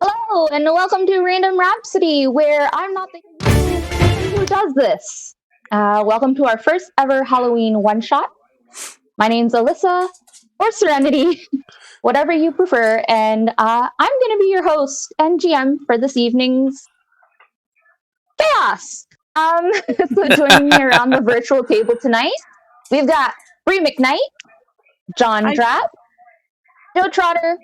Hello, and welcome to Random Rhapsody, where I'm not the person who does this. Welcome to our first ever Halloween one-shot. My name's Alyssa, or Serenity, whatever you prefer, and I'm going to be your host and GM for this evening's chaos. So joining me around the virtual table tonight, we've got Brie McKnight, John Drapp, Trotter,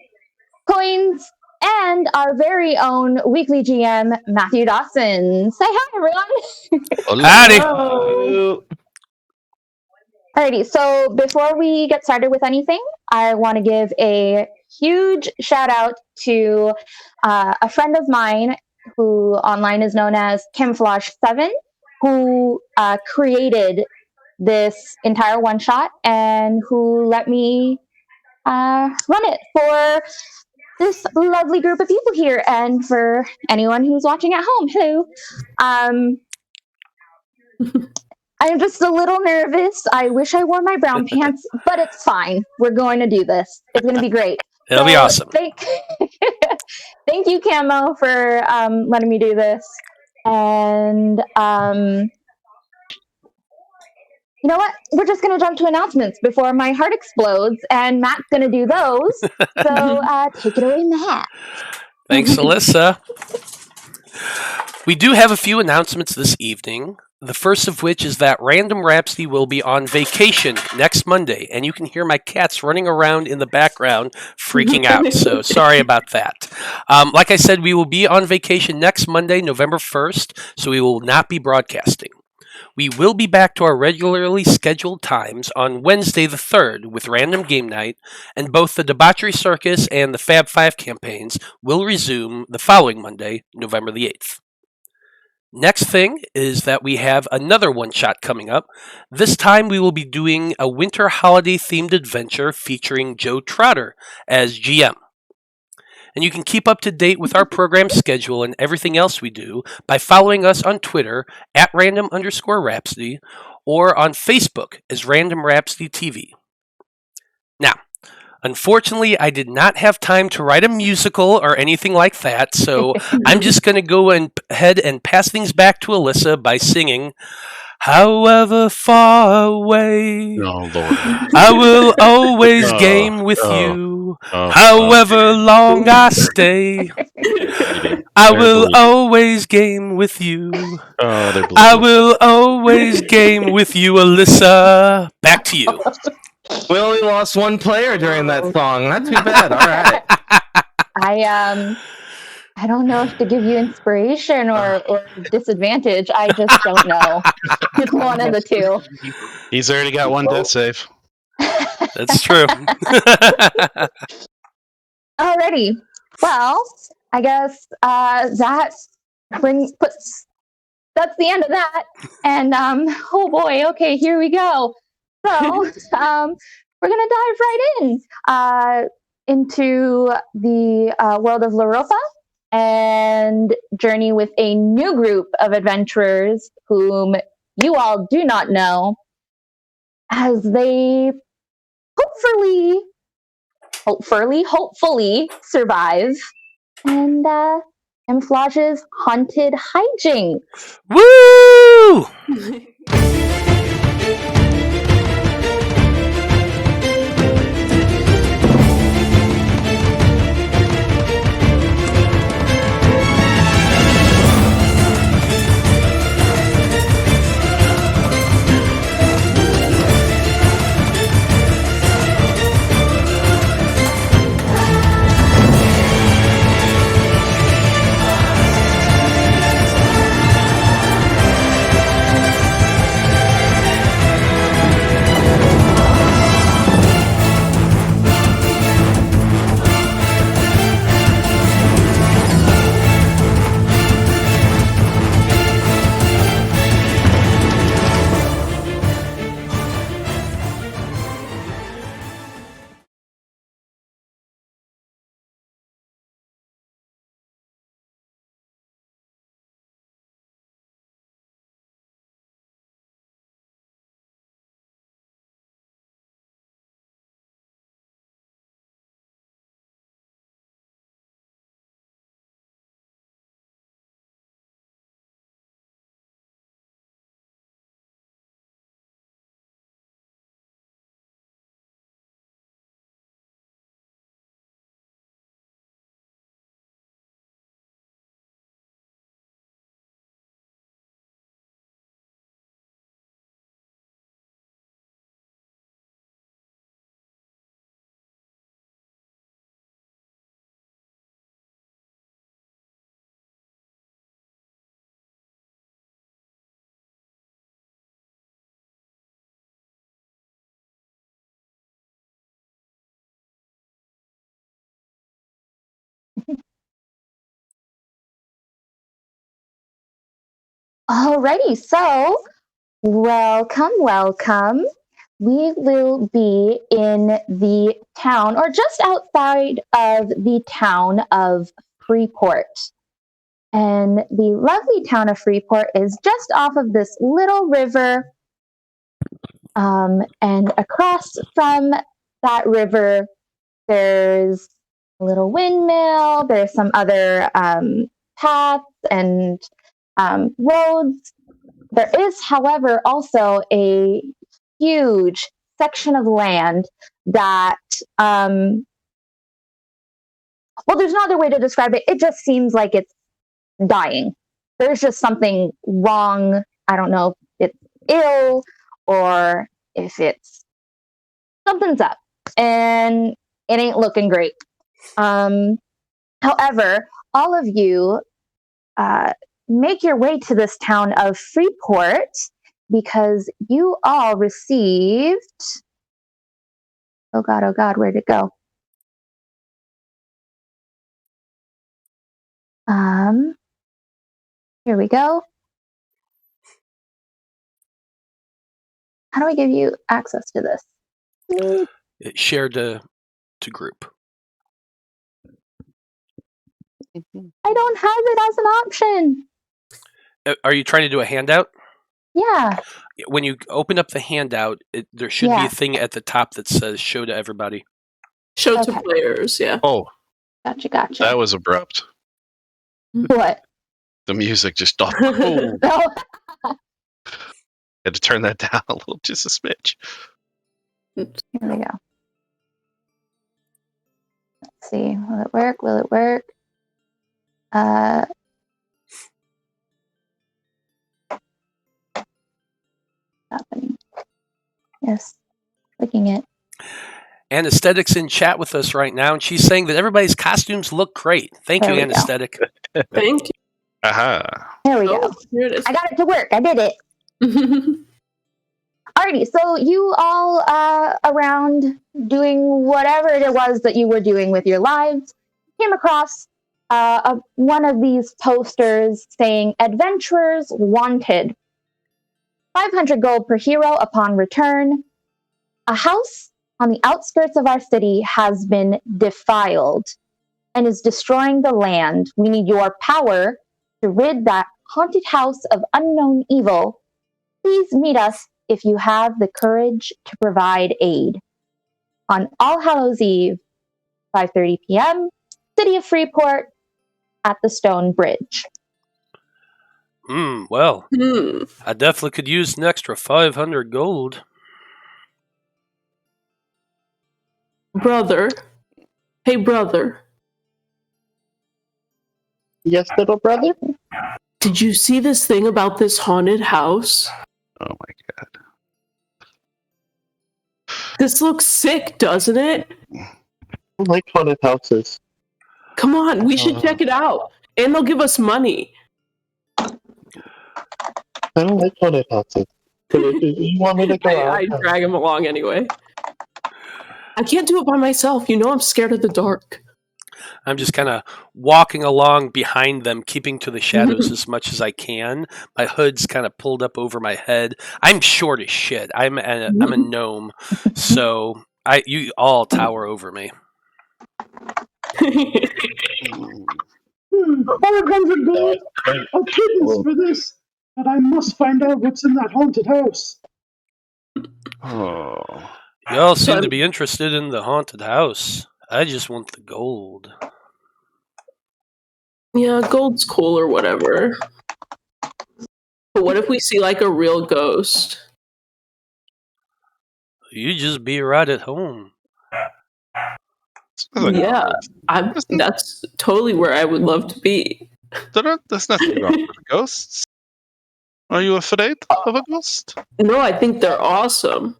Koines, and our very own weekly GM, Matthew Dawson. Say hi, everyone. Howdy. Hello. Alrighty, so before we get started with anything, I want to give a huge shout out to a friend of mine who online is known as Camouflage7, who created this entire one-shot and who let me run it for this lovely group of people here, and for anyone who's watching at home, hello. I'm just a little nervous. I wish I wore my brown pants, but it's fine. We're going to do this. It's going to be great. It'll be awesome. Thank you, Camo, for letting me do this. And you know what? We're just going to jump to announcements before my heart explodes, and Matt's going to do those. So take it away, Matt. Thanks, Alyssa. We do have a few announcements this evening. The first of which is that Random Rhapsody will be on vacation next Monday, and you can hear my cats running around in the background freaking out, so sorry about that. Like I said, we will be on vacation next Monday, November 1st, so we will not be broadcasting. We will be back to our regularly scheduled times on Wednesday the 3rd with Random Game Night, and both the Debauchery Circus and the Fab 5 campaigns will resume the following Monday, November the 8th. Next thing is that we have another one-shot coming up. This time we will be doing a winter holiday-themed adventure featuring Joe Trotter as GM. And you can keep up to date with our program schedule and everything else we do by following us on Twitter at @random_rhapsody or on Facebook as Random Rhapsody TV. Now, unfortunately, I did not have time to write a musical or anything like that, so I'm just going to go ahead and pass things back to Alyssa by singing, "However far away, Oh, Lord. I will always game with you. However long I stay, I will always game with you. I will always game with you, Alyssa." Back to you. We only lost one player during that song. Not too bad. All right. I don't know if to give you inspiration or disadvantage. I just don't know. It's one of the two. He's already got one death save. That's true. Alrighty. Well, I guess that's the end of that. And oh boy, okay, here we go. So we're gonna dive right into the world of Larofa and journey with a new group of adventurers whom you all do not know, as they hopefully survive and Camouflage's haunted hijinks. Woo! Alrighty, so welcome. We will be in the town, or just outside of the town of Freeport. And the lovely town of Freeport is just off of this little river. And across from that river, there's a little windmill. There's some other paths and roads. There is, however, also a huge section of land that, well, there's no other way to describe it. It just seems like it's dying. There's just something wrong. I don't know if it's ill or if it's something's up, and it ain't looking great. However, all of you make your way to this town of Freeport because you all received. Oh God, where'd it go? Here we go. How do I give you access to this? It's shared to group. I don't have it as an option. Are you trying to do a handout? Yeah. When you open up the handout, there should be a thing at the top that says "Show to everybody." Show to players, yeah. Oh, Gotcha. that was abrupt. What? The music just stopped. Oh. No. Had to turn that down a little, just a smidge. Here we go. Let's see. Will it work? Will it work? Happening. Yes. Clicking it. Anesthetic's in chat with us right now, and she's saying that everybody's costumes look great. Thank you, Anesthetic. Thank you. Aha. There we go. Here it is. I got it to work. I did it. Alrighty, so you all around doing whatever it was that you were doing with your lives came across one of these posters saying "Adventurers Wanted. 500 gold per hero upon return. A house on the outskirts of our city has been defiled and is destroying the land. We need your power to rid that haunted house of unknown evil. Please meet us if you have the courage to provide aid. On All Hallows Eve, 5:30 p.m., City of Freeport, at the Stone Bridge." Well, I definitely could use an extra 500 gold. Brother. Hey, brother. Yes, little brother? Did you see this thing about this haunted house? Oh my God. This looks sick, doesn't it? I like haunted houses. Come on, we should check it out. And they'll give us money. I don't like haunted houses. You want me to go out? I drag him along anyway. I can't do it by myself. You know I'm scared of the dark. I'm just kind of walking along behind them, keeping to the shadows as much as I can. My hood's kind of pulled up over my head. I'm short as shit. I'm a gnome, so you all tower over me. 500 gold a pittance for this, but I must find out what's in that haunted house. Oh. Y'all seem to be interested in the haunted house. I just want the gold. Yeah, gold's cool or whatever. But what if we see like a real ghost? You just be right at home. Yeah, that's totally where I would love to be. There's nothing wrong with ghosts. Are you afraid of a ghost? No, I think they're awesome.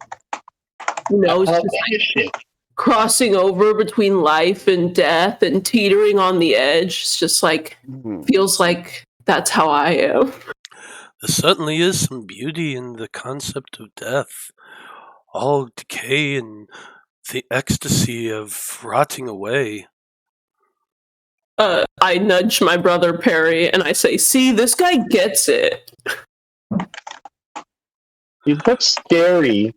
You know, it's just like crossing over between life and death and teetering on the edge. It's just like, feels like that's how I am. There certainly is some beauty in the concept of death. All decay and the ecstasy of rotting away. I nudge my brother Perry and I say, "See, this guy gets it." You look scary.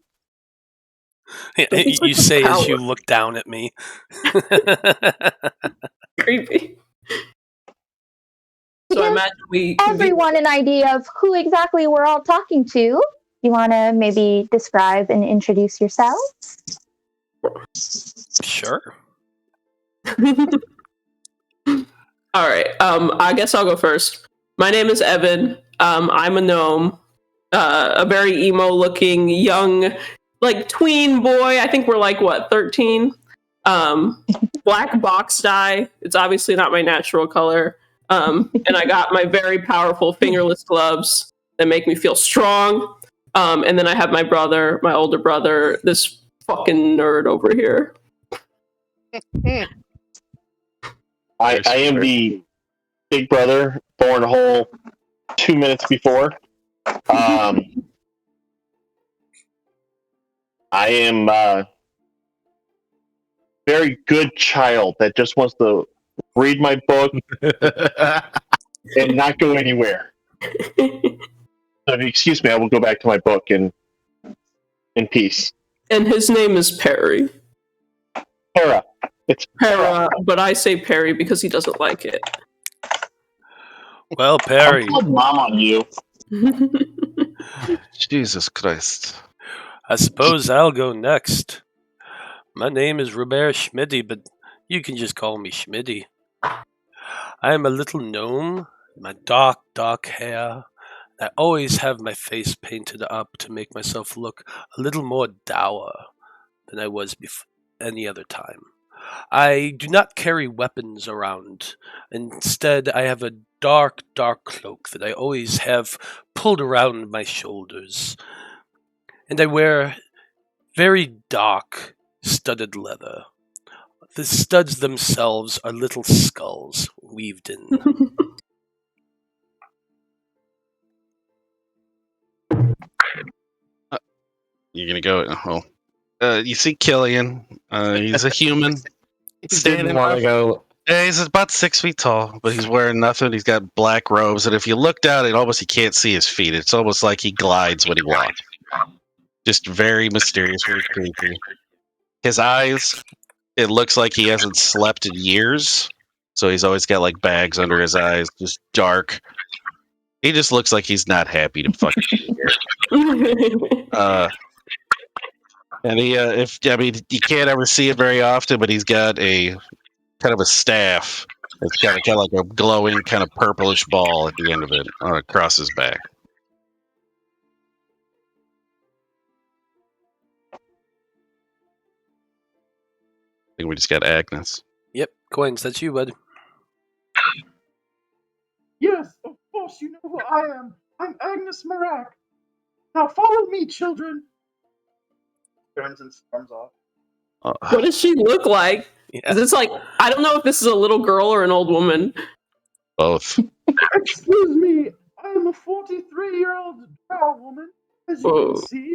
You say as you look down at me. Creepy. So Give I imagine we everyone an idea of who exactly we're all talking to. You want to maybe describe and introduce yourselves? Sure. All right. I guess I'll go first. My name is Evan. I'm a gnome, a very emo-looking young, like tween boy. I think we're like 13. Black box dye. It's obviously not my natural color. And I got my very powerful fingerless gloves that make me feel strong. And then I have my brother, my older brother, this fucking nerd over here. I am the big brother, born whole 2 minutes before. I am a very good child that just wants to read my book and not go anywhere. So if you excuse me, I will go back to my book in peace. And his name is Perry. Para. It's Para, but I say Perry because he doesn't like it. Well, Perry. I called mom on you. Jesus Christ. I suppose I'll go next. My name is Robert Schmidty, but you can just call me Schmidty. I am a little gnome, my dark hair. I always have my face painted up to make myself look a little more dour than I was any other time. I do not carry weapons around. Instead, I have a dark cloak that I always have pulled around my shoulders. And I wear very dark, studded leather. The studs themselves are little skulls weaved in. You're gonna go. You see Killian. He's a human. Didn't want to go. Yeah, he's about 6 feet tall, but he's wearing nothing. He's got black robes, and if you look down, you can't see his feet. It's almost like he glides when he walks. Just very mysterious, very creepy. His eyes, it looks like he hasn't slept in years, so he's always got like bags under his eyes, just dark. He just looks like he's not happy to fucking be here. And you can't ever see it very often, but he's got a kind of a staff. It's got kind of like a glowing kind of purplish ball at the end of it across his back. I think we just got Agnes. Yep, Koines, that's you, bud. Yes, of course, you know who I am. I'm Agnes Marak. Now follow me, children. Turns and storms off. What does she look like? Yeah. It's like, I don't know if this is a little girl or an old woman. Both. Excuse me, I am a 43-year-old drow woman, as you can see.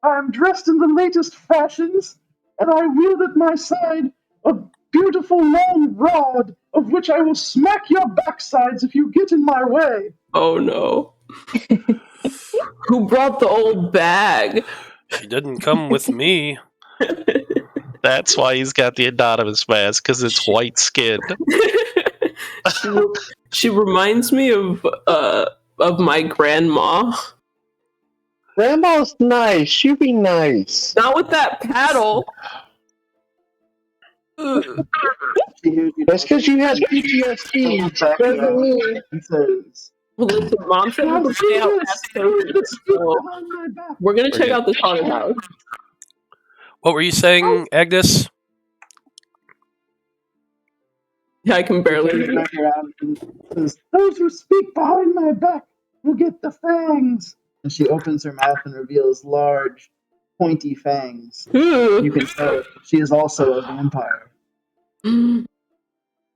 I am dressed in the latest fashions, and I wield at my side a beautiful long rod, of which I will smack your backsides if you get in my way. Oh no. Who brought the old bag? She didn't come with me. That's why he's got the anonymous mask, because it's white skinned. She reminds me of my grandma. Grandma's nice. You be nice. Not with that paddle. That's because you have PTSD. Doesn't mean. Well, listen, Mom said we could stay out past 30, so we're gonna check out this haunted house. What were you saying, Agnes? Yeah, I can barely. Back around and says, "Those who speak behind my back will get the fangs." And she opens her mouth and reveals large, pointy fangs. You can tell she is also a vampire. Oh.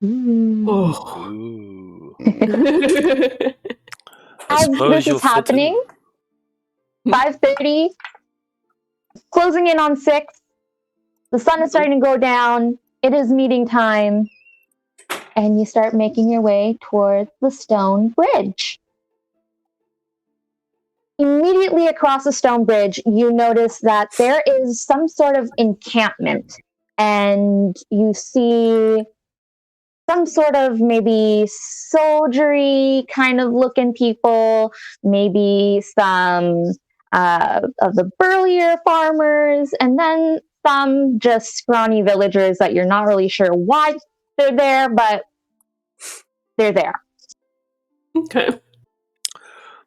Ooh. As this is happening, 5:30, closing in on 6. The sun is starting to go down. It is meeting time. and you start making your way towards the stone bridge. Immediately across the stone bridge, you notice that there is some sort of encampment, and you see some sort of maybe soldiery kind of looking people, maybe some of the burlier farmers, and then some just scrawny villagers that you're not really sure why they're there, but they're there. Okay.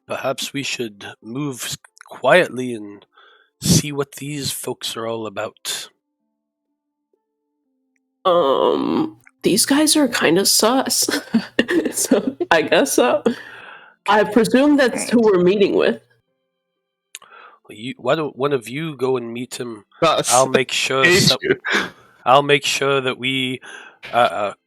Perhaps we should move quietly and see what these folks are all about. These guys are kind of sus. So I guess so. I presume that's who we're meeting with. Why don't one of you go and meet him? Us. I'll make sure. I'll make sure that we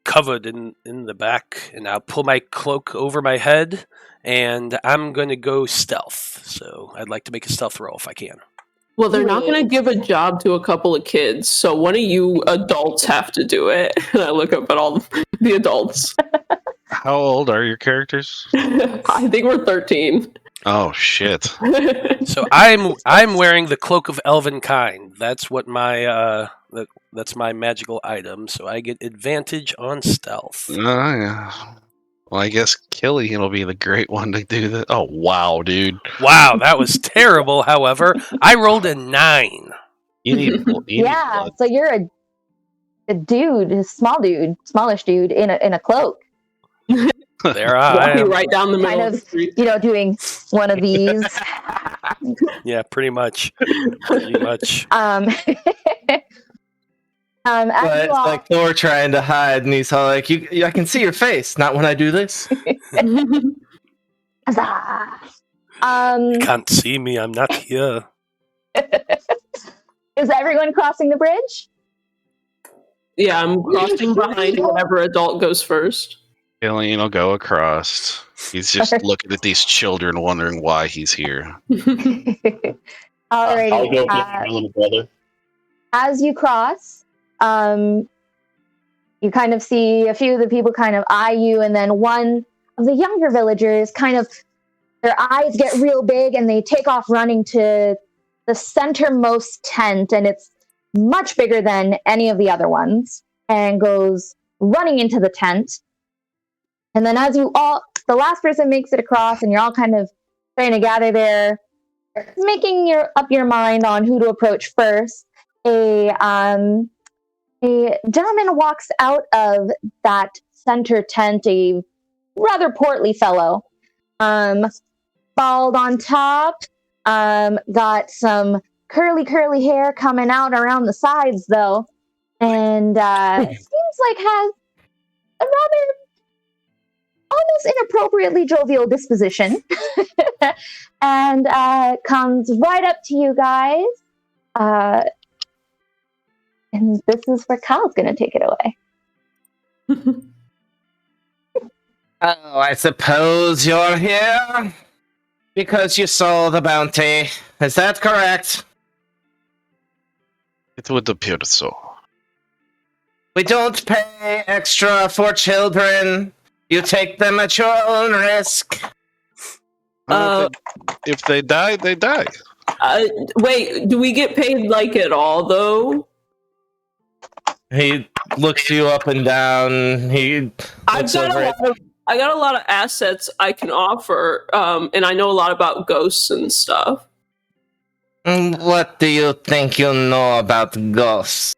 covered in the back, and I'll pull my cloak over my head, and I'm gonna go stealth. So I'd like to make a stealth roll if I can. Well, they're not going to give a job to a couple of kids, so one of you adults have to do it. And I look up at all the adults. How old are your characters? I think we're 13. Oh shit! So I'm wearing the cloak of elven kind. That's what my that's my magical item. So I get advantage on stealth. Yeah. Well, I guess Killian will be the great one to do that. Oh wow, dude! Wow, that was terrible. However, I rolled a 9. You need Yeah, blood. so you're a dude, a smallish dude in a cloak, There I Walking am. right down the middle kind of the of, street. doing one of these. Yeah, pretty much. Pretty much. As But you it's all, like Thor trying to hide, and he's all like, I can see your face, not when I do this. Huzzah! Can't see me. I'm not here. Is everyone crossing the bridge? Yeah, I'm crossing behind whatever adult goes first. Killian will go across. He's just looking at these children, wondering why he's here. Alrighty. I'll go get my little brother. As you cross, you kind of see a few of the people kind of eye you, and then one of the younger villagers kind of, their eyes get real big and they take off running to the centermost tent, and it's much bigger than any of the other ones, and goes running into the tent. And then as you all, the last person makes it across, and you're all kind of trying to gather there, making up your mind on who to approach first, a gentleman walks out of that center tent, a rather portly fellow, bald on top, got some curly hair coming out around the sides though, and seems like has a rather almost inappropriately jovial disposition, and comes right up to you guys. And this is where Kyle's going to take it away. Oh, I suppose you're here because you saw the bounty. Is that correct? It would appear so. We don't pay extra for children. You take them at your own risk. If they die, they die. Wait, do we get paid like at all though? He looks you up and down. He looks over it. I got a lot of assets I can offer, and I know a lot about ghosts and stuff. What do you think you know about ghosts?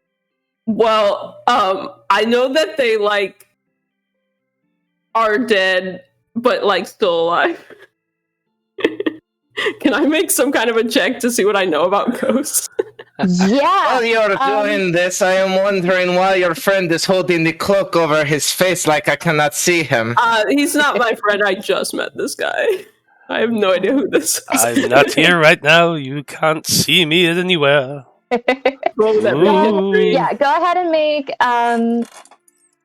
Well, I know that they are dead, but still alive. Can I make some kind of a check to see what I know about ghosts? Yeah. While you're doing this, I am wondering why your friend is holding the cloak over his face like I cannot see him. He's not my friend. I just met this guy. I have no idea who this is. I'm not here right now. You can't see me anywhere. Roll that Ooh. Yeah, go ahead and make, I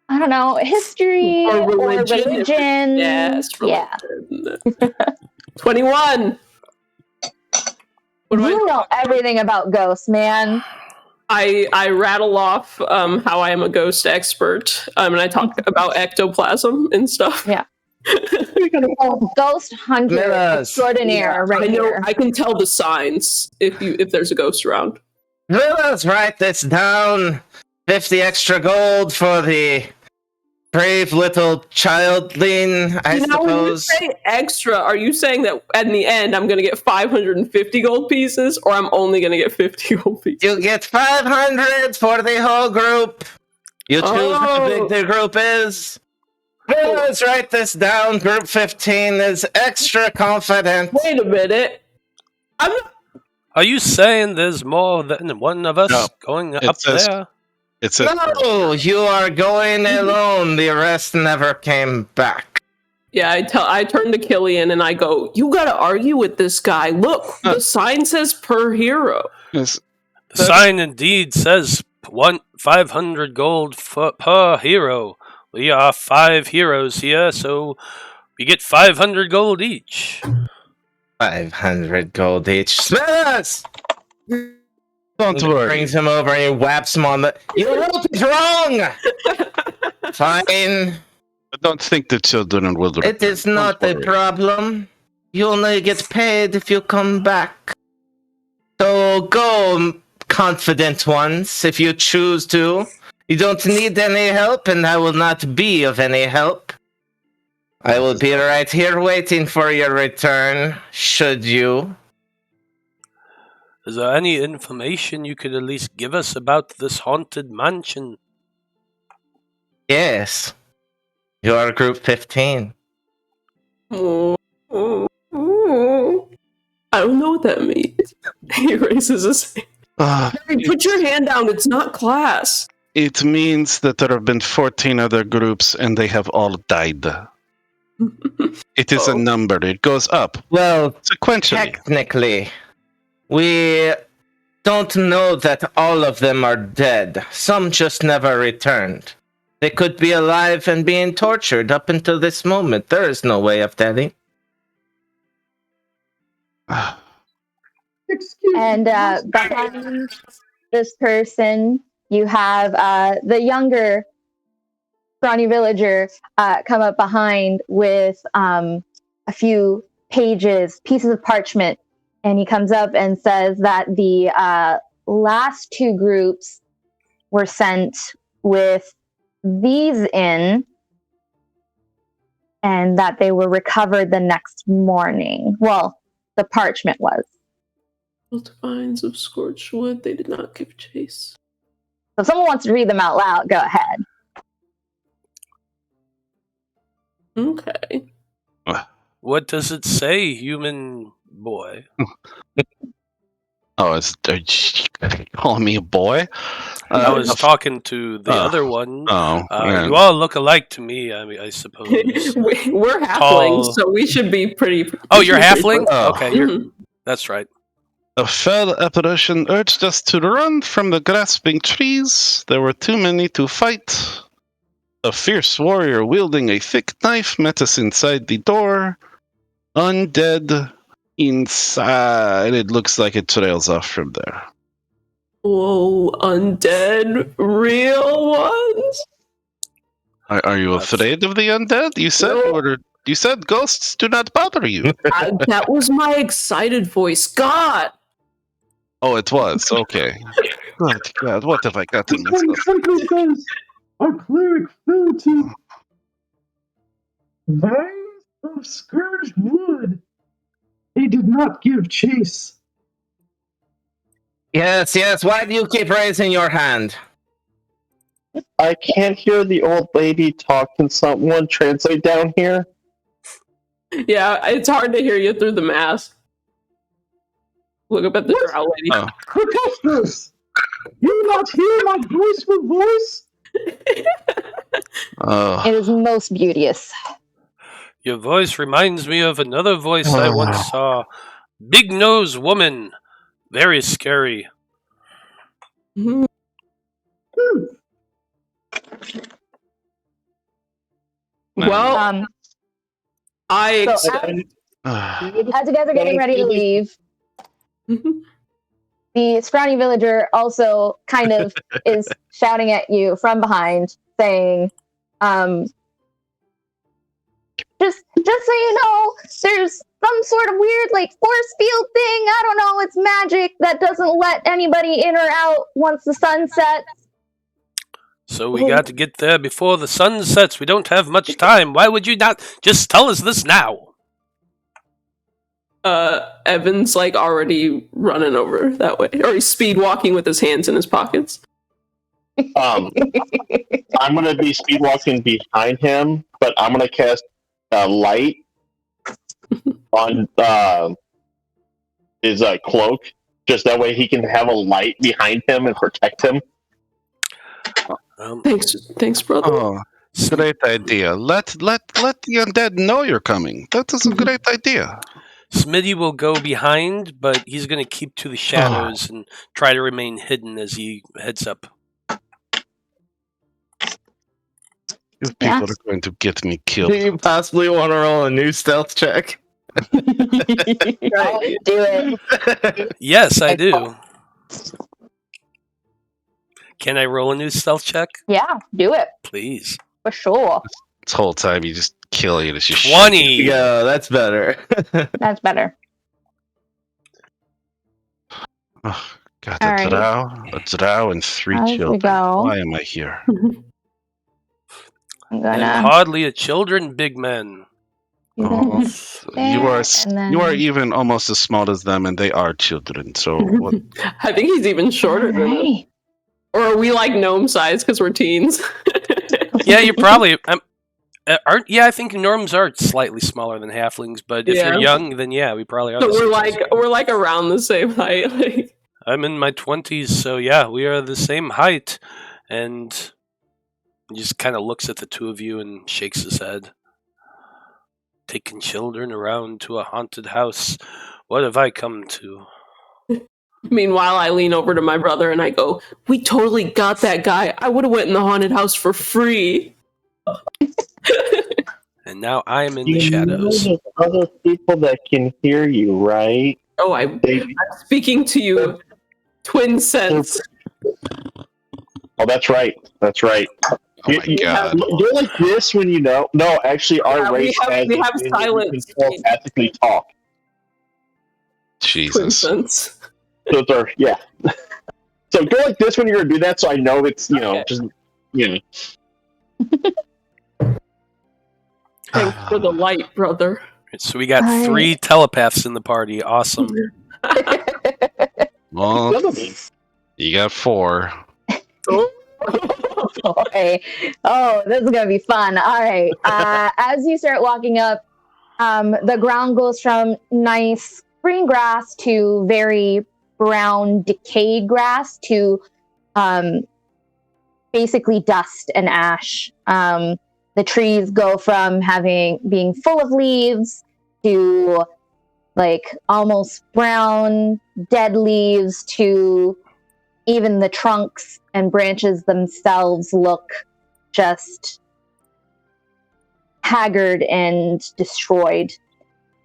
don't know, history Or or religion. religion. Yes, Yeah. 21. What do You know everything about ghosts, man. I rattle off how I am a ghost expert, and I talk about ectoplasm and stuff. Yeah. Ghost hunter Yes. extraordinaire, right I know. here. I can tell the signs if there's a ghost around. Let's write this down. 50 extra gold for the brave little childling, I When you suppose. say extra, are you saying that at the end I'm going to get 550 gold pieces, or I'm only going to get 50 gold pieces? You get 500 for the whole group. You choose how big the group is. Let's write this down. Group 15 is extra confident. Wait a minute. I'm not. Are you saying there's more than one of us No, going it up says- there? It's a No, you are going alone. The rest never came back. Yeah, I turn to Killian and I go, "You got to argue with this guy. Look, the sign says per hero." it's- The sign indeed says 500 gold per hero. We are 5 heroes here, so we get 500 gold each. 500 gold each. Smithers! Don't He worry. brings him over and he whaps him on the. You wrote it wrong! Fine. I don't think the children will. It is not a problem. You only get paid if you come back. So go, confident ones, if you choose to. You don't need any help, and I will not be of any help. I will be right here waiting for your return, should you. Is there any information you could at least give us about this haunted mansion? Yes. You are group 15. I don't know what that means. He raises his hand. Hey, put your hand down. It's not class. It means that there have been 14 other groups and they have all died. It is a number. It goes up Well, sequentially. technically, we don't know that all of them are dead. Some just never returned. They could be alive and being tortured up until this moment. There is no way of telling. Excuse And me. behind this person, you have the younger scrawny villager come up behind with a few pieces of parchment. And he comes up and says that the last 2 groups were sent with these in, and that they were recovered the next morning. Well, the parchment was. Vines of scorched wood. They did not give chase. So if someone wants to read them out loud, go ahead. Okay. What does it say, human boy? Oh, are you calling me a boy? I was talking to the other one. Yeah. You all look alike to me, I suppose. We're halflings, Tall. so we should be pretty. Oh, you're halfling? Oh. Okay, Mhm. that's right. A fell apparition urged us to run from the grasping trees. There were too many to fight. A fierce warrior wielding a thick knife met us inside the door. Undead inside. It looks like it trails off from there. Whoa, undead, real ones. Are you afraid of the undead? You said ghosts do not bother you. That was my excited voice. God. Oh, it was. Okay. Good God, what have I gotten myself? Simply because our cleric fell to vines of scourged wood. They did not give chase. Yes, why do you keep raising your hand? I can't hear the old lady talk. Can someone translate down here? Yeah, it's hard to hear you through the mask. Look up at the drow lady. Oh. Preposterous! You not hear my graceful voice? Oh. It is most beauteous. Your voice reminds me of another voice I once saw. Big nose woman. Very scary. Mhm. Well, I So accept. as you guys are getting ready to leave, the scrawny villager also kind of is shouting at you from behind, saying, just so you know, there's some sort of weird, like, force field thing. I don't know, it's magic that doesn't let anybody in or out once the sun sets. So we got to get there before the sun sets. We don't have much time. Why would you not just tell us this now? Evan's like already running over that way, or he's speed walking with his hands in his pockets. I'm gonna be speed walking behind him, but I'm gonna cast a light on his cloak, just that way he can have a light behind him and protect him. Thanks, brother. Oh, great idea. Let the undead know you're coming. That is a great idea. Smitty will go behind, but he's going to keep to the shadows and try to remain hidden as he heads up. You people are going to get me killed. Do you possibly want to roll a new stealth check? Do it. Yes, I do. Can I roll a new stealth check? Yeah, do it. Please. For sure. This whole time you just kill you. It's just 20! Yeah, that's better. That's better. Oh, God, Alright. a drow and 3 As we children. go. Why am I here? I'm And gonna. hardly a children, big men. do Oh, this you are there, and then- you are even almost as small as them, and they are children. So what? I think he's even shorter than us. Alright. Or are we like gnome size because we're teens? Yeah, you're probably... I think gnomes are slightly smaller than halflings, but if you're young, then yeah, we probably are. So the same size. we're like around the same height. Like, I'm in my 20s, so yeah, we are the same height. And he just kind of looks at the two of you and shakes his head. Taking children around to a haunted house. What have I come to? meanwhile, I lean over to my brother and I go, "We totally got that guy. I would have went in the haunted house for free." And now I am in the shadows. Know there's other people that can hear you, right? Oh, I'm speaking to you, twin sense. Oh, that's right. That's right. Oh my God! You're like this when you know. No, actually, our race we have silence. Telepathically talk. Twin Jesus. sense. So it's our So go like this when you're gonna do that, so I know it's Okay. just Thanks for the light, brother. So we got Alright. 3 telepaths in the party. Awesome. Well, you got 4. Okay. Oh, this is gonna be fun. All right. As you start walking up, the ground goes from nice green grass to very brown, decayed grass to basically dust and ash. The trees go from being full of leaves to like almost brown, dead leaves to even the trunks and branches themselves look just haggard and destroyed.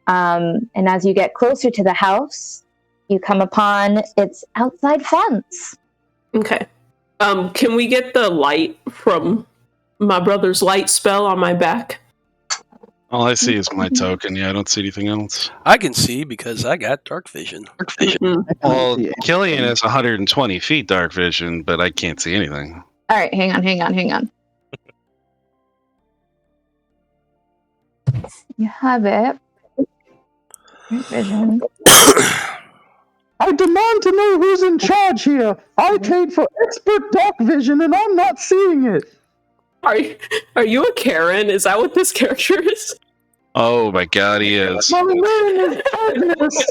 And as you get closer to the house, you come upon its outside fence. Okay. Can we get the light from my brother's light spell on my back? All I see is my token. Yeah, I don't see anything else. I can see because I got dark vision. Mm. Well, Killian has 120 feet dark vision, but I can't see anything. All right, hang on. You have it. Great vision. I demand to know who's in charge here. I paid for expert dark vision and I'm not seeing it. Are you a Karen? Is that what this character is? Oh my God, he is. My name is Agnes.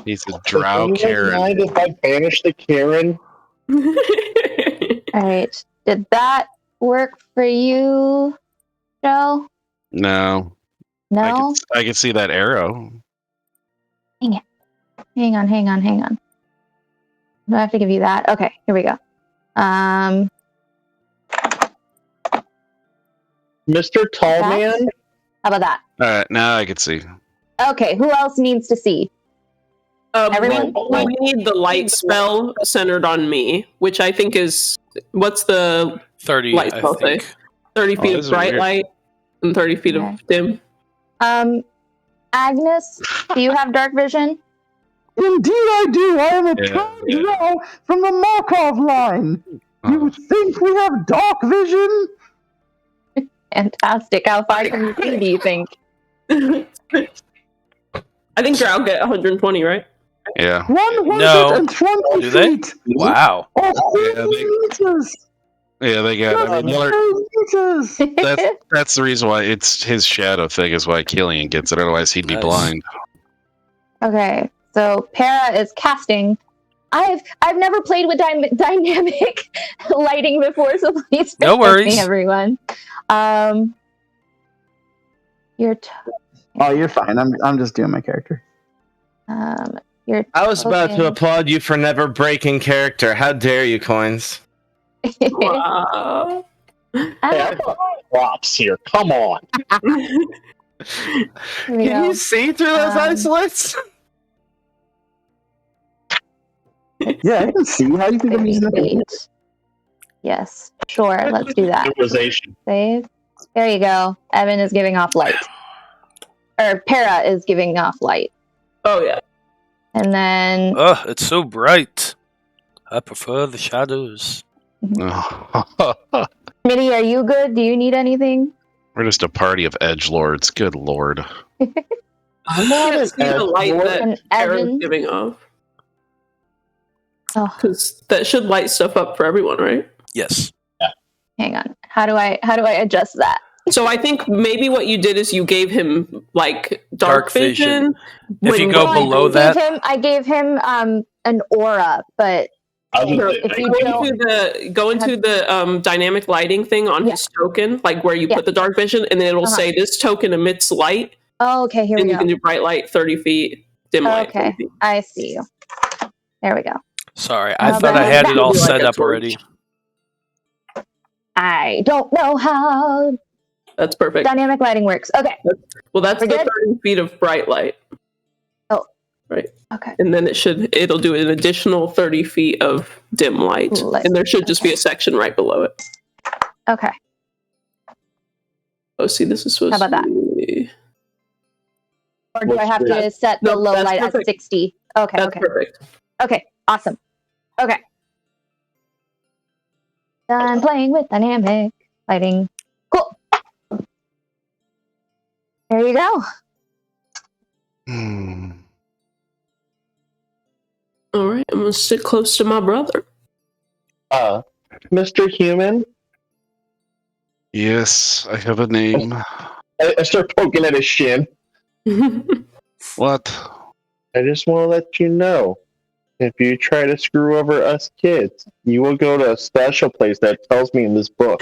He's a drow Do you Karen. mind if I banish the Karen? All right. Did that work for you, Joe? No, No? I can see that arrow. Hang on. Do I have to give you that? Okay, here we go. Mr. Tallman? How about that? All right, now I can see. Okay, who else needs to see? Everyone? We need the light spell centered on me, which I think is what's the 30, light I spell think. say? 30 feet this of is bright weird. light and 30 feet Okay. of dim. Agnes, do you have dark vision? Indeed, I do. I am a Yeah, proud yeah. drow from the Markov line. You think we have dark vision? Fantastic. How far can you see, do you think? I think Drow get 120, right? Yeah. 120 Do they? feet. Wow. Or 30 Yeah, meters. Yeah, they got. I mean, 30 meters. that's the reason why it's his shadow thing is why Killian gets it. Otherwise, he'd be Nice. blind. Okay, so Para is casting. I've never played with dynamic lighting before, so please bear No with worries. me, everyone. Oh, you're fine. I'm just doing my character. Your I was about to token- applaud you for never breaking character. How dare you, Koines? Wow. Hey, I got props here. Come on. Here we Can go. you see through those ice slits? Yeah, I can see. How do you think I'm using the computer? Wait. Yes, sure. Let's do that. Civilization. Save. There you go. Evan is giving off light. Or Para is giving off light. Oh, yeah. And then Oh, it's so bright. I prefer the shadows. We're Mitty, are you good? Do you need anything? just a party of edgelords. Good lord. I'm not Can't an see the light edgelord. that And Para's Evan? giving off. Oh, Because that should light stuff up for everyone, right? Yes. hang on. How do I adjust that? So I think maybe what you did is you gave him like dark vision. If you when- go Well, below that, I gave him an aura, but if you don't, go into the dynamic lighting thing on Yeah. his token, like where you Yeah. put the dark vision, and then it'll Uh-huh. say this token emits light, oh, okay, here and we you go. can do bright light 30 feet, dim light. Okay. 30 feet. I see you. There we go. sorry, I How thought I about had that? it all Be like set a up torch. already. I don't know how That's perfect. dynamic lighting works. Okay. Well, that's We're the good? 30 feet of bright light. Oh. Right. Okay. And then it'll do an additional 30 feet of dim light. Light. And there should just be a section right below it. Okay. Oh, see, this is supposed How about to be... Or do I have to set the No, low that's light at perfect. 60? Okay. That's Okay. perfect. Okay. Awesome. Okay. Done playing with dynamic lighting. Cool. There you go. Hmm. All right, I'm going to sit close to my brother. Mr. Human, Yes, I have a name. I start poking at his shin. What? I just want to let you know, if you try to screw over us kids, you will go to a special place that tells me in this book.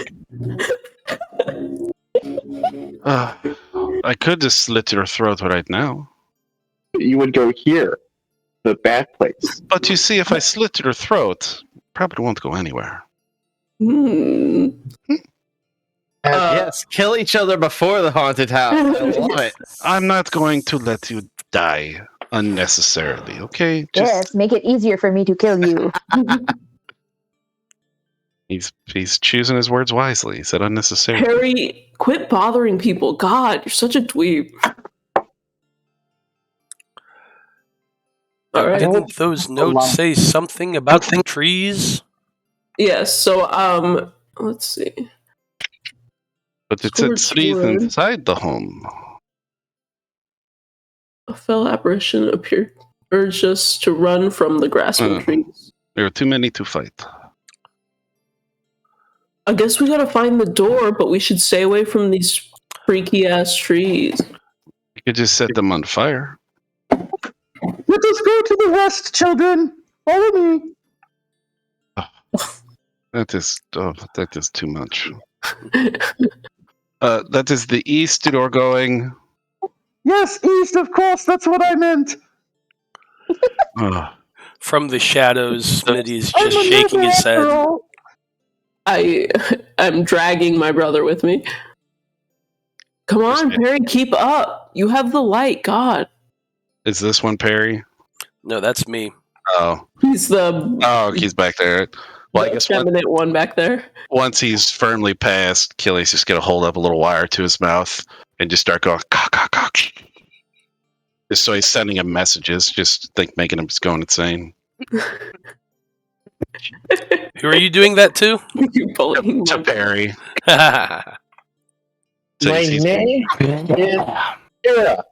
I could just slit your throat right now. You would go here, the bad place. But you see, if I slit your throat, probably won't go anywhere. Hmm. Yes, kill each other before the haunted house. I love it. I'm not going to let you die unnecessarily, okay? Just Yes, make it easier for me to kill you. he's choosing his words wisely. He said unnecessarily. Harry, quit bothering people. God, you're such a dweeb. All right. Didn't those notes say something about the trees? Yes. So, let's see. But it said Scored trees word. inside the home. A fell apparition appeared, urged us to run from the grasping trees. There are too many to fight. I guess we gotta find the door, but we should stay away from these freaky ass trees. You could just set them on fire. Let us go to the west, children. Follow me. That is too much. That is the east door going. Yes, east, of course. That's what I meant. From the shadows, Smitty's I'm just a shaking noble his after head. all. I'm dragging my brother with me. Come on, Perry, keep up. You have the light, God. Is this one Perry? No, that's me. Oh, He's the he's back there. Well, I guess feminine one back there. once he's firmly past, Killy's just gonna hold up a little wire to his mouth and just start going cock, cock, cock. Just so he's sending him messages, making him just going insane. Who are you doing that to? You bullying To my Perry. So My he's- name is Kira.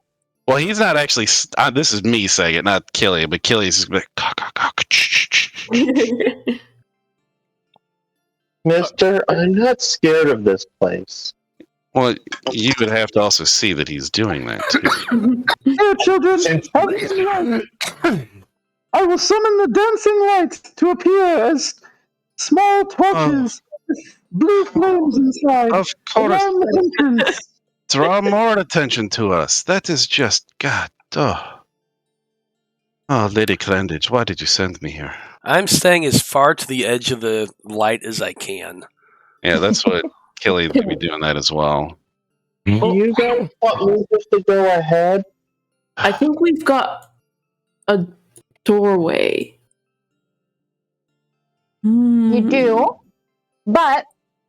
well, he's not actually. This is me saying it, not Killy, but Killy's just like cock, cock, cock. Mister, I'm not scared of this place. Well, you would have to also see that he's doing that too. Here, children, have this light. I will summon the dancing light to appear as small torches with blue flames inside. Of course, Around the entrance. draw more attention to us. That is just God. Oh, Lady Clandage, why did you send me here? I'm staying as far to the edge of the light as I can. Yeah, that's what Killy would be doing that as well. Do you guys want me just to go ahead? I think we've got a doorway. You do, but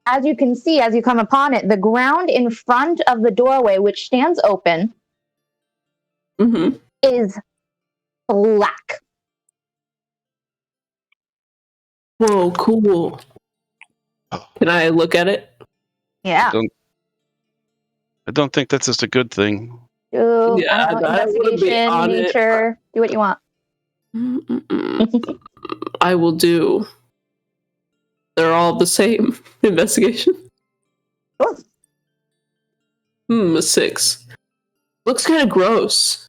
as you can see, as you come upon it, the ground in front of the doorway, which stands open, Mm-hmm. is black. Whoa, cool. Can I look at it? Yeah. I don't think that's just a good thing. Do Yeah, I don't know, I wanna be investigation, on it. nature, do what you want. Mm-mm-mm. I will do. They're all the same. Investigation. Sure. A 6. Looks kind of gross.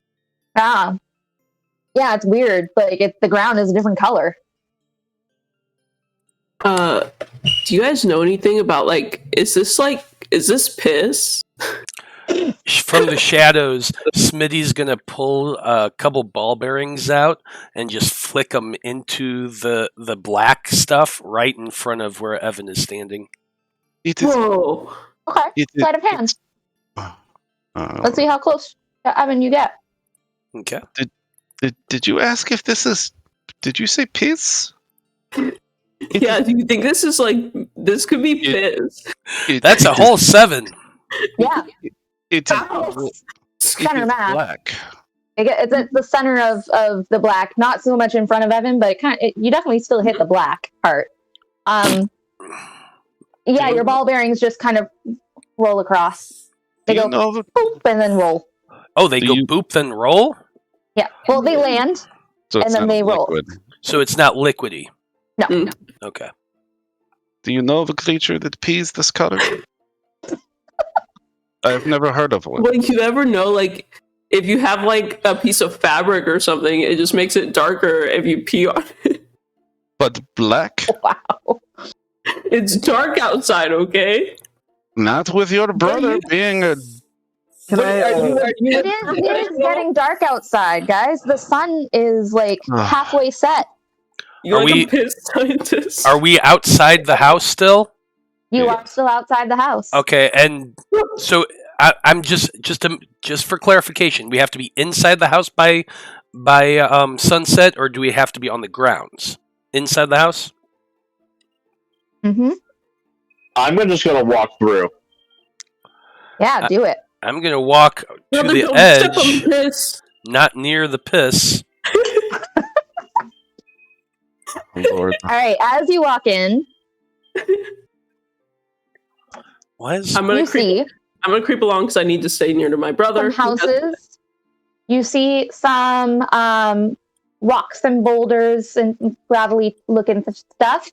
Yeah, it's weird. Like the ground is a different color. Do you guys know anything about is this piss? From the shadows, Smitty's gonna pull a couple ball bearings out and just flick them into the black stuff right in front of where Evan is standing. It is. Whoa. Okay, sleight of hand. Uh, Let's see how close to Evan you get. Okay. Did you ask if this is? Did you say piss? Yeah, do you think this is this could be piss? That's a whole 7. Yeah, It center math. black. It's at the center of the black. Not so much in front of Evan, but you definitely still hit the black part. Yeah, your ball bearings just kind of roll across. They Do go you know the, boop and then roll. Oh, they Do go you- boop then roll? Yeah, well, they land. so it's And then not they roll. liquid. So it's not liquidy. No, Mm. Okay. Do you know of a creature that pees this color? I've never heard of one. You ever know, if you have a piece of fabric or something, it just makes it darker if you pee on it. But black? wow. It's dark outside, okay? Not with your brother being a. Can I? It is getting dark outside, guys. The sun is halfway set. You're Are like we- a piss scientist. Are we outside the house still? You Yeah. are still outside the house. Okay, and so I'm just for clarification, we have to be inside the house by sunset, or do we have to be on the grounds inside the house? Mm-hmm. I'm just going to walk through. Yeah, do it. I'm gonna walk to Brother, the don't step on edge, piss. not near the piss. Lord. All right, as you walk in, What is? I'm gonna you see I'm gonna creep along because I need to stay near to my brother. some houses. You see some rocks and boulders and gravelly looking stuff.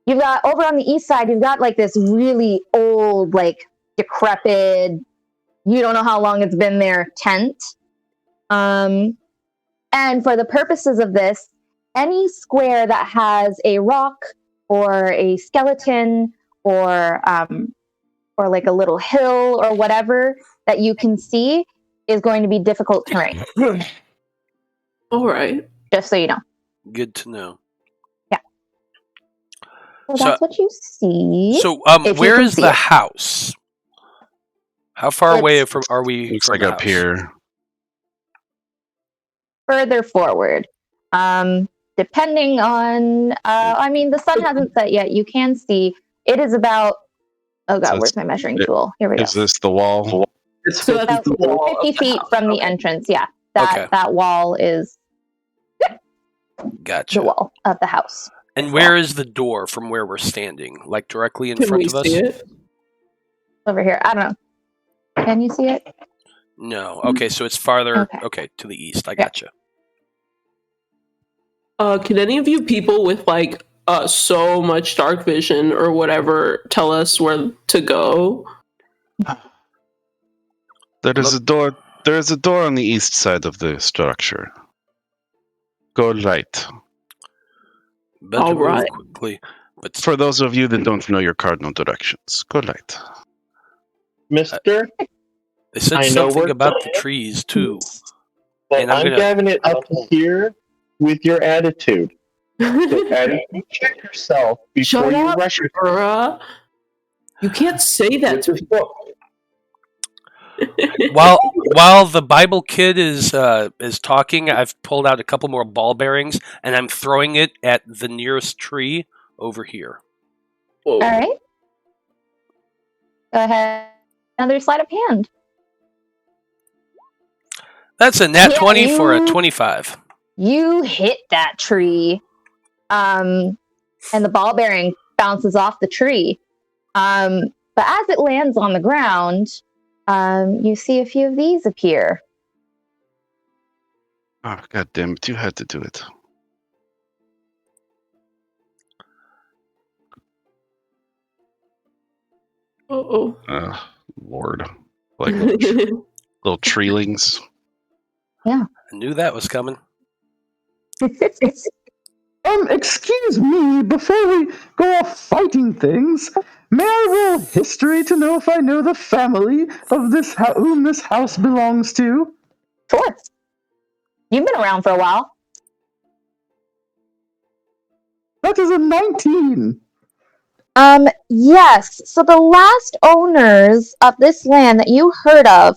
You've got over on the east side, you've got this really old, decrepit, you don't know how long it's been there, tent. And for the purposes of this, any square that has a rock or a skeleton or a little hill or whatever that you can see is going to be difficult terrain. All right. Just so you know. Good to know. So So- that's what you see. So, If you where can is see the it. house? How far away It's- from are we? Looks from like the up house? here. Further forward. Depending on, the sun hasn't set yet. You can see it is about. Oh god, So where's my measuring tool? Here we go. Is this the wall? It's So that's 50 the wall. 50 feet from the entrance. Yeah, that wall is Gotcha. the wall of the house. And where is the door from where we're standing? Like directly in Can front we of us? see it? Over here. I don't know. Can you see it? No. Okay, so it's farther. Okay. Okay, to the east. I gotcha. Can any of you people with like so much dark vision or whatever tell us where to go? There is a door. There is a door on the east side of the structure. Go right. Better All move right. quickly. But For those of you that don't know your cardinal directions, go right. Mister, they said I know something we're about the going. trees too. but and I'm I'm gonna- giving it up here with your attitude. So, attitude, check yourself before Shut you up, rush it. bruh. You can't say that With to this book. While the Bible kid is talking, I've pulled out a couple more ball bearings and I'm throwing it at the nearest tree over here. Whoa. All right. Go ahead. Another sleight of hand. That's a nat Yeah, 20 for a you- 25. You hit that tree, and the ball bearing bounces off the tree. But as it lands on the ground, you see a few of these appear. Oh, God damn it. You had to do it. Uh-oh. Lord. Like little treelings. I knew that was coming. Excuse me, before we go off fighting things, may I roll history to know if I know the family of this whom this house belongs to? Sure. You've been around for a while. That is a 19. Yes. So the last owners of this land that you heard of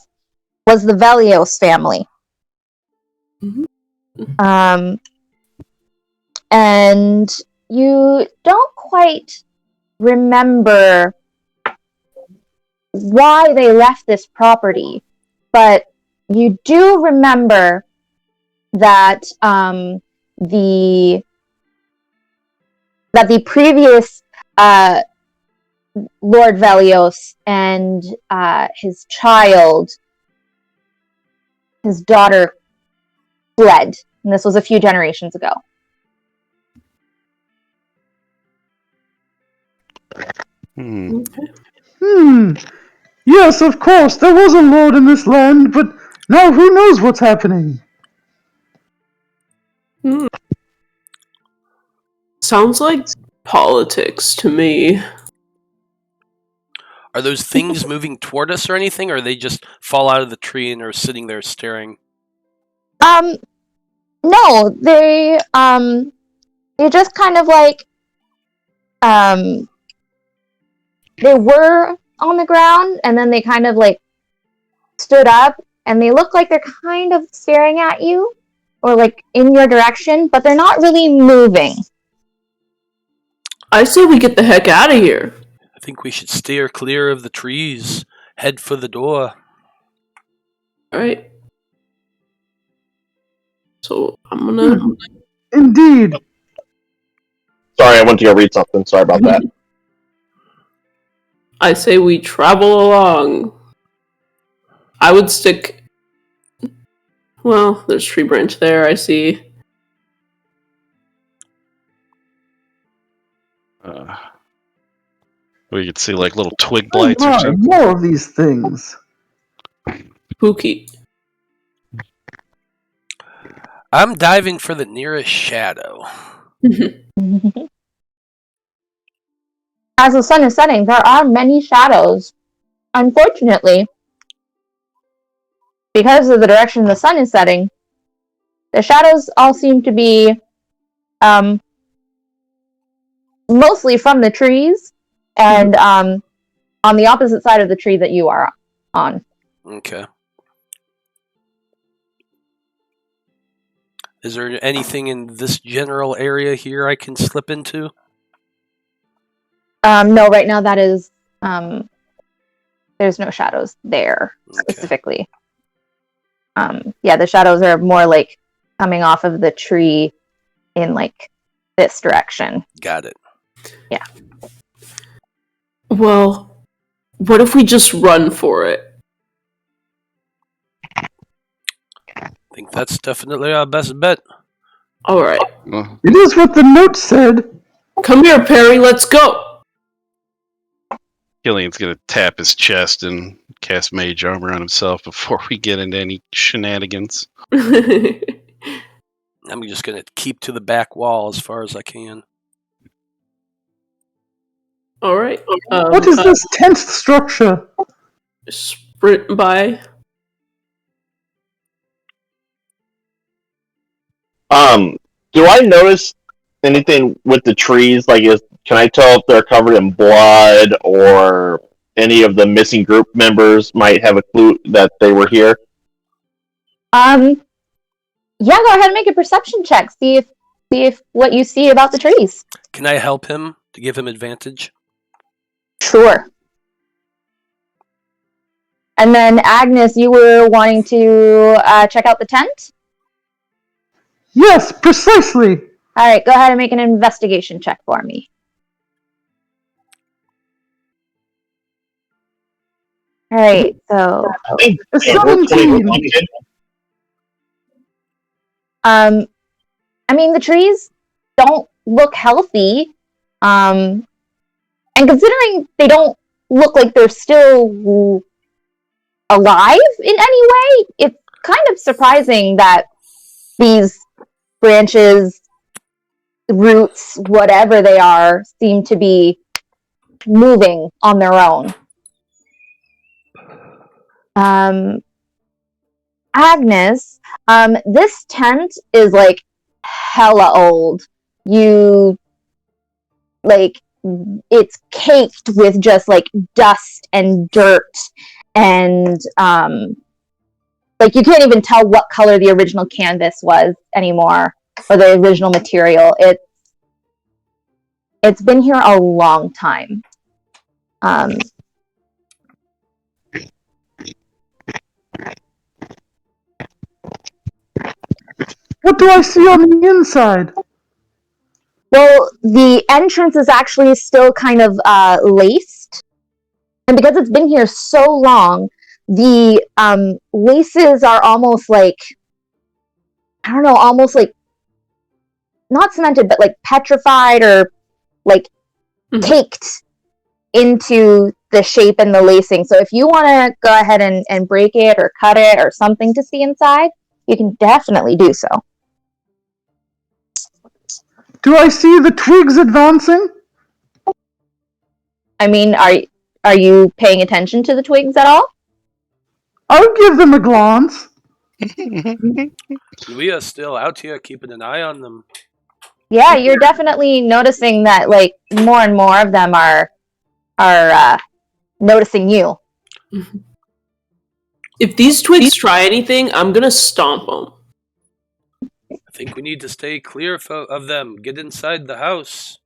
was the Velios family. And you don't quite remember why they left this property, but you do remember that the previous Lord Velios and his child, his daughter, fled, and this was a few generations ago. Yes, of course, there was a lord in this land, but now who knows what's happening? Sounds like politics to me. Are those things moving toward us or anything, or they just fall out of the tree and are sitting there staring? No, they just kind of like they were on the ground and then they kind of like stood up and they look like they're kind of staring at you or like in your direction, but they're not really moving. I say we get the heck out of here. I think we should steer clear of the trees, head for the door. All right. So I'm gonna. Indeed. Sorry, I went to go read something. Sorry about that. I say we travel along. I would stick. Well, there's tree branch there. I see. We could see like little twig Oh blights or my, something. more of these things. Spooky. I'm diving for the nearest shadow. As the sun is setting, there are many shadows. Unfortunately, because of the direction the sun is setting, the shadows all seem to be mostly from the trees and on the opposite side of the tree that you are on. Okay. Is there anything in this general area here I can slip into? No, right now that is there's no shadows there specifically. Yeah, the shadows are more like coming off of the tree in like this direction. Got it. Yeah. Well, what if we just run for it? I think that's definitely our best bet. All right. Well, It is what the note said. Come here, Perry. Let's go. Killian's gonna tap his chest and cast mage armor on himself before we get into any shenanigans. I'm just going to keep to the back wall as far as I can. All right. What is this tense structure? Sprint by. Do I notice anything with the trees? Like, can I tell if they're covered in blood, or any of the missing group members might have a clue that they were here? Yeah, go ahead and make a perception check. See if what you see about the trees. Can I help him to give him advantage? Sure. And then Agnes, you were wanting to check out the tent? Yes, precisely. All right, go ahead and make an investigation check for me. All right, so A 17. I mean, the trees don't look healthy. And considering they don't look like they're still alive in any way, it's kind of surprising that these branches, roots, whatever they are, seem to be moving on their own. Agnes, this tent is like hella old. It's caked with just like dust and dirt, and like you can't even tell what color the original canvas was anymore, or the original material. It's been here a long time. What do I see on the inside? Well, the entrance is actually still kind of laced. And because it's been here so long, the laces are almost like, I don't know, almost like, not cemented, but like petrified, or like caked into the shape and the lacing. So if you want to go ahead and break it or cut it or something to see inside, you can definitely do so. Do I see the twigs advancing? I mean, are you paying attention to the twigs at all? I'll give them a glance. We are still out here keeping an eye on them. Yeah, you're definitely noticing that like more and more of them are noticing you. If these twigs try anything, I'm gonna stomp them. I think we need to stay clear of them. Get inside the house.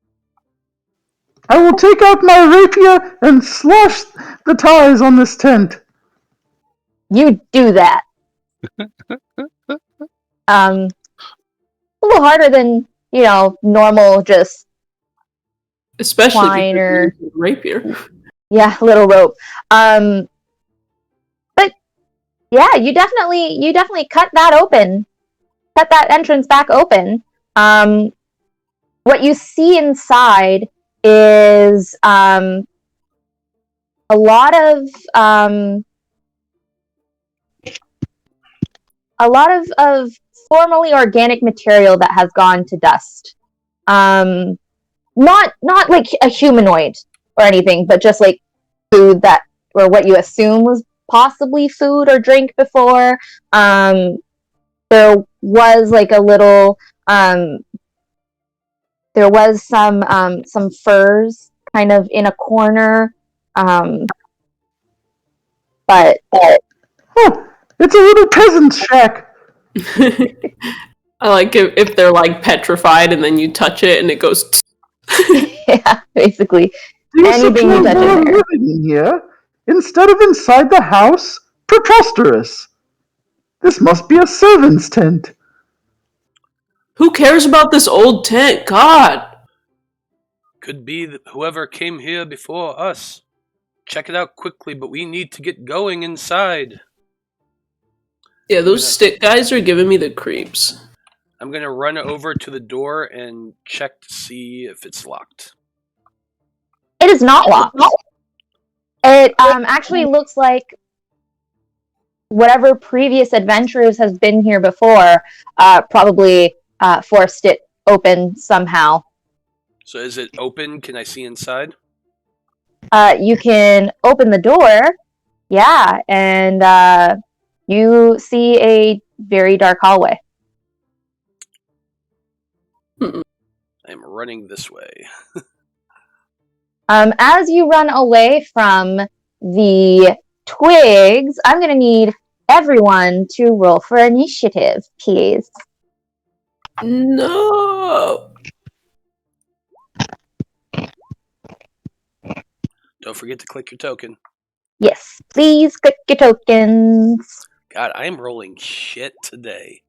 I will take out my rapier and slash the ties on this tent. You do that. A little harder than, normal just Especially twine or rapier. Yeah, little rope. But yeah, you definitely cut that open. Cut that entrance back open. What you see inside is a lot of formerly organic material that has gone to dust. Not like a humanoid or anything, but just like food that, or what you assume was possibly food or drink before. There was like a little, there was some furs kind of in a corner, but Huh, it's a little peasant shack. I like if they're like petrified and then you touch it and it goes. Yeah, basically. You Anything you touch in there. living in here instead of inside the house? Preposterous! This must be a servant's tent. Who cares about this old tent? God. Could be whoever came here before us. Check it out quickly, but we need to get going inside. Yeah, those stick guys are giving me the creeps. I'm going to run over to the door and check to see if it's locked. It is not locked. It actually looks like whatever previous adventurers has been here before probably forced it open somehow. So is it open? Can I see inside? You can open the door, yeah, and you see a very dark hallway. I'm running this way. As you run away from the twigs, I'm going to need everyone to roll for initiative, please. No. Don't forget to click your token. Yes, please click your tokens. God, I'm rolling shit today.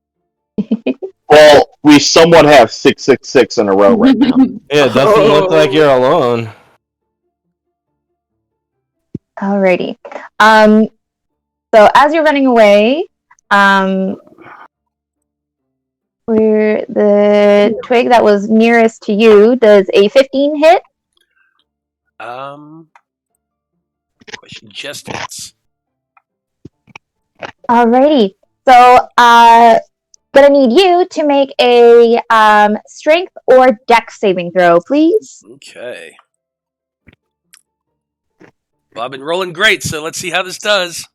Well, we somewhat have 666 in a row right now. Yeah, it doesn't look like you're alone. Alrighty. So as you're running away, where the twig that was nearest to you, does a 15 hit? Question just hits. Alrighty. So, gonna need you to make a strength or dex saving throw, please. Okay. Well, I've been rolling great, so let's see how this does.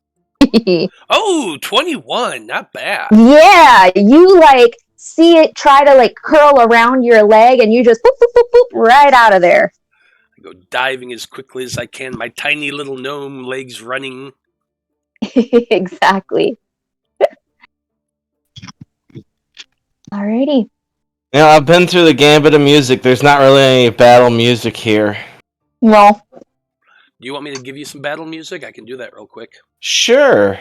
Oh, 21. Not bad. Yeah, you see it try to curl around your leg, and you just boop, boop, boop, boop, right out of there. I go diving as quickly as I can, my tiny little gnome legs running. Exactly. Alrighty. You know, I've been through the gambit of music. There's not really any battle music here. No. Do you want me to give you some battle music? I can do that real quick. Sure.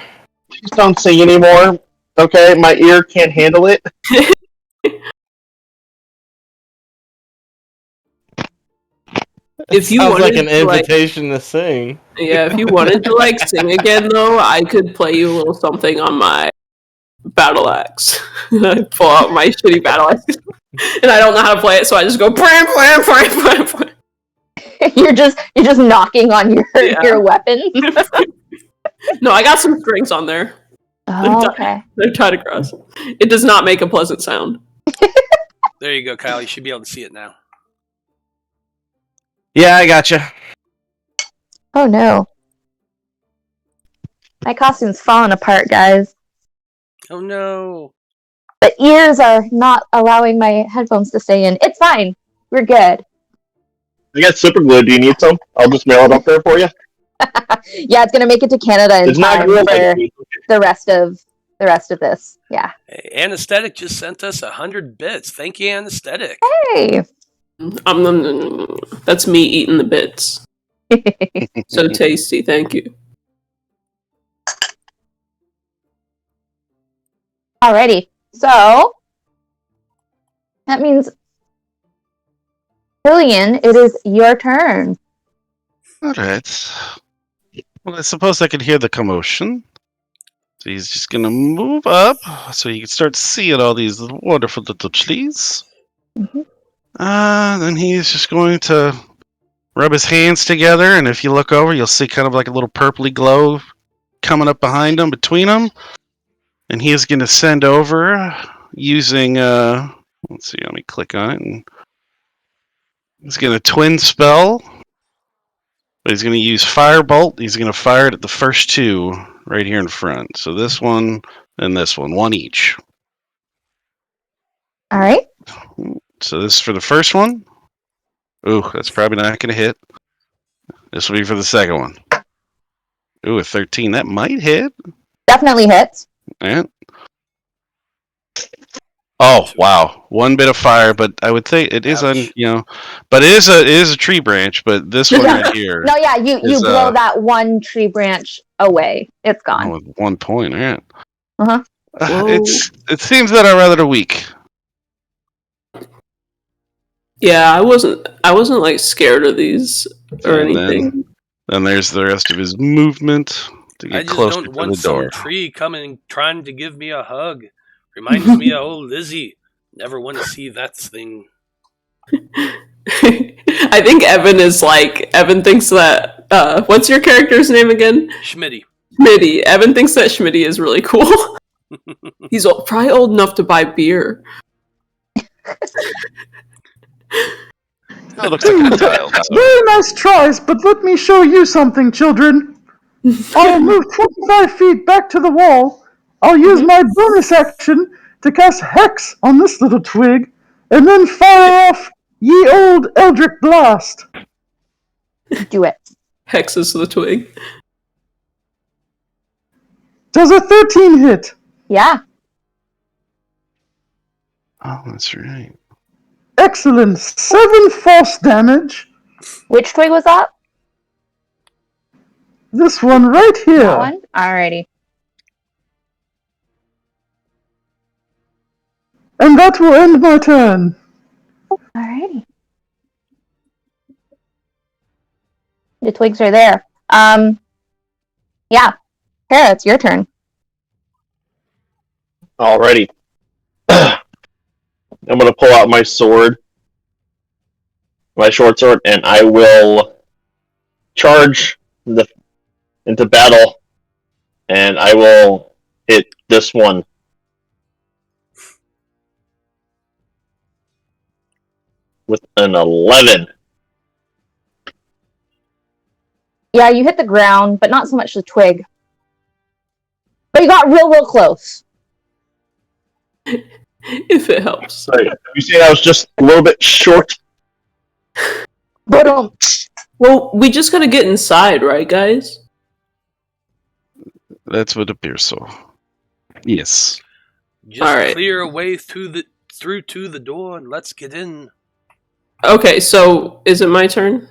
Please don't sing anymore. Okay, my ear can't handle it. If you Sounds wanted like an to, invitation to sing. Yeah, if you wanted to sing again though, I could play you a little something on my battle axe. I pull out my shitty battle axe, and I don't know how to play it, so I just go blam blam blam blam blam. You're just knocking on your weapon. No, I got some strings on there. Oh, okay. They're tied across. It does not make a pleasant sound. There you go, Kyle. You should be able to see it now. Yeah, I gotcha. Oh no. My costume's falling apart, guys. Oh no. The ears are not allowing my headphones to stay in. It's fine. We're good. I got super glue. Do you need some? I'll just mail it up there for you. Yeah, it's gonna make it to Canada in It's not time real. for the rest of this. Yeah. Hey, Anesthetic just sent us 100 bits. Thank you, Anesthetic. Hey. That's me eating the bits. So tasty, thank you. Alrighty. So that means Lillian, it is your turn. Alright. Well, I suppose I can hear the commotion. So he's just gonna move up so you can start seeing all these wonderful little trees. Mm-hmm. Then he's just going to rub his hands together, and if you look over, you'll see kind of like a little purpley glow coming up behind him, between them. And he is going to send over using, let's see, let me click on it. And he's going to twin spell, but he's going to use Firebolt. He's going to fire it at the first two right here in front. So this one and this one each. All right. So this is for the first one. Ooh, that's probably not going to hit. This will be for the second one. Ooh, a 13. That might hit. Definitely hits. And Oh wow, one bit of fire, but I would think it is Ouch. but it is a tree branch. But this one Yeah. right here No, yeah, you is, blow that one tree branch away. It's gone. with 1 point. All right. Uh-huh. It seems that are rather weak. Yeah, I wasn't like scared of these or And anything. then there's the rest of his movement to I get just closer don't to want the some door. tree coming trying to give me a hug. Reminds me of old Lizzie. Never want to see that thing. I think Evan thinks that what's your character's name again? Schmitty. Schmitty. Evan thinks that Schmitty is really cool. He's probably old enough to buy beer. It looks like a child. Very nice tries, but let me show you something, children. I'll move 25 feet back to the wall. I'll use my bonus action to cast Hex on this little twig, and then fire off ye old Eldritch Blast. Do it. Hexes the twig. Does a 13 hit? Yeah. Oh, that's right. Excellent. 7 force damage. Which twig was that? This one right here. That one? Alrighty. And that will end my turn. Alrighty. The twigs are there. Yeah. Kara, it's your turn. Alrighty. I'm going to pull out my sword, my short sword, and I will charge into battle, and I will hit this one. With an 11. Yeah, you hit the ground, but not so much the twig. But you got real close. If it helps. Sorry, you saying I was just a little bit short? But Well, we just gotta get inside, right, guys? That's what appears so. Yes. Just All right. clear a way through to the door and let's get in. Okay, so is it my turn?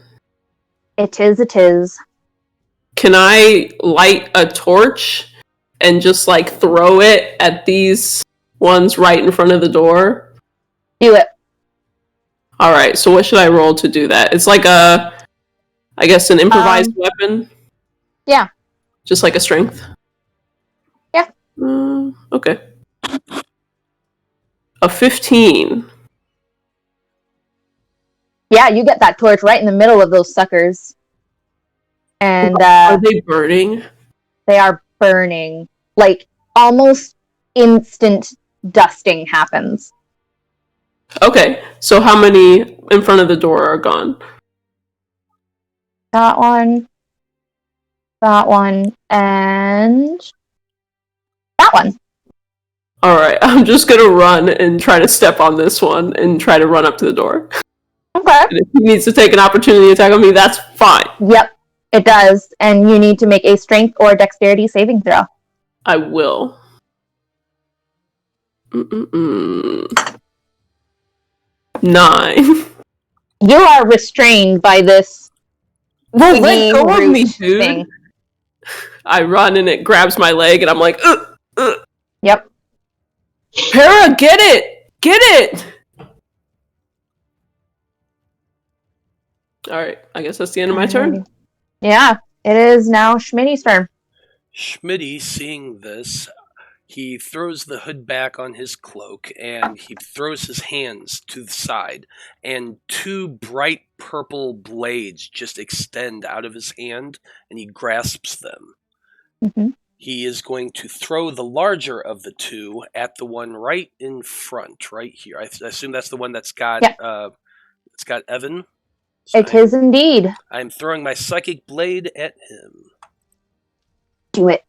it is. Can I light a torch and just like throw it at these ones right in front of the door? Do it. All right, so what should I roll to do that? It's like I guess an improvised weapon? Yeah. Just like a strength? Yeah. Okay. A 15. Yeah, you get that torch right in the middle of those suckers. And Are they burning? they are burning. Like, almost instant dusting happens. Okay, so how many in front of the door are gone? That one, and that one. Alright, I'm just gonna run and try to step on this one and try to run up to the door. Okay. And if he needs to take an opportunity attack on me, that's fine. Yep, it does. And you need to make a strength or dexterity saving throw. I will. 9. You are restrained by this. Well, let go of me, root dude. thing. I run and it grabs my leg and I'm like, Yep. Para, get it! Get it! Alright, I guess that's the end of my turn. Yeah, it is now Schmitty's turn. Schmitty, seeing this, he throws the hood back on his cloak and he throws his hands to the side, and 2 bright purple blades just extend out of his hand and he grasps them. Mm-hmm. He is going to throw the larger of the 2 at the one right in front, right here. I assume that's the one that's got it's got Evan. So It is indeed. I'm throwing my psychic blade at him. Do it.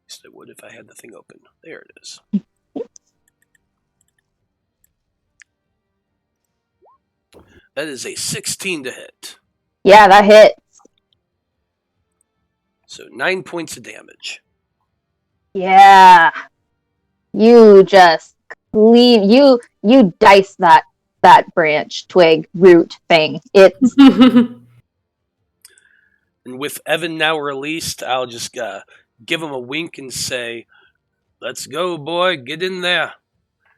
At least I would if I had the thing open. There it is. That is a 16 to hit. Yeah, that hit. So 9 points of damage. Yeah. You just you dice that branch, twig, root thing. It's And with Evan now released, I'll just give him a wink and say, "Let's go, boy. Get in there."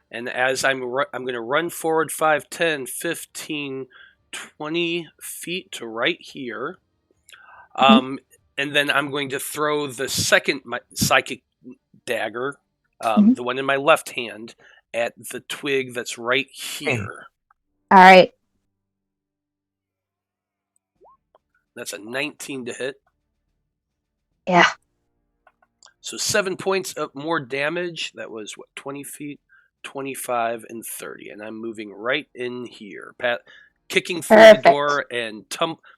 And as I'm going to run forward 5, 10, 15, 20 feet to right here. And then I'm going to throw the second psychic dagger, the one in my left hand, at the twig that's right here. all right. That's a 19 to hit. Yeah. So 7 points of more damage. That was, 20 feet, 25, and 30. And I'm moving right in here. Kicking through Perfect. the door and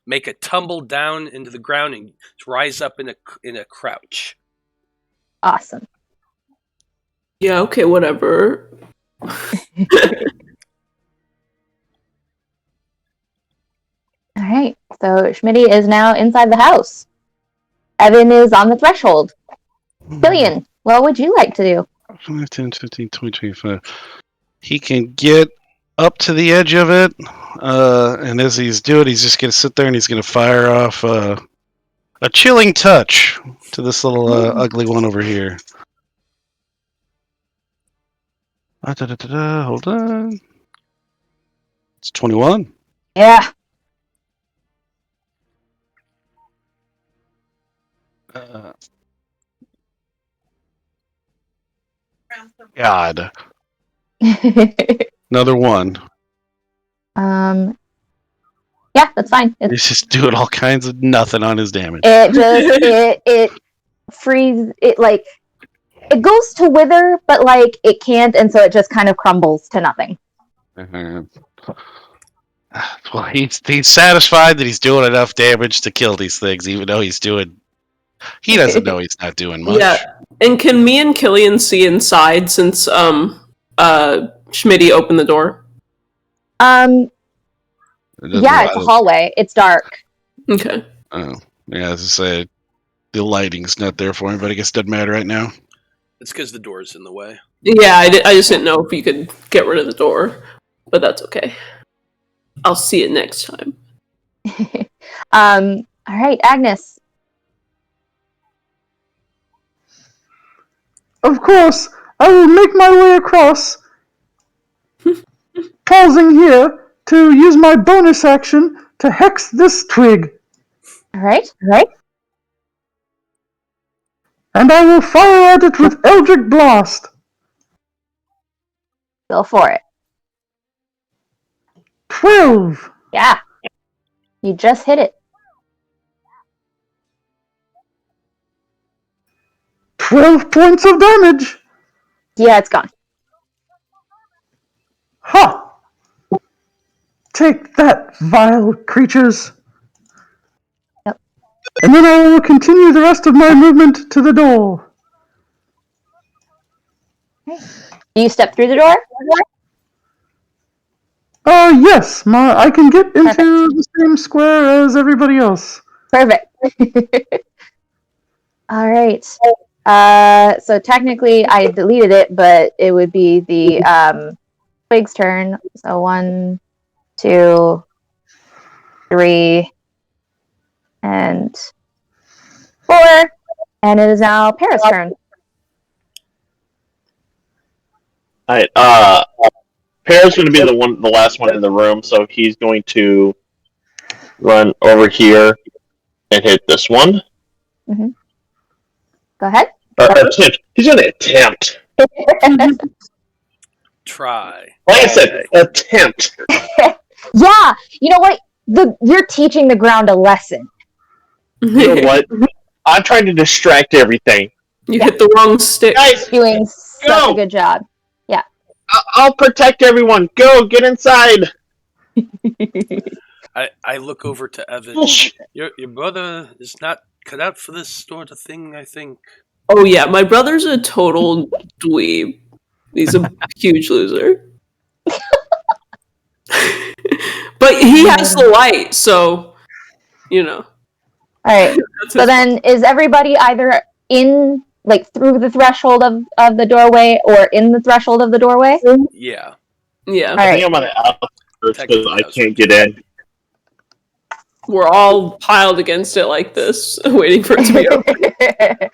make a tumble down into the ground and rise up in a crouch. Awesome. Yeah, okay, whatever. All right. So Schmitty is now inside the house. Evan is on the threshold. Killian, what would you like to do? 5, 10, 15, 20, 25. He can get up to the edge of it, and as he's doing it, he's just going to sit there and he's going to fire off a chilling touch to this little ugly one over here. Hold on. It's 21. Yeah. God. Another one. Yeah, that's fine. He's just doing all kinds of nothing on his damage. It just it freezes. It goes to wither, but like it can't, and so it just kind of crumbles to nothing. Well, he's satisfied that he's doing enough damage to kill these things, even though he doesn't know he's not doing much. Yeah. And can me and Killian see inside since Schmitty opened the door? Yeah, it's a hallway. It's dark. Okay. Oh, yeah, as I say, the lighting's not there for him, but I guess it doesn't matter right now. It's because the door's in the way. Yeah, I just didn't know if you could get rid of the door, but that's okay. I'll see it next time. All right, Agnes. Of course, I will make my way across, pausing here to use my bonus action to hex this twig. All right. And I will fire at it with Eldritch Blast. Go for it. 12. Yeah. You just hit it. 12 points of damage. Yeah, it's gone. Ha! Take that, vile creatures. Yep. And then I will continue the rest of my movement to the door. Do you step through the door? Yes, I can get into Perfect. the same square as everybody else. Perfect. All right. So technically I deleted it, but it would be the twig's turn. So 1, 2, 3, and 4. And it is now Para's turn. Alright, Pear's going to be the last one in the room, so he's going to run over here and hit this one. Mm-hmm. Go ahead. Attempt. He's going to attempt. Try. Like I said, attempt. Yeah, you know what? You're teaching the ground a lesson. You know what? I'm trying to distract everything. You hit the wrong stick. Guys, Doing such Go. a good job. I'll protect everyone. Go, get inside. I look over to Evan. Your brother is not cut out for this sort of thing, I think. Oh yeah, my brother's a total dweeb. He's a huge loser. But he has the light, so you know. All right. That's So his- then, is everybody either in like through the threshold of the doorway or in the threshold of the doorway? Yeah. Yeah. I think I'm on the outskirts because Technically, I can't get in. We're all piled against it like this, waiting for it to be open.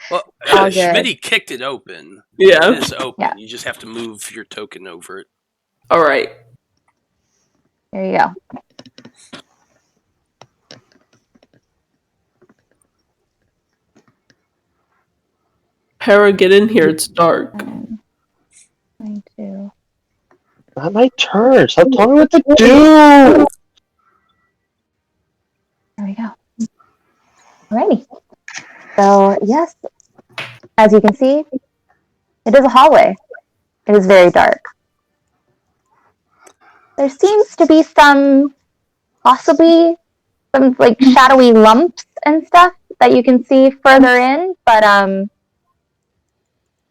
Well, All good. Schmitty kicked it open. Yeah. It is open. Yeah. You just have to move your token over it. All right. There you go. Hera, get in here. It's dark. 92. Not my turn. Stop telling me what to do. There we go. Alrighty. So, yes, as you can see, it is a hallway. It is very dark. There seems to be possibly some like shadowy lumps and stuff that you can see further in, but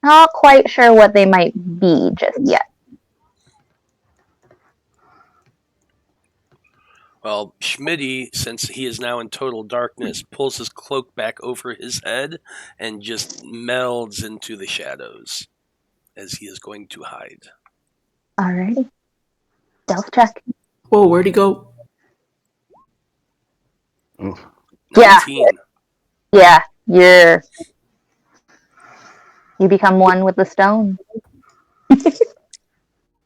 not quite sure what they might be just yet. Well, Schmitty, since he is now in total darkness, pulls his cloak back over his head and just melds into the shadows as he is going to hide. Alrighty. Stealth check. Whoa, where'd he go? Yeah. 19. Yeah, you become one with the stone.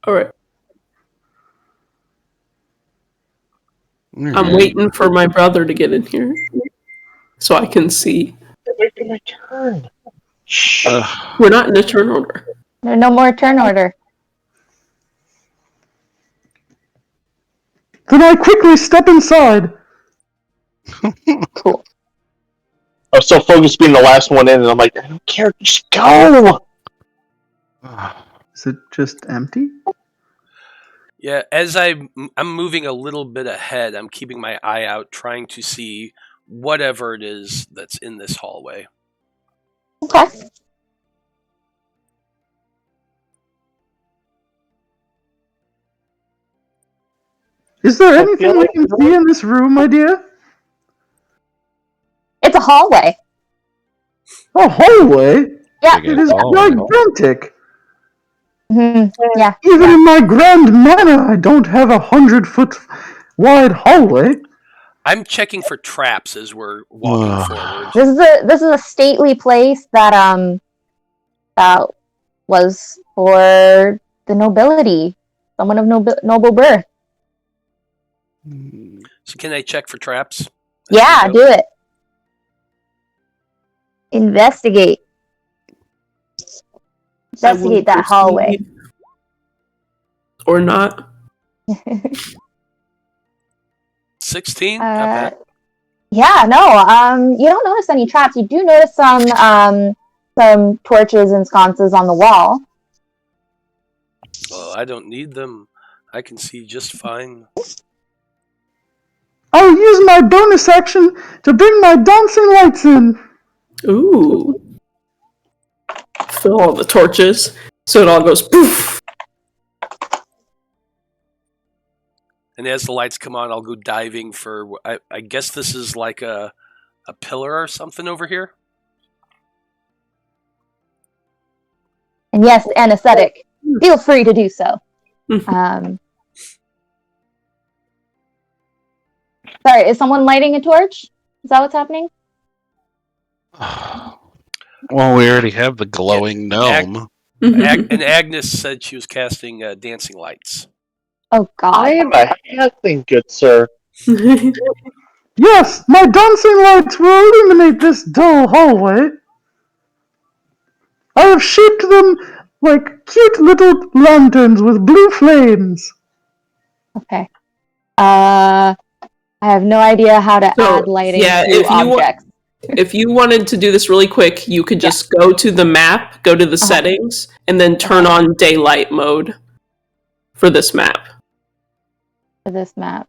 All right. I'm waiting for my brother to get in here so I can see. Wait for my turn. We're not in a turn order. There's no more turn order. Then I quickly step inside. Cool. I was so focused being the last one in, and I'm like, I don't care, just go! Is it just empty? Yeah, as I'm moving a little bit ahead, I'm keeping my eye out, trying to see whatever it is that's in this hallway. Okay. Is there I anything feel we like- can see in this room, my dear? It's a hallway. A hallway? Yeah. It is gigantic. Yeah. Even in my grand manor, I don't have 100-foot wide hallway. I'm checking for traps as we're walking forward. This is a stately place that that was for the nobility, someone of noble birth. So can I check for traps? Yeah, do it. Investigate. Investigate that hallway. Or not. 16? Not bad. Yeah, no. You don't notice any traps. You do notice some torches and sconces on the wall. Well, I don't need them. I can see just fine. I'll use my bonus action to bring my dancing lights in. Ooh. Fill all the torches so it all goes poof. And as the lights come on, I'll go diving for... I guess this is like a pillar or something over here? And yes, anesthetic. Feel free to do so. Sorry, is someone lighting a torch? Is that what's happening? Well, we already have the glowing gnome. And Agnes said she was casting dancing lights. Oh, God. I am a halfling, good sir. Yes, my dancing lights will illuminate this dull hallway. I have shaped them like cute little lanterns with blue flames. Okay. I have no idea how to So, add lighting yeah, to if you wa- objects. If you wanted to do this really quick, you could just go to the map, go to the settings, and then turn on daylight mode for this map. For this map.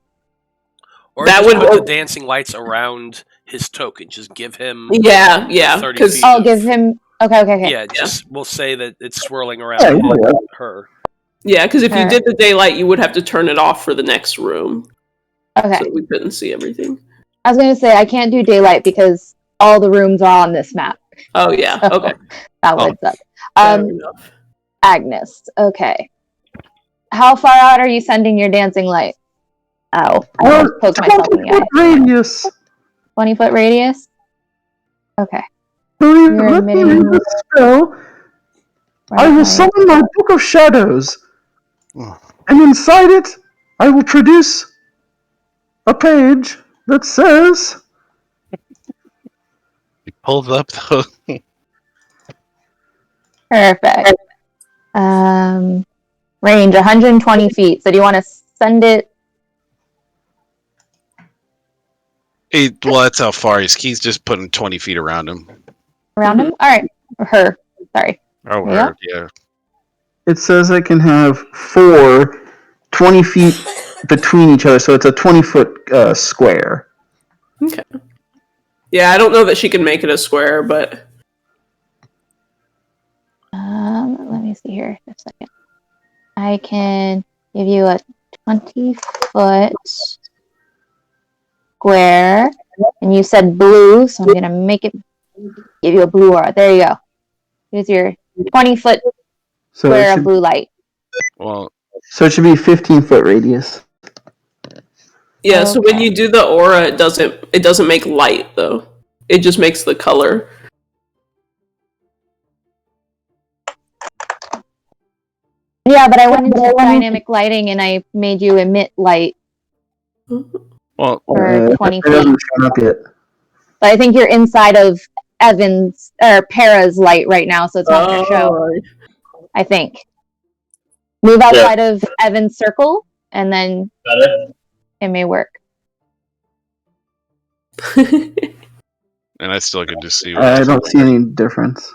Or That just would- put the dancing lights around his token. Just give him... Yeah, 30 because feet. Oh, give him... Okay. Yeah, just we'll say that it's swirling around her. if you Alright. did the daylight, you would have to turn it off for the next room, Okay. so we couldn't see everything. I was going to say, I can't do daylight because all the rooms are on this map. Oh yeah. So Okay. that would suck. Fair enough. Agnes. Okay. How far out are you sending your dancing light? Ow. I almost poked myself in the eye. 20-foot radius. 20-foot radius? Okay. Let You're me admitting- read the spell. I will summon my Book of Shadows, and inside it, I will produce a page that says... He pulls up the. Perfect. Range 120 feet. So do you want to send it? Well, that's how far he's just putting 20 feet around him. Around him? All right. Or her. Sorry. Oh, Yeah. her, yeah. It says I can have 4 20 feet between each other, so it's a 20-foot square. Okay. Yeah, I don't know that she can make it a square, but Let me see here. Just a second. I can give you a 20-foot square, and you said blue, so I'm gonna make it. Give you a blue aura. There you go. Here's your 20-foot So square of blue light. Well, it should be 15-foot radius. yeah. So when Okay. you do the aura, it doesn't make light though. It just makes the color. Yeah, but I went into dynamic lighting and I made you emit light well, for 20 It feet. hasn't shown up yet. But I think you're inside of Evan's or Para's light right now, so it's not going to show. I think. Move outside of Evan's circle, and then it may work. and I still can just see. I don't see any difference.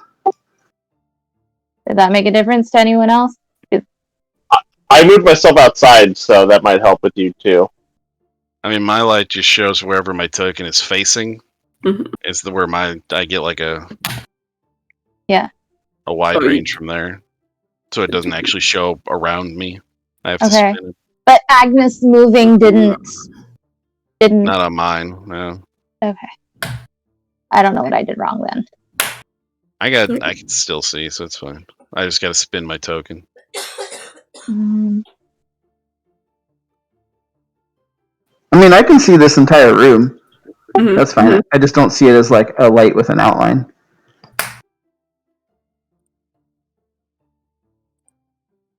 Did that make a difference to anyone else? I moved myself outside, so that might help with you too. I mean, my light just shows wherever my token is facing. Mhm. Is where I get like a wide Oh, range from there, so it doesn't actually show around me. I have to Okay. spin it. But Agnes moving didn't. Not on mine. No, Okay. I don't know what I did wrong then. I can still see, so it's fine. I just got to spin my token. I mean, I can see this entire room. Mhm. That's fine. I just don't see it as like a light with an outline.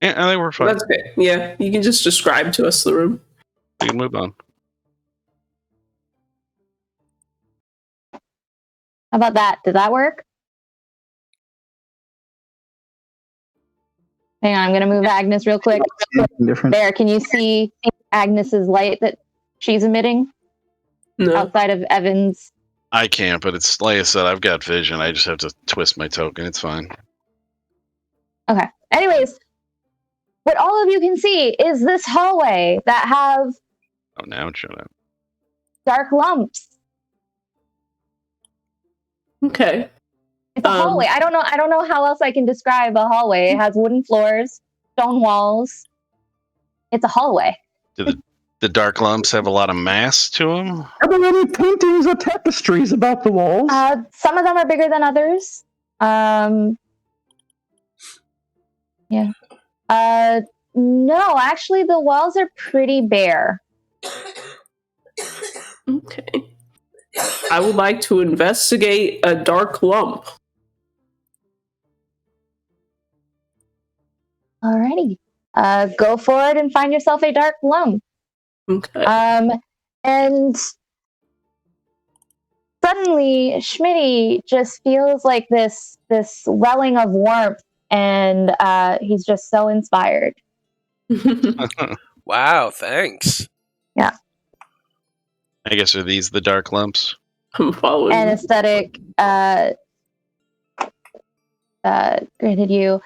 Yeah, I think we're fine. That's okay. Yeah, you can just describe to us the room. We can move on. How about that? Did that work? Hang on, I'm going to move Agnes real quick. Different. There, can you see Agnes's light that she's emitting No. outside of Evan's? I can't, but it's like I said, I've got vision. I just have to twist my token. It's fine. Okay. Anyways, what all of you can see is this hallway that have Oh, now shut up. dark lumps. Okay. It's a hallway. I don't know how else I can describe a hallway. It has wooden floors, stone walls. It's a hallway. Do the dark lumps have a lot of mass to them? Are there any paintings or tapestries about the walls? Some of them are bigger than others. Yeah. No, actually, the walls are pretty bare. Okay. I would like to investigate a dark lump. Alrighty. Go forward and find yourself a dark lump. Okay. And suddenly, Schmitty just feels like this welling of warmth, and he's just so inspired. Wow, thanks. Yeah. I guess are these the dark lumps? I'm following. Anesthetic granted you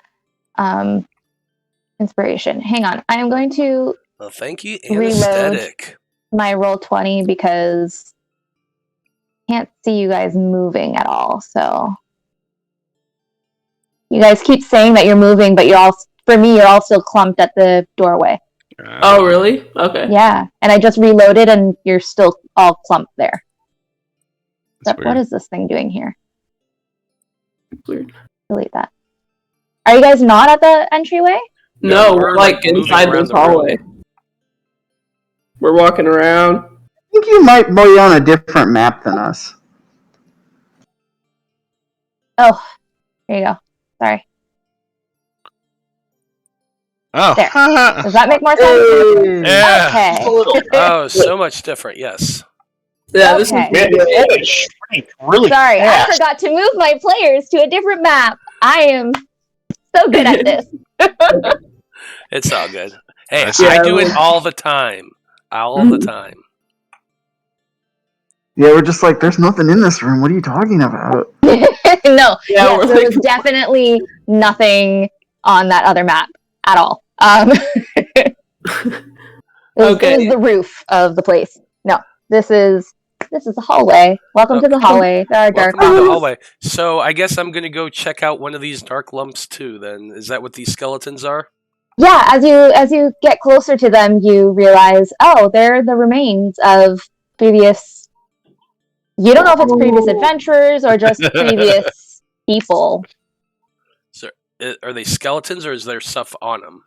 inspiration. Hang on. I am going to Well, thank you, Reload. anesthetic. my roll 20 because I can't see you guys moving at all. So you guys keep saying that you're moving, but you're all, for me, you're all still clumped at the doorway. Oh, really? Okay. Yeah. And I just reloaded and you're still all clumped there. That's But what weird. is this thing doing here? Weird. Delete that. Are you guys not at the entryway? No, we're, we're like moving inside around this the room. hallway. We're walking around. I think you might be on a different map than us. Oh, there you go. Sorry. Oh, There. Does that make more sense? yeah. Okay. A little. Oh, so much different. Yes. Yeah, this is Okay. Man, the image shrank really Sorry, I fast. forgot to move my players to a different map. I am so good at this. It's all good. Hey, That's I Yeah, do it well- all the time. All the time. Yeah, we're just like, there's nothing in this room. What are you talking about? No, Yeah, yes, we're there like- was definitely nothing on that other map at all. It was Okay. the roof of the place. No, this is the hallway. Welcome to the hallway. There are dark Welcome to the rooms. hallway. So I guess I'm gonna go check out one of these dark lumps too. Then is that what these skeletons are? Yeah, as you get closer to them, you realize, oh, they're the remains of previous. You don't know if it's previous adventurers or just previous people. So, are they skeletons or is there stuff on them?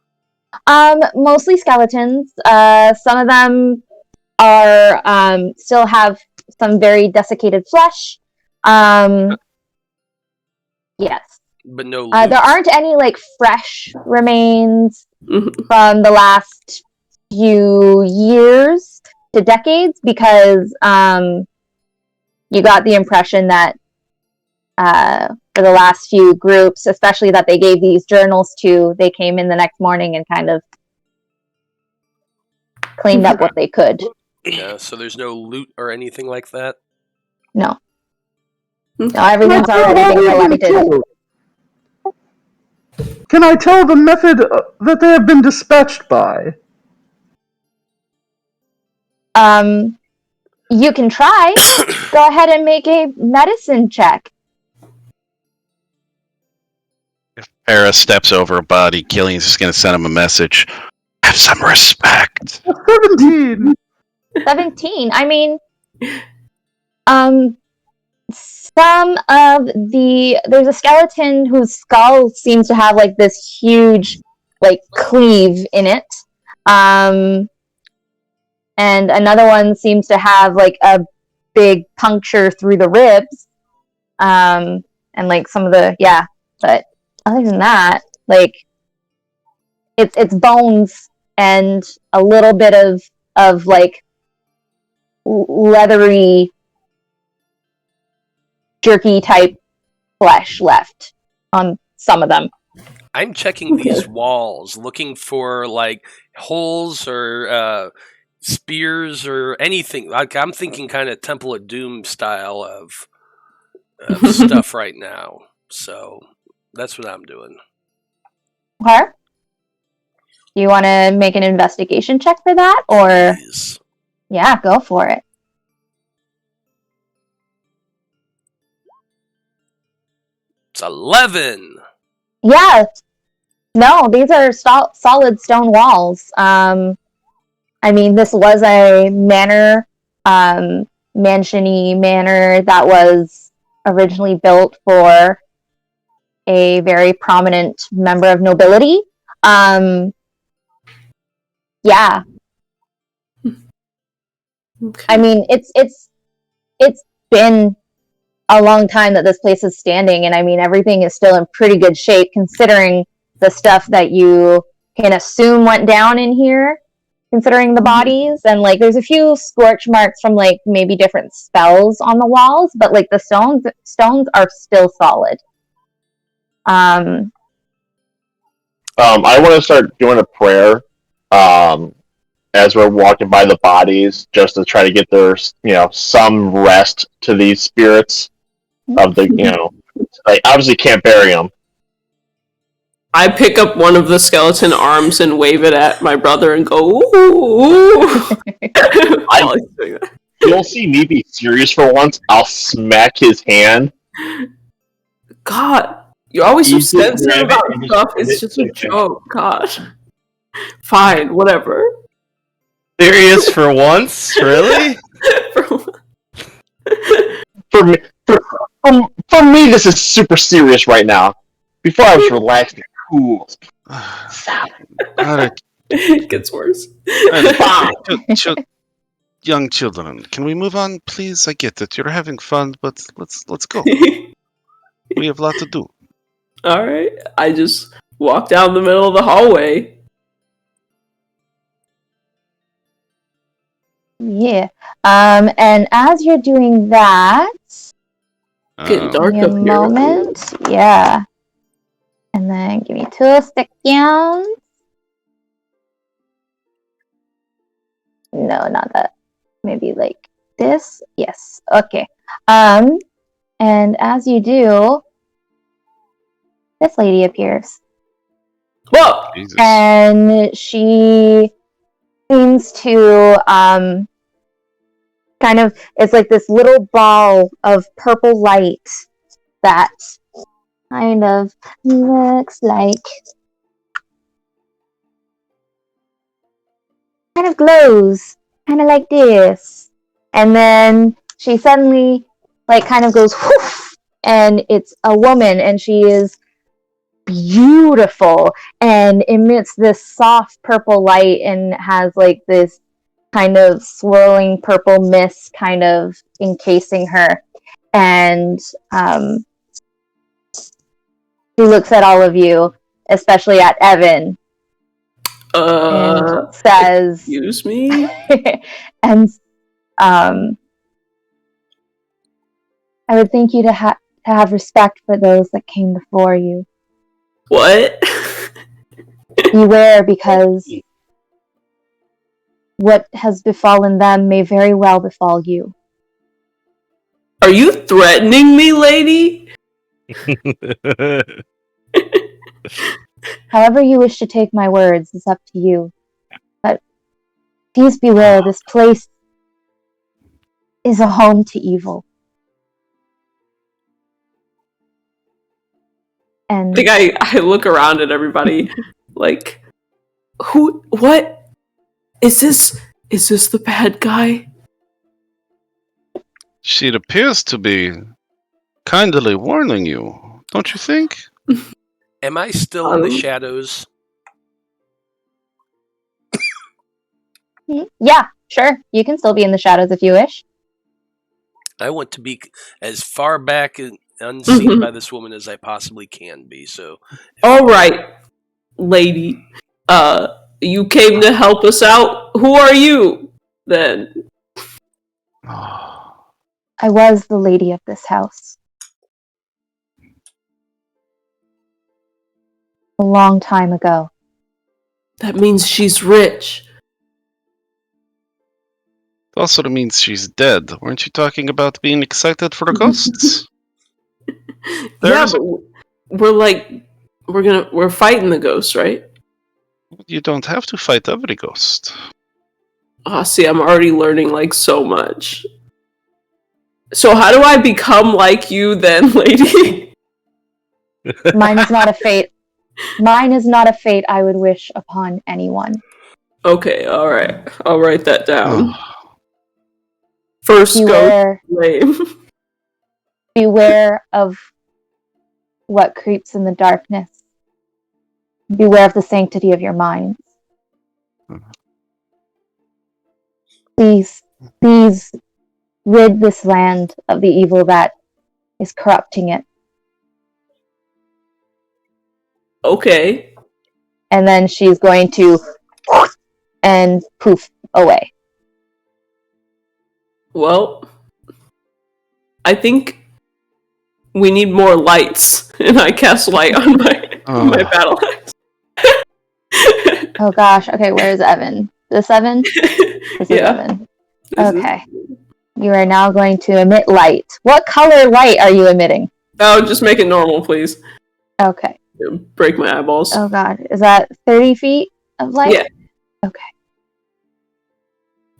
Mostly skeletons. Some of them are still have some very desiccated flesh. Yes. But no. There loot. aren't any like fresh remains Mhm. from the last few years to decades because you got the impression that for the last few groups, especially that they gave these journals to, they came in the next morning and kind of cleaned up what they could. Yeah. So there's no loot or anything like that. No. No, everything's already been collected. Can I tell the method that they have been dispatched by? You can try. Go ahead and make a medicine check. Hera steps over a body. Killian's just going to send him a message. Have some respect. 17! 17. I mean, some of there's a skeleton whose skull seems to have like this huge like cleave in it. And another one seems to have like a big puncture through the ribs. And like some of but other than that, like it's bones and a little bit of like leathery jerky type flesh left on some of them. I'm checking these walls, looking for like holes or spears or anything. Like I'm thinking kind of Temple of Doom style of stuff right now. So that's what I'm doing. Okay. Do you want to make an investigation check for that, or Please. yeah, go for it. It's 11. Yeah. No, these are solid stone walls. I mean, this was a manor, mansion-y manor that was originally built for a very prominent member of nobility. Yeah. Okay. I mean, it's been a long time that this place is standing, and I mean, everything is still in pretty good shape considering the stuff that you can assume went down in here, considering the bodies, and like there's a few scorch marks from like maybe different spells on the walls, but like the stones are still solid. I want to start doing a prayer as we're walking by the bodies, just to try to get their, some rest to these spirits of the, like obviously can't bury them. I pick up one of the skeleton arms and wave it at my brother and go, ooh. You'll see me be serious for once. I'll smack his hand. God, you're always so You just sensitive grab it about and just stuff. hit It's it just a with your- joke. God. Fine, whatever. Serious for once? Really? For For me, this is super serious right now. Before I was relaxed and cool. All right, It gets worse. young children, can we move on, please? I get it. You're having fun, but let's go. We have a lot to do. All right. I just walk down the middle of the hallway. Yeah. And as you're doing that, Getting dark give me a up here. moment. Yeah. And then give me 2 seconds. No, not that. Maybe like this. Yes. Okay. And as you do, this lady appears. Whoa! Jesus. And she seems to kind of, it's like this little ball of purple light that kind of looks like, kind of glows, kind of like this. And then she suddenly like kind of goes whoosh, and it's a woman, and she is beautiful and emits this soft purple light and has like this kind of swirling purple mist kind of encasing her. And she looks at all of you, especially at Evan, and says, Excuse me? and I would think you to have respect for those that came before you. What? Beware, because what has befallen them may very well befall you. Are you threatening me, lady? However you wish to take my words is up to you. But please beware, this place is a home to evil. And I think I look around at everybody like, who, what? Is this the bad guy? She appears to be kindly warning you, don't you think? Am I still in the shadows? yeah, sure. You can still be in the shadows if you wish. I want to be as far back and unseen by this woman as I possibly can be. So, all right, lady. You came to help us out. Who are you, then? I was the lady of this house. A long time ago. That means she's rich. Also means she's dead. Weren't you talking about being excited for the ghosts? Yeah, but we're fighting the ghosts, right? You don't have to fight every ghost. Oh, see, I'm already learning like so much. So how do I become like you then, lady? Mine is not a fate. Mine is not a fate I would wish upon anyone. Okay, all right. I'll write that down. First Beware. ghost lame. Beware of what creeps in the darkness. Beware of the sanctity of your minds. Please rid this land of the evil that is corrupting it. Okay. And then she's going to and poof away. Well, I think we need more lights, and I cast light on my battle axe. Oh gosh. Okay, where's Evan? This Evan? This is Evan. Okay. You are now going to emit light. What color light are you emitting? Oh, just make it normal, please. Okay. Break my eyeballs. Oh god. Is that 30 feet of light? Yeah. Okay.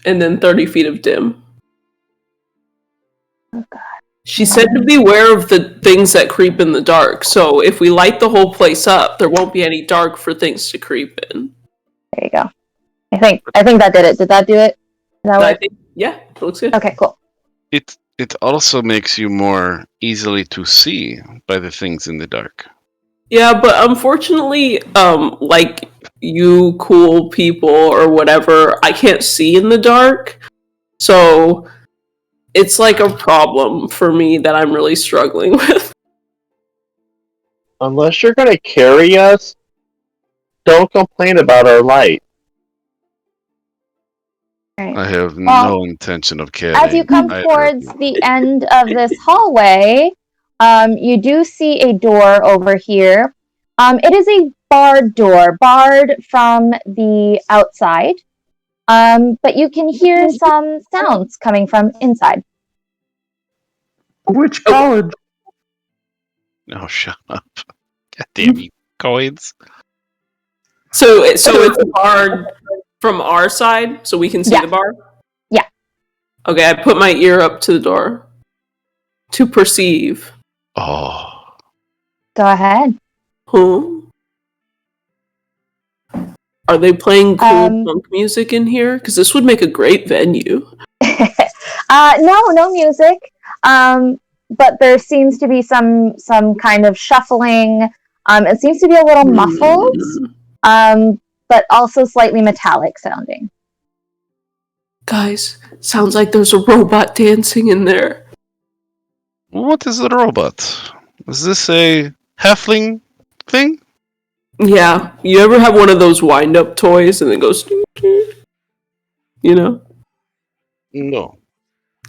And then 30 feet of dim. Oh god. She said to beware of the things that creep in the dark. So if we light the whole place up, there won't be any dark for things to creep in. There you go. I think that did it. Did that do it? Did that work? Yeah, it looks good. Okay, cool. It It also makes you more easily to see by the things in the dark. Yeah, but unfortunately, like you cool people or whatever, I can't see in the dark. So it's like a problem for me that I'm really struggling with. Unless you're going to carry us, don't complain about our light. Right. I have Well, no intention of carrying. As you come either of towards you. the end of this hallway, you do see a door over here. It is a barred door, barred from the outside. But you can hear some sounds coming from inside. Which college? No, shut up. God damn you, Koines. So it's barred from our side, so we can see the bar? Yeah. Okay, I put my ear up to the door to perceive. Oh. Go ahead. Huh? Are they playing cool punk music in here? Because this would make a great venue. No music. But there seems to be some kind of shuffling. It seems to be a little muffled, but also slightly metallic sounding. Guys, sounds like there's a robot dancing in there. What is a robot? Is this a halfling thing? Yeah, you ever have one of those wind-up toys and it goes, you know? No.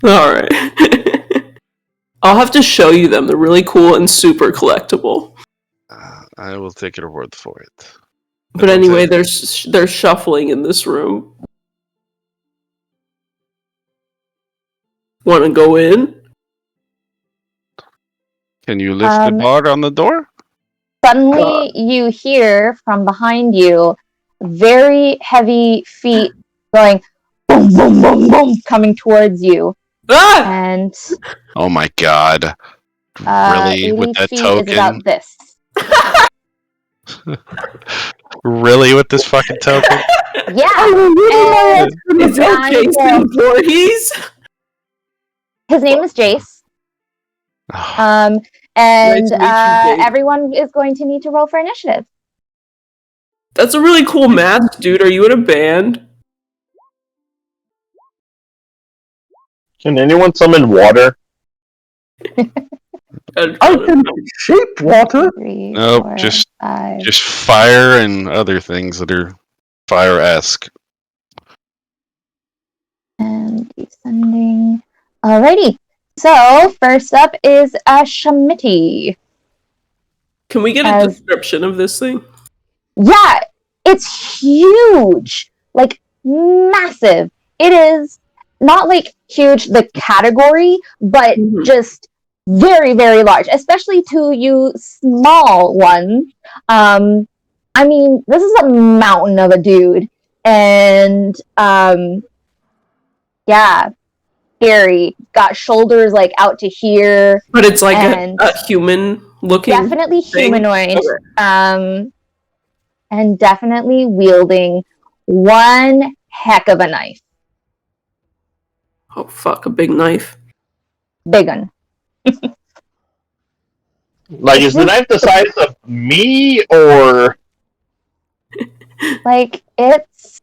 Alright. I'll have to show you them. They're really cool and super collectible. I will take your word for it. But anyway, they're shuffling in this room. Want to go in? Can you lift the bar on the door? Suddenly, you hear from behind you very heavy feet going boom, boom, boom, boom, coming towards you. Ah! And oh my god! Really, with that token? Is about this. Really, with this fucking token? Yeah. Is that Jason Voorhees? His name is Jace. And everyone is going to need to roll for initiative. That's a really cool mask, dude. Are you in a band? Can anyone summon water? I can shape water. Nope, just fire and other things that are fire-esque. And descending. Alrighty. So, first up is Shamiti. Can we get a description of this thing? Yeah, it's huge. Like, massive. It is not like huge, the category, but just very, very large, especially to you small ones. I mean, this is a mountain of a dude. And, yeah, scary. Got shoulders like out to here. But it's like a human looking. Definitely thing? humanoid. Okay. And definitely wielding one heck of a knife. Oh fuck, a big knife. Big one. Like, is the knife the size of me, or like it's?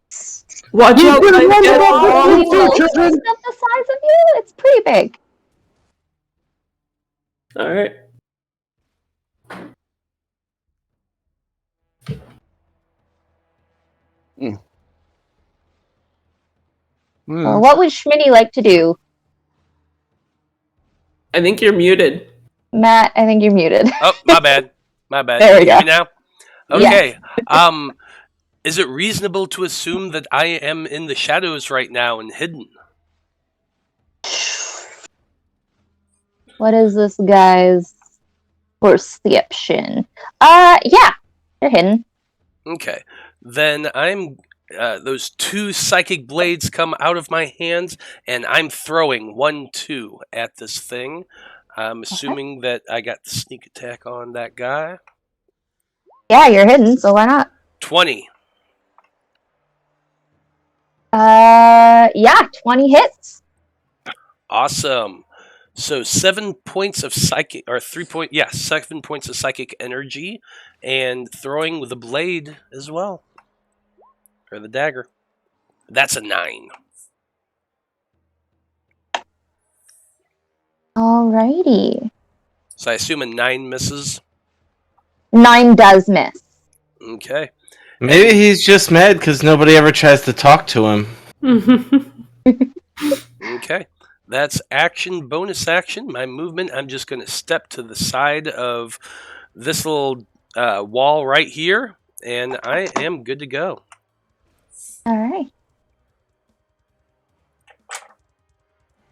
Watch out! It's not the size of you. It's pretty big. All right. Well, what would Schmitty like to do? I think you're muted. Matt, I think you're muted. Oh, my bad. My bad. There we Can you go. hear me now? Okay. Yes. Is it reasonable to assume that I am in the shadows right now and hidden? What is this guy's perception? Yeah, you're hidden. Okay. Then I'm... those two psychic blades come out of my hands, and I'm throwing 1-2 at this thing. I'm assuming that I got the sneak attack on that guy. Yeah, you're hidden, so why not? 20. Yeah, 20 hits. Awesome. So 7 points of psychic, or 7 points of psychic energy, and throwing with the blade as well, or the dagger. That's a 9. Alrighty. So I assume a 9 misses. 9 does miss. Okay. Maybe he's just mad because nobody ever tries to talk to him. Okay. That's action, bonus action. My movement, I'm just going to step to the side of this little wall right here, and I am good to go. Alright.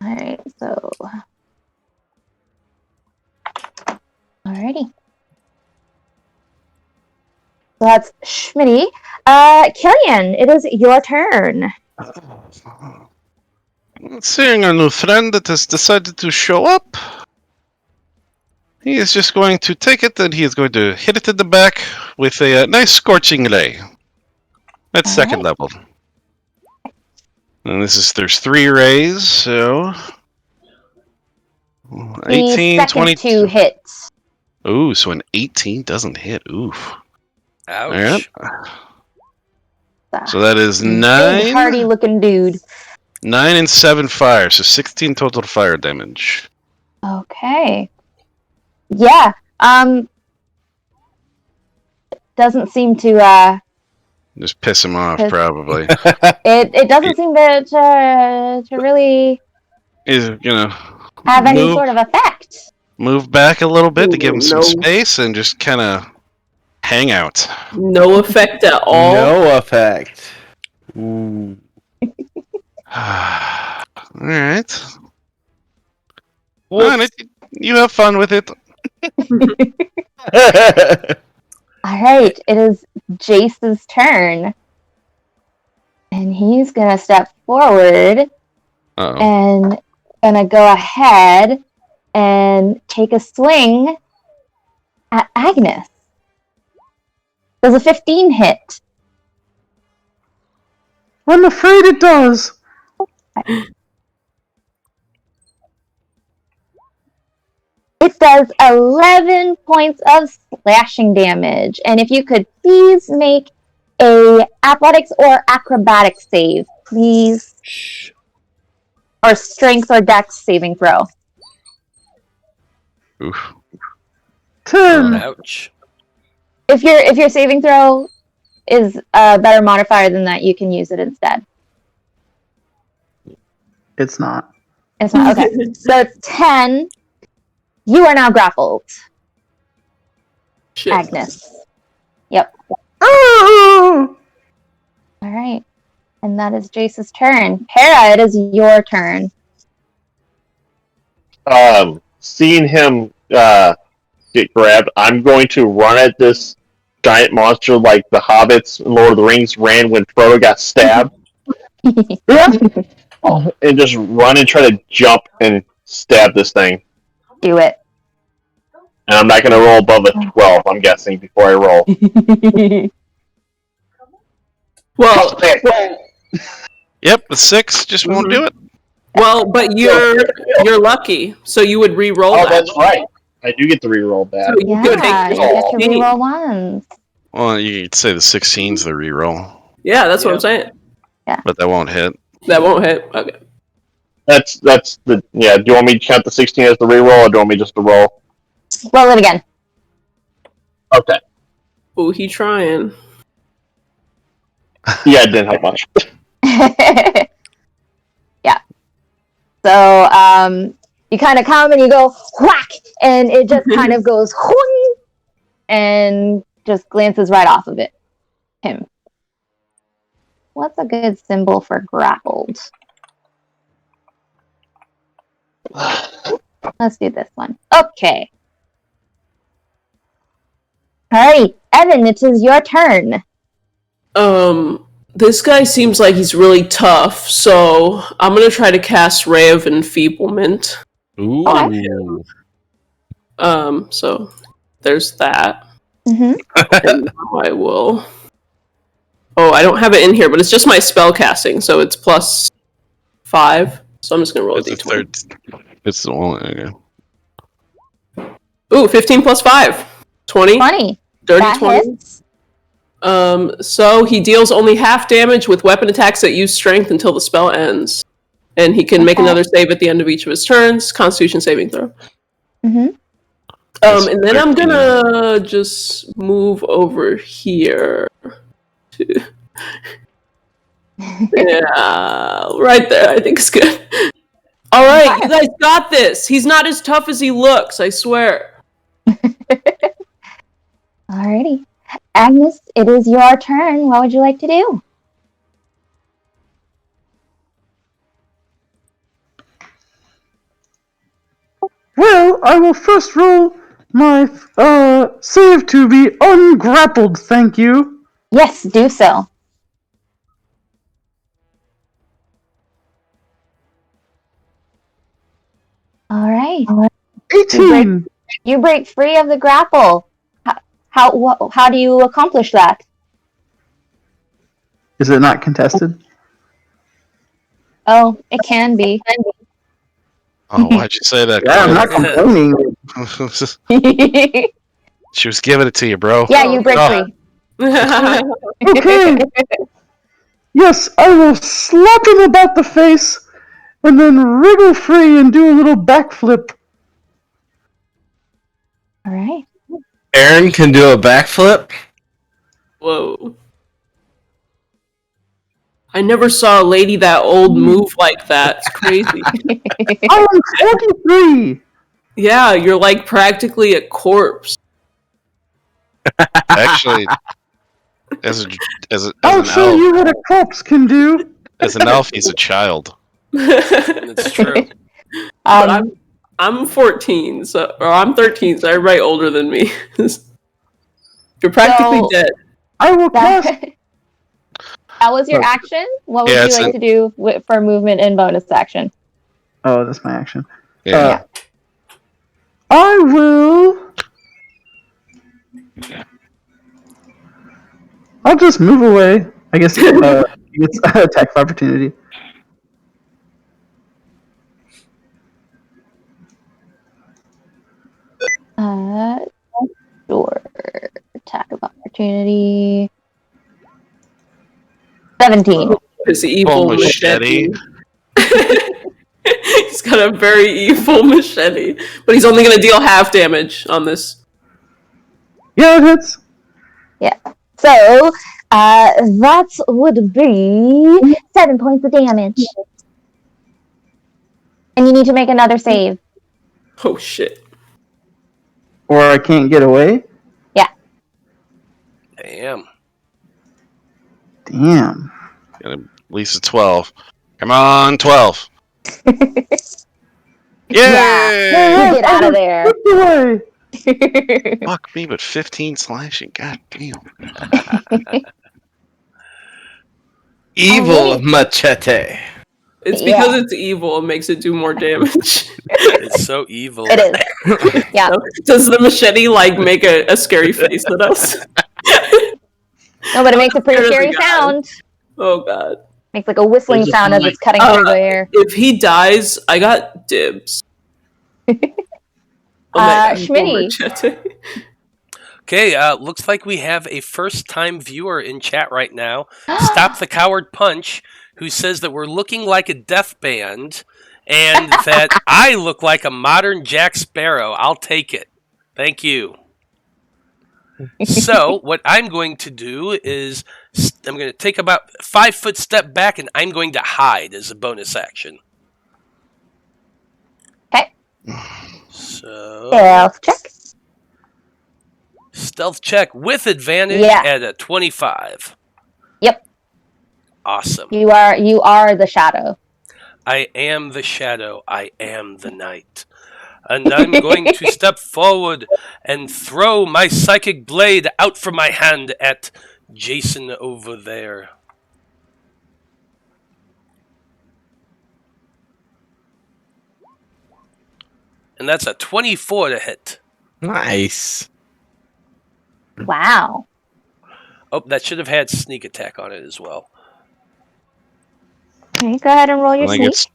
Alright, so. Alrighty. So that's Schmitty. Killian, it is your turn. Seeing a new friend that has decided to show up, he is just going to take it and he is going to hit it in the back with a nice scorching ray. That's All second level. And there's 3 rays, so 18, The second 22 hits. Ooh, so an 18 doesn't hit. Oof. Ouch. Alright. So that is Big, 9. hardy-looking dude. 9 and 7 fire, so 16 total fire damage. Okay. Yeah. Doesn't seem to Just piss him off, Piss- probably. it doesn't seem to really He's have any Move. sort of effect. move back a little bit to give him some No. space and just kind of hang out. No effect at all. No effect. Ooh. Alright. Alright, you have fun with it. Alright, it is Jace's turn. And he's gonna step forward Uh-oh. and gonna go ahead and take a swing at Agnes. Does a 15 hit? I'm afraid it does. It does 11 points of slashing damage. And if you could please make a athletics or acrobatics save, please. Shh. Or strength or dex saving throw. Oof. 10. Ouch. If your saving throw is a better modifier than that, you can use it instead. It's not. It's not okay. So it's 10. You are now grappled, Shit. Agnes. Yep. Oh! All right. And that is Jace's turn. Para, it is your turn. Seeing him get grabbed, I'm going to run at this giant monster like the hobbits in Lord of the Rings ran when Frodo got stabbed. And just run and try to jump and stab this thing. Do it. And I'm not going to roll above a 12, I'm guessing, before I roll. Well, Yep, the 6 just won't do it. but you're lucky, so you would re-roll Oh, that. that's right. I do get to reroll that. So you could Yeah, take you get to 16. reroll ones. Well, you could say the 16's the reroll, Yeah, that's what I'm saying. but that won't hit. That won't hit. Okay. That's the yeah. Do you want me to count the 16 as the reroll, or do you want me just to roll? Roll it again. Okay. Ooh, he trying. Yeah, it didn't help much. Yeah. So you kind of come and you go whack, and it just kind of goes whoing, and just glances right off of it. Him. What's a good symbol for grappled? Let's do this one. Okay. Alright, Evan, it is your turn. This guy seems like he's really tough, so I'm gonna try to cast Ray of Enfeeblement. Ooh. So there's that. Mm-hmm. And now I will. Oh, I don't have it in here, but it's just my spell casting, so it's +5. So I'm just gonna roll a That's a d20. It's the one. Ooh, 15 plus 5. 20. 20. Dirty That 20. hits. So he deals only half damage with weapon attacks that use strength until the spell ends. And he can make Okay. another save at the end of each of his turns. Constitution saving throw. Mm-hmm. And then I'm gonna just move over here. Yeah, right there. I think it's good. All right, you guys got this. He's not as tough as he looks, I swear. Alrighty. Agnes, it is your turn. What would you like to do? Well, I will first roll my save to be ungrappled, thank you. Yes, do so. Alright. 18. You break free of the grapple. How do you accomplish that? Is it not contested? Oh, it can be. Oh, why'd you say that? Yeah, I'm not complaining. She was giving it to you, bro. Yeah, you break Oh. free. Okay. Yes, I will slap him about the face and then wriggle free and do a little backflip. Alright. Aaron can do a backflip. Whoa. I never saw a lady that old move like that. It's crazy. I am 43. Yeah, you're like practically a corpse. Actually, as I'll an show elf, you what a corpse can do. as an elf, he's a child. That's true. But I'm 14, or I'm 13, so everybody older than me. You're practically dead. I will cast. That was your action? What would Yeah, you like to do for movement and bonus action? Oh, that's my action. Yeah. I will. I'll just move away. I guess it's attack of opportunity. Sure. Attack of opportunity. 17. His evil machete. He's got a very evil machete, but he's only going to deal half damage on this. Yeah, it hits. Yeah. So, that would be 7 points of damage. And you need to make another save. Oh, shit. Or I can't get away? Yeah. Damn. Damn. At least a 12. Come on, 12. Yeah. Get out of there. Away. Fuck me, but 15 slashing. God damn. Evil machete. It's because it's evil, it makes it do more damage. It's so evil. It is. Yeah. Does the machete, make a scary face at us? No, but it makes a pretty Scared scary of the guy. sound. Oh, God. Makes like a whistling sound as it's cutting through the air. If he dies, I got dibs. Schmitty. Okay, looks like we have a first-time viewer in chat right now. Stop the Coward Punch, who says that we're looking like a death band and that I look like a modern Jack Sparrow. I'll take it. Thank you. So, what I'm going to do is I'm going to take about a 5-foot step back and I'm going to hide as a bonus action. Okay. So, Stealth check. stealth check with advantage at a 25. Yep. Awesome. You are the shadow. I am the shadow. I am the night. And I'm going to step forward and throw my psychic blade out from my hand at Jason over there. And that's a 24 to hit. Nice. Wow. Oh, that should have had sneak attack on it as well. Okay, go ahead and roll your I think sneak.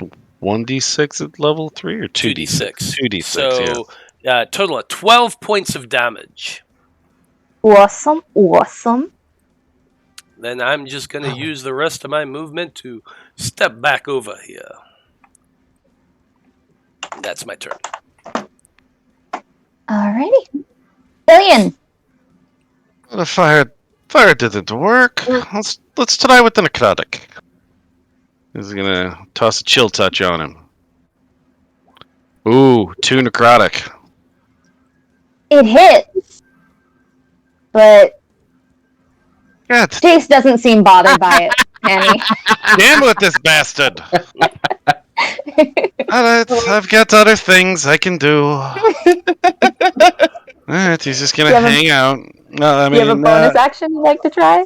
it's 1d6 at level 3 or 2d6? 2d6, So, yeah. total of 12 points of damage. Awesome, awesome. Then I'm just going to use the rest of my movement to step back over here. That's my turn. Alrighty. Billion. The fire didn't work. Let's try with the necrotic. He's gonna toss a chill touch on him. Ooh, 2 necrotic. It hits. But God Jace doesn't seem bothered by it, Annie. damn with this bastard! Alright, I've got other things I can do. Alright, he's just gonna You have a- hang out. No, I Do you have a mean, bonus action you'd like to try?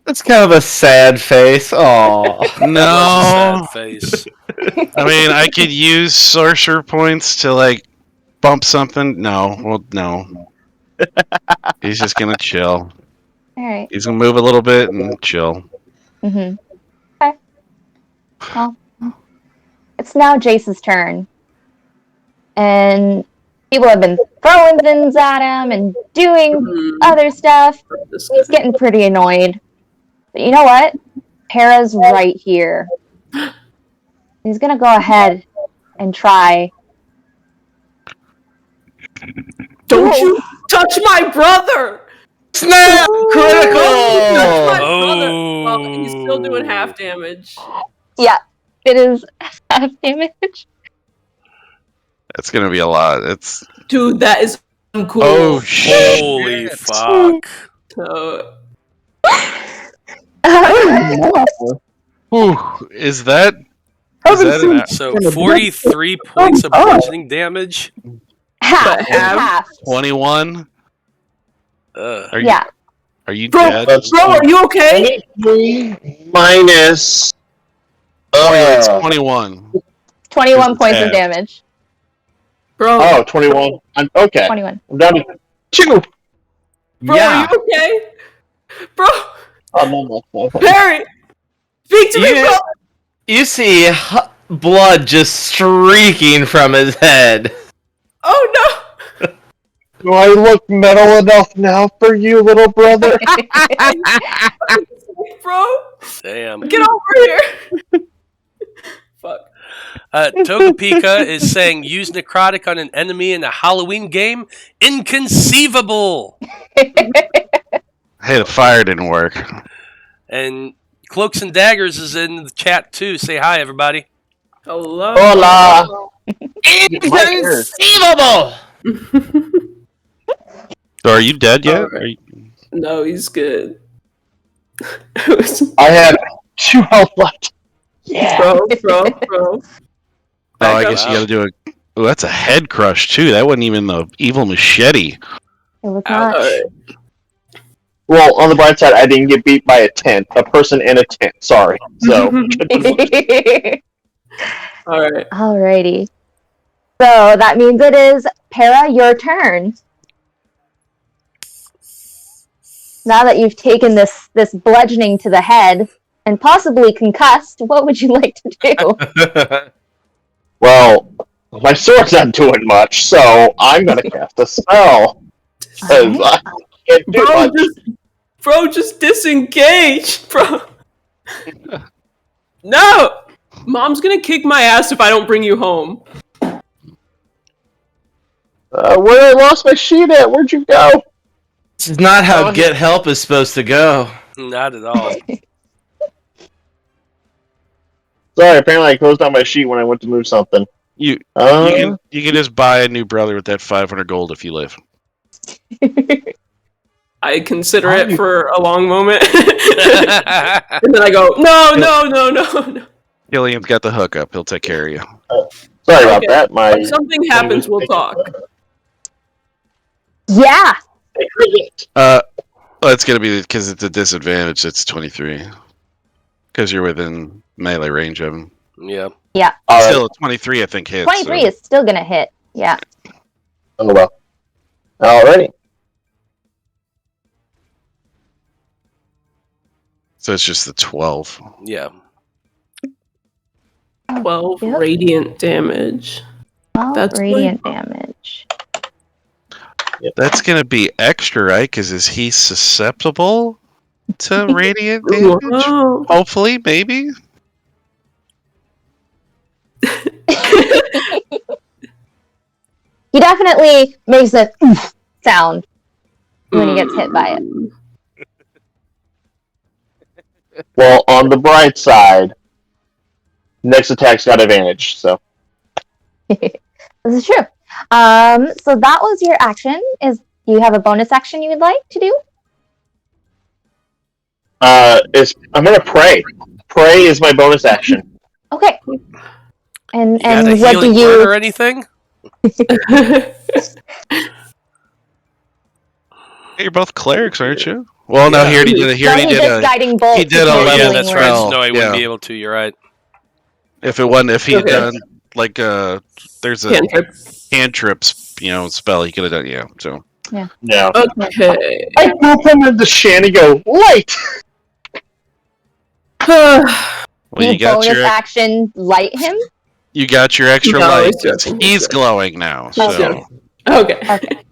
That's kind of a sad face. Oh. no. Sad face. I mean, I could use sorcerer points to like bump something. No. He's just gonna chill. Alright. He's gonna move a little bit and chill. Mm-hmm. Okay. Well, it's now Jace's turn. And people have been throwing things at him and doing other stuff. He's getting pretty annoyed. But you know what? Para's right here. He's gonna go ahead and try. Don't you touch my brother! Snap! Critical! Touch my Oh. brother! Well, he's still doing half damage. Yeah, it is half damage. It's gonna be a lot. It's Dude, that is uncool. oh shit! Holy fuck. So, Ooh, is that So 43 points of bludgeoning damage. Half. half? Half. 21? Are you Yeah. are you bro, dead? bro, are you okay? 23 minus. Oh, yeah, it's 21. 21 It's points of half. damage. Bro, Oh, 21. I'm okay. 21. I'm down to 2. bro, Yeah. are you okay? Bro, Oh, no. Perry! Speak to me, Yeah. bro! You see blood just streaking from his head. Oh no! Do I look metal enough now for you, little brother? Bro, Damn. get over here! Fuck. Togapika is saying use necrotic on an enemy in a Halloween game? Inconceivable! Hey, the fire didn't work. And Cloaks and Daggers is in the chat too. Say hi, everybody. Hello. Hola. Inconceivable! So are you dead yet? Alright. Are you- No, he's good. I have 2 health left. Yeah. bro. Oh, I guess you gotta do a. Oh, that's a head crush too. That wasn't even the evil machete. It was not. Alright. Well, on the bright side, I didn't get beat by a tent. A person in a tent. Sorry. So. Alright. Alrighty. So that means it is Para, your turn. Now that you've taken this bludgeoning to the head and possibly concussed, what would you like to do? Well, my sword's not doing much, so I'm gonna cast a spell. 'Cause I can't do much. Just disengage, bro. No! Mom's gonna kick my ass if I don't bring you home. Where I lost my sheet at? Where'd you go? This is not how get help is supposed to go. Not at all. Sorry, apparently I closed down my sheet when I went to move something. You can just buy a new brother with that 500 gold if you live. I consider it for a long moment. And then I go, no. Gillian's got the hookup. He'll take care of you. Sorry about Okay. that. If something happens, we'll talk. Yeah. It's gonna be because it's a disadvantage. It's 23 because you're within melee range of him. Yeah. Yeah. Still, a 23 I think hits. 23 is still gonna hit. Yeah. Oh well. Alrighty. So it's just the 12. Yeah. 12 Yep. radiant damage. 12 That's radiant damage. That's gonna be extra, right? Because is he susceptible to radiant Wow. damage? Hopefully, maybe. He definitely makes a sound when he gets hit by it. Well, on the bright side, next attack's got advantage. So This is true. So that was your action. Do you have a bonus action you would like to do? I'm gonna pray. Pray is my bonus action. Okay. And You got a what do healing word you? or anything? You're both clerics, aren't you? Well, no, Yeah. he already did. He already did just a. guiding bolt. he did a Oh, level yeah, that's right. spell. No, he wouldn't Yeah. be able to. You're right. If he had Okay. done like there's a Cantrip. cantrips, spell he could have done. Yeah. So No. Okay. I pop him into Shanny. Go light. well, You you got bonus your action light him. extra No, light. he's joking, he's He's joking. glowing now. He's So joking. Okay. Okay.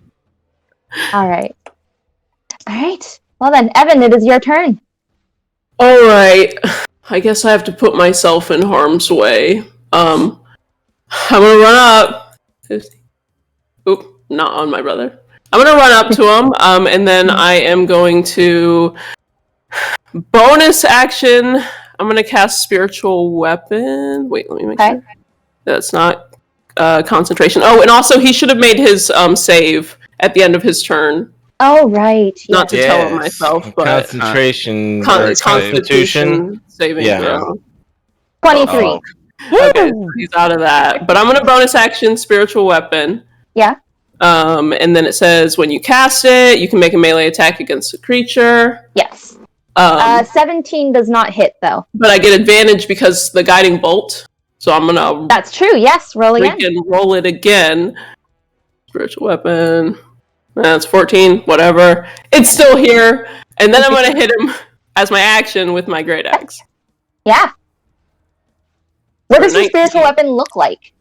All right. All right. Well then, Evan, it is your turn. All right. I guess I have to put myself in harm's way. I'm gonna run up. 50. Oop, not on my brother. I'm gonna run up to him, and then I am going to bonus action. I'm gonna cast spiritual weapon. Wait, let me make sure. That's not concentration. Oh, and also he should have made his save at the end of his turn. Oh right. Not to Yes. tell him myself, but concentration or Constitution saving Yeah. throw. 23. Oh. Okay, so he's out of that. But I'm gonna bonus action spiritual weapon. Yeah. And then it says when you cast it, you can make a melee attack against a creature. Yes. 17 does not hit though. But I get advantage because the guiding bolt. So I'm gonna That's true. Yes. Roll again. freaking roll it again. Spiritual weapon. That's 14. Whatever. It's still here. And then I'm gonna hit him as my action with my great axe. Yeah. What does your 19. spiritual weapon look like?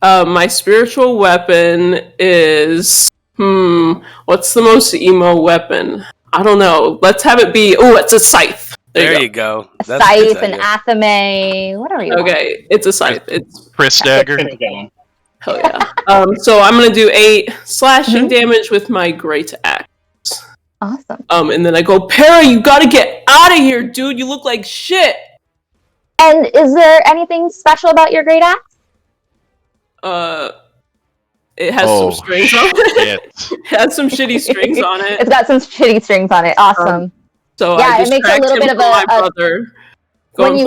My spiritual weapon is what's the most emo weapon? I don't know. Let's have it be. Oh, it's a scythe. There you go. A That's a good scythe, an idea. athame, whatever you want. Okay, it's a scythe. It's Chris dagger. hell yeah. So I'm gonna do 8 slashing damage with my great axe. Awesome. And then I go, Para, you gotta get out of here, dude. You look like shit. And is there anything special about your great axe? It has some strings on it. It has some shitty strings on it. It's got some shitty strings on it. Awesome. So yeah, I it makes a little bit of my brother. When you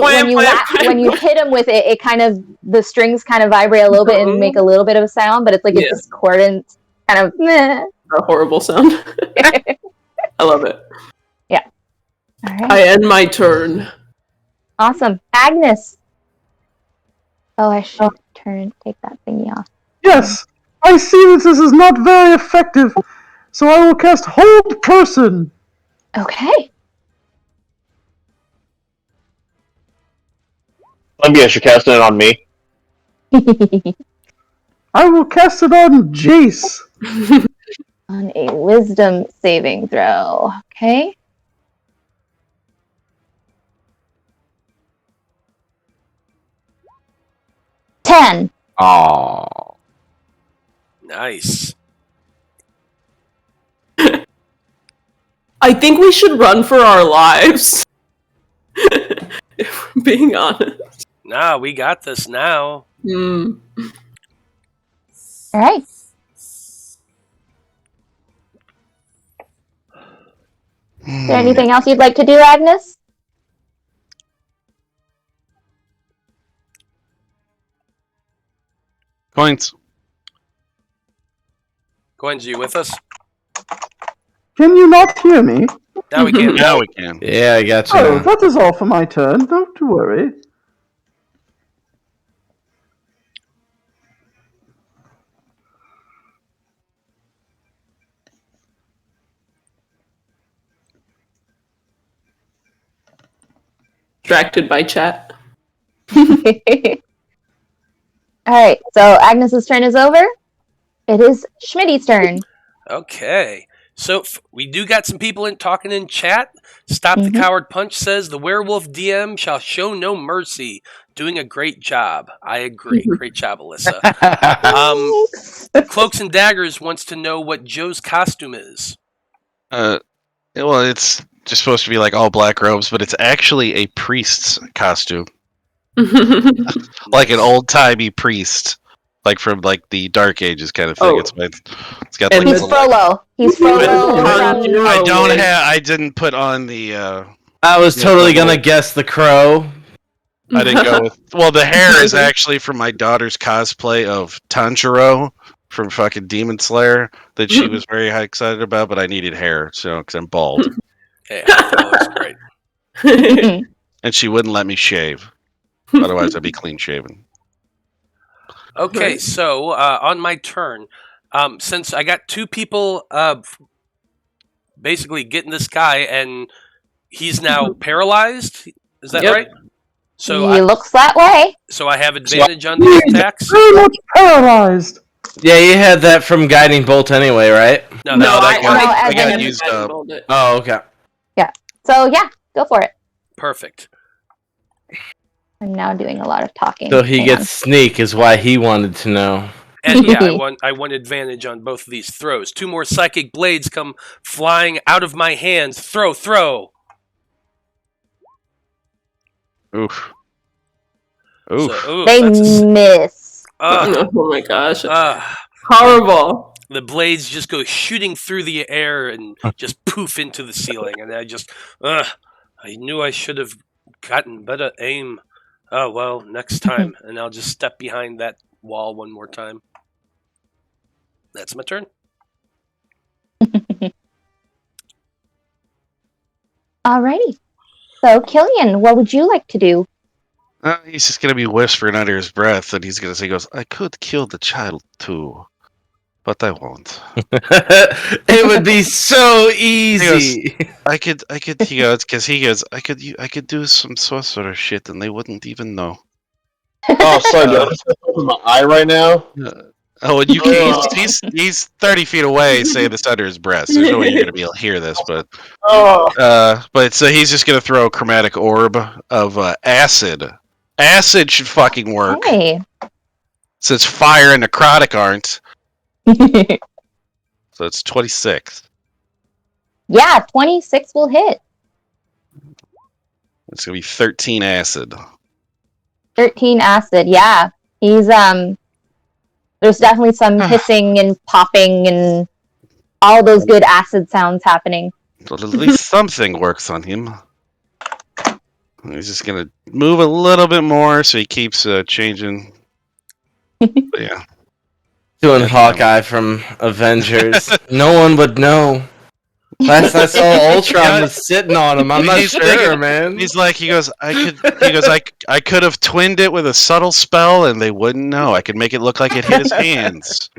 hit him with it, it kind of the strings kind of vibrate a little bit and make a little bit of a sound, but it's like it's discordant, kind of meh. A horrible sound. I love it. Yeah. All right. I end my turn. Awesome, Agnes. Oh, I should take that thingy off. Yes, I see that this is not very effective, so I will cast Hold Person. Okay. Let me guess, you're casting it on me. I will cast it on Jace. On a wisdom saving throw. Okay. $10. Oh. Nice. I think we should run for our lives. If we're being honest. Nah, we got this now. All right. Is there anything else you'd like to do, Agnes? Koines. Koines, you with us? Can you not hear me? Now we can. Now we can. Yeah, I got you. Oh, that is all for my turn. Don't worry. Distracted by chat. All right, so Agnes's turn is over. It is Schmitty's turn. Okay. So we do got some people talking in chat. Stop the Coward Punch says the werewolf DM shall show no mercy. Doing a great job. I agree. Great job, Alyssa. Cloaks and Daggers wants to know what Joe's costume is. Well, it's just supposed to be like all black robes, but it's actually a priest's costume, like an old timey priest, like from like the Dark Ages kind of thing. Oh. It's got And like He's the- Frollo. He's Frollo. I don't wig. have. I didn't put on the. I was totally gonna guess the crow. I didn't go with. Well, the hair is actually from my daughter's cosplay of Tanjiro from fucking Demon Slayer that she was very excited about, but I needed hair, so because I'm bald, Hey, I thought it was great. and she wouldn't let me shave. Otherwise, I'd be clean shaven. Okay, so on my turn, since I got two people basically getting this guy, and he's now paralyzed. Is that Yep. right? So He looks that way. I have advantage on these attacks. Very much paralyzed. Yeah, you had that from Guiding Bolt anyway, right? No, No, that I got Evan. used up. Oh, okay. So yeah, go for it. perfect. I'm now doing a lot of talking. So he Hang gets sneak is why he wanted to know. And yeah, I want advantage on both of these throws. Two more psychic blades come flying out of my hands. Throw. Oof. So, Oof. ooh, They that's a, miss. Oh my gosh. uh, Horrible. the blades just go shooting through the air and just poof into the ceiling. And I knew I should have gotten better aim. Oh, well, next time. And I'll just step behind that wall one more time. That's my turn. Alrighty. So Killian, what would you like to do? He's just gonna be whispering under his breath, and he's gonna say, "Goes, I could kill the child too, but I won't. It would be so easy. I could." He goes, because he goes, I could do some sorcerer shit, and they wouldn't even know. Oh, sorry, do I have something in my eye right now? Oh, and you can. He's 30 feet away, saying this under his breath. So there's no way you're gonna be able to hear this, but so he's just gonna throw a chromatic orb of acid. Acid should fucking work. Hey. Since fire and necrotic aren't. So it's 26. Yeah, 26 will hit. It's gonna be 13 acid. 13 acid. Yeah. He's there's definitely some hissing and popping and all those good acid sounds happening. So at least something works on him. He's just gonna move a little bit more, so he keeps changing. But yeah. Doing Hawkeye from Avengers. No one would know. Last I saw, Ultron was sitting on him. I'm not He's sure, thinking- man. He goes, I could have twinned it with a subtle spell and they wouldn't know. I could make it look like it hit his hands.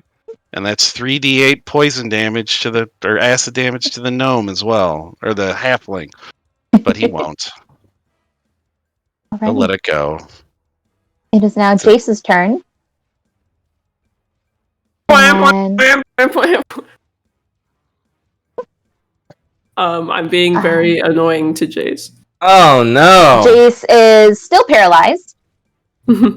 And that's 3d8 poison damage or acid damage to the gnome as well. Or the halfling. But he won't. He'll let it go. It is now Jace's turn. And I'm being very annoying to Jace. Oh no. Jace is still paralyzed. Yeah.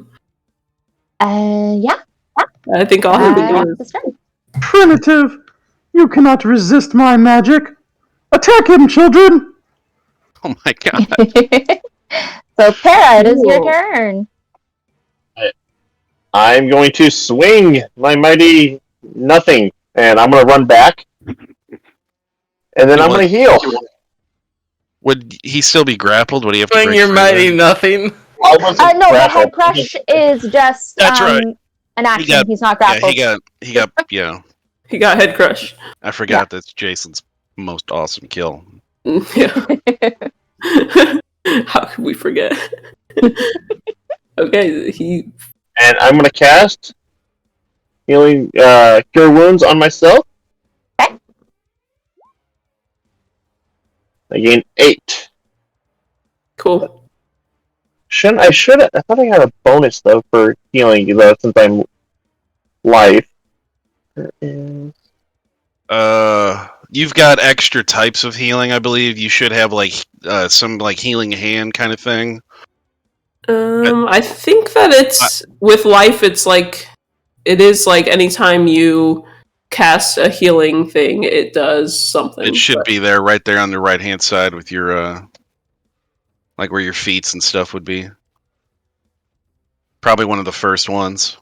I think all he can do is Jace's turn. Primitive! You cannot resist my magic! Attack him, children! Oh my god. So Para, it is your Cool. turn. I'm going to swing my mighty nothing, and I'm going to run back, and then I'm going to heal. Would he still be grappled? Would he have to Swing break your free mighty then? nothing. I wasn't No, the grappled. head crush is just That's right. an action. got- He's not Yeah, grappled. he got, yeah. he got head crush. I forgot that's Jason's most awesome kill. Yeah. How could we forget? Okay, he And I'm going to cast healing cure wounds on myself. Okay. I gain 8. cool. I should. I thought I had a bonus though for healing, though, since I'm life. There is... You've got extra types of healing, I believe. You should have like some like healing hand kind of thing. I think that it's with life. It's like it is like anytime you cast a healing thing, it does something. It should be there, right there on the right hand side, with your like where your feats and stuff would be. Probably one of the first ones.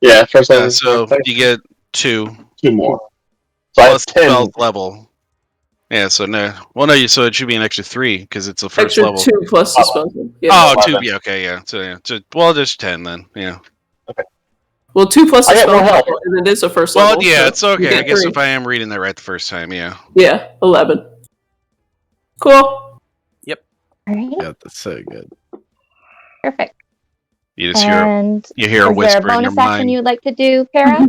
Yeah, first so you get 2 more. So plus I have 10. 12th level. Yeah, so no. Well, no, so it should be an extra 3 because it's the first extra level. 2 plus disposal. Yeah. Oh, 11. 2. Yeah, okay, yeah. So yeah, well, there's 10 then. Yeah. Well, 2 plus I get more disposal, health. and it is a first Well, level. yeah, so it's you okay. get I guess 3. if I am reading that right the first time, yeah. Yeah, 11. Cool. All right. Yeah, that's so good. Perfect. You just hear And a is there a whisper in your bonus action mind. you'd like to do, Para?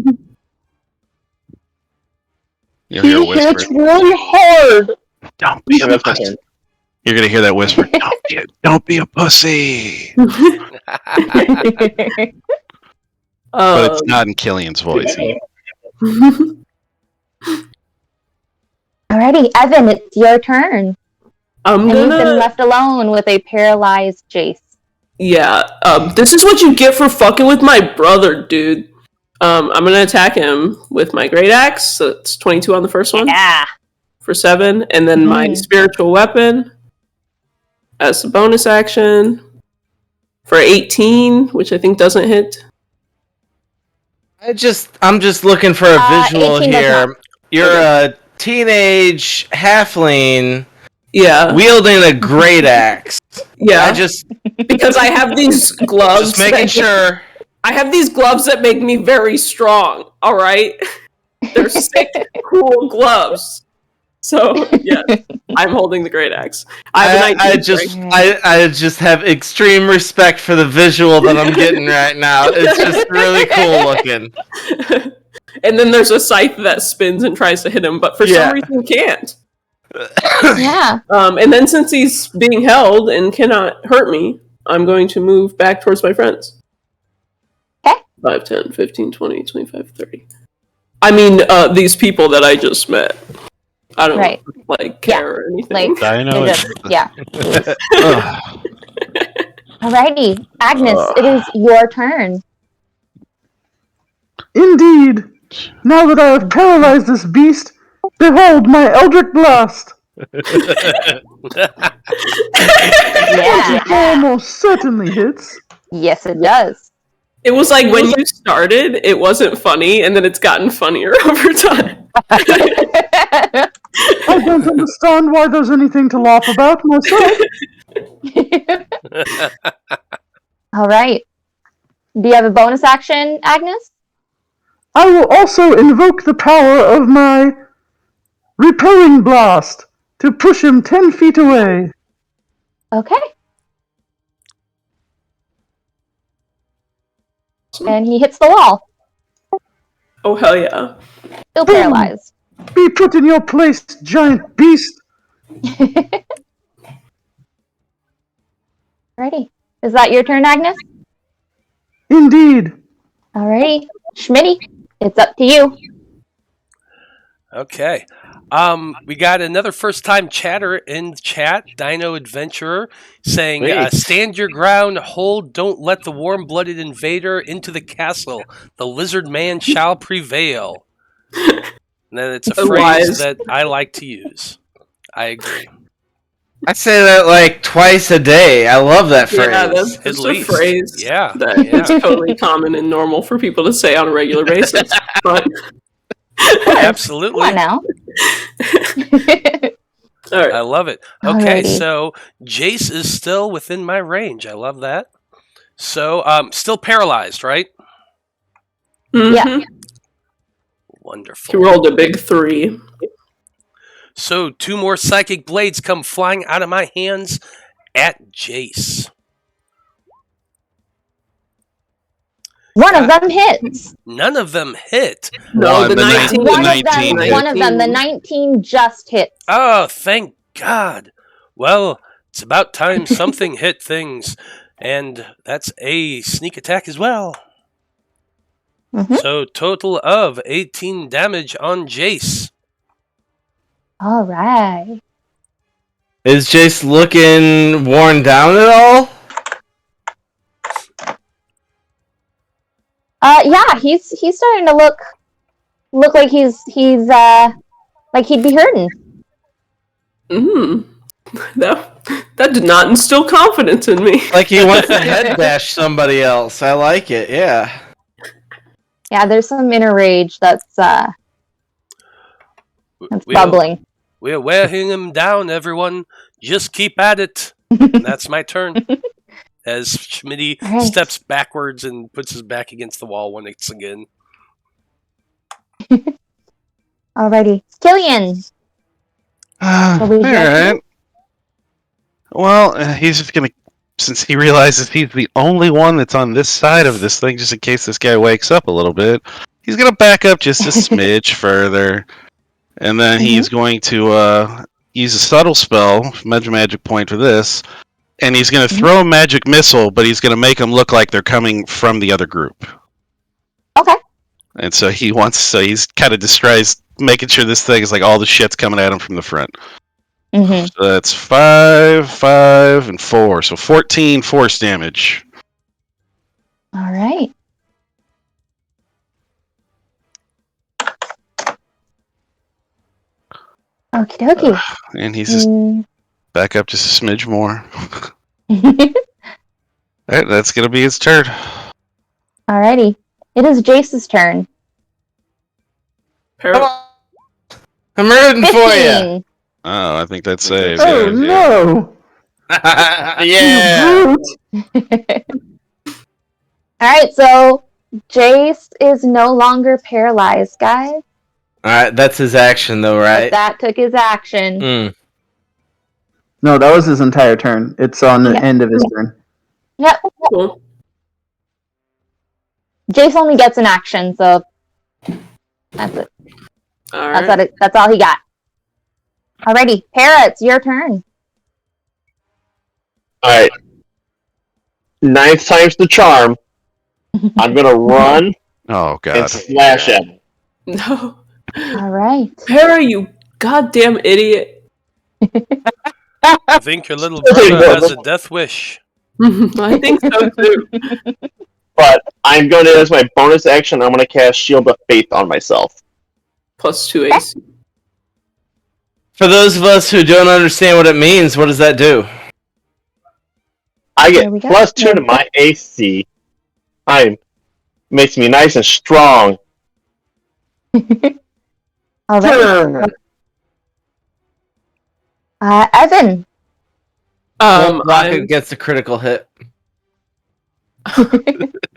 You'll hear a He whisper. hits really hard. Don't be Yeah, a that's my pussy. turn. You're gonna hear that whisper. Don't be a pussy. But it's not in Killian's voice. Alrighty, Evan, it's your turn. I'm And you've been gonna. left alone with a paralyzed Jace. Yeah. This is what you get for fucking with my brother, dude. I'm gonna attack him with my great axe. So it's 22 on the first one Yeah. for 7, and then my Mhm. spiritual weapon as a bonus action for 18, which I think doesn't hit. I'm just looking for a visual 18 does here. not. You're a teenage halfling Yeah. wielding a great axe. Yeah. Because I have these gloves. Just making that- sure. I have these gloves that make me very strong. All right, they're sick, cool gloves. So yes, I'm holding the great axe. I have a 19 strength. I just have extreme respect for the visual that I'm getting right now. It's just really cool looking. And then there's a scythe that spins and tries to hit him, but for some reason can't. Yeah. And then since he's being held and cannot hurt me, I'm going to move back towards my friends. Okay. 5, 10, 15, 20, 25, 30. I mean, these people that I just met. I don't Right. like care or anything. Like, I know they're it. just- yeah. Ugh. Alrighty, Agnes, it is your turn. Indeed. Now that I have paralyzed this beast, behold my Eldritch Blast. Yeah. Almost certainly hits. Yes, it does. It was like when you started, it wasn't funny, and then it's gotten funnier over time. I don't understand why there's anything to laugh about myself. All right. Do you have a bonus action, Agnes? I will also invoke the power of my repelling blast to push him 10 feet away. Okay. And he hits the wall. Oh, hell yeah. Still paralyzed. Be put in your place, giant beast. Alrighty. Is that your turn, Agnes? Indeed. Alrighty. Schmitty, it's up to you. Okay. We got another first-time chatter in the chat, Dino Adventurer, saying, Wait. stand your ground, hold, don't let the warm-blooded invader into the castle. The lizard man shall prevail. And then it's a phrase Wise. that I like to use. I agree. I say that like twice a day. I love that phrase. Yeah, that's At a least. phrase Yeah. that Yeah. is totally common and normal for people to say on a regular basis. But Absolutely. Come on now. all right. I love it. Okay, Alrighty. so Jace is still within my range. I love that. So, still paralyzed, right? Mhm. Yeah. Wonderful. He rolled a big 3. So 2 more psychic blades come flying out of my hands at Jace. One of them hits. None of them hit. No, One, the the 19. One of 19 them. hit. One of them. The 19 just hits. Oh, thank God. Well, it's about time something hit things. And that's a sneak attack as well. Mhm. So, total of 18 damage on Jace. All right. Is Jace looking worn down at all? Yeah, he's starting to look like he's like he'd be hurting. That did not instill confidence in me. Like he wants to head bash somebody else. I like it, yeah. Yeah, there's some inner rage that's bubbling. We're wearing him down, everyone. Just keep at it. And that's my turn. As Schmitty All right. steps backwards and puts his back against the wall once again. Alrighty, Killian. What would you like to do? Alright. Well, he's just gonna, since he realizes he's the only one that's on this side of this thing, just in case this guy wakes up a little bit, he's gonna back up just a smidge further. And then he's going to use a subtle spell, magic point for this, and he's going to throw a magic missile, but he's going to make them look like they're coming from the other group. Okay. And so he's kind of distressed, making sure this thing is like all the shit's coming at him from the front. Mm-hmm. So that's 5, 5, and 4. So 14 force damage. All right. Okie dokie. And he's just back up just a smidge more. Alright, that's going to be his turn. Alrighty. It is Jace's turn. Come on. I'm rooting for you. 15. Oh, I think that saves. Oh no! Yeah. Alright, so Jace is no longer paralyzed, guys. Alright, that's his action though, right? That took his action. No, that was his entire turn. It's on the Yeah. end of his turn. Yep. Cool. Jace only gets an action, so that's it. All right. That's all he got. Alrighty, Para, it's your turn. Alright. 9th time's the charm. I'm gonna run Oh, God. and slash at him. No. Alright. Para, you goddamn idiot. I think your little brother has a death wish. I think so too. But I'm gonna, as my bonus action, I'm gonna cast Shield of Faith on myself. +2 AC. For those of us who don't understand what it means, what does that do? I There get we go. +2 to my AC. Makes me nice and strong. Alright. Evan. Rocket gets a critical hit.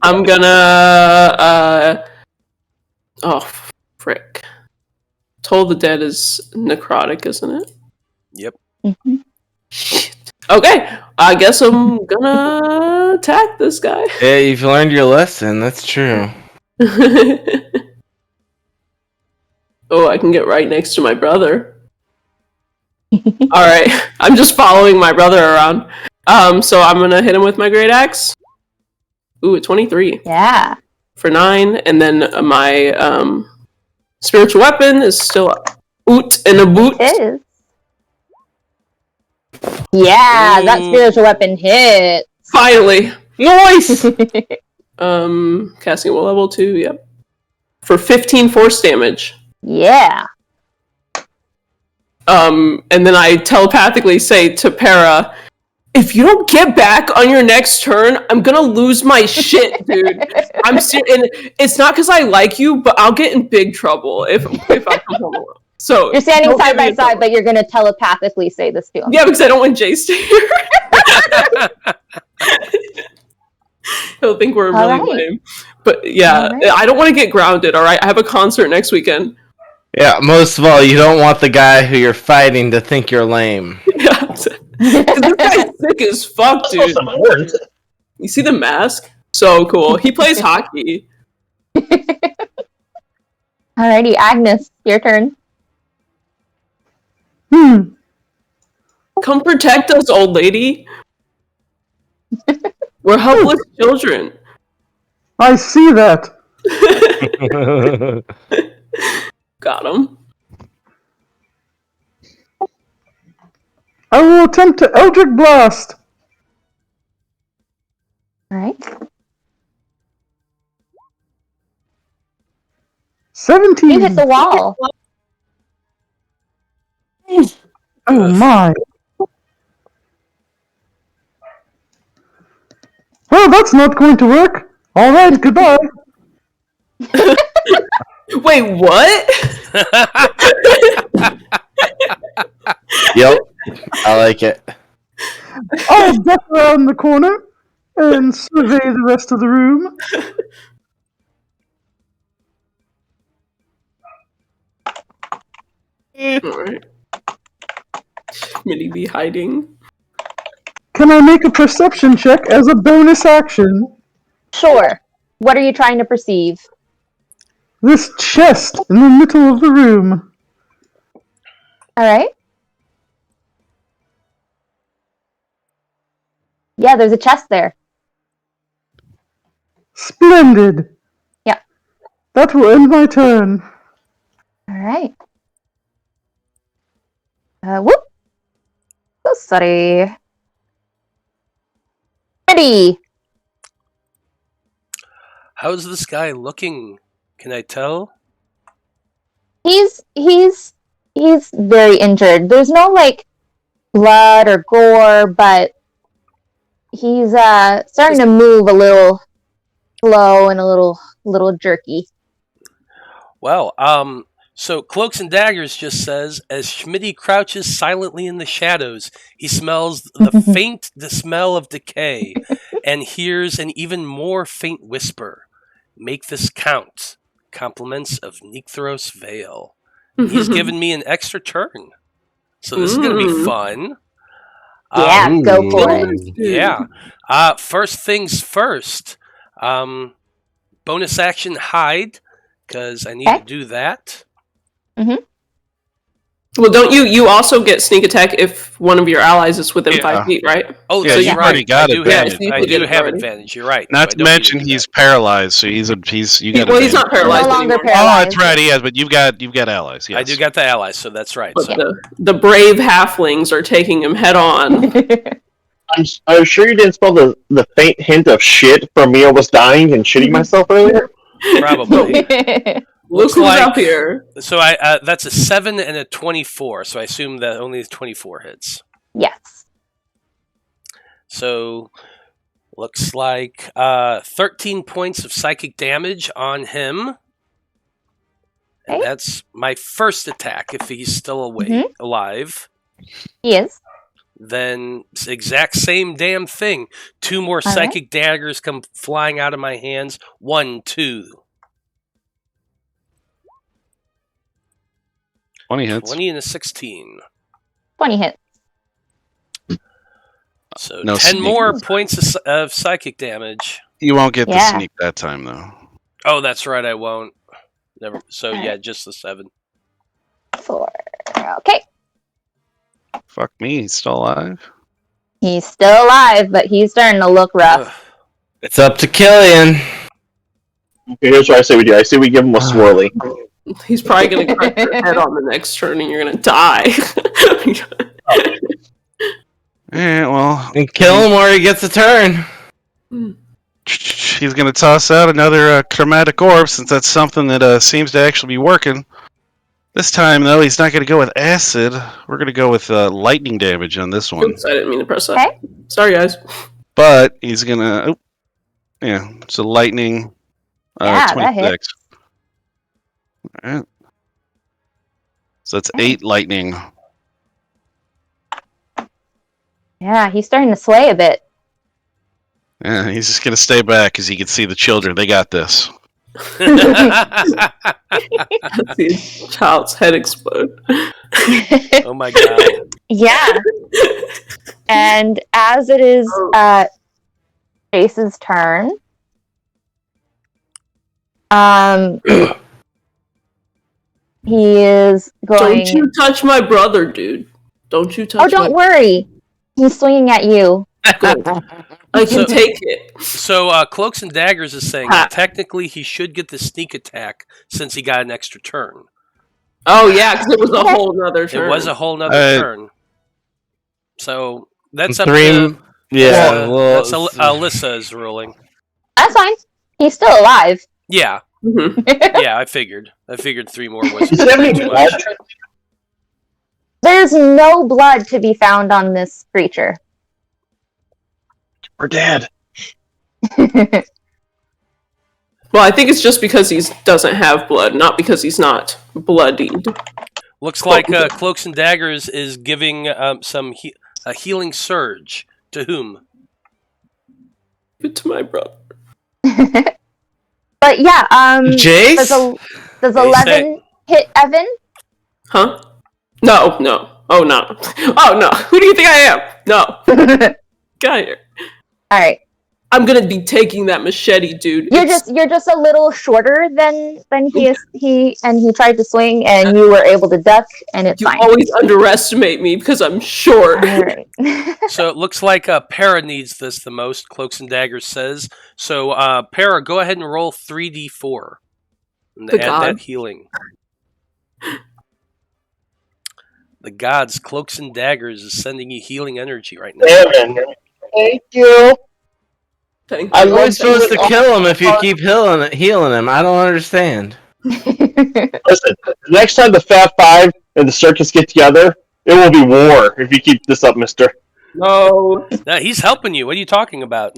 I'm gonna oh frick. Toll the Dead is necrotic, isn't it? Yep. Mm-hmm. Shit. Okay, I guess I'm gonna attack this guy. Yeah, you've learned your lesson, that's true. Oh, I can get right next to my brother. Alright, I'm just following my brother around. So I'm gonna hit him with my great axe. Ooh, a 23 Yeah. for 9, and then my spiritual weapon is still oot and a boot. It is. Yeah, that spiritual weapon hit. Finally. Nice! Casting at level 2, yep. For 15 force damage. Yeah. And then I telepathically say to Para, if you don't get back on your next turn, I'm gonna lose my shit, dude. I'm serious, and it's not because I like you, but I'll get in big trouble if I come home alone. So You're standing don't side get me by in side, trouble. but you're gonna telepathically say this to him. Yeah, because I don't want Jace to hear. He'll think we're really Alright. lame. But yeah, Alright. I don't want to get grounded, alright? I have a concert next weekend. Yeah, most of all, you don't want the guy who you're fighting to think you're lame. Yeah. This guy's sick as fuck, dude. You see the mask? So cool. He plays hockey. Alrighty, Agnes, your turn. Hmm. Come protect us, old lady. We're helpless children. I see that. Got him. I will attempt to Eldritch Blast. Alright. 17. You hit the wall. Oh my. Well, that's not going to work. All right, goodbye. Wait, what? Yep. I like it. I'll duck around the corner and survey the rest of the room. Alright. Minnie be hiding. Can I make a perception check as a bonus action? Sure. What are you trying to perceive? This chest in the middle of the room. Alright. Yeah, there's a chest there. Splendid. Yeah. That will end my turn. Alright. Whoop. So sorry. Ready. How's this guy looking? Can I tell? He's very injured. There's no like blood or gore, but he's starting to move a little slow and a little jerky. Well, so Cloaks and Daggers just says, as Schmitty crouches silently in the shadows, he smells the faint smell of decay and hears an even more faint whisper. Make this count. Compliments of Neathros Vale. He's given me an extra turn. So this is going to be fun. Yeah, go for it. Yeah. First things first. Bonus action hide, because I need to do that. Well, don't you also get sneak attack if one of your allies is within 5 feet, right? Oh, Yeah, so you've you're already right. got I do advantage. have, I do have advantage. You're right. Not So I to don't need mention do he's that. paralyzed, so he's you got. Well, he's not advantage. paralyzed No longer anymore. paralyzed. Oh, that's right. He has, but you've got allies. Yes. I do got the allies, so that's right. But So. the brave halflings are taking him head on. I'm sure you didn't spell the faint hint of shit from me almost dying and shitting myself earlier. Probably. Look Looks who's like- up here. So I that's a 7 and a 24. So I assume that only 24 hits. Yes. So looks like 13 points of psychic damage on him. And Okay. that's my first attack if he's still awake, alive. He is. Then it's the exact same damn thing. 2 more right. psychic daggers come flying out of my hands. 1, 2. 20 hits. 20 and a 16. 20 hits. So No 10 sneak. more points of psychic damage. You won't get the Yeah. sneak that time, though. Oh, that's right, I won't. Never. So Alright. yeah, just the 7. 4. Okay. Fuck me, he's still alive. He's still alive, but he's starting to look rough. Ugh. It's up to Killian. Okay, here's what I say we do. I say we give him a swirly. He's probably going to crack your head on the next turn and you're going to die. Yeah, well, And kill him or he gets a turn. he's gonna toss out another chromatic orb since that's something that seems to actually be working. This time, though, he's not gonna go with acid. We're gonna go with lightning damage on this one. Oops, I didn't mean to press that. Okay. Sorry, guys. But he's gonna. Yeah, so lightning. Yeah, that 26. All right. So that's 8 lightning. Yeah, he's starting to sway a bit. Yeah, he's just gonna stay back because he can see the children. They got this. See a child's head explode. Oh my god. Yeah. And as it is Jace's turn, He is going. Don't you touch my brother, dude. Don't you touch. Oh, don't worry. He's swinging at you. Good. I can take it. So Cloaks and Daggers is saying that technically he should get the sneak attack since he got an extra turn. Oh yeah, because it was a whole nother turn. It was a whole nother turn. So that's up Three. to Yeah, that's Alyssa's ruling. That's fine. He's still alive. Yeah, Mhm. yeah. I figured 3 more was Does it have any too blood? much. There's no blood to be found on this creature. We're dead. Well, I think it's just because he doesn't have blood, not because he's not bloodied. Looks like Cloaks and Daggers is giving a healing surge to whom? Give it to my brother. But yeah, Jace? does 11 hit Evan? Huh? No. Oh no. Oh no. Who do you think I am? No. Get out of here. All right. I'm gonna be taking that machete, dude. You're just a little shorter than he is. He tried to swing, and you were able to duck, and it's You fine. always underestimate me because I'm short. All right. So it looks like Para needs this the most. Cloaks and Daggers says so. Para, go ahead and roll 3d4 and The add god. that healing. The gods, Cloaks and Daggers, is sending you healing energy right now. Evan, thank you. Thank I you. You're only love supposed to that- kill him if you keep healing him. I don't understand. Listen, the next time the Fat Five and the circus get together, it will be war if you keep this up, mister. No. No, he's helping you. What are you talking about?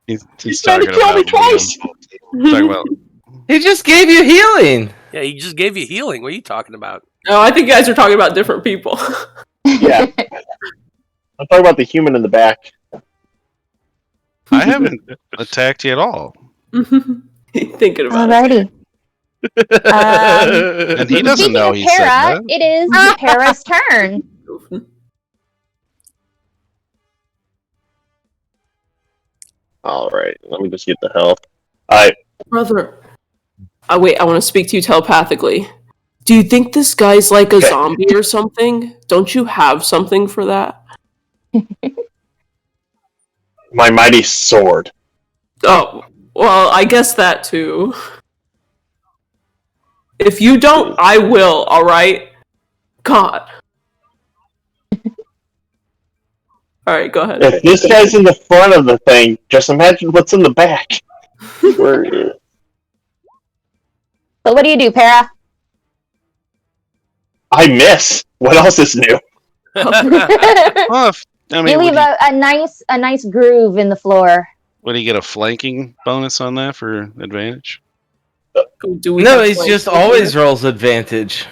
He's trying to talking kill me about twice. talking about He just gave you healing. Yeah, he just gave you healing. What are you talking about? No, I think you guys are talking about different people. Yeah. I'm talking about the human in the back. I haven't attacked you at all. Thinking about it. Alrighty. And he doesn't Speaking know of he said Para, that. it is Para's turn. All right, let me just get the health. All right, Brother. Wait, I want to speak to you telepathically. Do you think this guy's like a zombie or something? Don't you have something for that? my mighty sword. Oh, well, I guess that too. If you don't, I will, alright? God. Alright, go ahead. If this guy's in the front of the thing, just imagine what's in the back. Where- So what do you do, Para? I miss. What else is new? Well, I mean, You would leave a nice groove in the floor. he get a flanking bonus on that for advantage? Do we No, have he's plans just for always that? rolls advantage.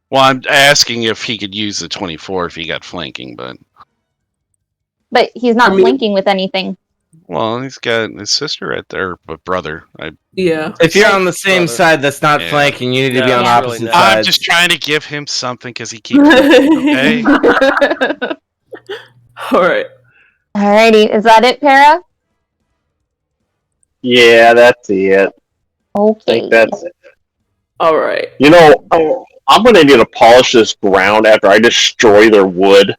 Well, I'm asking if he could use the 24 if he got flanking, but But he's not I mean- blinking with anything. well, he's got his sister right there, but brother. Yeah. If you're on the same Brother. side that's not Yeah. flanking, you need to be No, on it's really opposite not. I'm sides. just trying to give him something because he keeps. Okay. Alright. Alrighty, is that it, Para? Yeah, that's it. I Okay. think that's it. Alright. You know, I'm gonna need to polish this ground after I destroy their wood.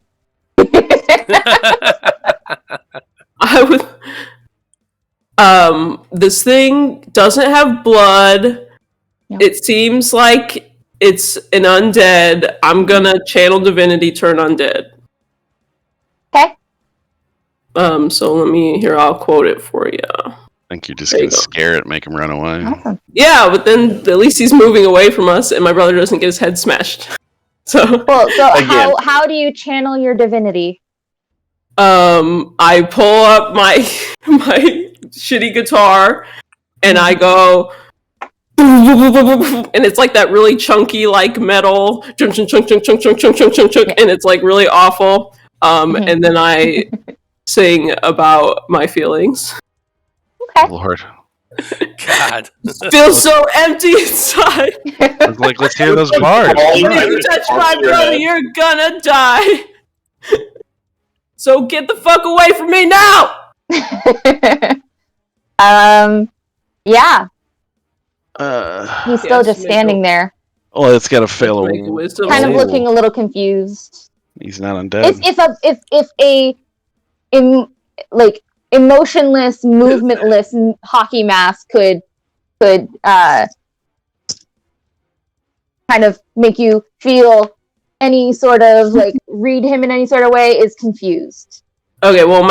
I would. This thing doesn't have blood. No. It seems like it's an undead. I'm gonna channel divinity, turn undead. Okay. So let me here. I'll quote it for you. I think you're just There you gonna go. scare it, make him run away. Awesome. Yeah, but then at least he's moving away from us, and my brother doesn't get his head smashed. So, Well, so Again. how do you channel your divinity? I pull up my my shitty guitar, and I go. And it's like that really chunky, like metal, chunk, chunk, chunk, chunk, chunk, chunk, chunk, chunk, chunk, chunk, and it's like really awful. And then I sing about my feelings. Okay. Lord, God. Feels so empty inside. I was like, let's hear those bars. If you touch my brother, you're gonna die. So get the fuck away from me now. Yeah. He's still just standing there, Well, it's got to fail Make a wisdom kind of save. looking a little confused. He's not undead. If a emotionless, movementless hockey mask could kind of make you feel any sort of read him in any sort of way, is confused. Okay, well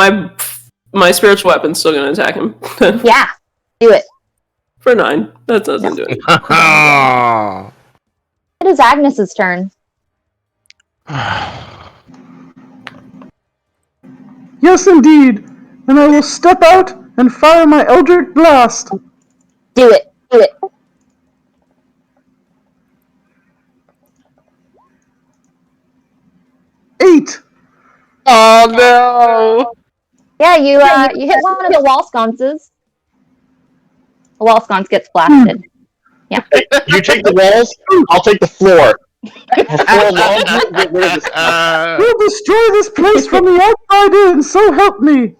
my spiritual weapon's still gonna attack him. Yeah, do it. For 9. That doesn't do anything. It is Agnes's turn. Yes, indeed. And I will step out and fire my Eldritch Blast. Do it. 8. Oh no! Yeah, you hit one of the wall sconces. The wall sconce gets blasted. Hey, you take the walls, I'll take the floor. The floor alone, we'll get rid of this. We'll destroy this place from the outside in, so help me.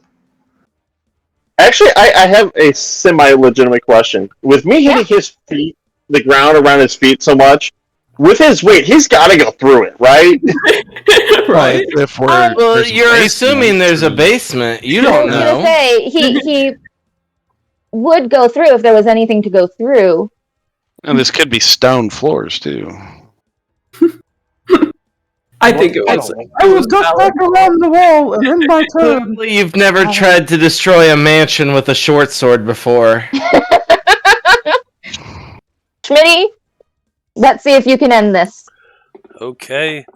Actually, I have a semi-legitimate question. With me hitting his feet, the ground around his feet so much, with his weight, he's got to go through it, right? Right. If we're, Well, there's a you're basement, assuming there's a basement. You I don't was gonna know. say he would go through if there was anything to go through. And this could be stone floors too. I think it was. I will duck back around the wall and end my turn. Clearly, you've never tried to destroy a mansion with a short sword before. Schmitty, let's see if you can end this. Okay.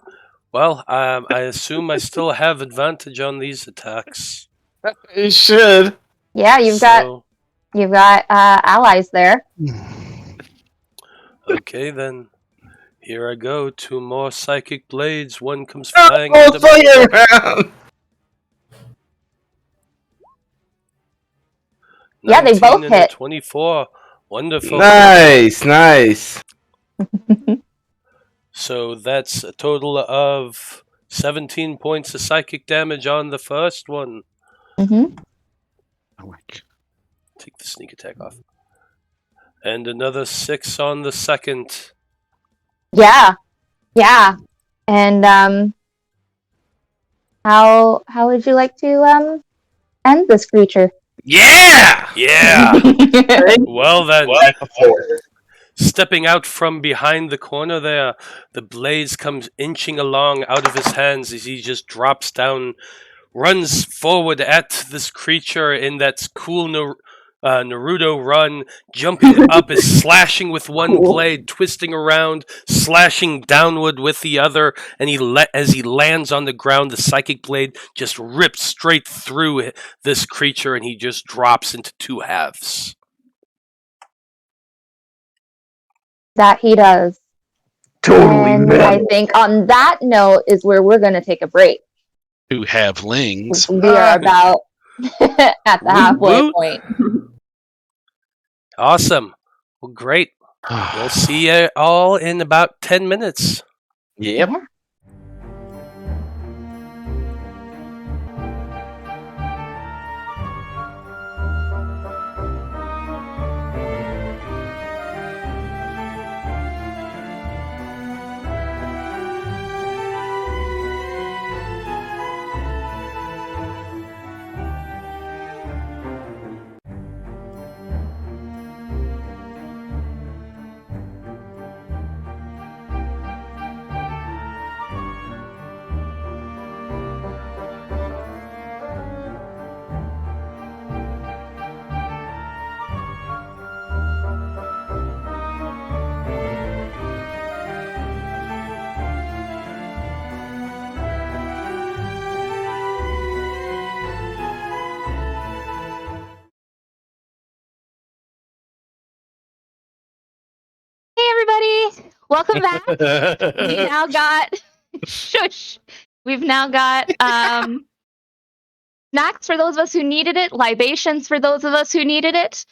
Well, I assume I still have advantage on these attacks. You should. Yeah, you've got allies there. Okay, then. Here I go. 2 more psychic blades. One comes flying Oh, into play my... it around. Yeah, they 19 both and a hit. 24. Wonderful. Nice. So that's a total of 17 points of psychic damage on the first one. Mm-hmm. Oh my God. Take the sneak attack off. And another 6 on the second. Yeah. And how would you like to end this creature? Yeah. Yeah! Well then, At the floor. stepping out from behind the corner there, the blades comes inching along out of his hands as he just drops down, runs forward at this creature in that cool Naruto run, jumping up, is slashing with one blade, twisting around, slashing downward with the other, and as he lands on the ground, the psychic blade just rips straight through this creature, and he just drops into 2 halves. That he does. Totally And I think on that note is where we're going to take a break. 2 halflings. We are about at the halfway woot. point. Awesome. Well, great. We'll see you all in about 10 minutes. Yep. Hey everybody, welcome back. We've now got shush. We've now got snacks for those of us who needed it, libations for those of us who needed it,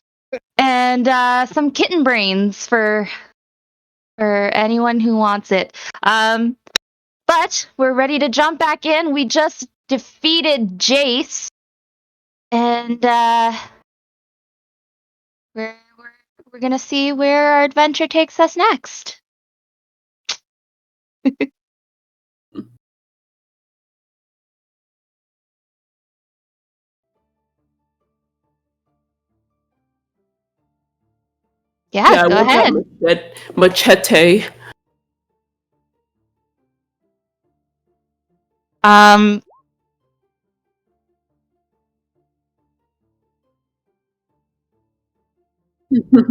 and some kitten brains for anyone who wants it. But we're ready to jump back in. We just defeated Jace, and where we're gonna see where our adventure takes us next. Yeah, go I want ahead. that machete.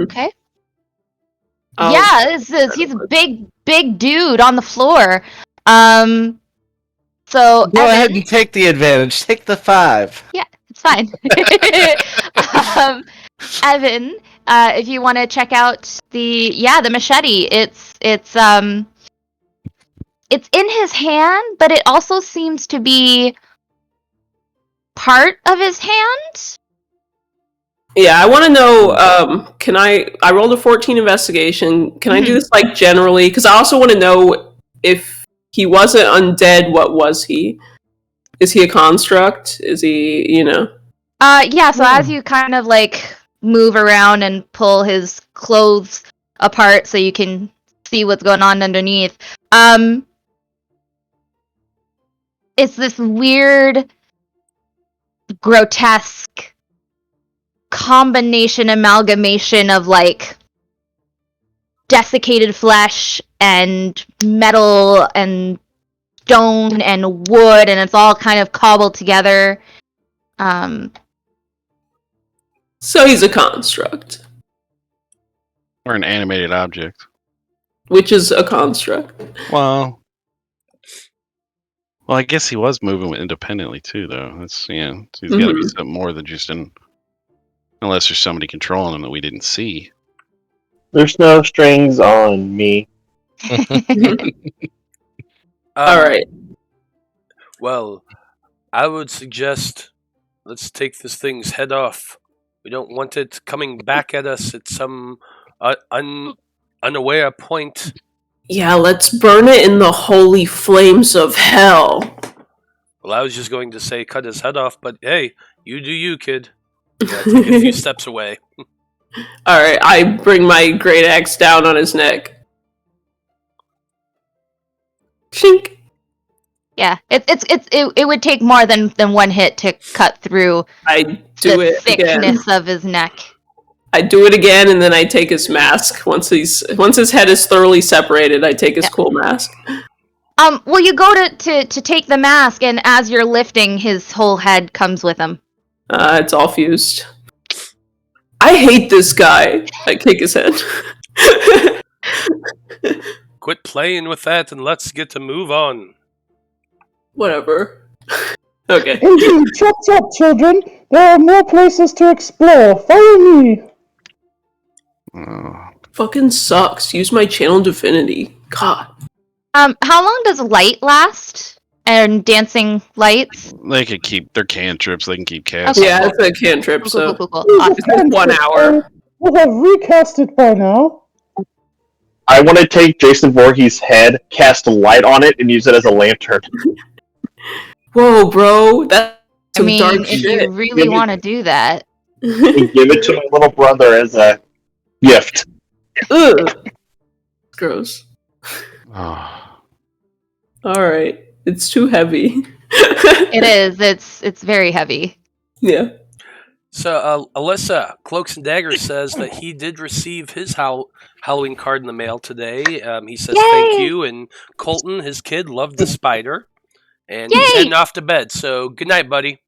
Okay. I'll- Yeah, he's a big dude on the floor. So Go ahead and take the advantage. Take the 5. Yeah, it's fine. Evan, if you want to check out the machete, it's in his hand, but it also seems to be part of his hand. Yeah, I want to know. Can I rolled a 14 investigation. Can I do this like generally? Because I also want to know if he wasn't undead. What was he? Is he a construct? Is he? Yeah. So as you kind of like move around and pull his clothes apart, so you can see what's going on underneath. It's this weird, grotesque amalgamation of like desiccated flesh and metal and stone and wood, and it's all kind of cobbled together. So he's a construct, Or an animated object. which is a construct. Well, I guess he was moving independently too, though. That's so he's got to be something more than just unless there's somebody controlling him that we didn't see. There's no strings on me. All right. Well, I would suggest let's take this thing's head off. We don't want it coming back at us at some unaware point. Yeah, let's burn it in the holy flames of hell. Well, I was just going to say cut his head off, but hey, you do you, kid. Yeah, take a few steps away. All right, I bring my great axe down on his neck. Chink. Yeah, it would take more than one hit to cut through I do the it thickness again. of his neck. I do it again, and then I take his mask. Once his head is thoroughly separated, I take his cool mask. Well, you go to take the mask, and as you're lifting, his whole head comes with him. It's all fused. I hate this guy. I kick his head. Quit playing with that and let's get to move on. Whatever. Okay. Indeed, chop chop, children. There are more places to explore. Follow me. Fucking sucks. Use my channel divinity. God. How long does light last? And dancing lights? They could keep their cantrips. They can keep casting. Okay. Yeah, it's a cantrip, so Cool. Awesome. 1 hour. We'll have recast it by now. I want to take Jason Voorhees' head, cast a light on it, and use it as a lantern. Whoa, bro. That's I some mean, dark if shit. you really want to do that. And give it to my little brother as a gift. Ugh. Gross. Oh. Alright. It's too heavy. It is. It's very heavy. Yeah. So, Alyssa, Cloaks and Daggers says that he did receive his Halloween card in the mail today. He says thank you, and Colton, his kid, loved the spider, and he's heading off to bed. So, good night, buddy.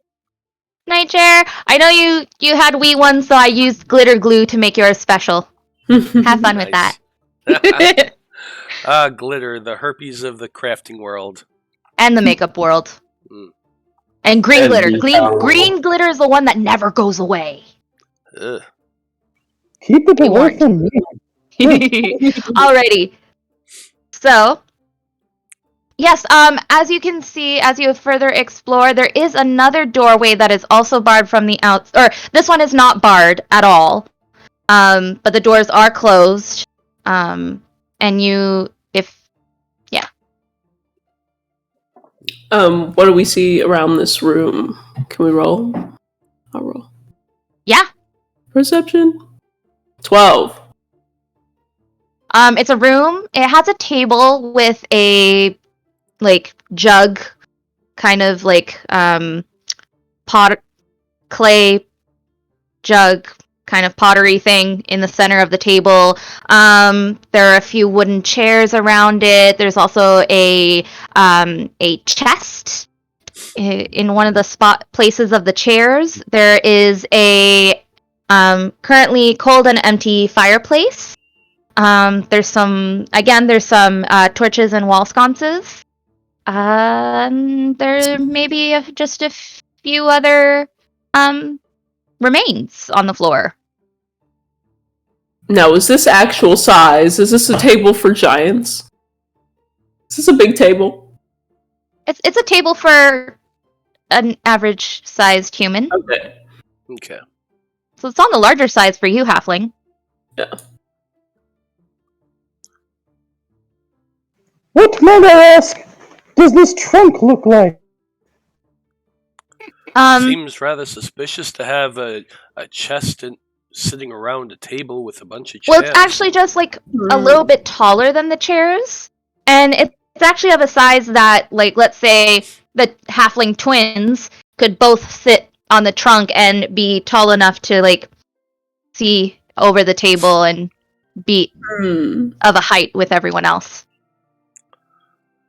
Night, Jer. I know you had wee ones, so I used glitter glue to make yours special. Have fun with that. Glitter, the herpes of the crafting world. And the makeup world. And green And glitter. the Green glitter is the one that never goes away. Ugh. Keep it Be away warned. from me. Alrighty. So, yes, as you can see, as you further explore, there is another doorway that is also barred from the outside. Or, this one is not barred at all. But the doors are closed. And What do we see around this room? Can we roll? I'll roll. Yeah. Perception? 12. It's a room. It has a table with a jug, kind of pot clay jug kind of pottery thing in the center of the table. There are a few wooden chairs around it. There's also a chest in one of the places of the chairs. There is a currently cold and empty fireplace. There's some torches and wall sconces. There may be just a few other remains on the floor. Now, is this actual size? Is this a table for giants? Is this a big table? It's a table for an average-sized human. Okay. So it's on the larger size for you, halfling. Yeah. What, might I ask, does this trunk look like? Seems rather suspicious to have a chest sitting around a table with a bunch of chairs. Well, it's actually just a little bit taller than the chairs, and it's actually of a size that, let's say the halfling twins could both sit on the trunk and be tall enough to see over the table and be of a height with everyone else.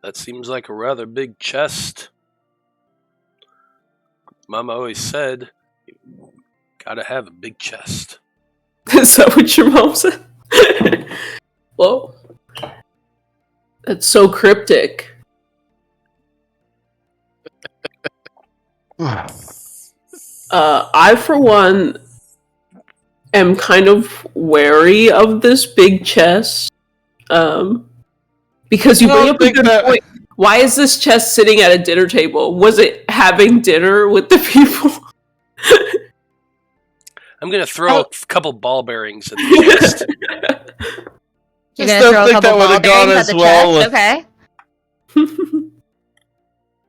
That seems like a rather big chest. Mama always said, gotta have a big chest. Is that what your mom said? Whoa. That's so cryptic. I, for one, am kind of wary of this big chest. Because you bring up a good point. Why is this chest sitting at a dinner table? Was it having dinner with the people? I'm gonna throw a couple ball bearings at the chest. You're gonna throw a couple ball bearings at the chest? Okay.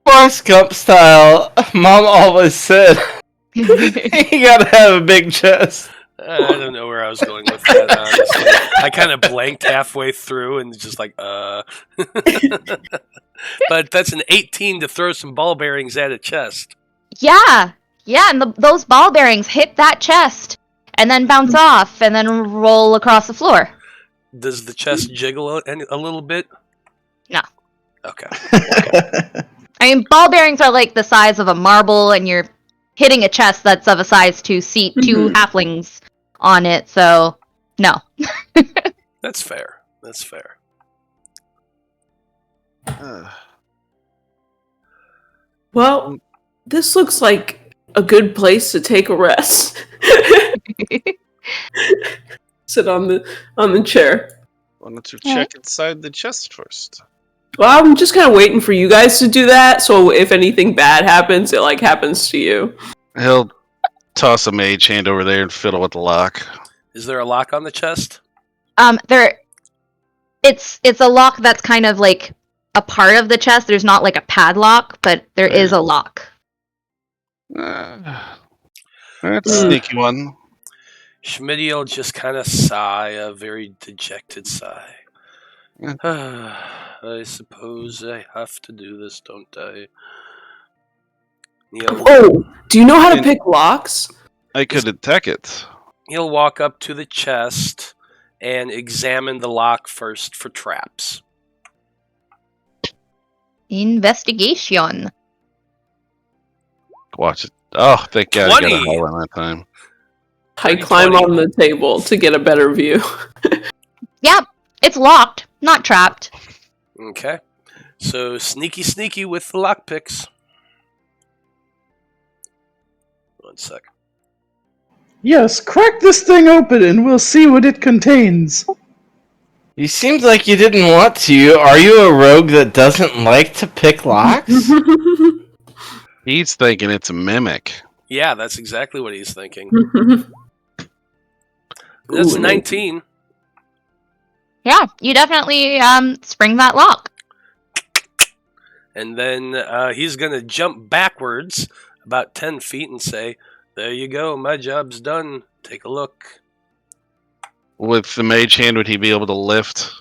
Forrest Gump style, Mom always said, you gotta have a big chest. I don't know where I was going with that, honestly. I kind of blanked halfway through and just But that's an 18 to throw some ball bearings at a chest. Yeah, and those ball bearings hit that chest and then bounce off and then roll across the floor. Does the chest jiggle a little bit? No. Okay. I mean, ball bearings are the size of a marble, and you're hitting a chest that's of a size to seat two halflings on it, so no. That's fair. Well, this looks like a good place to take a rest. Sit on the chair. Why don't you check inside the chest first? Well, I'm just kind of waiting for you guys to do that, so if anything bad happens, it happens to you. He'll toss a mage hand over there and fiddle with the lock. Is there a lock on the chest? It's a lock that's kind of a part of the chest. There's not a padlock, but there is a lock. That's a sneaky one. Schmitty will just kind of sigh, a very dejected sigh. I suppose I have to do this, don't I? Oh, do you know how to pick locks? I could attack it. He'll walk up to the chest and examine the lock first for traps. Investigation. Watch it. Oh, thank God I got a 20. hole in that time. I climb on the table to get a better view. Yep, it's locked, not trapped. Okay. So sneaky with the lockpicks. 1 sec. Yes, crack this thing open and we'll see what it contains. You seemed like you didn't want to. Are you a rogue that doesn't like to pick locks? He's thinking it's a mimic. Yeah, that's exactly what he's thinking. That's 19. Yeah, you definitely spring that lock. And then he's going to jump backwards about 10 feet and say, "There you go, my job's done. Take a look." With the mage hand, would he be able to lift?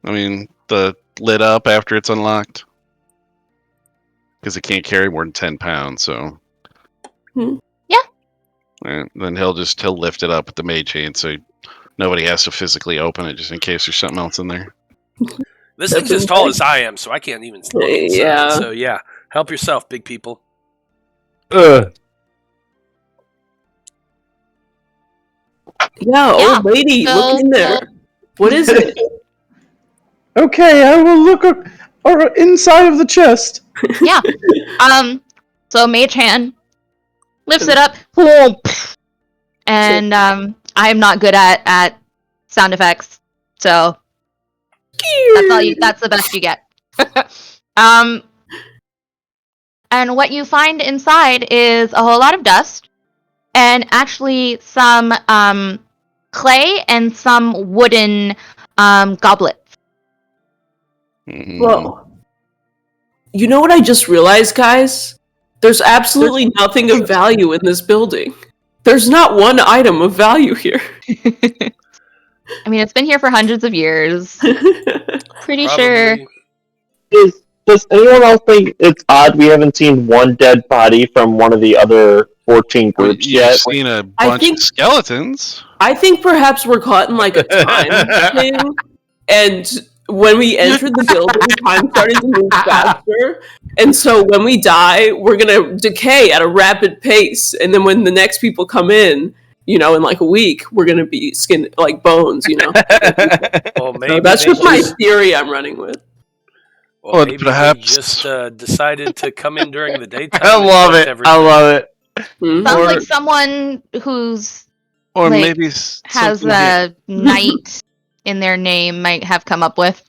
I mean, the lid up after it's unlocked? Because it can't carry more than 10 pounds, so. Yeah. And then he'll lift it up with the mage hand, so nobody has to physically open it just in case there's something else in there. This thing's as tall as I am, so I can't even look inside. Yeah. So yeah, help yourself, big people. Yeah, Yeah, old lady, so- look in there. What is it? Okay, I will look inside of the chest. Yeah. So Mage Hand lifts it up, boom, and I'm not good at sound effects, so that's the best you get. And what you find inside is a whole lot of dust, and actually some clay and some wooden goblets. Whoa. You know what I just realized, guys? There's absolutely nothing of value in this building. There's not one item of value here. I mean, it's been here for hundreds of years. Pretty sure. Probably. Does anyone else think it's odd we haven't seen one dead body from one of the other 14 groups You've yet? seen a I bunch think- of skeletons. I think perhaps we're caught in like a time thing, and when we entered the building, time started to move faster, and so when we die, we're gonna decay at a rapid pace, and then when the next people come in, in like a week, we're gonna be skin like bones, Well, maybe So that's they just my theory I'm running with. Well, Well, maybe perhaps- they just decided to come in during the daytime. I and love collect it. everything. I love it. Mhm. Sounds Or- like someone who's Or Like, maybe has something here- a knight in their name might have come up with.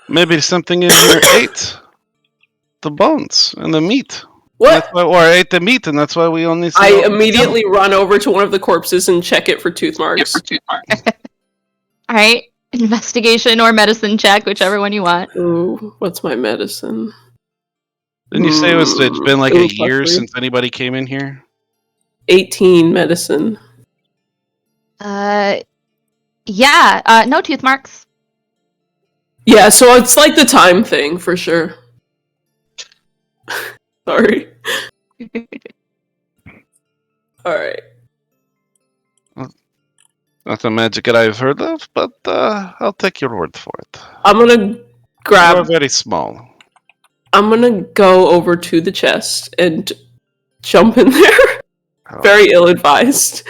maybe something in here ate the bones and the meat. What? That's why, or ate the meat, and that's why we only see. I immediately run over to one of the corpses and check it for tooth marks. All right, investigation or medicine check, whichever one you want. Ooh, what's my medicine? Didn't you say it's been like Ooh, a year plus three. since anybody came in here? 18 medicine. Yeah, no tooth marks. Yeah, so it's like the time thing for sure. Sorry. Alright. Not a magic that I've heard of, but I'll take your word for it. I'm gonna You're grab. very small. I'm gonna go over to the chest and jump in there. Oh. Very ill advised.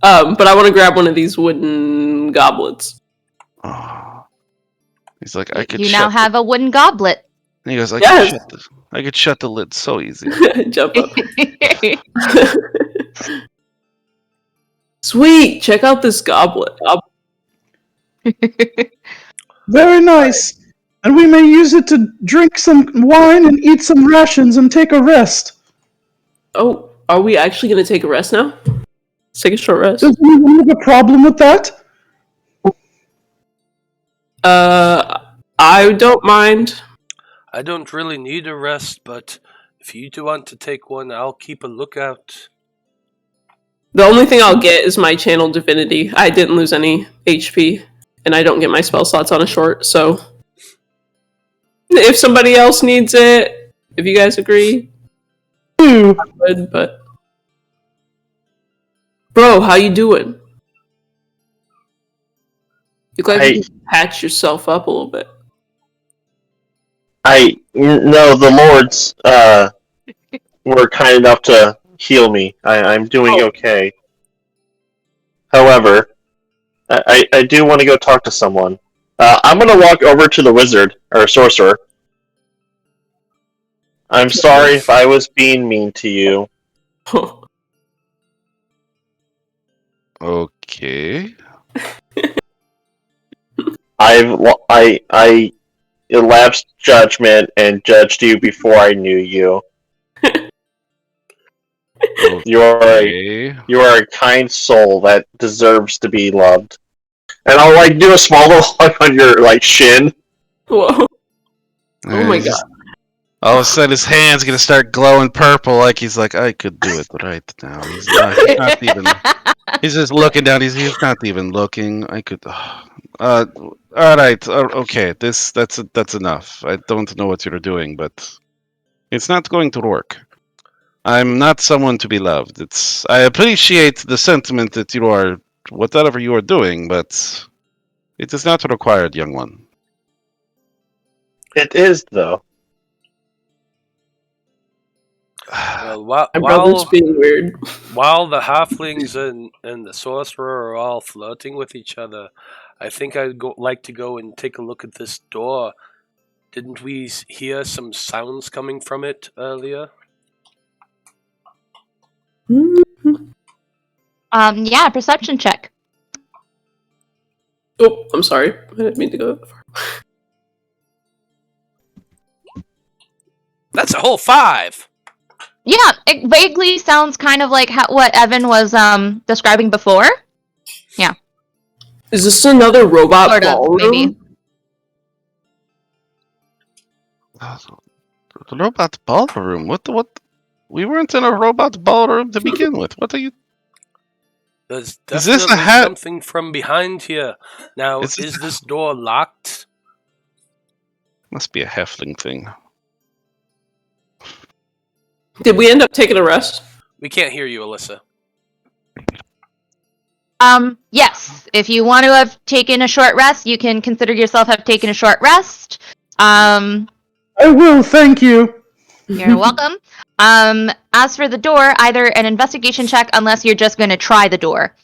But I want to grab one of these wooden goblets. Oh. He's like, I could. You shut now have a wooden goblet. He goes, Yes. I could shut the lid so easy. Jump up. Sweet! Check out this goblet. Very nice. And we may use it to drink some wine and eat some rations and take a rest. Oh, are we actually going to take a rest now? Let's take a short rest. Does anyone have a problem with that? I don't mind. I don't really need a rest, but if you do want to take one, I'll keep a lookout. The only thing I'll get is my channel divinity. I didn't lose any HP, and I don't get my spell slots on a short, so if somebody else needs it, if you guys agree, Ew. I would, but bro, how you doing? You glad you can patch yourself up a little bit. No, the lords were kind enough to heal me. I'm doing okay. However, I do want to go talk to someone. I'm going to walk over to the wizard, or sorcerer. I'm sorry if I was being mean to you. Okay. I elapsed judgment and judged you before I knew you. You are a kind soul that deserves to be loved. And I'll do a small little hug on your shin. Whoa. Oh my He's god. All of a sudden, his hand's gonna start glowing purple, like he's like, I could do it right now. He's not even. He's just looking down. He's not even looking. I could. All right. Okay. That's enough. I don't know what you're doing, but it's not going to work. I'm not someone to be loved. I appreciate the sentiment that you are whatever you are doing, but it is not required, young one. It is, though. Well, My brother's being weird. while the halflings and the sorcerer are all flirting with each other, I think I'd like to go and take a look at this door. Didn't we hear some sounds coming from it earlier? Yeah, perception check. Oh, I'm sorry. I didn't mean to go that far. That's a whole 5! Yeah, it vaguely sounds kind of like what Evan was describing before. Yeah. Is this another robot Sort of, ballroom? maybe. The robot ballroom? What? We weren't in a robot ballroom to begin with. What are you? There's Is this definitely a hat? something from behind here. Now, Is is this- this door locked? Must be a halfling thing. Did we end up taking a rest? We can't hear you, Alyssa. Yes. If you want to have taken a short rest, you can consider yourself have taken a short rest. I will, thank you. You're welcome. As for the door, either an investigation check, unless you're just going to try the door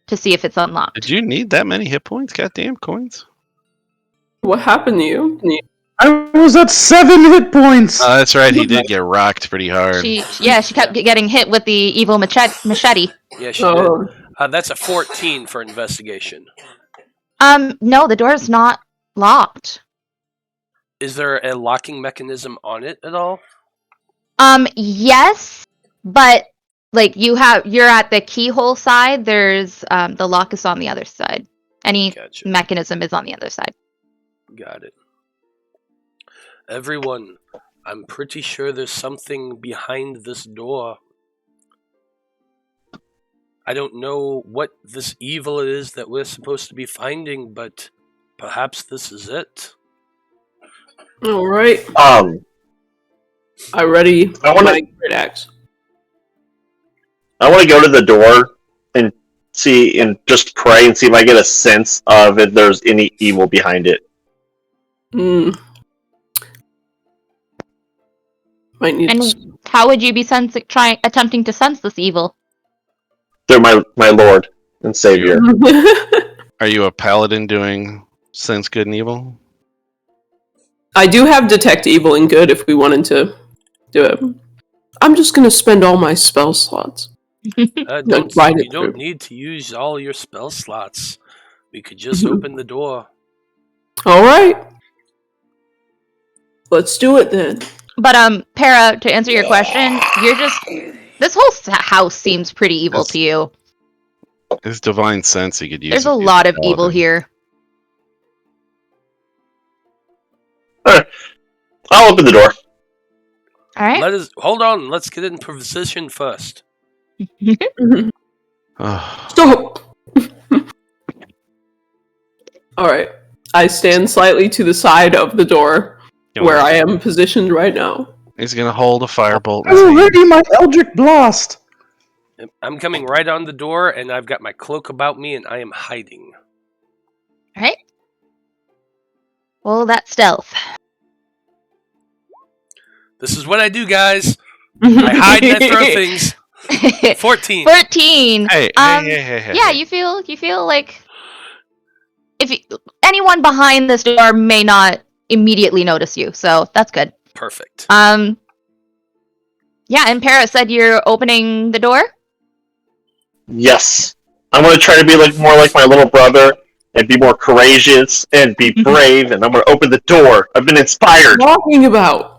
to see if it's unlocked. Did you need that many hit points? Goddamn coins. What happened to you? I was at 7 hit points. Oh, that's right. He did get rocked pretty hard. She kept getting hit with the evil machete. Yeah, she Oh, did. That's a 14 for investigation. No, the door's not locked. Is there a locking mechanism on it at all? Yes, but like you're at the keyhole side. There's the lock is on the other side. Any Gotcha. mechanism is on the other side. Got it. Everyone, I'm pretty sure there's something behind this door. I don't know what this evil is that we're supposed to be finding, but perhaps this is it. all right. I ready I wanna- my great axe. want to go to the door and see and just pray and see if I get a sense of if there's any evil behind it. Might need. And how would you be attempting to sense this evil? They're my Lord and Savior. Are you a paladin doing sense good and evil? I do have detect evil and good if we wanted to do it. I'm just gonna spend all my spell slots. You Right it don't through. need to use all your spell slots. We could just open the door. All right. Let's do it then. But Para, to answer your question, this whole house seems pretty evil to you. His divine sense he could use. There's a against lot of paladin. evil here. I'll open the door. All right. Hold on. Let's get in position first. Oh, Stop. All right. I stand slightly to the side of the door where I am positioned right now. He's gonna hold a firebolt. in his I'm hand. ready, my Eldritch Blast. I'm coming right on the door, and I've got my cloak about me, and I am hiding. All right. Well, that's stealth. This is what I do, guys. I hide and I throw things. 14. 14. Hey, hey. Yeah, you feel like anyone behind this door may not immediately notice you, so that's good. Perfect. Yeah, and Paris said you're opening the door? Yes. I'm going to try to be more like my little brother and be more courageous and be brave, and I'm going to open the door. I've been inspired. What are you talking about?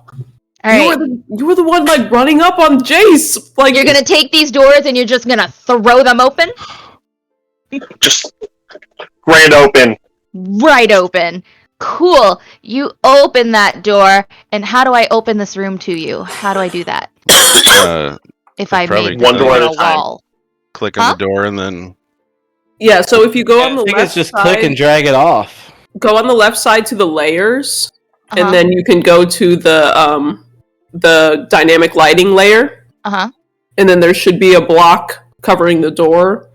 All right. You were the one running up on Jace. You're gonna take these doors and you're just gonna throw them open? Just grand open. Right open. Cool. You open that door, and how do I open this room to you? How do I do that? If I probably made one door at a a time. wall. click on the door and then. Yeah, so if you go on I the think left it's just side, click and drag it off. go on the left side to the layers, Uh-huh. and then you can go to the dynamic lighting layer, Uh-huh. and then there should be a block covering the door.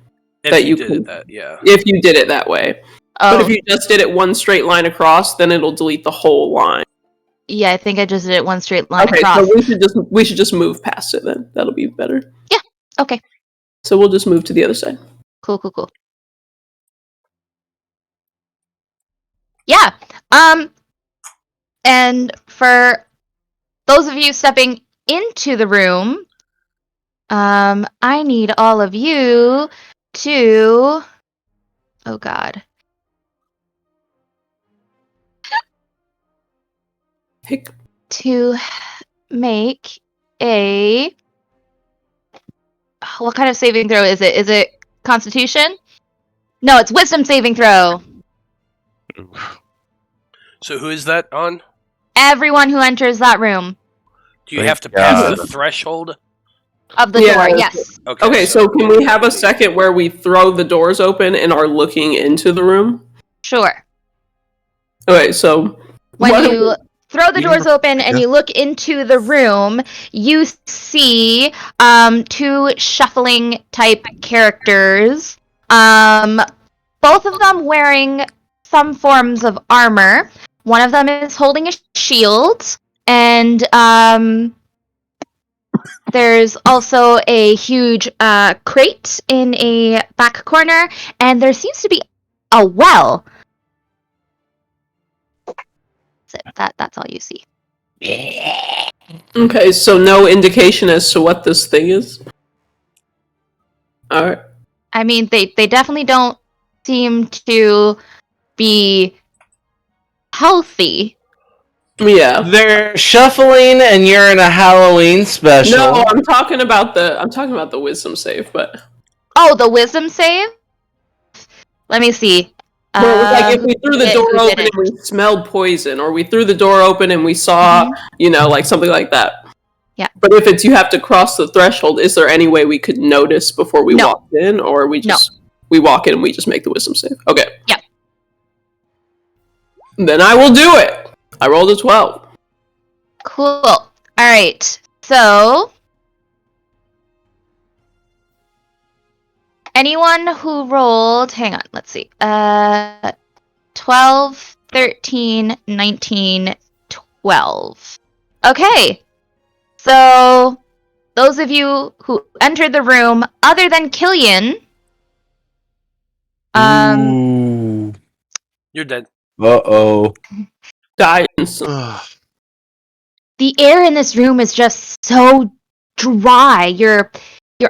If That you you did can- it that, yeah. If you did it that way. Oh, But if you just did it one straight line across, then it'll delete the whole line. yeah, I think I just did it one straight line Okay, across. so we should just move past it then. That'll be better. Yeah, okay. So we'll just move to the other side. Cool. Yeah. And for those of you stepping into the room, I need all of you to... Oh, God. Pick. To make a... What kind of saving throw is it? Is it Constitution? No, it's Wisdom saving throw. So who is that on? Everyone who enters that room Do you Thank have to pass God. the threshold? of the Yeah. door. Yes. Okay, so can we have a second where we throw the doors open and are looking into the room? Sure. Okay, so When what- you throw the We doors never- open and yeah. you look into the room, you see two shuffling type characters. Both of them wearing some forms of armor. One of them is holding a shield, and there's also a huge crate in a back corner, and there seems to be a well. That's all you see. Okay, so no indication as to what this thing is. Alright. I mean, they definitely don't seem to be healthy. Yeah. They're shuffling, and you're in a Halloween special. No, I'm talking about the wisdom save, but Oh, the wisdom save? Let me see. well, it was like if we threw the door who open did and we smelled poison, or we threw the door open and we saw, like something like that. Yeah. But if it's you have to cross the threshold, is there any way we could notice before we No. walked in, or we just we walk in and we just make the wisdom save? Okay. Yep. Then I will do it. I rolled a 12. Cool. All right. So, anyone who rolled, hang on, let's see. 12, 13, 19, 12. Okay. So, those of you who entered the room other than Killian, Ooh. You're dead. Uh-oh. Guidance. the air in this room is just so dry. Your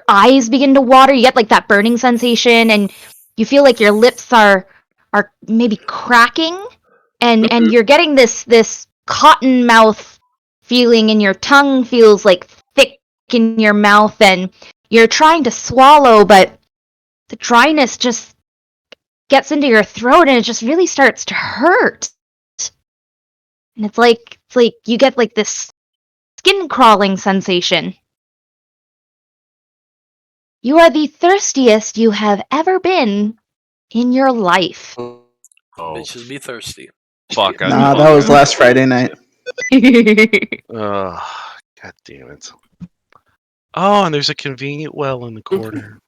eyes begin to water. You get like that burning sensation, and you feel like your lips are maybe cracking, and you're getting this cotton mouth feeling, and your tongue feels like thick in your mouth, and you're trying to swallow, but the dryness just gets into your throat, and it just really starts to hurt. And it's like you get like this skin crawling sensation. You are the thirstiest you have ever been in your life. Oh, Bitches be thirsty. fuck. Nah, that was last Friday night. God damn it. Oh, and there's a convenient well in the corner.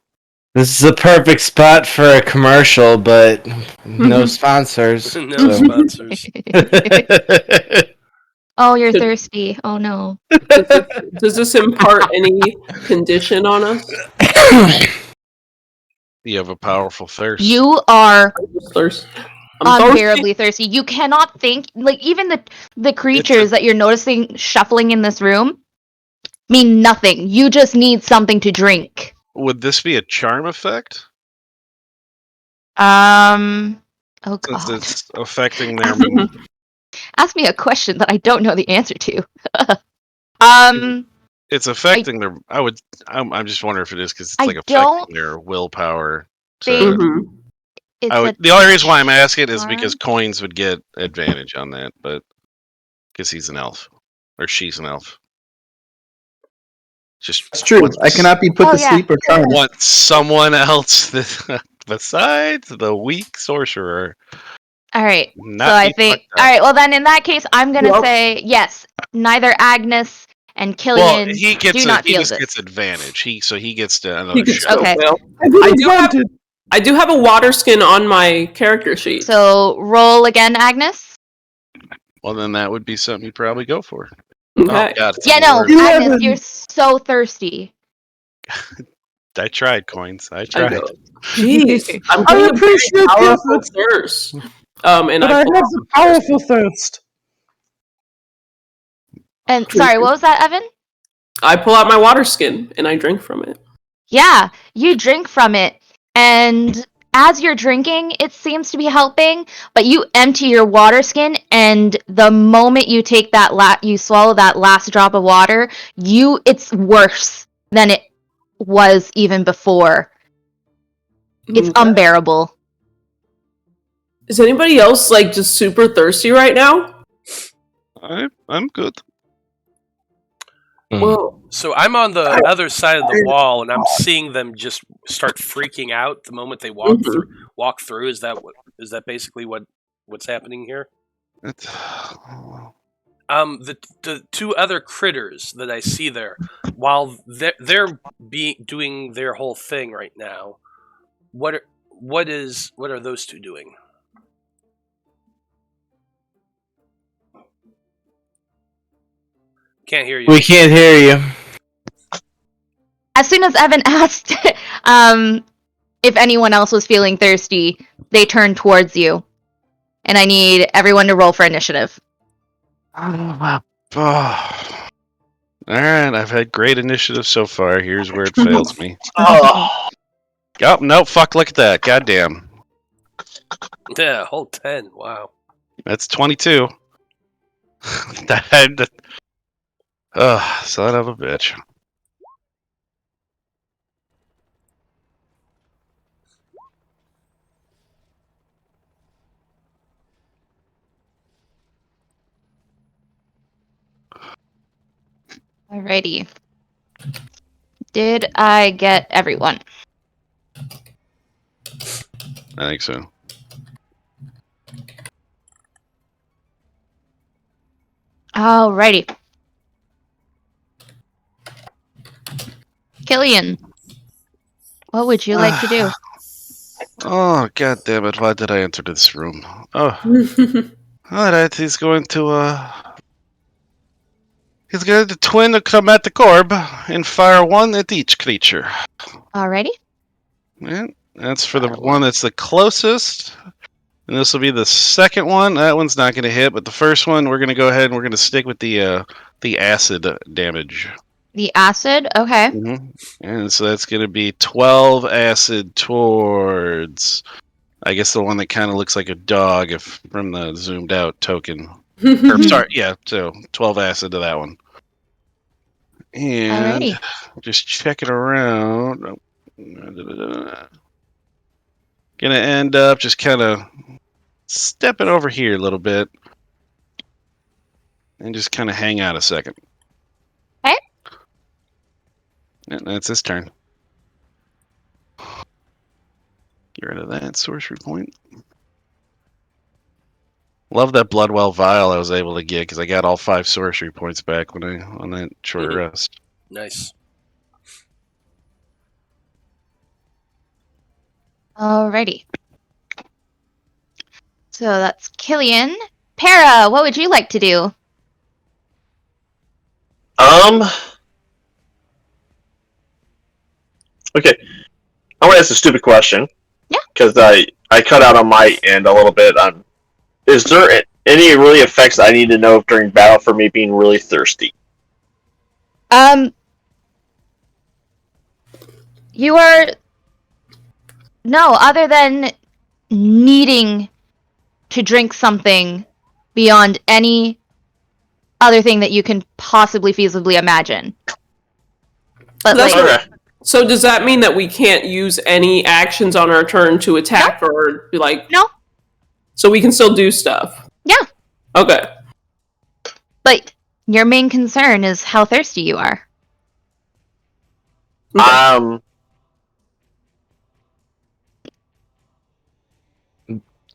This is a perfect spot for a commercial, but no sponsors. No so- sponsors. Oh, you're thirsty. Oh no. Does this impart any condition on us? You have a powerful thirst. You are Thirst. I'm thirsty. unbearably thirsty. You cannot think, like, even the creatures that you're noticing shuffling in this room mean nothing. You just need something to drink. Would this be a charm effect? Oh Since god. it's affecting their. Ask me a question that I don't know the answer to. It's affecting their. I'm just wondering if it is because it's I like don't affecting their willpower. think- Mhm. The only reason why I'm asking is charm? because Koines would get advantage on that, but because he's an elf or she's an elf. Just It's true. I cannot be put Oh, to yeah. sleep or charmed. want someone else besides the weak sorcerer. All right. Not So I be think. fucked up. All right. Well, then in that case, I'm gonna Well- say yes. Neither Agnes and Well, Killian he gets do not he feel just this. gets advantage. He gets to He another could shot. still Okay. fail. I get I do have- advantage. I do have a water skin on my character sheet. So roll again, Agnes. Well, then that would be something you'd probably go for. Okay. Oh God, it's Yeah, even no, worse. 11. Agnes, you're so thirsty. I tried, Koines. I I tried. go, jeez, I'm I getting a very appreciate the powerful effort. thirst. And But I have pull the powerful thirst. And sorry, what was that, Evan? I pull out my water skin and I drink from it. Yeah, you drink from it, and as you're drinking, it seems to be helping. But you empty your water skin, and the moment you take that you swallow that last drop of water, it's worse than it was even before. It's Okay. unbearable. Is anybody else like just super thirsty right now? I'm good. Well, So I'm on the other side of the wall, and I'm seeing them just start freaking out the moment they walk through. Is that basically what's happening here? The two other critters that I see there, while they're doing their whole thing right now, what are those two doing? Can't hear you. We can't hear you. As soon as Evan asked if anyone else was feeling thirsty, they turned towards you. And I need everyone to roll for initiative. Oh. All right, I've had great initiative so far. Here's where it fails me. Oh, Oh, no, fuck, look at that. Goddamn. Yeah, whole 10. Wow. That's 22. Son of a bitch. Alrighty. Did I get everyone? I think so. Alrighty. Killian, what would you like to do? Oh, god damn it. Why did I enter this room? Oh, alright, he's going to twin a chromatic orb and fire one at each creature. Alrighty. Yeah, that's for the one that's the closest. And this will be the second one. That one's not going to hit, but the first one, we're going to go ahead and we're going to stick with the acid damage. The acid? Okay. Mm-hmm. And so that's going to be 12 acid towards, I guess, the one that kind of looks like a dog if from the zoomed out token. Or, sorry, yeah, so 12 acid to that one. And Alrighty. just checking around. Gonna end up just kind of stepping over here a little bit. And just kind of hang out a second. Okay. And that's his turn. Get rid of that sorcery point. Love that Bloodwell vial I was able to get because I got all 5 sorcery points back when on that short rest. Nice. Alrighty. So that's Killian. Para, what would you like to do? okay. I want to ask a stupid question. Yeah. Because I cut out on my end a little bit. Is there any really effects I need to know during battle for me being really thirsty? You are... No, other than needing to drink something beyond any other thing that you can possibly feasibly imagine. But That's like, Okay. So does that mean that we can't use any actions on our turn to attack or like? No. So we can still do stuff. Yeah. Okay. But your main concern is how thirsty you are.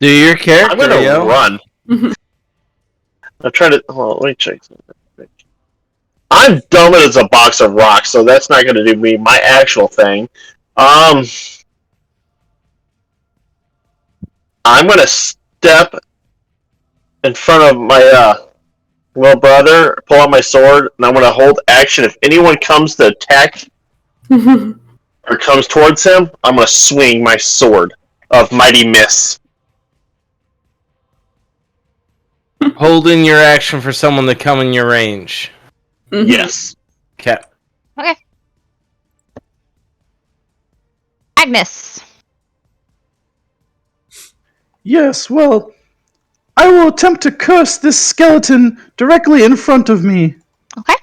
Do your character, I'm gonna yo. run. I'm trying to. Hold on, let me check something. I'm dumb as a box of rocks, so that's not gonna do me my actual thing. I'm gonna step in front of my little brother, pull out my sword, and I'm gonna hold action. If anyone comes to attack or comes towards him, I'm gonna swing my sword of Mighty Miss. Holding your action for someone to come in your range. Yes. Okay. Okay. Agnes. Yes, well, I will attempt to curse this skeleton directly in front of me. Okay.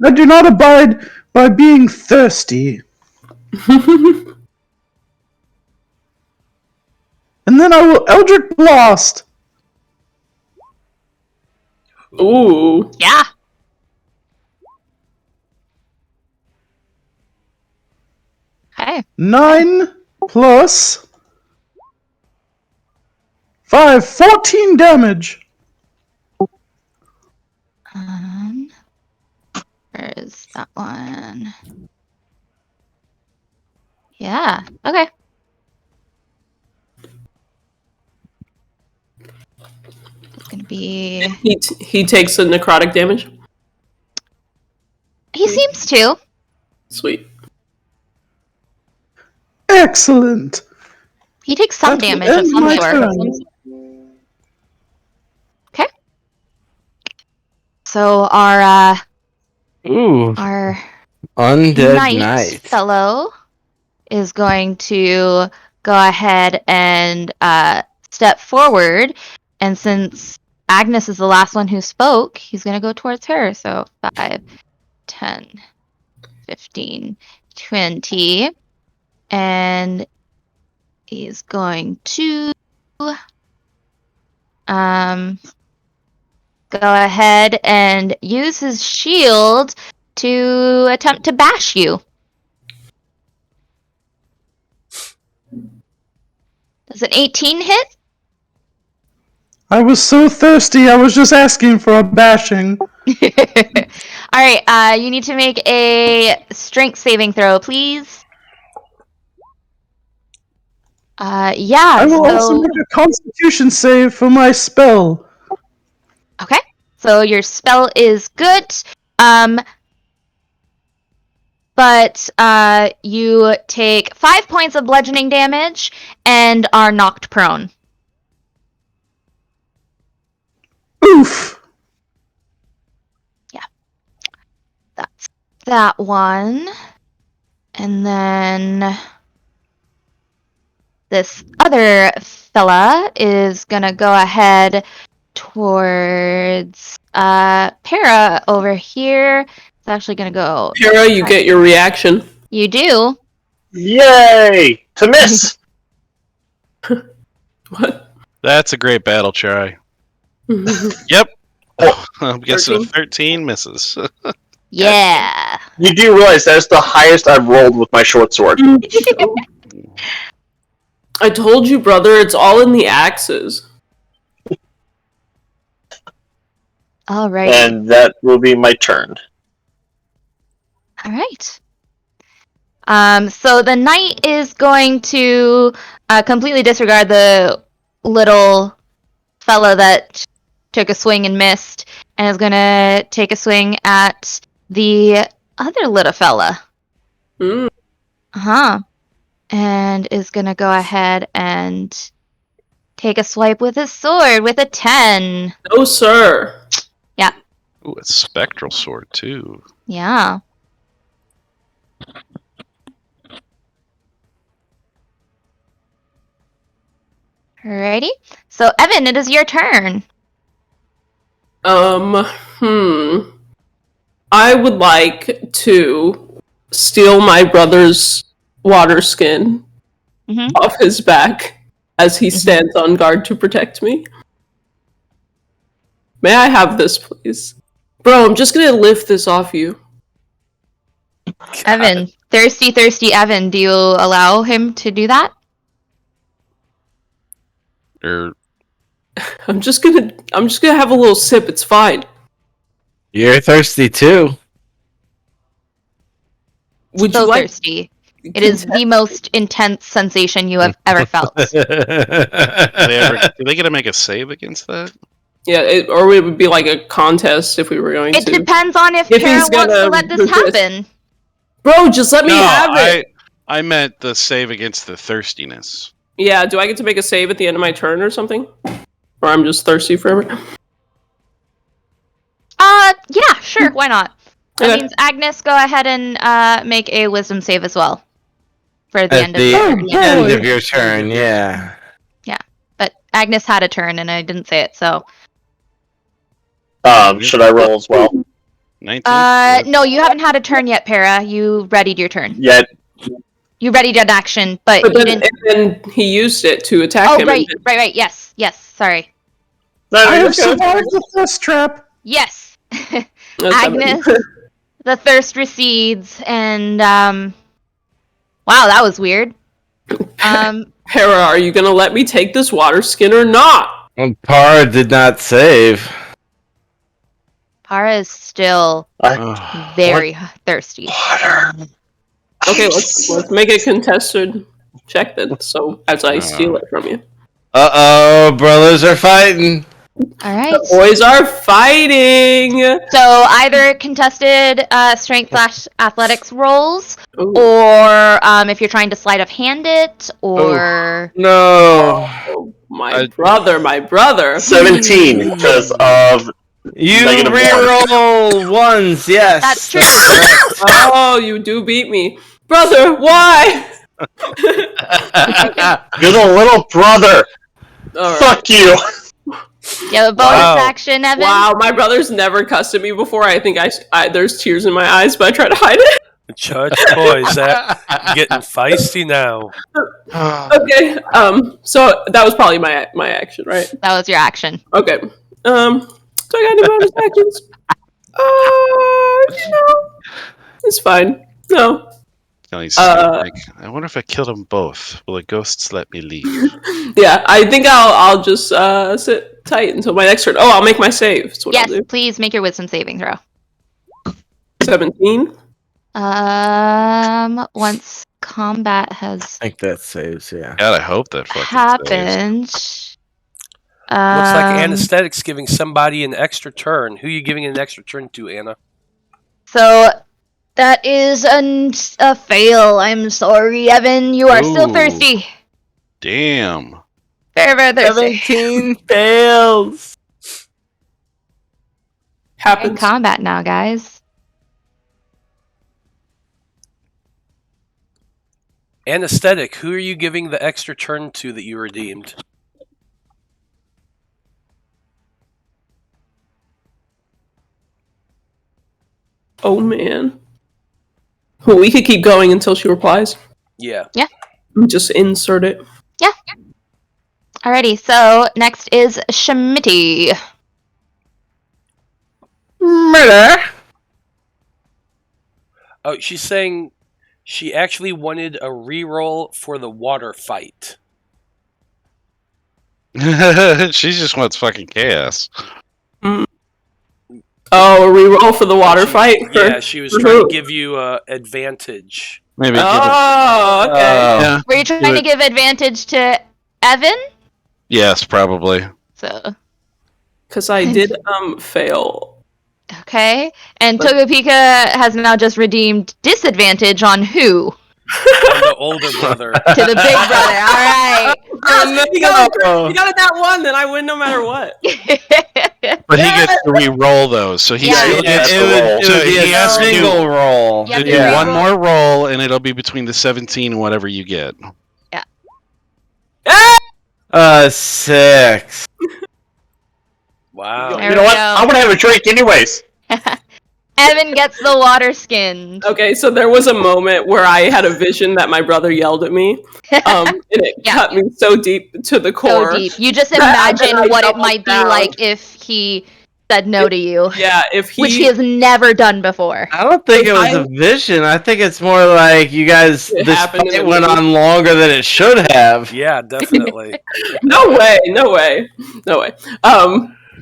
I do not abide by being thirsty. And then I will Eldritch Blast. Ooh. Yeah. Okay. 9 plus 5, 14 damage. Where is that one? Yeah. Okay. It's gonna be. He takes the necrotic damage. He seems to. Sweet. Excellent. He takes some That will damage of end some my sort. turn. Okay. So our Ooh. our Undead knight Knight. fellow is going to go ahead and step forward, and since Agnes is the last one who spoke, he's going to go towards her. So 5, 10, 15, 20, and he's going to go ahead and use his shield to attempt to bash you. Does an 18 hit? I was so thirsty, I was just asking for a bashing. Alright, you need to make a strength saving throw, please. Yeah, I will also make a constitution save for my spell. Okay, so your spell is good, but you take 5 points of bludgeoning damage and are knocked prone. Oof. Yeah. That's that one. And then this other fella is gonna go ahead towards Para over here. It's actually gonna go. Para, you get your reaction. You do. Yay! To miss! What? That's a great battle try. Yep. I'm guessing 13 misses. Yeah. You do realize that's the highest I've rolled with my short sword. I told you, brother, it's all in the axes. All right. And that will be my turn. All right. So the knight is going to completely disregard the little fella that took a swing and missed, and is going to take a swing at the other little fella. Mm. And is going to go ahead and take a swipe with his sword with a 10. No, sir. Yeah. Ooh, a spectral sword, too. Yeah. Alrighty. So, Evan, it is your turn. I would like to steal my brother's water skin off his back as he stands on guard to protect me. May I have this, please? Bro, I'm just gonna lift this off you. Evan, thirsty Evan, do you allow him to do that? I'm just gonna have a little sip, it's fine. You're thirsty too. Would So you like thirsty. It is the most intense sensation you have ever felt. Do they get to make a save against that? Yeah, or it would be like a contest if we were going It to. depends on if If Kara he's wants to gonna let this resist. happen. Bro, just let me have it. I meant the save against the thirstiness. Yeah, do I get to make a save at the end of my turn or something? Or I'm just thirsty forever? Yeah, sure, why not? That Okay. means Agnes, go ahead and make a wisdom save as well. For the At end of the your turn. Yeah. end of your turn, yeah. But Agnes had a turn and I didn't say it, so. Should I roll as well? 19? No, you haven't had a turn yet, Para. You readied your turn. Yet. You readied an action, but But you then, didn't. and then he used it to attack Oh, him. right. Yes, sorry. I have survived the thirst trap. Yes. That's Agnes, the thirst recedes, and wow, that was weird. Hera, are you gonna let me take this water skin or not? Well, Par did not save. Para is still very thirsty. Okay, let's make a contested check then. So as I steal it from you, Brothers are fighting. All right. the boys are fighting. So either contested strength / athletics rolls, Ooh. or if you're trying to sleight of hand it, or No. Oh, my brother. 17 because of You Negative reroll ones, yes. That's true. Oh, you do beat me, brother. Why? you're the little brother. All right. Fuck you. you have a bonus Wow. action, Evan. Wow, my brother's never cussed at me before. I think I there's tears in my eyes, but I try to hide it. Judge boys, that getting feisty now. Okay. So that was probably my action, right? That was your action. Okay. Do I got any bonus actions? It's fine. No. I wonder if I killed them both. Will the ghosts let me leave? Yeah, I think I'll just sit tight until my next turn. Oh, I'll make my save. That's what Yes, I'll do. please make your wisdom saving throw. 17. Once combat has I think that saves, yeah. God, I hope that fucking saves. happened. Looks like anesthetic's giving somebody an extra turn. Who are you giving an extra turn to, Anna? So that is a fail. I'm sorry, Evan. You are still Ooh. thirsty. Damn. Very thirsty. 17 fails. In Happens. combat now, guys. Anesthetic, who are you giving the extra turn to that you redeemed? Oh, man. Well, we could keep going until she replies. Yeah. Just insert it. Alrighty, so next is Shmitty. Murder. Oh, she's saying she actually wanted a reroll for the water fight. She just wants fucking chaos. Oh, a reroll for the water fight? Yeah, she was for trying who? to give you advantage. Maybe give it. Oh, okay. Yeah. Were you trying to give advantage to Evan? Yes, probably. So, Because I did fail. okay. And Togopika has now just redeemed disadvantage on who? On the older brother. To the big brother. Alright. You got it that one, then I win no matter what. But he gets to re-roll those, so he Yeah. still gets to to roll. roll. It So would be he a has to do, single roll. Yeah. do one more roll, and it'll be between the 17 and whatever you get. 6. Wow. There You know we what? go. I'm gonna have a drink anyways. Evan gets the water skin. Okay, so there was a moment where I had a vision that my brother yelled at me, and it Yeah. cut me so deep to the core. So deep. You just I imagine what it doubled might be down. like if he said no to you, Yeah, if he, which he has never done before. I don't think it was a vision. I think it's more like you guys. It This happened in fight the went movie. on longer than it should have. Yeah, definitely. no way.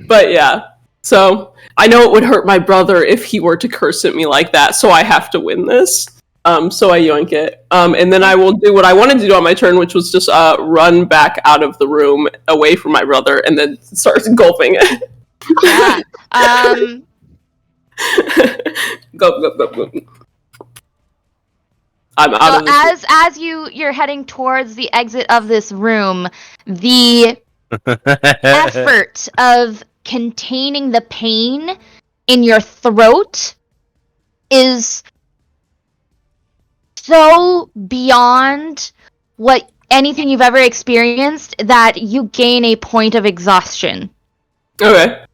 But yeah, so I know it would hurt my brother if he were to curse at me like that, so I have to win this. So I yoink it. And then I will do what I wanted to do on my turn, which was just run back out of the room away from my brother and then start engulfing it. Yeah. Go. I'm out So of this. as you're heading towards the exit of this room, the effort of containing the pain in your throat is so beyond what anything you've ever experienced that you gain a point of exhaustion. Okay.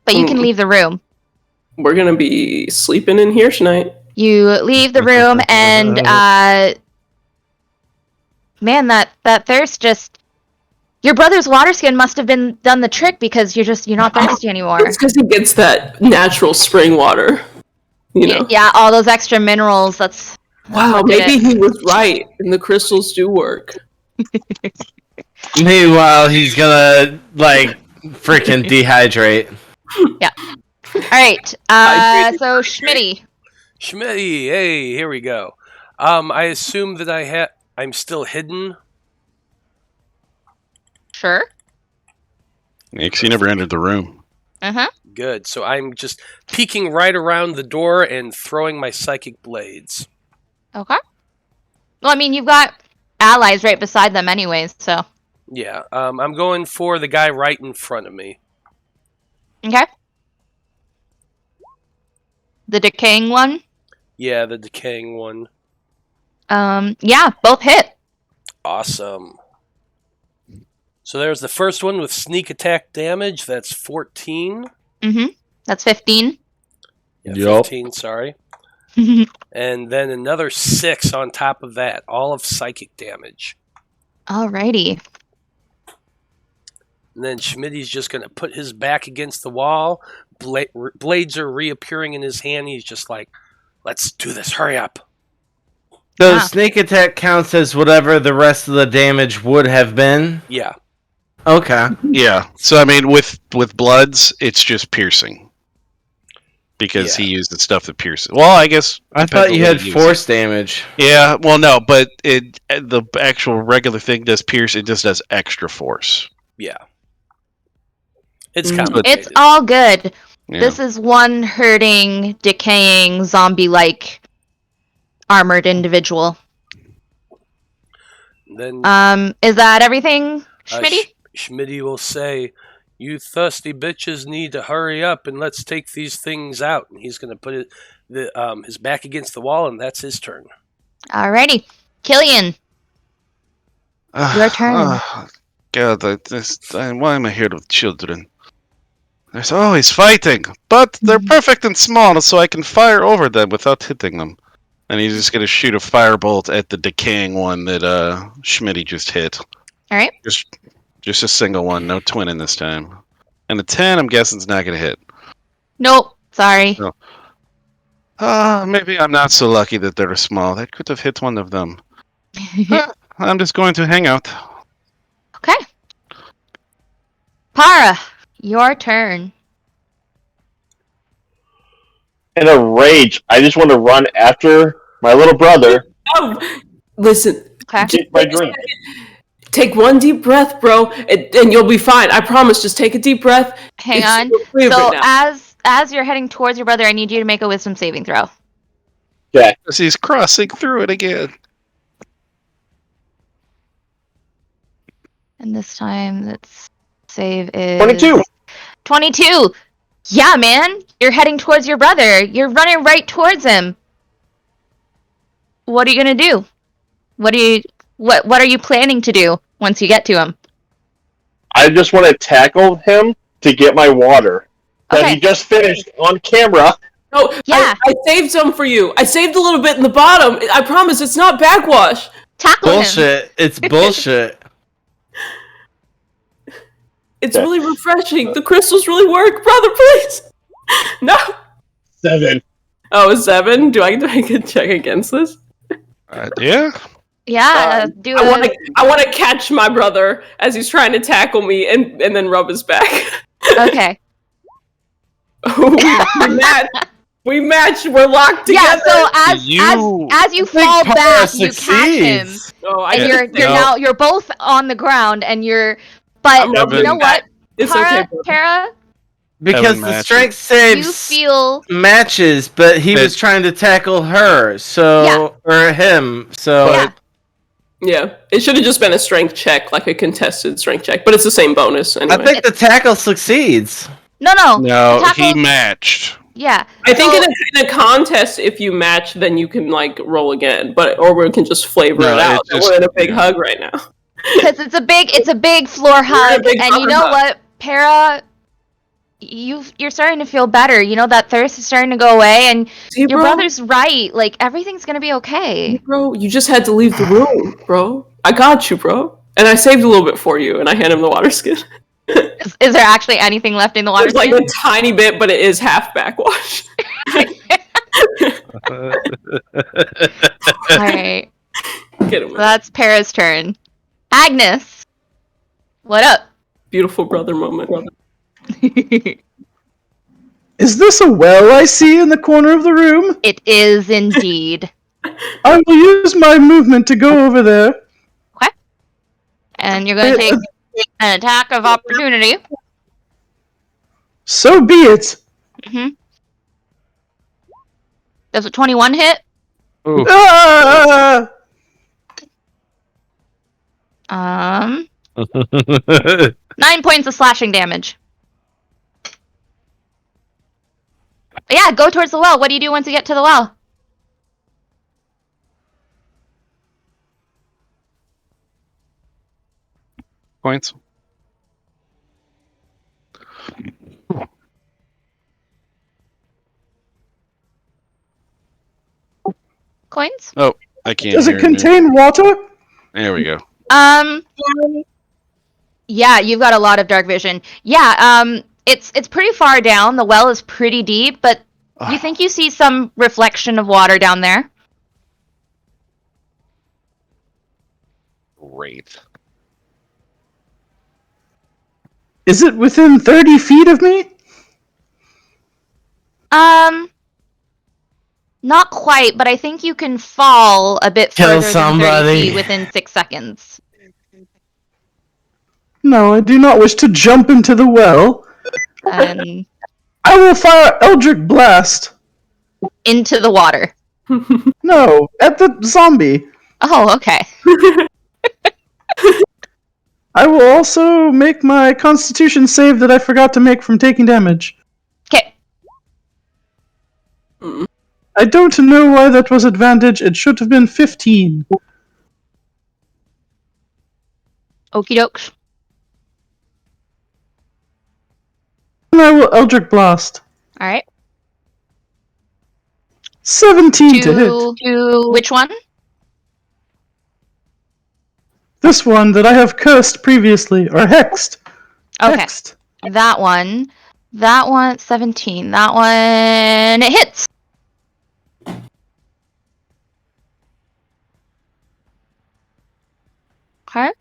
But you can leave the room. We're gonna be sleeping in here tonight. You leave the room and man, that thirst just your brother's water skin must have done the trick because you're not thirsty anymore. It's because he gets that natural spring water. You know. Yeah, all those extra minerals. That's Wow, maybe he was right, and the crystals do work. Meanwhile, he's gonna freaking dehydrate. Yeah. All right. So Schmitty. Schmitty, hey, here we go. I assume that I'm still hidden. Sure. Nix, you never entered the room. Uh-huh. Good. So I'm just peeking right around the door and throwing my psychic blades. Okay. Well, I mean, you've got allies right beside them anyways, so. Yeah. I'm going for the guy right in front of me. Okay. The decaying one? Yeah, the decaying one. Yeah, both hit. Awesome. So there's the first one with sneak attack damage. That's 14. Mm-hmm. That's 15. Yeah, Yup. 15, sorry. And then another 6 on top of that. All of psychic damage. Alrighty. And then Schmitty's just going to put his back against the wall. Blades are reappearing in his hand. He's just like, let's do this. Hurry up. So sneak attack counts as whatever the rest of the damage would have been? Yeah. Okay. Yeah. So I mean, with bloods, it's just piercing because he used the stuff that pierces. Well, I guess I depends thought on you what had he uses. force damage. Yeah. Well, no, but the actual regular thing does pierce. It just does extra force. Yeah. It's complicated. It's all good. Yeah. This is one hurting, decaying, zombie-like armored individual. Then Is that everything, Schmitty? Schmitty will say, "You thirsty bitches need to hurry up and let's take these things out." And he's going to put his back against the wall, and that's his turn. Alrighty. Killian. Your turn. God, why am I here with children? There's always fighting, but they're perfect and small, so I can fire over them without hitting them. And he's just gonna shoot a firebolt at the decaying one that Schmitty just hit. All right. Just a single one, no twinning this time. And a 10, I'm guessing, is not gonna hit. Nope. Sorry. No. Maybe I'm not so lucky that they're small. That could have hit one of them. I'm just going to hang out. Okay. Para, your turn. In a rage, I just want to run after my little brother. Oh, listen. Okay. Get my drink. Take one deep breath, bro, and you'll be fine. I promise. Just take a deep breath. Hang on. So as you're heading towards your brother, I need you to make a wisdom saving throw. Okay. Because he's crossing through it again. And this time, that's save is 22. 22. Yeah, man. You're heading towards your brother. You're running right towards him. What are you gonna do? What are you planning to do once you get to him? I just want to tackle him to get my water. that he just finished on camera. Oh, Yeah. I saved some for you. I saved a little bit in the bottom. I promise it's not backwash. Tackle him. Bullshit. It's bullshit. It's really refreshing. The crystals really work. Brother, please. No. 7. Oh, 7? Do I get a check against this? Yeah. Yeah, do I a... want to catch my brother as he's trying to tackle me and then rub his back. Okay. We match. We're locked together. Yeah, so as you fall back, you catch him, Oh, and you're both on the ground, and but you know what, It's Tara? Because the strength saves You feel matches, but he was trying to tackle her, or him, so. Yeah, it should have just been a strength check, like a contested strength check, but it's the same bonus anyway. I think the tackle succeeds. No, he matched. Yeah. I think in a contest, if you match, then you can like roll again, or we can just flavor it out. We're in a big hug right now. Because it's a big floor hug, and you know what, Para, you're starting to feel better. You know, that thirst is starting to go away, and your brother's right. Like, everything's gonna be okay. Bro, you just had to leave the room, bro. I got you, bro. And I saved a little bit for you, and I hand him the water skin. Is there actually anything left in the water There's skin? like a tiny bit, but it is half backwash. Alright. Get him. So that's Para's turn. Agnes, what up? Beautiful brother moment. Is this a well I see in the corner of the room? It is indeed. I will use my movement to go over there. Okay. And you're going to take an attack of opportunity. So be it. Mm-hmm. Does a 21 hit? Ah! 9 points of slashing damage. Yeah, go towards the well. What do you do once you get to the well? Points. Coins? Oh, I can't. Does it hear contain water? There we go. Yeah, you've got a lot of dark vision. Yeah, it's pretty far down. The well is pretty deep, but you think you see some reflection of water down there? Great. Is it within 30 feet of me? Not quite, but I think you can fall a bit Kill further than 30 somebody. feet within 6 seconds. No, I do not wish to jump into the well. Um, I will fire Eldritch Blast. into the water. No, at the zombie. Oh, okay. I will also make my Constitution save that I forgot to make from taking damage. Okay. I don't know why that was advantage. It should have been 15. Okie dokes. And I will Eldritch Blast. Alright. 17 to hit. Which one? This one that I have cursed previously, or hexed. Okay. Hexed. That one, 17. That one, it hits. Okay.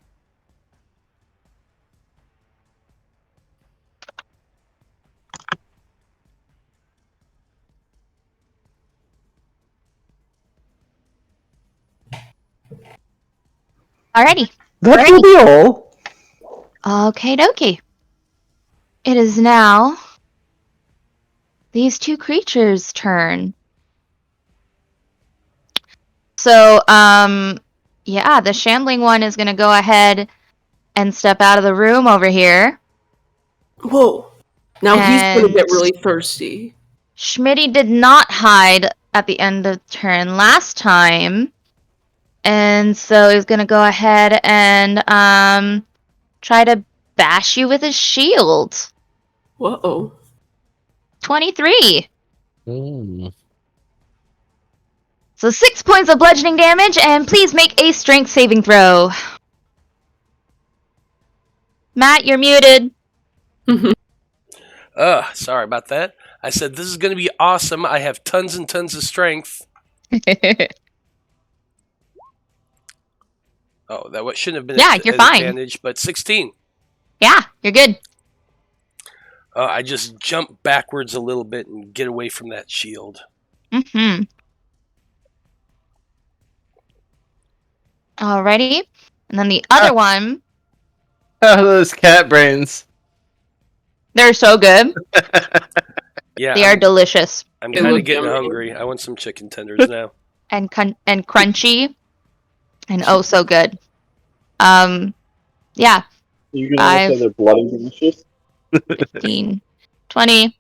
Alrighty. That will be all. Okay, dokie. It is now these two creatures' turn. So, yeah, the shambling one is gonna go ahead and step out of the room over here. Whoa. Now he's And- gonna get really thirsty. Schmitty did not hide at the end of the turn last time. And so he's gonna go ahead and try to bash you with his shield. Whoa. 23. Mm. So 6 points of bludgeoning damage, and please make a strength saving throw. Matt, you're muted. Sorry about that. I said this is going to be awesome. I have tons and tons of strength. Oh, that shouldn't have been you're an fine. advantage, but 16. Yeah, you're good. I just jump backwards a little bit and get away from that shield. Mm-hmm. Alrighty. And then the other one, Oh, those cat brains. they're so good. Yeah, They are delicious I'm They kind of look getting yummy. hungry. I want some chicken tenders now. and crunchy and oh so good. Yeah, You can almost say they're bloody delicious. 15, 20,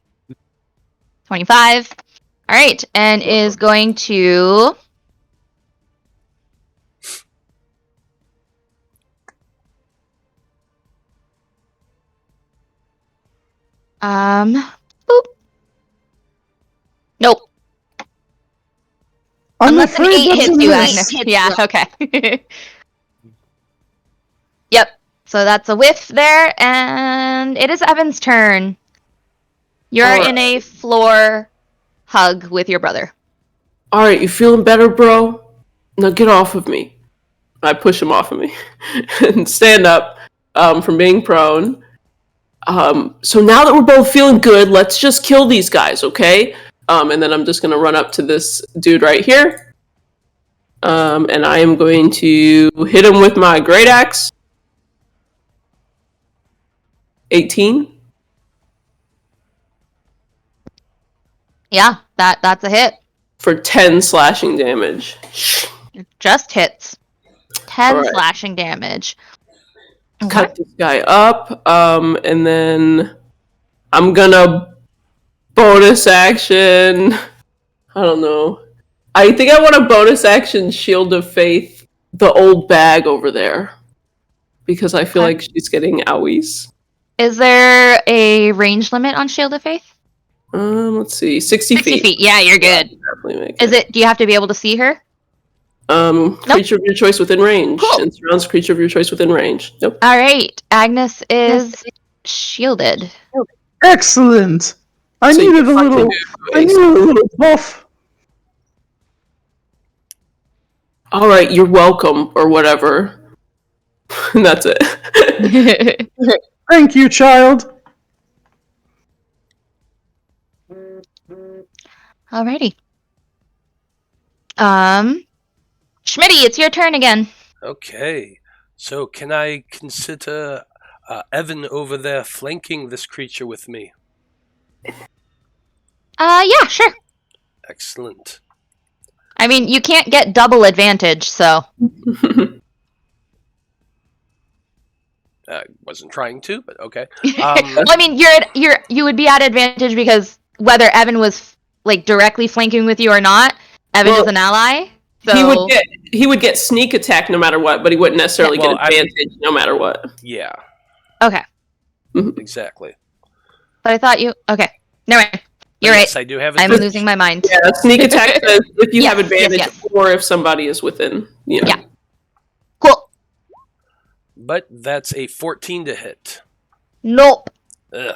25. All right, and is going to boop. Nope. I'm Unless an afraid 8 that's hits a you, miss. Agnes. Yeah, okay. Yep. So that's a whiff there, and it is Evan's turn. You're Alright. in a floor hug with your brother. All right, you feeling better, bro? Now get off of me. I push him off of me and stand up from being prone. So now that we're both feeling good, let's just kill these guys, okay? And then I'm just going to run up to this dude right here. And I am going to hit him with my great axe. 18. Yeah, that's a hit. For 10 slashing damage. It just hits. 10 Alright. slashing damage. Cut this guy up, and then I'm gonna bonus action. I don't know. I think I want to bonus action Shield of Faith the old bag over there because I feel Okay. like she's getting owies. Is there a range limit on Shield of Faith? Let's see, 60 feet. Yeah, you're good. Definitely make Is it? Do you have to be able to see her? Creature of your choice within range. Cool. And surrounds creature of your choice within range. Nope. All right. Agnes is shielded. Excellent. I So you needed a fucking little. do I it. needed a little buff. All right, you're welcome, or whatever. And that's it. Thank you, child. Alrighty. Schmitty, it's your turn again. Okay. So can I consider Evan over there flanking this creature with me? Yeah, sure. Excellent. I mean, you can't get double advantage, so. I wasn't trying to, but okay. Well, I mean, you would be at advantage because whether Evan was like directly flanking with you or not, Evan Well, is an ally. So He would get sneak attack no matter what, but he wouldn't necessarily Yeah, well, get advantage no matter what. Yeah, okay. exactly. But I thought you okay. Never mind. You're Yes, right. I do have I'm advantage. losing my mind. Yeah, sneak attack says if you Yes, have advantage yes. or if somebody is within. You know. Yeah. Cool. But that's a 14 to hit. Nope. Ugh.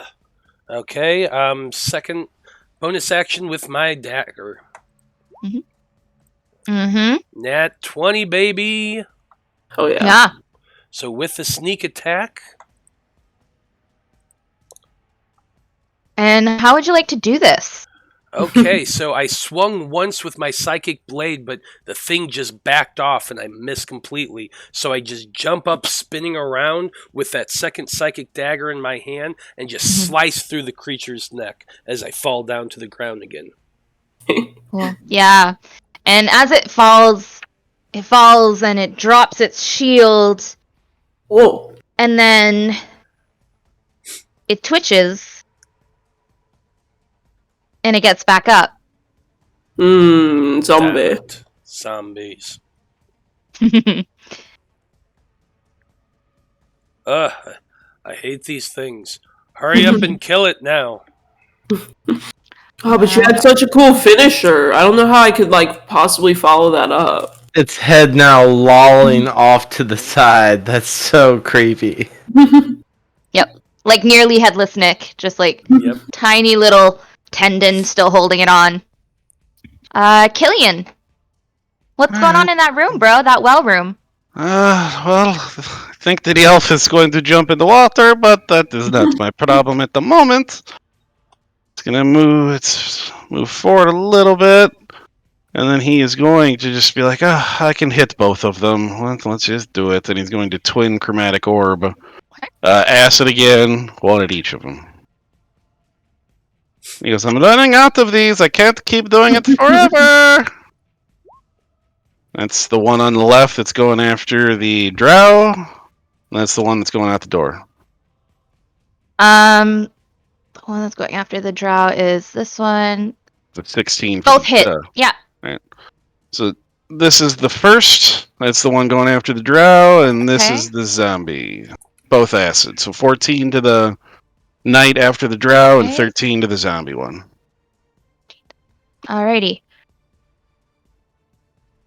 Okay, second bonus action with my dagger. Mm-hmm. Nat 20, baby. Oh yeah. Yeah. So with the sneak attack, And how would you like to do this? okay, so I swung once with my psychic blade, but the thing just backed off and I missed completely. So I just jump up, spinning around with that second psychic dagger in my hand and just slice through the creature's neck as I fall down to the ground again. Cool. Yeah. And as it falls and it drops its shield, Whoa. and then it twitches and it gets back up. Zombie. Damn it. Zombies. Ugh, I hate these things. Hurry up and kill it now. Oh, but you had such a cool finisher. I don't know how I could like possibly follow that up. Its head now lolling off to the side. That's so creepy. Yep. Like nearly headless Nick, just like Yep. tiny little tendon still holding it on. Killian. What's going on in that room, bro? That well room. Well, I think that the elf is going to jump in the water, but that is not my problem at the moment. It's gonna move forward a little bit, and then he is going to just be like, I can hit both of them. Let's just do it. And he's going to twin chromatic orb. Acid again, one at each of them. He goes, I'm running out of these. I can't keep doing it forever. That's the one on the left that's going after the drow. That's the one that's going out the door. The one that's going after the drow is this one. The 16. Both hit. Yeah. Right. So this is the first. That's the one going after the drow, and this is the zombie. Both acid. So 14 to the knight after the drow, and 13 to the zombie one. Alrighty.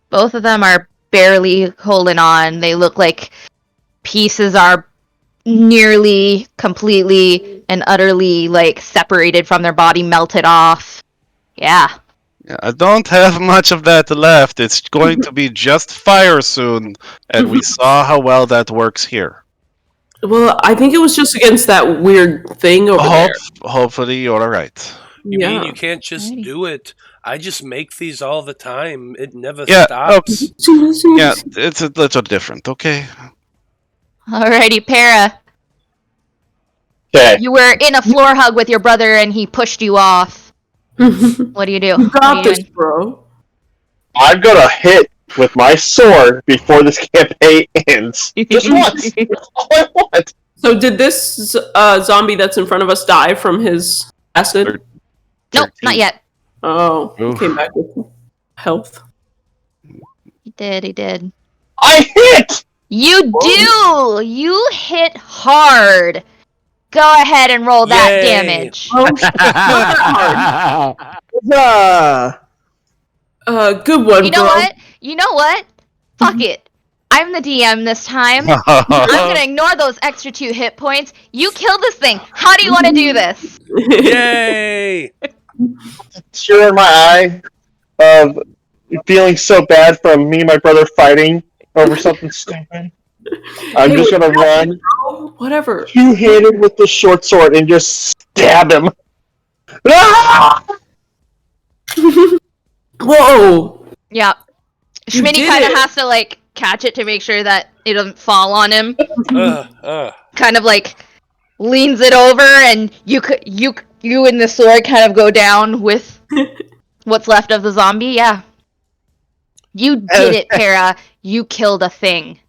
Both of them are barely holding on. They look like pieces are nearly, completely, and utterly like separated from their body, melted off. Yeah. I don't have much of that left. It's going to be just fire soon, and we saw how well that works here. Well, I think it was just against that weird thing over there. Hopefully you're alright. You mean you can't just do it? I just make these all the time. It never Yeah, stops. Yeah, it's a little different, okay? Alrighty, Para. Okay. You were in a floor hug with your brother and he pushed you off. What do you do? You got this, bro. I'm gonna hit with my sword before this campaign ends. Just once. That's all I want. So did this zombie that's in front of us die from his acid? Nope, not yet. Oh, he Oof. came back with health. He did. I hit! You do! You hit hard. Go ahead and roll that Yay. damage. Oh, shit. Good one, You know bro. what? You know what? Fuck it. I'm the DM this time. I'm gonna ignore those extra 2 hit points. You kill this thing. How do you want to do this? Yay! Tear in my eye of feeling so bad from me and my brother fighting over something stupid. I'm just gonna run Whatever. two-handed with the short sword and just stab him. Ah! Whoa! Yeah. You Schmitty did kind of it. has to like catch it to make sure that it doesn't fall on him. Kind of like leans it over, and you and the sword kind of go down with what's left of the zombie. Yeah. You did it, Para. You killed a thing.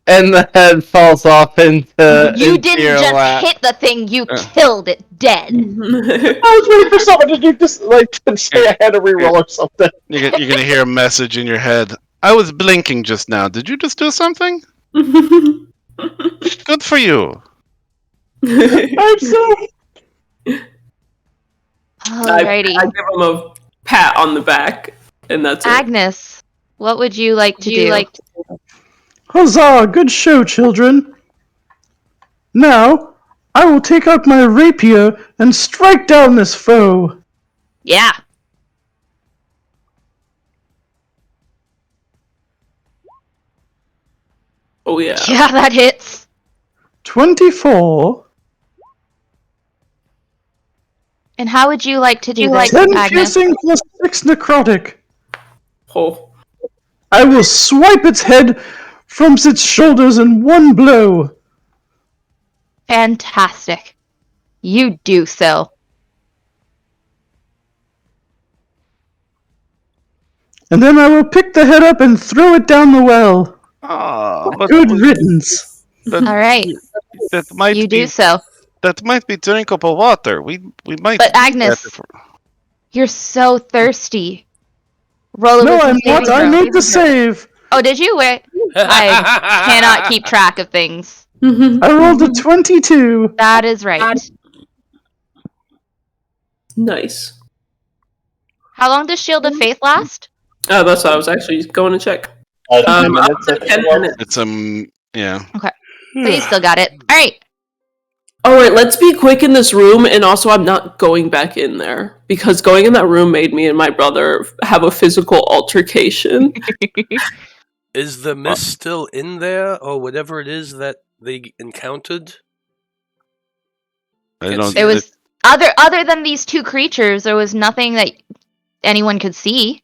And the head falls off into. You into didn't your just lap. hit the thing, you killed it dead. I was waiting for someone to do this, like, to say I had a reroll or something. You're gonna hear a message in your head. I was blinking just now. Did you just do something? Good for you. I'm so... Alrighty. I give him a pat on the back, and that's it. Agnes, what would you like to do? Huzzah! Good show, children. Now, I will take out my rapier and strike down this foe. Yeah. Oh yeah. Yeah, that hits. 24. And how would you like to do this, 10 Agnes? piercing plus 6 necrotic. Oh. I will swipe its head from its shoulders in one blow. Fantastic. You do so. And then I will pick the head up and throw it down the well. But Good riddance. All right. That might You be do so. that might be drinkable water. We might. But do Agnes, that if- you're so thirsty. Roll a No, wisdom I'm not. saving I throw. made the save. Oh, did you? Wait. I cannot keep track of things. I rolled a 22. That is right. Nice. How long does Shield of Faith last? Oh, that's what I was actually going to check. 10 minutes. I think 10 it was. minutes. It's yeah. So you still got it. All right. All right, let's be quick in this room, and also I'm not going back in there because going in that room made me and my brother have a physical altercation. Is the mist still in there, or whatever it is that they encountered? I don't. It was other than these two creatures. There was nothing that anyone could see.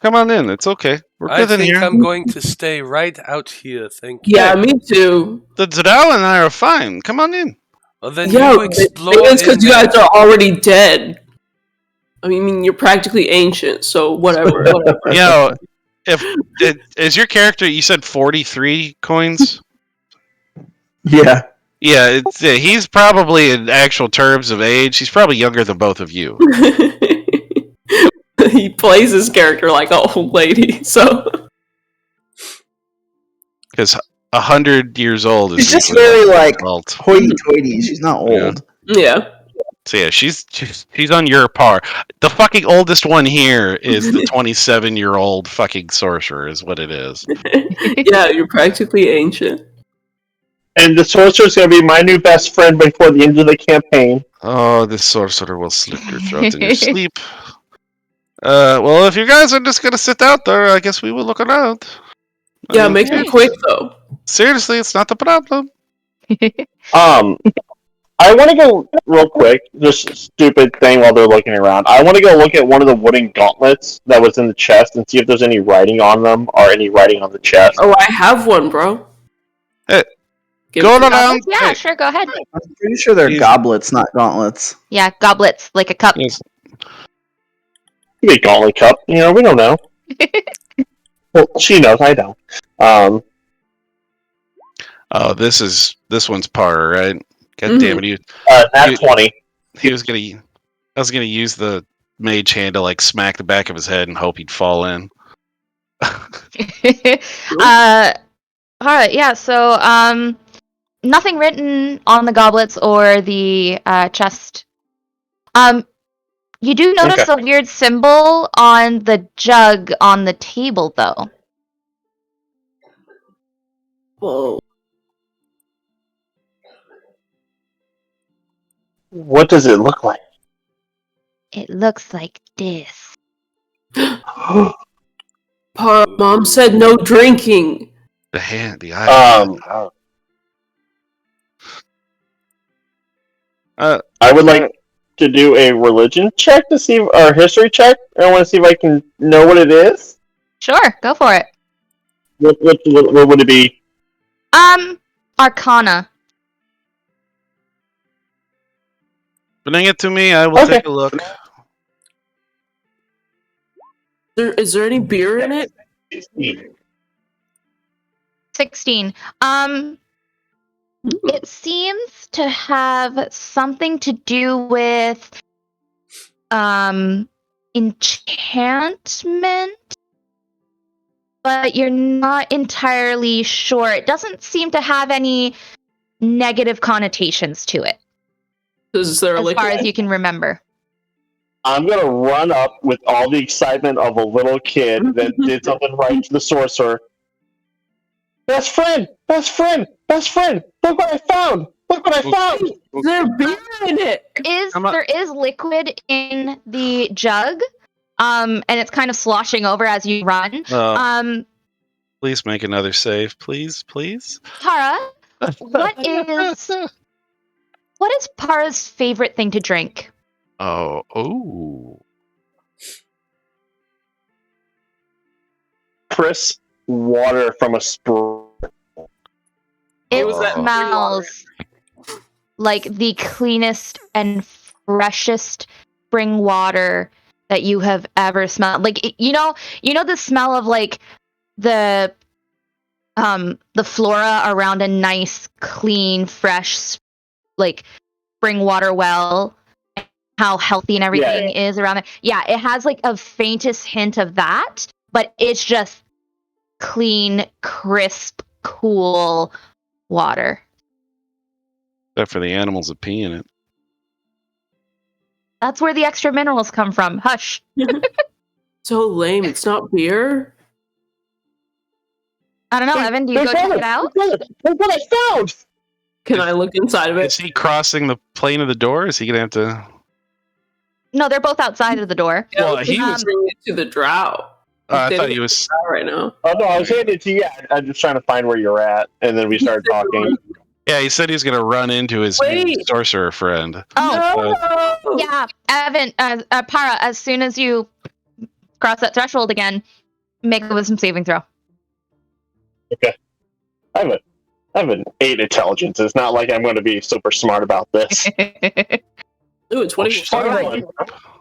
Come on in. It's okay. We're I good in think here. I'm going to stay right out here. Thank you. Yeah, me too. The Drow and I are fine. Come on in. Well, then Yeah, you explore. maybe it's because in you there. guys are already dead. I mean, you're practically ancient, so whatever. You know, is your character? You said 43 coins. Yeah. Yeah, he's probably in actual terms of age. He's probably younger than both of you. He plays his character like an old lady, so. Because 100 years old is She's just usually very, an like, adult. hoity-toity. She's not old. Yeah. So yeah, she's on your par. The fucking oldest one here is the 27-year-old fucking sorcerer, is what it is. Yeah, you're practically ancient. And the sorcerer's going to be my new best friend before the end of the campaign. Oh, this sorcerer will slit your throat in your sleep. Well, if you guys are just gonna sit out there, I guess we will look around. Yeah, make it quick though. Seriously, it's not the problem. I want to go real quick, just a stupid thing while they're looking around. I want to go look at one of the wooden gauntlets that was in the chest and see if there's any writing on them or any writing on the chest. Oh, I have one, bro. Hey, Give go it to me. around. Yeah, Hey, sure. Go ahead. I'm pretty sure they're goblets, not gauntlets. Yeah, goblets like a cup. yes. Maybe a gauntlet cup. You know, we don't know. Well, she knows. I don't. Oh, this one's par, right? God damn it! Nat 20. I was gonna use the mage hand to like smack the back of his head and hope he'd fall in. All right. Yeah. So, nothing written on the goblets or the chest. You do notice a weird symbol on the jug on the table, though. Whoa. What does it look like? It looks like this. Mom said no drinking. The eye. I would like to do a religion check to see, or history check. I want to see if I can know what it is. Sure, go for it. What would it be? Arcana. Bring it to me. I will take a look. Is there any beer in it? 16. It seems to have something to do with enchantment, but you're not entirely sure. It doesn't seem to have any negative connotations to it, Is there a as liquor? far as you can remember. I'm gonna run up with all the excitement of a little kid that did something right to the sorcerer. Best friend! Best friend! Best friend! Look what I found! Look what I found! Is there beer in it? There is liquid in the jug, and it's kind of sloshing over as you run. Please make another save, please. Tara, what is Para's favorite thing to drink? Oh. Crisp water from a spring. It was that smells like the cleanest and freshest spring water that you have ever smelled. Like you know the smell of like the flora around a nice, clean, fresh like spring water well. How healthy and everything is around there. Yeah, it has like a faintest hint of that, but it's just clean, crisp, cool water. Except for the animals that pee in it. That's where the extra minerals come from. Hush. So lame. It's not beer. I don't know, Evan. Do you go check it out? Look what I found! Can I look inside of it? Is he crossing the plane of the door? Is he gonna have to? No, they're both outside of the door. Well, he was. bring it to the Drow. I thought he was. Right now. Oh no, I was handing it to you. Yeah, I'm just trying to find where you're at, and then we started talking. Yeah, he said he was gonna run into his sorcerer friend. Oh, yeah, Evan, Para. As soon as you cross that threshold again, make a wisdom saving throw. Okay. I have an 8 intelligence. It's not like I'm going to be super smart about this. Ooh, 20.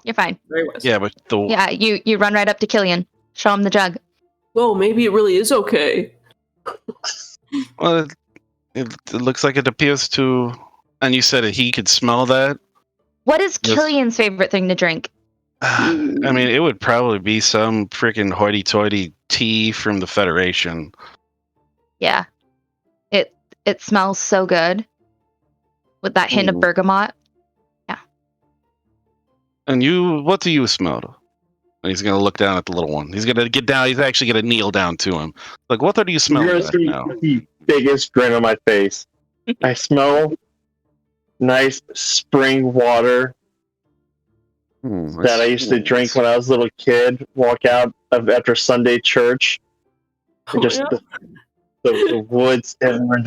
You're fine. Yeah, but Yeah, you run right up to Killian. Show him the jug. Whoa, maybe it really is okay. Well, it looks like it appears to. And you said he could smell that. What is Yes. Killian's favorite thing to drink? I mean, it would probably be some freaking hoity-toity tea from the Federation. Yeah, it smells so good with that hint of bergamot. And you, what do you smell? And he's gonna look down at the little one. He's gonna get down. He's actually gonna kneel down to him. Like, what are you smelling You're right now? the biggest grin on my face. I smell nice spring water that I used to drink when I was a little kid. Walk out after Sunday church. Oh, Just yeah. the woods everywhere,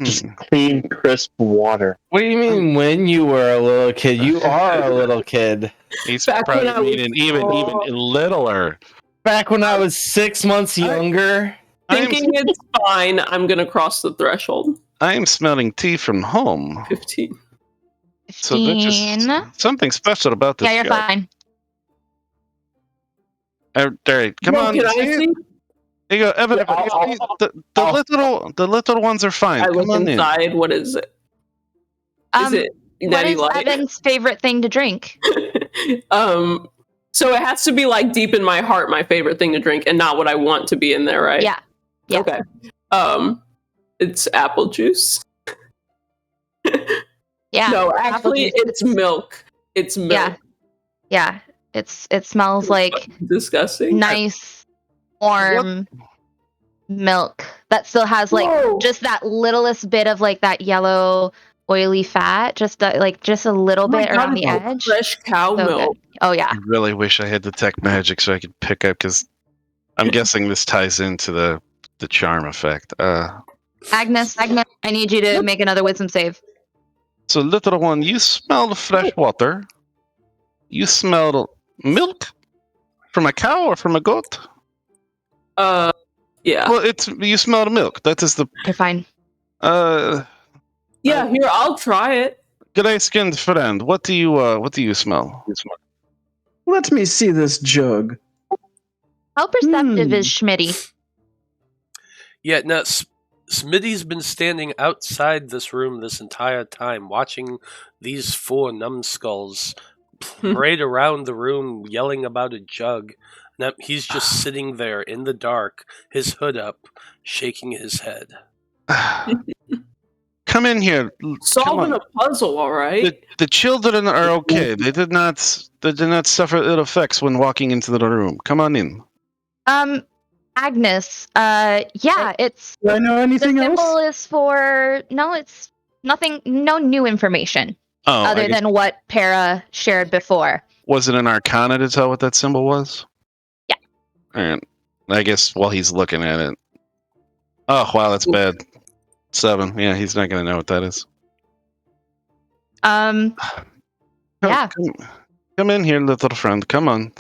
just clean, crisp water. What do you mean when you were a little kid? You are a little kid. He's Back when I probably was even small. littler. Back when I was 6 months younger. Thinking it's fine, I'm gonna cross the threshold. I'm smelling tea from home. 15. So that's 15. just something special about this Yeah, you're guy. fine. All right, come on. Can I see? see? Here you go, Evan. The little ones are fine. I Come look on in. inside. What is it? Is it What Natty is Light? Evan's favorite thing to drink? So it has to be like deep in my heart, my favorite thing to drink, and not what I want to be in there, right? Yeah. Yeah. Okay. It's apple juice. Yeah. No, apple actually, juice. it's milk. It's milk. Yeah. It smells like Disgusting. nice, warm milk that still has like just that littlest bit of like that yellow oily fat, just a little bit around the edge. Fresh cow So milk. good. Oh yeah. I really wish I had detect magic so I could pick up, because I'm guessing this ties into the charm effect. Agnes, I need you to make another wisdom save. So little one, you smelled fresh water. You smelled milk from a cow or from a goat? Yeah. Well, you smelled milk. That is the You're fine. Yeah, here, I'll try it. gray-skinned friend. What do you smell? Let me see this jug. How perceptive is Schmitty? Yeah, now Smitty's been standing outside this room this entire time, watching these 4 numbskulls parade around the room, yelling about a jug. Now he's just sitting there in the dark, his hood up, shaking his head. Come in here. Solving a puzzle, all right. The children are okay. They did not suffer ill effects when walking into the room. Come on in. Agnes, yeah, it's Do I know the anything symbol else? is for it's nothing, no new information Oh, other than what Para shared before. Was it an arcana to tell what that symbol was? Yeah. And I guess while he's looking at it. Oh wow, that's bad. 7. Yeah, he's not gonna know what that is. Yeah. Come in here, little friend. Come on.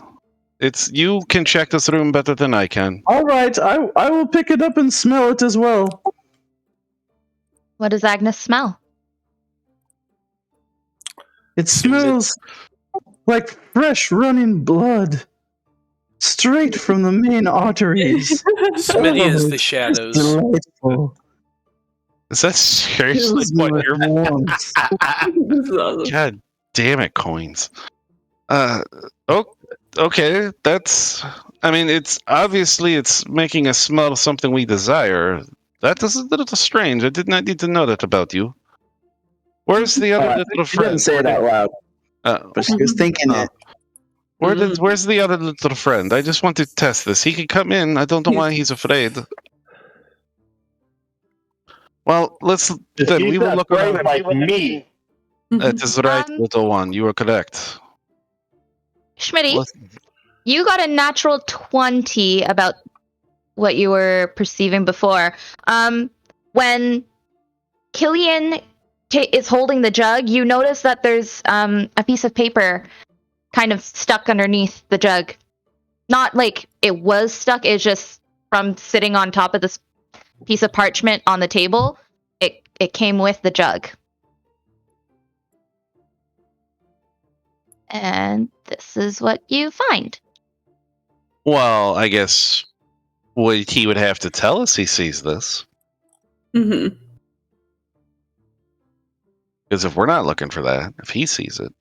You can check this room better than I can. All right, I will pick it up and smell it as well. What does Agnes smell? It smells like fresh running blood, straight from the main arteries. Smitty is the It's shadows. delightful. Is that seriously Fills what me you're? with warmth. God damn it, Koines. Okay, that's. I mean, it's making us smell something we desire. That is a little strange. I did not need to know that about you. Where's the other little She friend? didn't say it out loud, but she was thinking it. Where's the other little friend? I just want to test this. He can come in. I don't know why he's afraid. Well, let's then He's we will not look brave around. like me. That is right, Um, little one. You are correct. Schmitty, Let's- you got a natural 20 about what you were perceiving before. When Killian is holding the jug, you notice that there's a piece of paper kind of stuck underneath the jug. Not like it was stuck, it's just from sitting on top of this piece of parchment on the table. It came with the jug. And this is what you find. Well, I guess he would have to tell us he sees this. Mm-hmm. Because if we're not looking for that, if he sees it,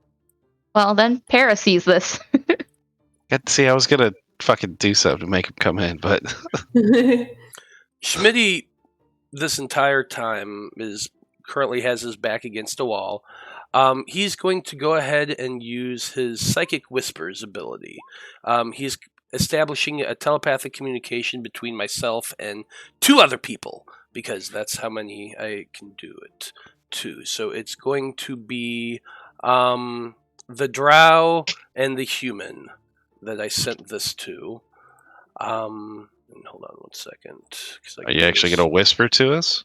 Well, then Para sees this. see, I was gonna fucking do something to make him come in, but Schmitty, this entire time, currently has his back against a wall. He's going to go ahead and use his Psychic Whispers ability. He's establishing a telepathic communication between myself and 2 other people, because that's how many I can do it to. So it's going to be the drow and the human that I sent this to. And hold on 1 second. are you actually gonna whisper to us?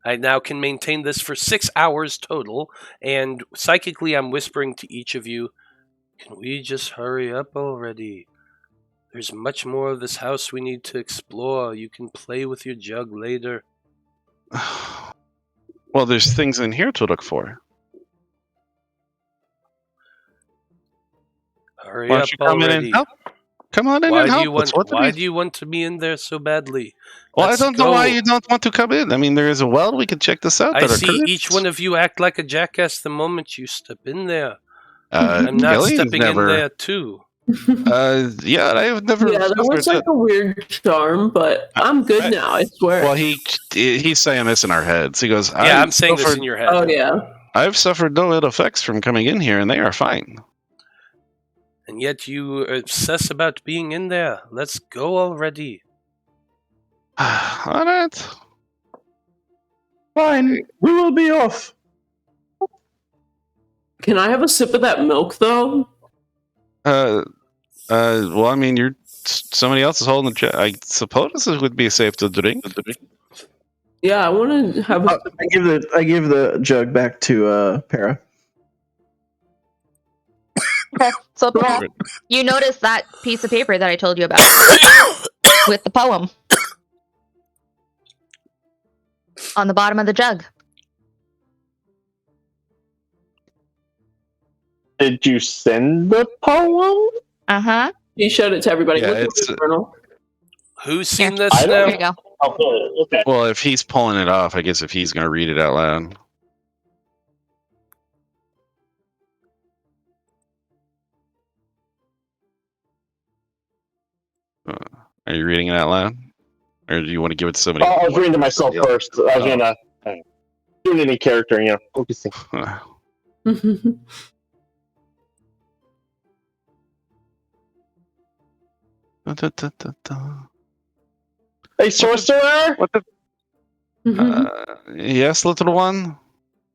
I now can maintain this for 6 hours total, and psychically I'm whispering to each of you, can we just hurry up already? There's much more of this house we need to explore. You can play with your jug later. Well, there's things in here to look for. Hurry Why up don't you come in already. and help? Come on in Why and do help you us. want? Why do you want me in there so badly? Well, Let's I don't know why go. you don't want to come in. I mean, there is a well. We can check this out. I that are see current. each one of you act like a jackass the moment you step in there. I'm not Gillian's stepping never, in there too. Yeah, I have never. Yeah, there was suffered like a weird charm, but I'm good now, I swear. Well, he's saying this in our heads. He goes, Yeah, I'm saying this in your head. Oh, yeah. I've suffered no ill effects from coming in here, and they are fine. And yet you obsess about being in there. Let's go already. All right. Fine, we will be off. Can I have a sip of that milk, though? Well, I mean, somebody else is holding the jug. I suppose it would be safe to drink. Yeah, I want to have a... I give the jug back to Para. Okay, so Para, you notice that piece of paper that I told you about with the poem on the bottom of the jug. Did you send the poem? Uh-huh. He showed it to everybody. Yeah, Look at it's- the journal. Who's seen Here. this I now? There you go. Oh, okay. Well, if he's pulling it off, I guess if he's going to read it out loud. Are you reading it out loud? Or do you want to give it to somebody? I was reading to myself first. I was gonna doing any character, focusing. Hey, sorcerer! What the? Yes, little one.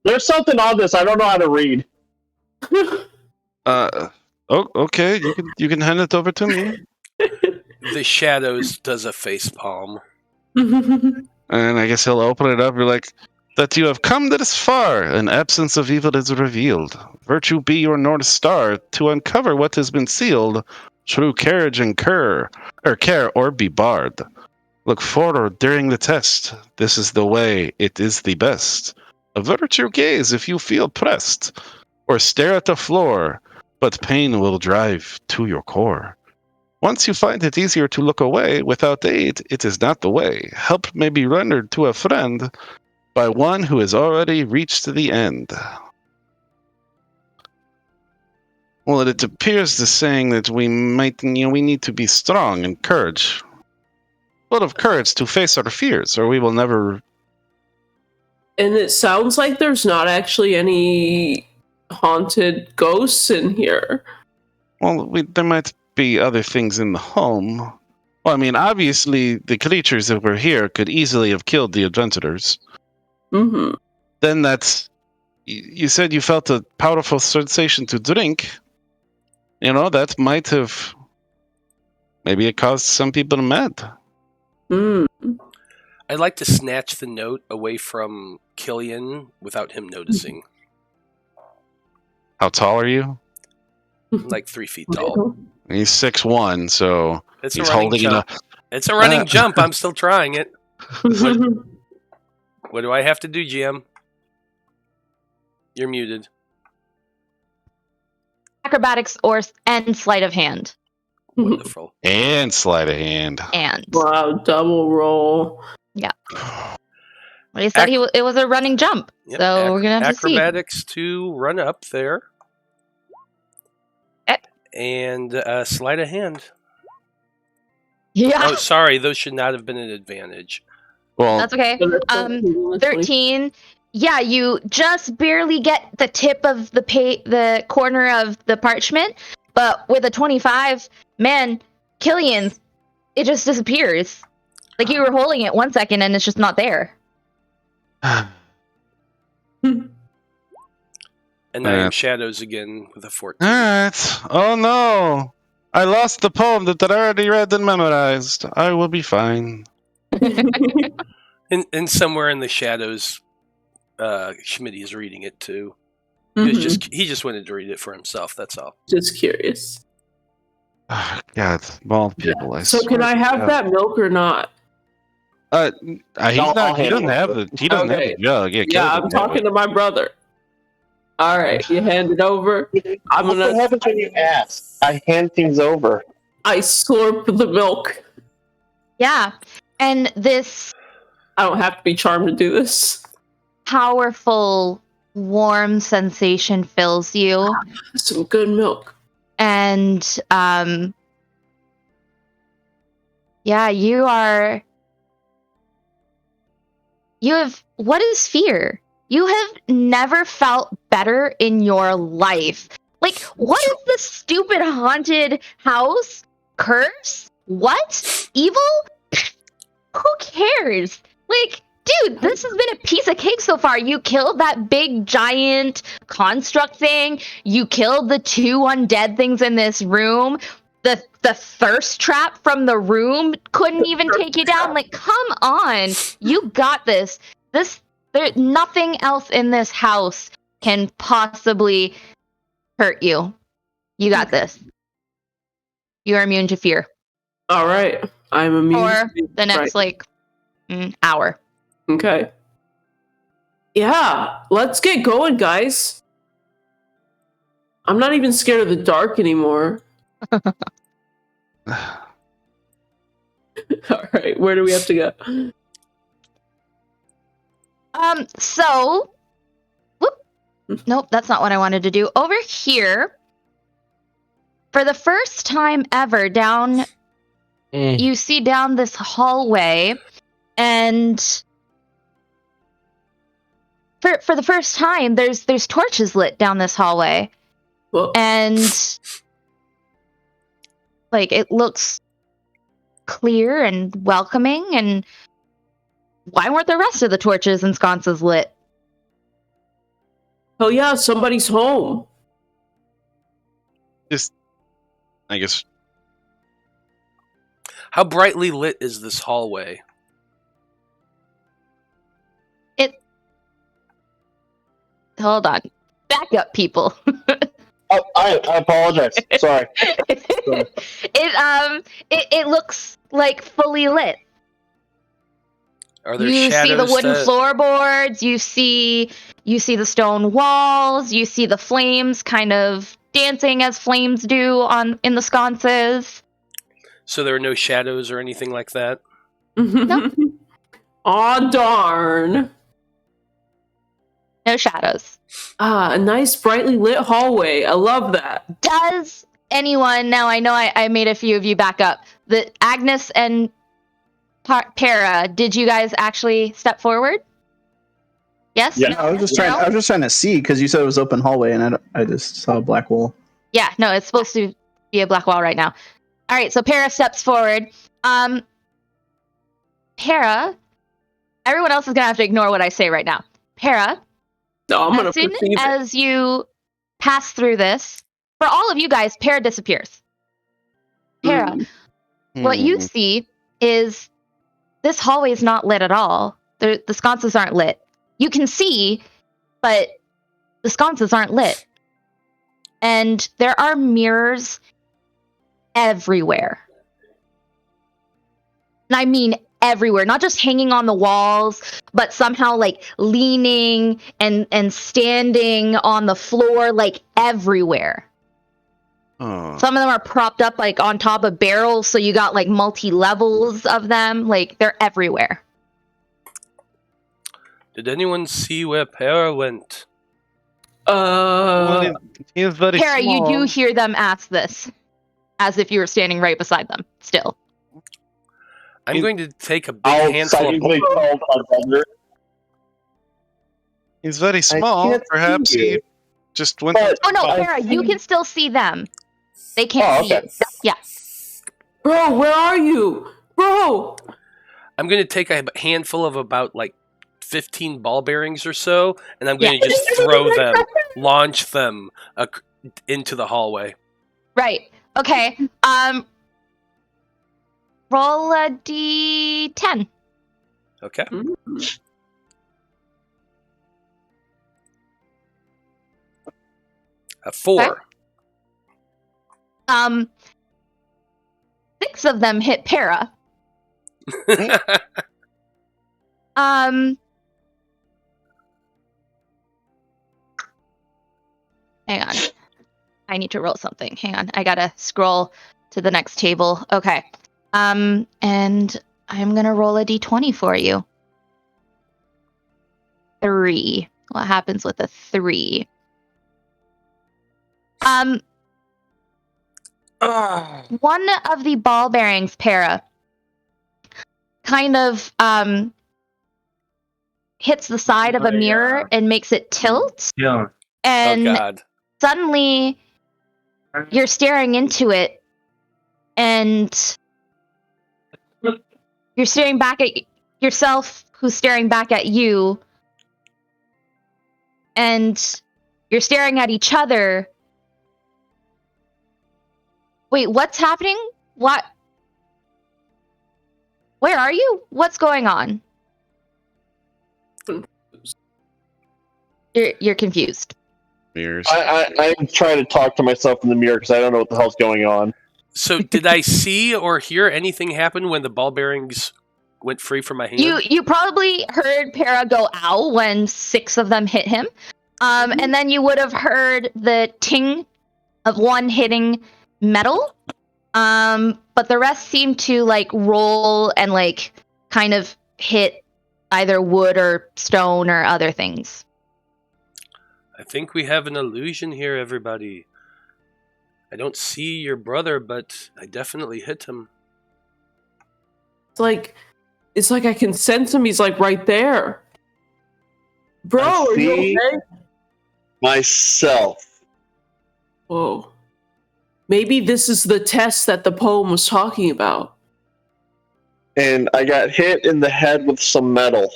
There's something on this. I don't know how to read. Oh, okay. You can hand it over to me. The Shadows does a face palm. And I guess he'll open it up. You're like, that you have come this far, and absence of evil is revealed. Virtue be your North Star to uncover what has been sealed. True courage and care or be barred. Look forward during the test. This is the way. It is the best. Avert your gaze if you feel pressed, or stare at the floor, but pain will drive to your core. Once you find it easier to look away without aid, it is not the way. Help may be rendered to a friend by one who has already reached the end. Well, it appears the saying that we need to be strong and courage. Full of courage to face our fears, or we will never... And it sounds like there's not actually any haunted ghosts in here. Well, there might be other things in the home. Well, I mean, obviously, the creatures that were here could easily have killed the adventurers. Mm-hmm. Then that's... You said you felt a powerful sensation to drink. You know, that might have... Maybe it caused some people mad. Mm. I'd like to snatch the note away from Killian without him noticing. How tall are you? I'm like 3 feet tall. He's 6'1", so It's he's a running holding jump. It's a running jump. I'm still trying it. What do I have to do, GM? You're muted. Acrobatics and sleight of hand. Wonderful. And sleight of hand. And wow, double roll. yeah. Well, he said it was a running jump, Yep, so we're gonna have to see. Acrobatics to run up there. And sleight of hand. Yeah. Oh, sorry. Those should not have been an advantage. Well, That's okay. 13. Yeah, you just barely get the tip of the corner of the parchment, but with a 25, man, Killian, it just disappears. Like you were holding it 1 second and it's just not there. And I am shadows again with a 14. Alright. Oh no! I lost the poem that I already read and memorized. I will be fine. And somewhere in the shadows, Schmitty is reading it too. He just wanted to read it for himself. That's all. Just curious. Oh, God, bald people. I So swear can I to have God. that milk or not? He doesn't have the jug. Yeah, I'm talking to my brother. All right, you hand it over. What happens when you ask? I hand things over. I slurp the milk. Yeah, and this I don't have to be charmed to do this. powerful, warm sensation fills you. Some good milk. And yeah, you have, what is fear? You have never felt better in your life. Like, what is this stupid haunted house? Curse? What? Evil? Who cares? Like, dude, this has been a piece of cake so far. You killed that big giant construct thing. You killed the 2 undead things in this room. The thirst trap from the room couldn't even take you down. Like, come on. You got this. Nothing else in this house can possibly hurt you. You got this. You're immune to fear. All right. I'm immune. For the next, hour. Okay. Yeah, let's get going, guys. I'm not even scared of the dark anymore. All right, where do we have to go? Nope, that's not what I wanted to do. Over here, for the first time ever, you see down this hallway, and for the first time, there's torches lit down this hallway. Whoa. And it looks clear and welcoming, and why weren't the rest of the torches and sconces lit? Oh yeah, somebody's home. I guess. How brightly lit is this hallway? Hold on. Back up, people. Oh, I apologize. Sorry. It looks like fully lit. Are there You see the shadows wooden that- floorboards, you see the stone walls, you see the flames kind of dancing as flames do in the sconces. So there are no shadows or anything like that? No. Aw, darn. No shadows. A nice brightly lit hallway. I love that. Does anyone, now I know I made a few of you back up, Agnes and Para, did you guys actually step forward? Yes? Yeah. No? I was just No? trying to see because you said it was open hallway, and I just saw a black wall. Yeah, no, it's supposed to be a black wall right now. All right, so Para steps forward. Para, everyone else is going to have to ignore what I say right now. Para, No, I'm gonna as soon perceive it. as you pass through this, for all of you guys, Para disappears. Para, what you see is this hallway is not lit at all. The sconces aren't lit. You can see, but the sconces aren't lit. And there are mirrors everywhere. And I mean everywhere, not just hanging on the walls, but somehow like leaning and standing on the floor, like everywhere. Oh. Some of them are propped up like on top of barrels, so you got like multi-levels of them. Like they're everywhere. Did anyone see where Para went? He is very Para, you small. do hear them ask this, as if you were standing right beside them. Still, I'm going to take a big I'll handful of... silently tell my brother. He's very small. can't Perhaps see he you. just went. But oh no, I Para, you think- can still see them. They can't Oh, see okay. you. Yeah. Bro, where are you? Bro! I'm going to take a handful of about like 15 ball bearings or so, and I'm going to just throw them, launch them into the hallway. Right. Okay. Roll a d10. Okay. A 4. Okay. 6 of them hit Para. Hang on. I need to roll something. Hang on. I gotta scroll to the next table. Okay. And I'm gonna roll a d20 for you. 3. What happens with a 3? One of the ball bearings, Para, kind of hits the side of a mirror and makes it tilt. Yeah. And Oh, God. suddenly you're staring into it and you're staring back at yourself who's staring back at you, and you're staring at each other. Wait, what's happening? What? Where are you? What's going on? You're confused. Mirrors. I'm trying to talk to myself in the mirror because I don't know what the hell's going on. So did I see or hear anything happen when the ball bearings went free from my hand? You probably heard Para go ow when 6 of them hit him. And then you would have heard the ting of one hitting metal. But the rest seemed to like roll and like kind of hit either wood or stone or other things. I think we have an illusion here, everybody. I don't see your brother, but I definitely hit him. It's like I can sense him. He's like right there. Bro, I are you see. okay? Myself. Whoa. Maybe this is the test that the poem was talking about. And I got hit in the head with some metal.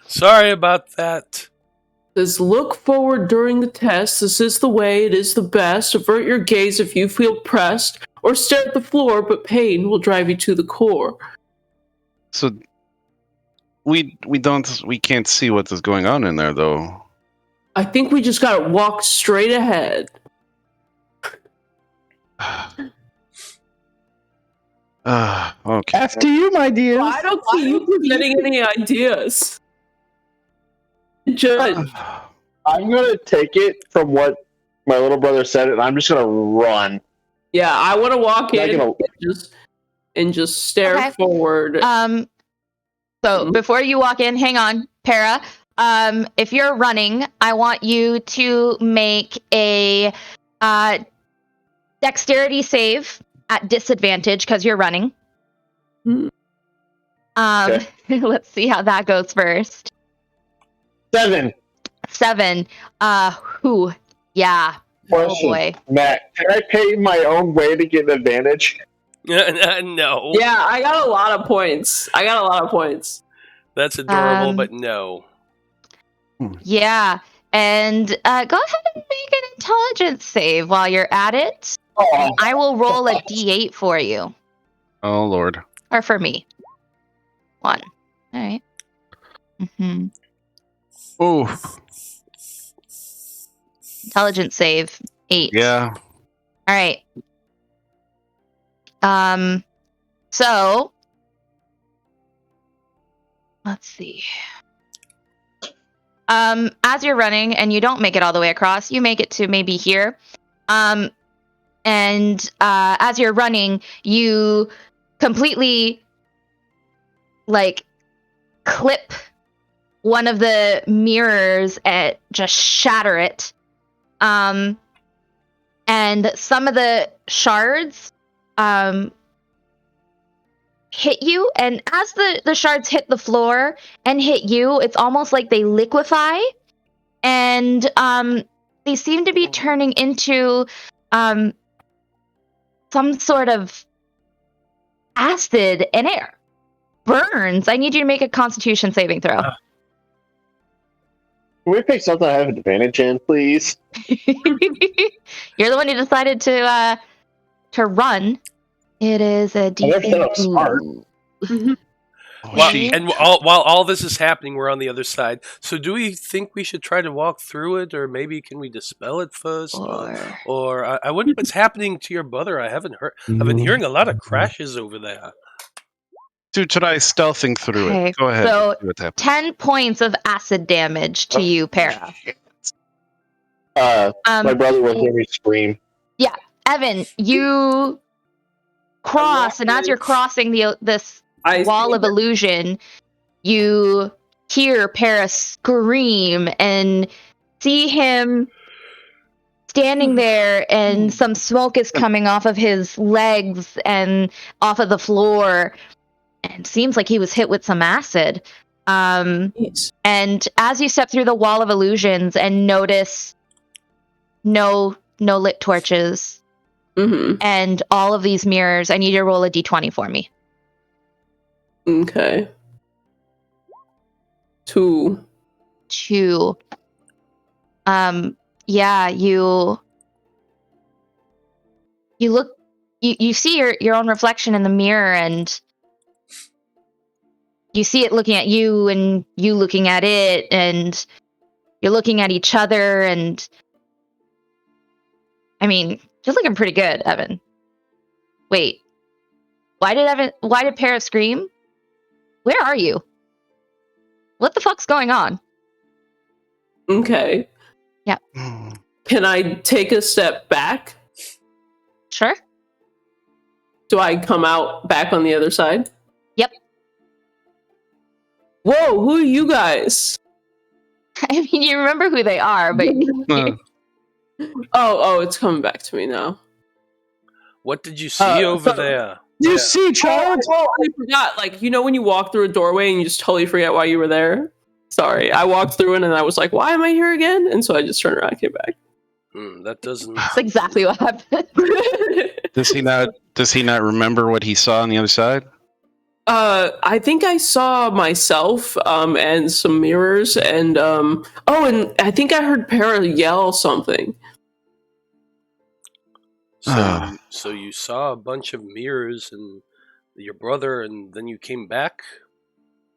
Sorry about that. Says, look forward during the test. This is the way. It is the best. Avert your gaze if you feel pressed, or stare at the floor, but pain will drive you to the core. So we can't see what is going on in there though. I think we just gotta walk straight ahead. Okay. After you, my dear. I don't see you presenting any ideas. Judge. I'm going to take it from what my little brother said, and I'm just going to run. Yeah, I want to walk Not in gonna- and just stare Okay. forward. So before you walk in, hang on, Para. If you're running, I want you to make a dexterity save at disadvantage because you're running. Okay. Let's see how that goes first. 7. 7. Who? Yeah. Question. Oh boy. Matt, can I pay my own way to get an advantage? No. Yeah, I got a lot of points. That's adorable, but no. Yeah. And go ahead and make an intelligence save while you're at it. Oh, I will roll a d8 for you. Oh Lord. Or for me. 1. All right. Mm-hmm. Oh. Intelligence save 8. Yeah. All right. So let's see. As you're running and you don't make it all the way across, you make it to maybe here. And as you're running, you completely like clip one of the mirrors and just shatter it. And some of the shards hit you, and as the shards hit the floor and hit you, it's almost like they liquefy, and they seem to be turning into some sort of acid and air. Burns. I need you to make a Constitution saving throw. Can we pick something I have advantage in, please? You're the one who decided to run. It is a I never said I'm smart. While all this is happening, we're on the other side. So do we think we should try to walk through it, or maybe can we dispel it first? Or I wonder what's happening to your brother. I haven't heard. I've been hearing a lot of crashes over there. Dude, try stealthing through it. Go ahead. So See what happens. 10 points of acid damage to you, Para. My brother will hear me scream. Yeah, Evan, you cross, and as you're crossing this wall of illusion, you hear Para scream and see him standing there, and some smoke is coming off of his legs and off of the floor, and seems like he was hit with some acid. And as you step through the wall of illusions and notice no lit torches, and all of these mirrors, I need you to roll a d20 for me. Okay. 2. Yeah, you look, you see your own reflection in the mirror, and you see it looking at you, and you looking at it, and you're looking at each other, and I mean, you're looking pretty good, Evan. Wait, why did Para scream? Where are you? What the fuck's going on? Okay. Yeah. Can I take a step back? Sure. Do I come out back on the other side? Yep. Whoa, who are you guys? I mean, you remember who they are, but Oh, it's coming back to me now. What did you see over there? You see, child? Oh, I forgot. Like, you know when you walk through a doorway and you just totally forget why you were there? Sorry, I walked through it and I was like, why am I here again? And so I just turned around and came back. That doesn't... That's exactly what happened. Does he not remember what he saw on the other side? I think I saw myself and some mirrors, and and I think I heard Para yell something. So you saw a bunch of mirrors and your brother, and then you came back?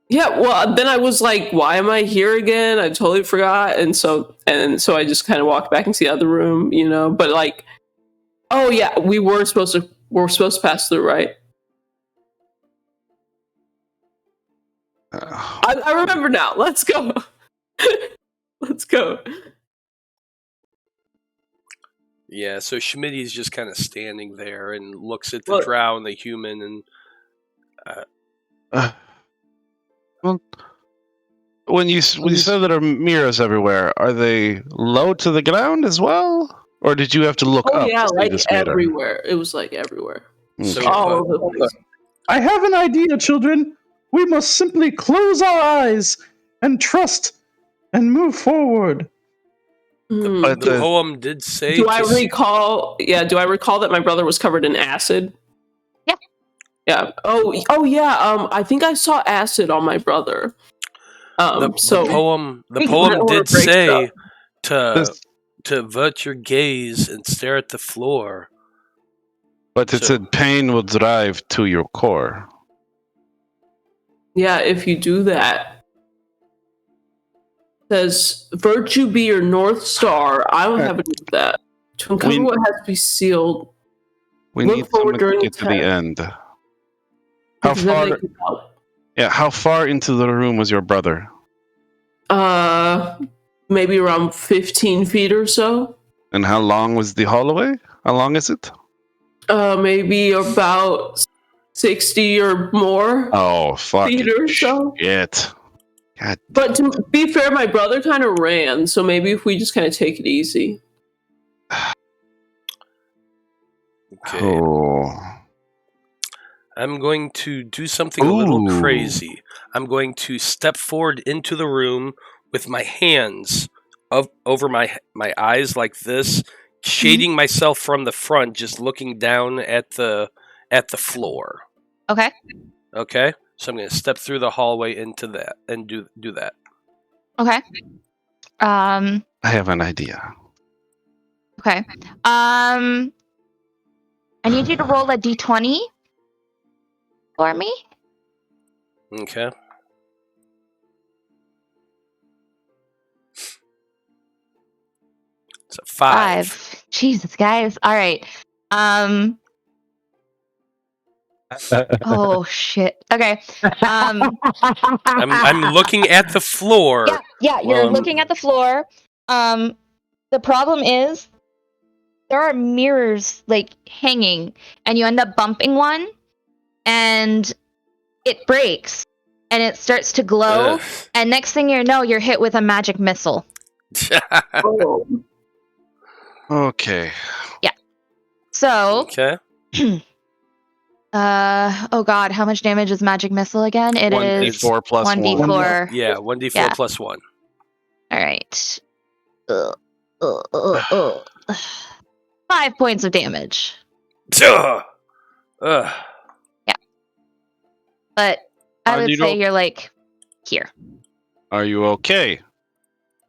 Yeah, well, then I was like, why am I here again? I totally forgot. And so I just kind of walked back into the other room, you know, but like, oh yeah, we're supposed to pass through, right? I remember now. Let's go. Let's go. Yeah, so Schmitty's just kind of standing there and looks at the drow and the human, and well, when you said there are mirrors everywhere, are they low to the ground as well, or did you have to look up? Yeah, to see like this mirror? everywhere. It was like everywhere. So, all over the place. I have an idea, children. We must simply close our eyes and trust and move forward. But The poem did say. Do I recall? Yeah. Do I recall that my brother was covered in acid? Yeah. Yeah. Oh yeah. I think I saw acid on my brother. The poem did say to avert your gaze and stare at the floor. But it said pain will drive to your core. Yeah, if you do that. Says virtue be your north star. I don't have any of that. To uncover what has to be sealed. We Look need forward someone to during get to the test. end. How Because then far? they can help. Yeah, how far into the room was your brother? Maybe around 15 feet or so. And how long was the hallway? How long is it? Maybe about 60 or more. Oh, fuck. Feet or so. Shit. God. But to be fair, my brother kind of ran, so maybe if we just kind of take it easy. Okay. Oh. I'm going to do something a little crazy. I'm going to step forward into the room with my hands over my eyes like this, shading myself from the front, just looking down at the floor. Okay. Okay? So I'm going to step through the hallway into that and do that. Okay. I have an idea. Okay. I need you to roll a d20 for me. Okay. It's a 5. Jesus, guys. All right. Oh shit. Okay. I'm looking at the floor. Yeah, you're looking at the floor. The problem is there are mirrors like hanging, and you end up bumping one, and it breaks, and it starts to glow, and next thing you know, you're hit with a magic missile. Okay. Yeah. So. Okay. Oh god, how much damage is magic missile again? It is 1d4 plus 1d4. Yeah, 1d4 plus 1. All right. 5 points of damage. Yeah. But I would say you're like here. Are you okay?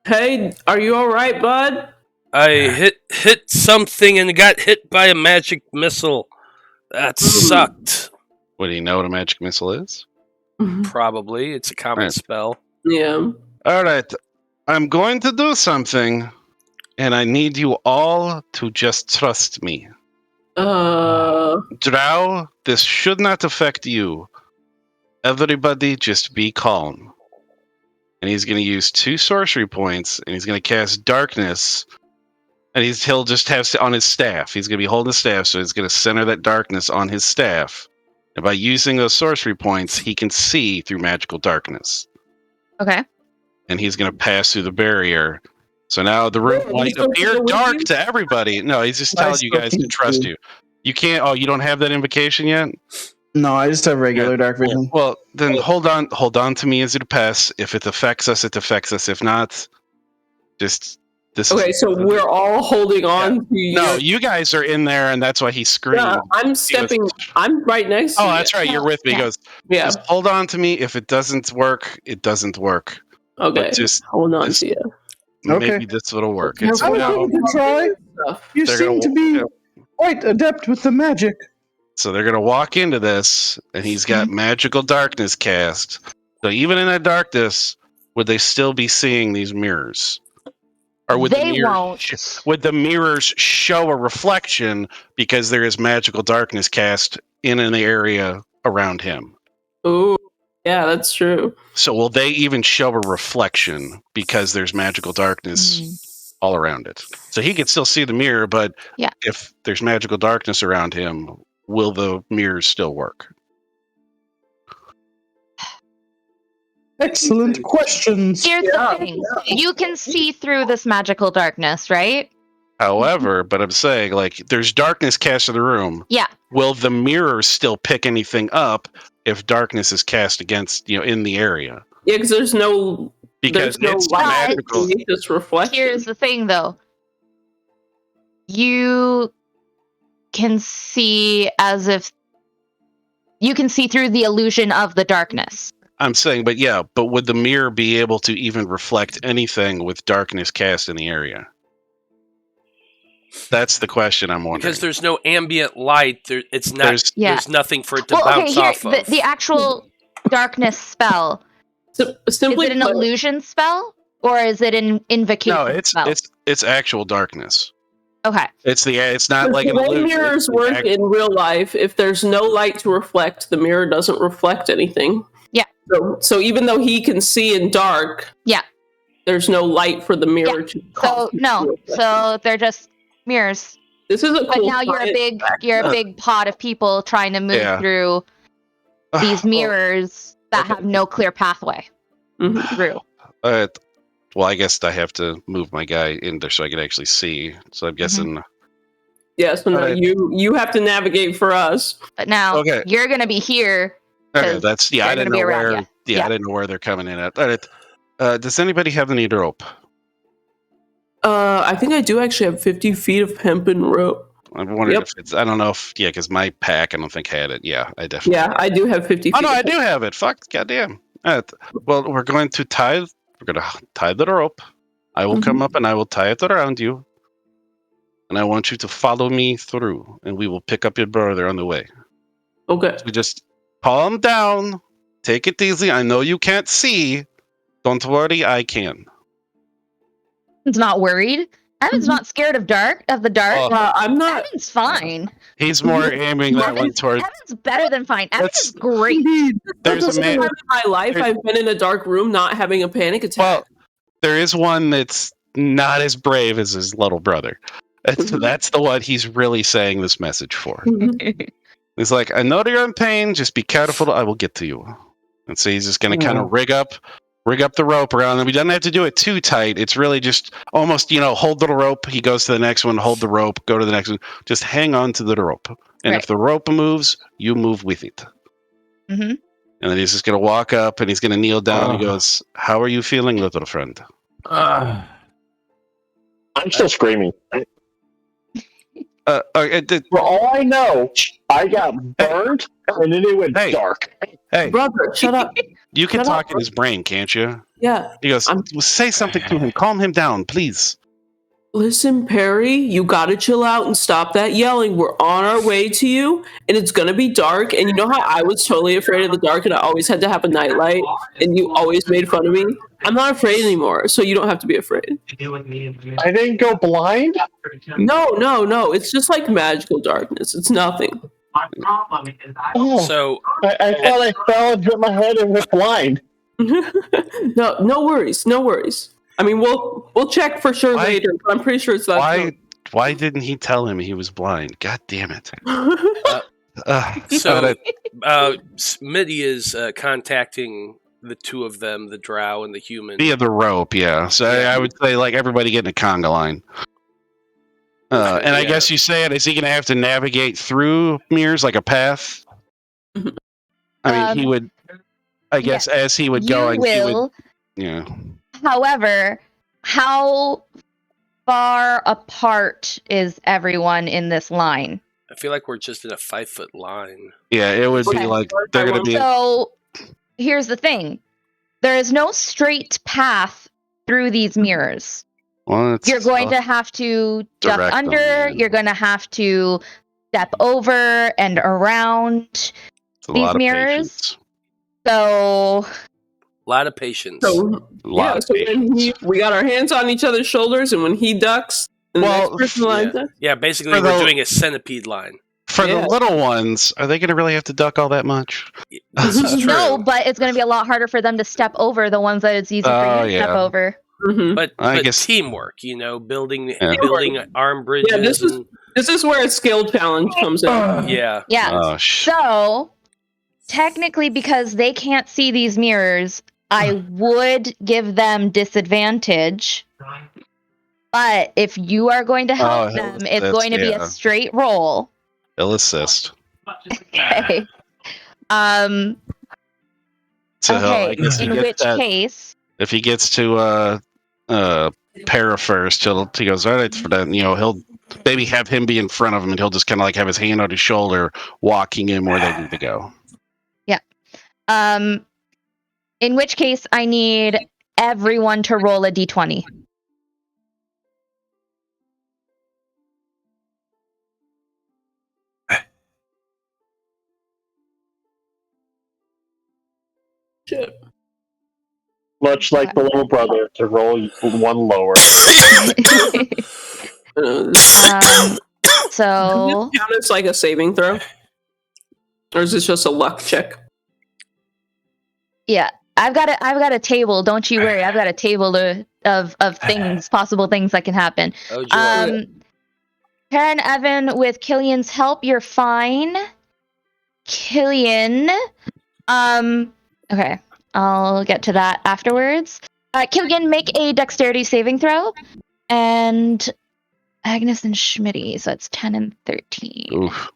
Hey, are you all right, bud? I hit something and got hit by a magic missile. That sucked. What, do you know what a magic missile is? Probably. It's a common spell. Yeah. All right. I'm going to do something, and I need you all to just trust me. Drow, this should not affect you. Everybody just be calm. And he's going to use 2 sorcery points, and he's going to cast darkness. And he'll just have on his staff. He's going to be holding the staff, so he's going to center that darkness on his staff. And by using those sorcery points, he can see through magical darkness. Okay. And he's going to pass through the barrier. So now the room might appear dark to everybody. No, he's just telling you guys to trust you. You can't. Oh, you don't have that invocation yet? No, I just have regular dark vision. Well, then hold on to me as it passes. If it affects us, it affects us. If not, just this. Okay, so we're all holding on to you. No, you guys are in there, and that's why he screamed. Yeah, I'm right next to you. Oh, that's right. You're with me. He goes, just hold on to me. If it doesn't work, it doesn't work. Okay, but just hold on to you. Maybe this will work. I was going to try. You seem to be quite adept with the magic. So they're going to walk into this, and he's got magical darkness cast. So even in that darkness, would they still be seeing these mirrors? Or would the mirrors show a reflection because there is magical darkness cast in the area around him? Ooh, yeah, that's true. So will they even show a reflection because there's magical darkness all around it? So he can still see the mirror, but if there's magical darkness around him, will the mirrors still work? Excellent questions. Here's the thing. You can see through this magical darkness, right? However, but I'm saying, like, there's darkness cast in the room. Yeah. Will the mirrors still pick anything up if darkness is cast against, in the area? Yeah, because there's no Because There's no it's light. magical. It's just reflection. Here's the thing, though. You can see as if you can see through the illusion of the darkness. I'm saying, but would the mirror be able to even reflect anything with darkness cast in the area? That's the question I'm wondering. Because there's no ambient light, it's not. There's nothing for it to bounce off of. The actual darkness spell. Simply is it an illusion spell or is it an invocation spell? it's actual darkness. Okay. It's not like an the way illusion. mirrors work in real life. If there's no light to reflect, the mirror doesn't reflect anything. Yeah. So even though he can see in dark, there's no light for the mirror to. So they're just mirrors. This is a but cool now you're a big pot of people trying to move through these mirrors that have no clear pathway through. Well, I guess I have to move my guy in there so I can actually see. So I'm guessing. Yeah, so now you have to navigate for us. But now you're going to be here. Okay, that's I didn't know where. I didn't know where they're coming in at. All right. Does anybody have any rope? I think I do actually have 50 feet of hempen rope. I wondered if it's. I don't know if because my pack I don't think had it. Yeah, I definitely. Yeah, I do have 50 feet. Oh no, I do have it. Fuck, goddamn. Well, we're going to tie. We're going to tie the rope. I will come up and I will tie it around you. And I want you to follow me through, and we will pick up your brother on the way. Okay. So just calm down. Take it easy. I know you can't see. Don't worry, I can. Evan's not worried. Evan's not scared of the dark. I'm not. Evan's fine. He's more aiming that one towards. Evan's better than fine. Evan's great. There's a man in my life. I've been in a dark room, not having a panic attack. Well, there is one that's not as brave as his little brother. That's the one he's really saying this message for. He's like, I know you're in pain. Just be careful. I will get to you. And so he's just going to kind of rig up the rope around him. He doesn't have to do it too tight. It's really just almost, hold the rope. He goes to the next one, hold the rope, go to the next one. Just hang on to the rope. And if the rope moves, you move with it. And then he's just going to walk up and he's going to kneel down. He goes, how are you feeling, little friend? I'm still screaming. For all I know, I got burned and then it went dark. Hey, brother, shut up. You can talk in his brain, can't you? Yeah. He goes, say something to him. Calm him down, please. Listen, Perry, you gotta chill out and stop that yelling. We're on our way to you, and it's gonna be dark. And you know how I was totally afraid of the dark, and I always had to have a nightlight, and you always made fun of me? I'm not afraid anymore, so you don't have to be afraid. I didn't go blind? No. It's just like magical darkness. It's nothing. So I thought I fell and hit my head and went blind. No worries. I mean, we'll check for sure later, but I'm pretty sure it's not. Why didn't he tell him he was blind? God damn it! So Smitty is contacting the two of them, the drow and the human, via the rope. Yeah, so I would say like everybody getting a conga line. And I guess you say it. Is he going to have to navigate through mirrors like a path? I mean, he would. I guess as he would go, he will. Yeah. However, how far apart is everyone in this line? I feel like we're just in a 5-foot line. Yeah, it would be like they're going to be. So here's the thing: there is no straight path through these mirrors. Well, you're going to have to duck under. You're going to have to step over and around these mirrors. So. A lot of patience. So when we got our hands on each other's shoulders, and when he ducks, the next person lines up. Yeah, basically we're doing a centipede line. For the little ones, are they going to really have to duck all that much? This is true. No, but it's going to be a lot harder for them to step over the ones that it's easy for you to step over. But I guess teamwork, building arm bridges. Yeah, this is where a skill challenge comes in. Yeah. Yeah. So technically, because they can't see these mirrors, I would give them disadvantage. But if you are going to help them, it's going to be a straight roll. He'll assist. Okay. So okay. In which case, If he gets to Para first, he goes, all right, for that, he'll maybe have him be in front of him, and he'll just kind of like have his hand on his shoulder, walking in where they need to go. Yeah. In which case, I need everyone to roll a d20. Shit. Much like the little brother, to roll one lower. So Does this count as like a saving throw, or is this just a luck check? yeah, I've got a table. Don't you worry. I've got a table of things, possible things that can happen. Oh, joy. Karen, Evan, with Killian's help, you're fine. Killian, okay, I'll get to that afterwards. Killian, make a dexterity saving throw, and Agnes and Schmitty, so it's 10 and 13. Oof.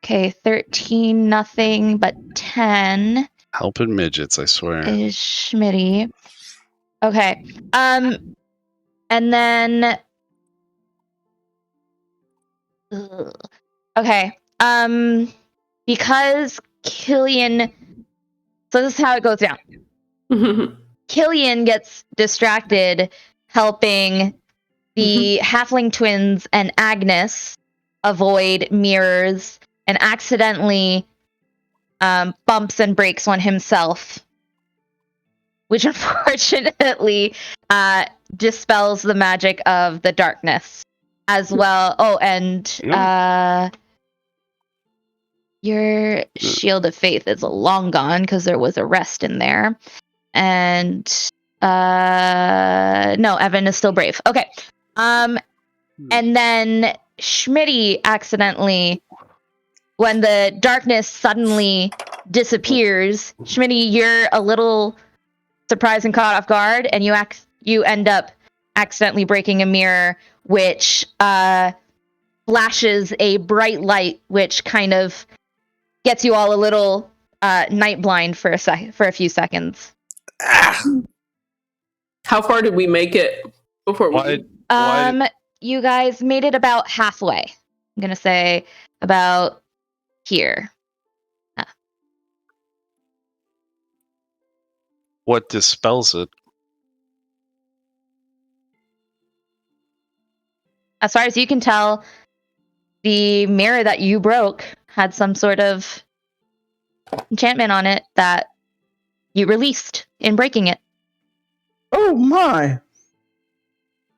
Okay, 13, nothing, but 10 Helping midgets, I swear. is Schmitty. Okay, and then, okay, because Killian, so this is how it goes down. Killian gets distracted helping the halfling twins and Agnes avoid mirrors and accidentally bumps and breaks one himself, which unfortunately dispels the magic of the darkness as well. Oh, and your shield of faith is long gone because there was a rest in there. And no, Evan is still brave. Okay. And then Schmitty accidentally, when the darkness suddenly disappears, Schmitty, you're a little surprised and caught off guard, and you end up accidentally breaking a mirror, which flashes a bright light, which kind of gets you all a little night blind for a few seconds. How far did we make it before we? You guys made it about halfway. I'm gonna say about here. What dispels it? As far as you can tell, the mirror that you broke had some sort of enchantment on it that you released in breaking it. Oh my!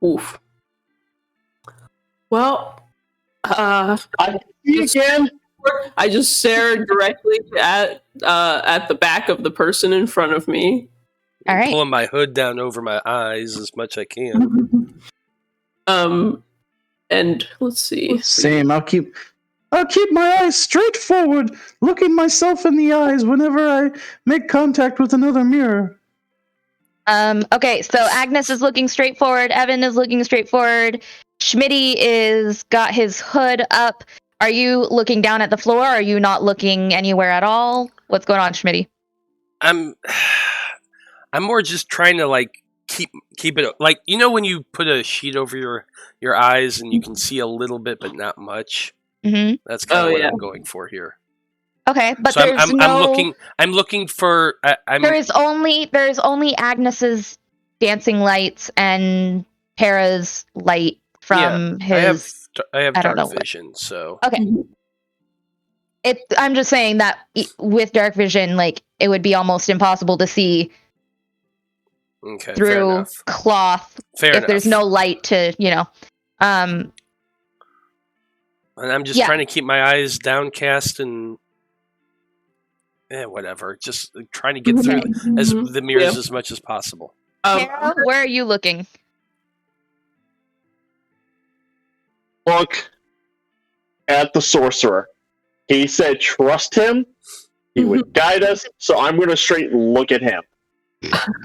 Oof. Well, I see again. I just stared directly at the back of the person in front of me. All right. Pulling my hood down over my eyes as much as I can. And let's see. Same. I'll keep my eyes straight forward, looking myself in the eyes whenever I make contact with another mirror. Okay, so Agnes is looking straight forward. Evan is looking straight forward. Schmitty is got his hood up. Are you looking down at the floor? Or are you not looking anywhere at all? What's going on, Schmitty? I'm more just trying to like keep it like, you know, when you put a sheet over your eyes and you can see a little bit but not much. Mm-hmm. That's kind of what I'm going for here. Okay, but so there's I'm looking for. There's only Agnes's dancing lights and Para's light from his. I have don't dark know vision, so okay. I'm just saying that with dark vision, like it would be almost impossible to see through cloth if there's no light to, you know. And I'm just trying to keep my eyes downcast and whatever. Just trying to get through the mirrors as much as possible. Para, where are you looking? Look at the sorcerer. He said trust him. He would guide us, so I'm going to straight look at him.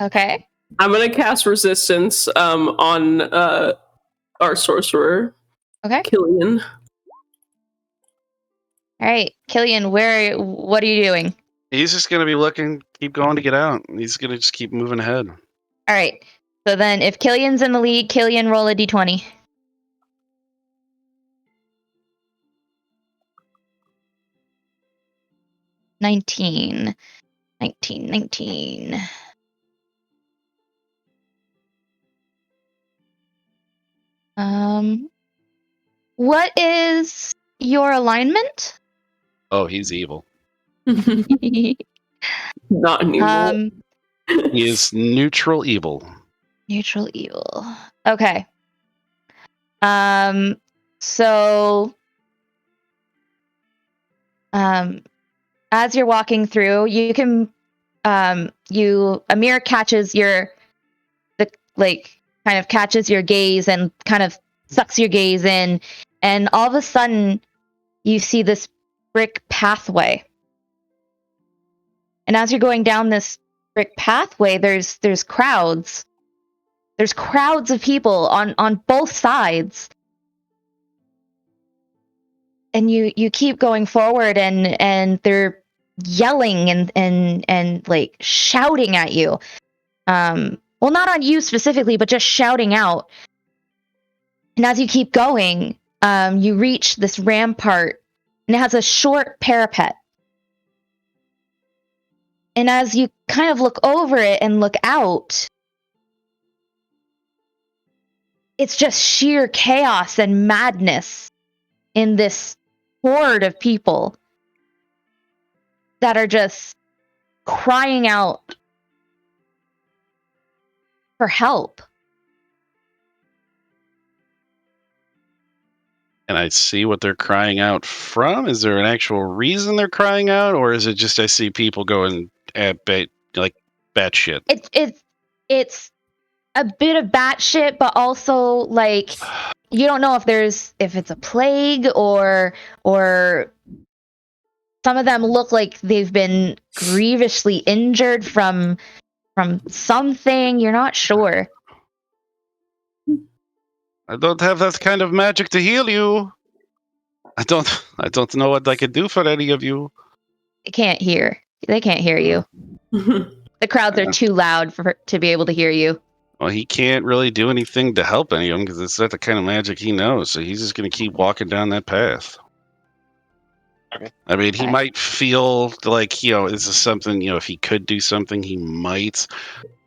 Okay. I'm going to cast resistance on our sorcerer. Okay. Killian. All right, Killian, what are you doing? He's just going to be looking, keep going to get out. He's going to just keep moving ahead. All right. So then, if Killian's in the lead, Killian, roll a d20. Nineteen. What is your alignment? Oh, he's evil. Not anymore. He is neutral evil. Neutral evil. Okay. So as you're walking through, you can a mirror catches catches your gaze and kind of sucks your gaze in, and all of a sudden you see this brick pathway. And as you're going down this brick pathway, there's crowds. There's crowds of people on both sides. And you keep going forward, and they're yelling and like shouting at you. Well, not on you specifically, but just shouting out. And as you keep going, you reach this rampart, and it has a short parapet. And as you kind of look over it and look out, it's just sheer chaos and madness in this horde of people that are just crying out for help. And I see what they're crying out from. Is there an actual reason they're crying out, or is it just I see people going at batshit? It's a bit of batshit, but also like you don't know if it's a plague or some of them look like they've been grievously injured from something. You're not sure. I don't have that kind of magic to heal you. I don't know what I could do for any of you. They can't hear you. The crowds are too loud to be able to hear you. Well, he can't really do anything to help any of them because it's not the kind of magic he knows. So he's just going to keep walking down that path. Okay. I mean, he might feel like, this is something, if he could do something, he might.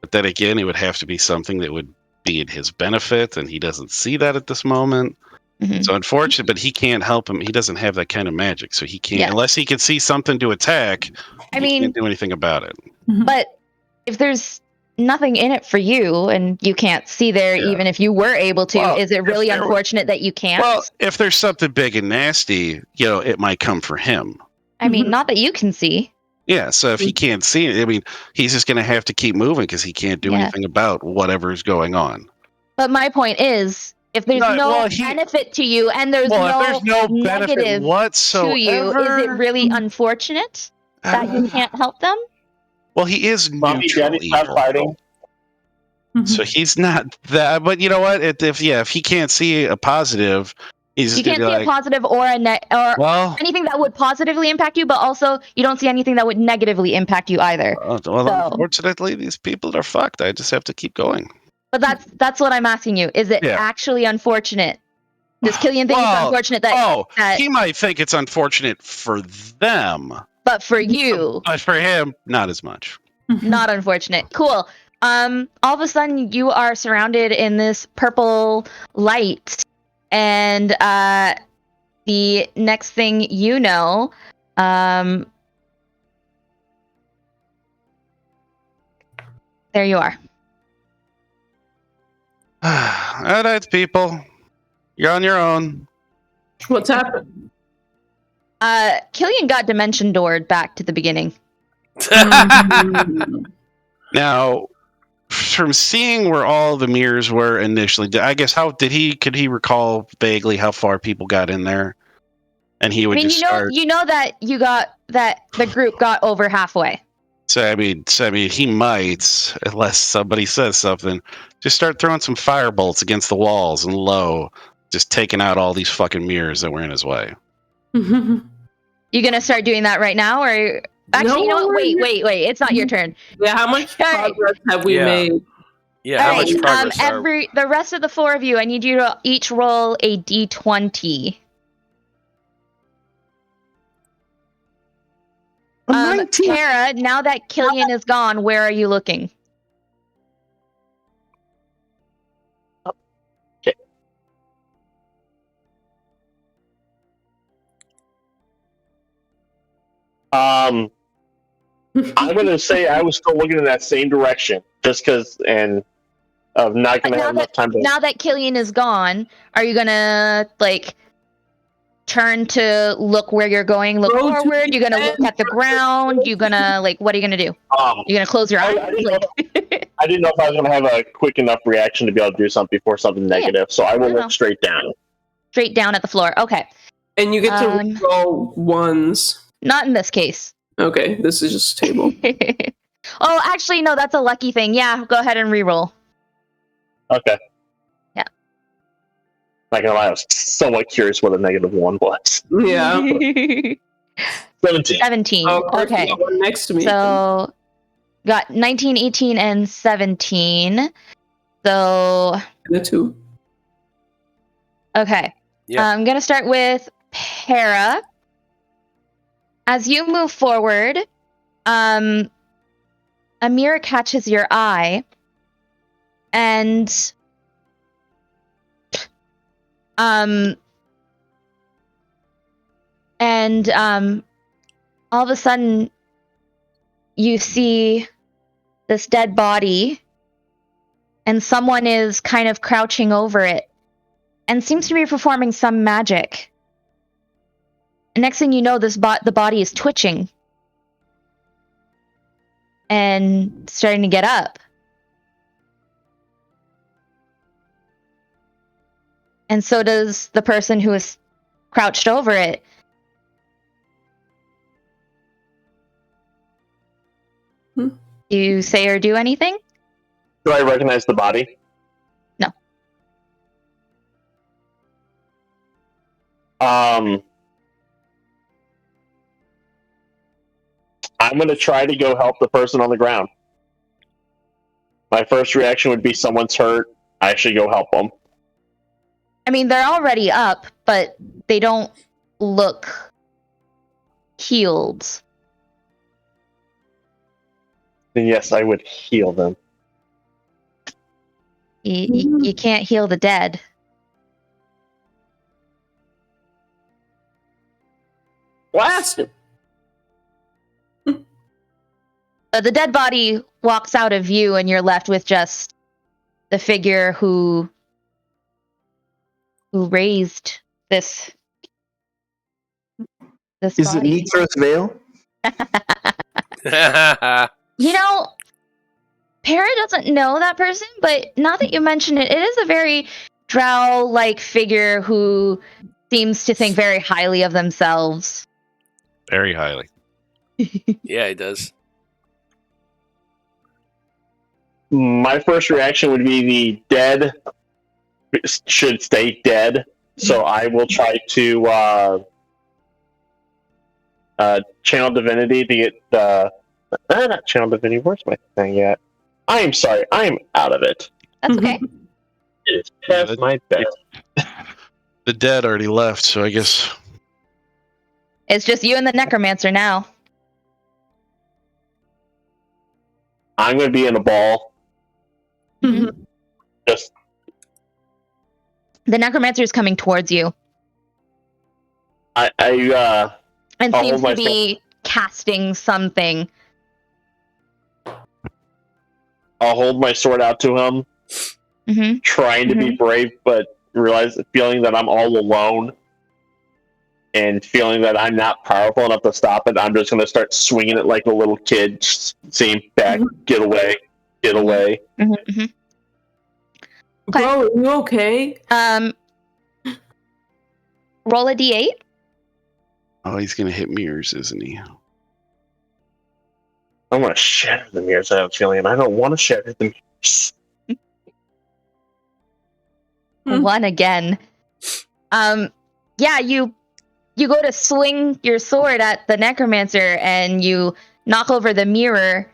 But then again, it would have to be something that would be in his benefit, and he doesn't see that at this moment. Mm-hmm. So unfortunate, but he can't help him. He doesn't have that kind of magic, so he can't, unless he can see something to attack, he can't do anything about it. But if there's nothing in it for you and you can't see there, even if you were able to, is it really unfortunate that you can't? Well, if there's something big and nasty, it might come for him. I mean, not that you can see. Yeah, so if he can't see it, I mean, he's just going to have to keep moving because he can't do anything about whatever's going on. But my point is, if there's benefit to you and there's no negative whatsoever to you, is it really unfortunate that you can't help them? Well, he is neutral evil. So he's not that. But you know what? If he can't see a positive, he's you can't see a positive or anything that would positively impact you, but also you don't see anything that would negatively impact you either. Unfortunately, these people are fucked. I just have to keep going. But that's what I'm asking you. Is it actually unfortunate? Does Killian think it's unfortunate that he might think it's unfortunate for them, but for you, but for him, not as much. Not unfortunate. Cool. All of a sudden, you are surrounded in this purple light, and the next thing you know, there you are. All right, people. You're on your own. What's happened? Killian got dimension doored back to the beginning. Now, from seeing where all the mirrors were initially, I guess could he recall vaguely how far people got in there? And he would start. You know that the group got over halfway. So I mean, he might, unless somebody says something, just start throwing some fire bolts against the walls and just taking out all these fucking mirrors that were in his way. You gonna start doing that right now, or Actually, you know No, what? Wait. It's not your turn. Yeah, how much All right. progress have we Yeah. made? Yeah, how All much right. progress are The rest of the 4 of you, I need you to each roll a d20. A 19. Tara, now that Killian is gone, where are you looking? I'm gonna say I was still looking in that same direction, just because, and I'm not gonna have enough time to. Now that Killian is gone, are you gonna like turn to look where you're going? Look Go to forward? the You're gonna look end. at the ground? You gonna like? What are you gonna do? You're gonna close your eyes? I didn't know if I was gonna have a quick enough reaction to be able to do something before something negative, so I will No. look straight down. Straight down at the floor. Okay. And you get to roll ones. Not in this case. Okay, this is just a table. Oh, actually, no. That's a lucky thing. Yeah, go ahead and reroll. Okay. Yeah. Not gonna lie, I was somewhat curious what a -1 was. Yeah. 17. 17. Oh, of course, you Okay. got one next to me. So got 19, 18, and 17. So the 2. okay. Yeah. I'm gonna start with Para. As you move forward, a mirror catches your eye, and all of a sudden you see this dead body, and someone is kind of crouching over it and seems to be performing some magic. And next thing you know, the body is twitching and starting to get up. And so does the person who is crouched over it. Hmm. Do you say or do anything? Do I recognize the body? No. I'm gonna try to go help the person on the ground. My first reaction would be someone's hurt. I should go help them. I mean, they're already up, but they don't look healed. Then yes, I would heal them. You can't heal the dead. Blast him. The dead body walks out of view, and you're left with just the figure who raised this Is body. it Neithros Vale? You know, Para doesn't know that person, but now that you mention it, it is a very drow-like figure who seems to think very highly of themselves. Very highly. Yeah, it does. My first reaction would be the dead should stay dead. So I will try to channel divinity to get not channel divinity. Where's my thing at? I am sorry. I am out of it. That's okay. It is past my bed. The dead already left, so I guess It's just you and the necromancer now. I'm going to be in a ball. Just The necromancer is coming towards you and and I'll seems hold to be casting something. I'll hold my sword out to him, trying to be brave, but feeling that I'm all alone and feeling that I'm not powerful enough to stop it. I'm just going to start swinging it like a little kid, just saying, back, get away, get away. Bro, are you okay? Roll a d8. oh, he's gonna hit mirrors, isn't he? I want to shatter the mirrors. I have a feeling, and I don't want to shatter the mirrors. One again. Yeah, you you go to swing your sword at the necromancer and you knock over the mirror.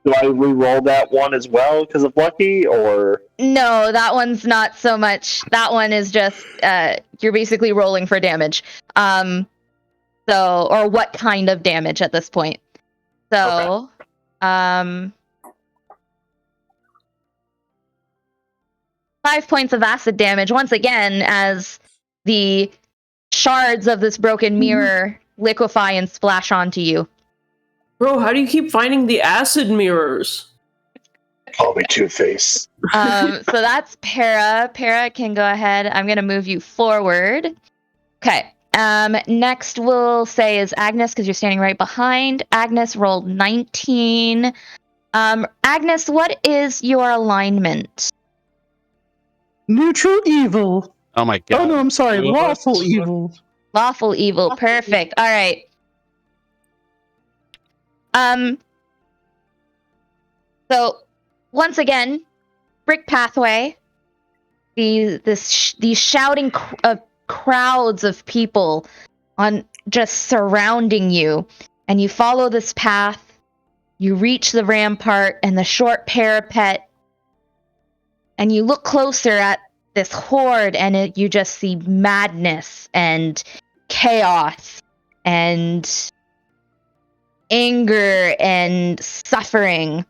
Do I re-roll that one as well because of lucky, or No, that one's not so much. That one is just you're basically rolling for damage. Or what kind of damage at this point. So, 5 points of acid damage once again as the shards of this broken mirror liquefy and splash onto you. Bro, how do you keep finding the acid mirrors? call me Two-Face? So that's Para. Para can go ahead. I'm going to move you forward. Okay. Next we'll say is Agnes, because you're standing right behind. Agnes rolled 19. Agnes, what is your alignment? Neutral evil. Oh my god. Oh no, I'm sorry. Lawful evil. Lawful evil. Perfect. All right. So once again, brick pathway. These shouting crowds of people on just surrounding you, and you follow this path. You reach the rampart and the short parapet, and you look closer at this horde, and you just see madness and chaos and anger and suffering.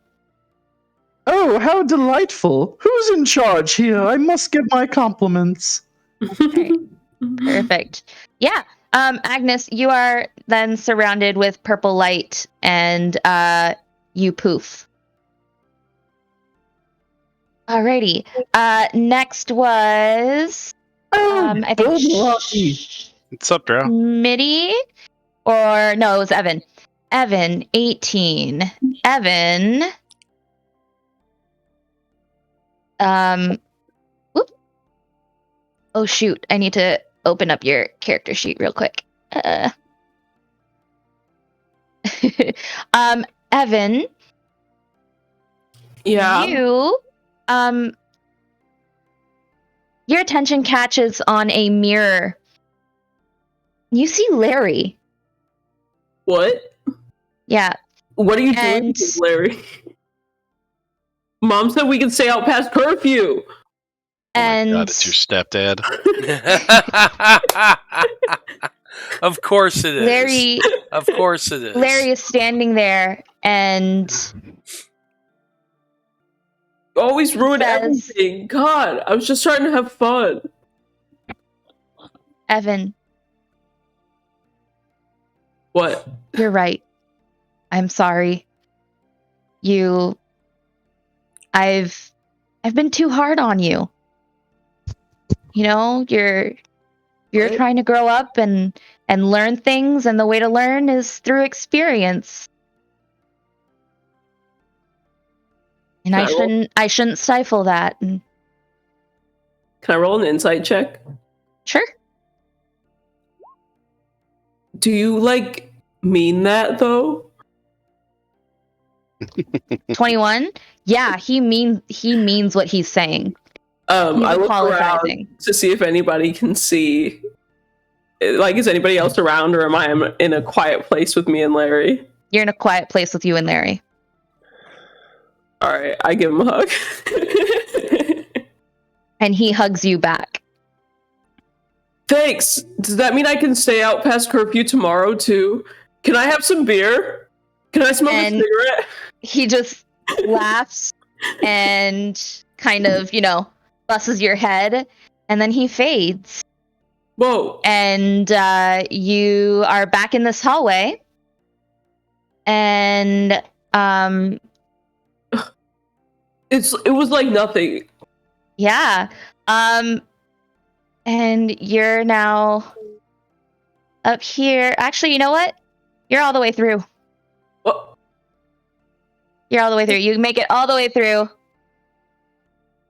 Oh, how delightful. Who's in charge here? I must give my compliments. Perfect. Yeah. Agnes, you are then surrounded with purple light, and you poof. Alrighty. Next was I think What's up, Drow? Mitty, or no, it was Evan. Evan, 18. Evan. Whoop. Oh shoot! I need to open up your character sheet real quick. Evan. Yeah. You, your attention catches on a mirror. You see Larry. What? Yeah. What are you doing, Larry? Mom said we can stay out past curfew. Oh my god, it's your stepdad. Of course it is. Larry. Of course it is. Larry is standing there and always ruin everything. God, I was just trying to have fun. Evan. What? You're right. I'm sorry. I've been too hard on you. You know, you're trying to grow up and learn things, and the way to learn is through experience. And I shouldn't stifle that. Can I roll an insight check? Sure. Do you mean that though? 21? Yeah, he means what he's saying. I look around to see if anybody can see. Is anybody else around, or am I in a quiet place with me and Larry? You're in a quiet place with you and Larry. All right, I give him a hug. And he hugs you back. Thanks. Does that mean I can stay out past curfew tomorrow too? Can I have some beer? Can I smoke a cigarette? He just laughs and kind of, busses your head, and then he fades. Whoa. And you are back in this hallway. And it was like nothing. Yeah. And you're now up here. Actually, you know what? You're all the way through. What? You're all the way through. You make it all the way through.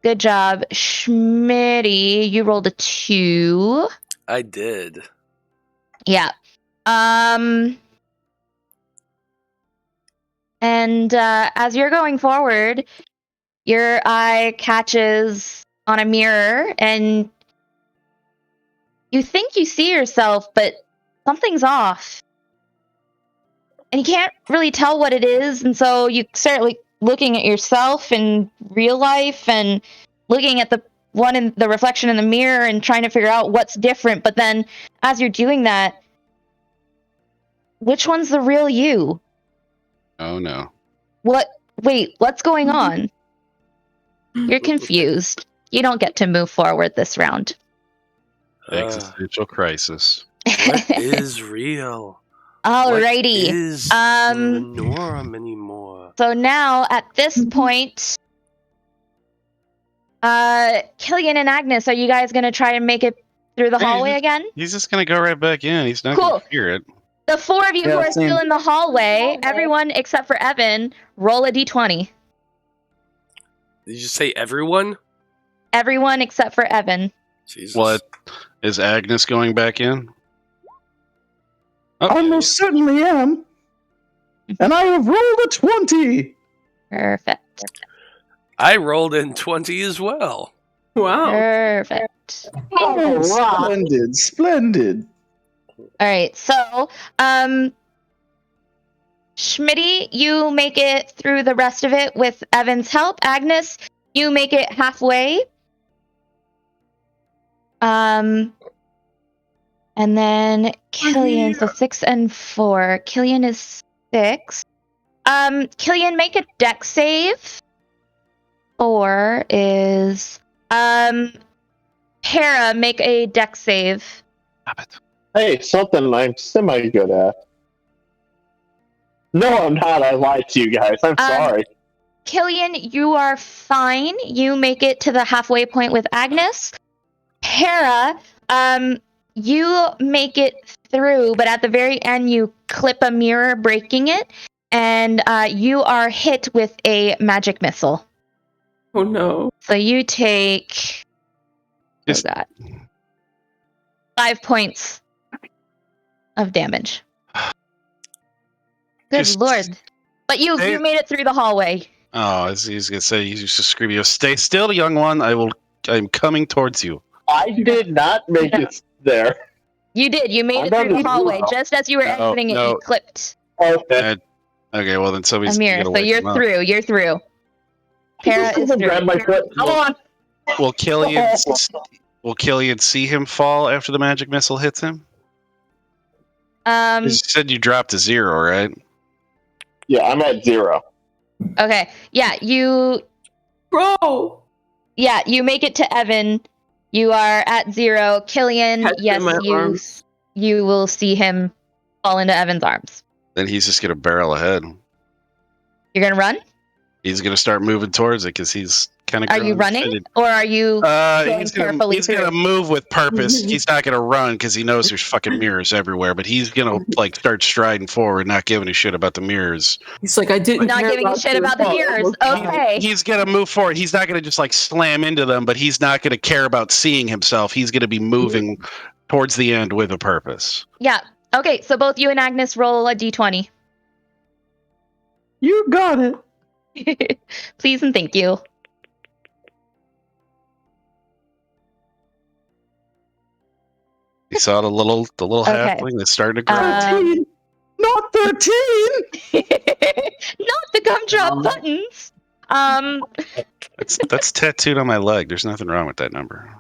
Good job. Schmitty, you rolled a 2. I did. Yeah. And as you're going forward, your eye catches on a mirror, and you think you see yourself, but something's off. And you can't really tell what it is, and so you start looking at yourself in real life and looking at the one in the reflection in the mirror and trying to figure out what's different. But then as you're doing that, which one's the real you? Oh no. Wait, what's going on? You're confused. You don't get to move forward this round. Existential crisis. What is real? Alrighty. What is the norm anymore? So now, at this point, Killian and Agnes, are you guys going to try and make it through the hallway again? He's just gonna go right back in. He's not gonna hear it. The four of you who are still in the hallway, everyone except for Evan, roll a d20. Did you say everyone? Everyone except for Evan. Jesus. What? Is Agnes going back in? I most certainly am. And I have rolled a 20. Perfect. I rolled in 20 as well. Wow. Perfect. Oh, splendid, splendid. All right, so, Schmitty, you make it through the rest of it with Evan's help. Agnes, you make it halfway. And then Killian, so 6 and 4. Killian is 6. Killian, make a dex save. 4 is, Hera, make a dex save. Hey, something I'm semi-good at. No, I'm not. I lied to you guys. I'm sorry. Killian, you are fine. You make it to the halfway point with Agnes. Hera, you make it through, but at the very end you clip a mirror, breaking it, and you are hit with a magic missile. Oh no. So you take... Oh god. 5 points of damage. Good lord. But you made it through the hallway. Oh, he's gonna say, he's just screaming, "Stay still, young one. I'm coming towards you." I did not make it there. You did. You made it through the hallway. Just as you were exiting it, you clipped Okay. Okay, well then somebody's a mirror. So you're through. You're through. Para is through. Grab my foot. Come on. Will Killian see him fall after the magic missile hits him? You said you dropped to 0, right? Yeah, I'm at 0. Okay. Yeah, Bro! Yeah, you make it to Evan. You are at 0. Killian, yes, you will see him fall into Evan's arms. Then he's just gonna barrel ahead. You're gonna run? He's gonna start moving towards it because he's kind of. Are you running, or are you going carefully? He's gonna move with purpose. He's not gonna run because he knows there's fucking mirrors everywhere. But he's gonna start striding forward, not giving a shit about the mirrors. He's like, I didn't. Not giving a shit about the mirrors. Okay. He's gonna move forward. He's not gonna just slam into them, but he's not gonna care about seeing himself. He's gonna be moving towards the end with a purpose. Yeah. Okay. So both you and Agnes roll a d20. You got it. Please and thank you. You saw the little halfling that's starting to grow. 13. Not 13. Not the gumdrop buttons. That's tattooed on my leg. There's nothing wrong with that number.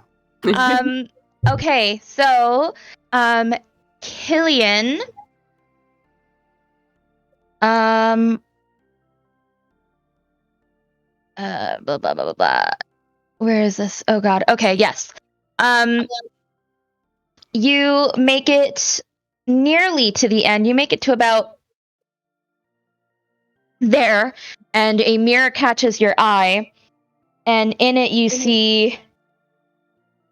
Okay, so Killian. Blah blah blah blah blah. Where is this? Oh god. Okay, yes. You make it nearly to the end. You make it to about there, and a mirror catches your eye, and in it you see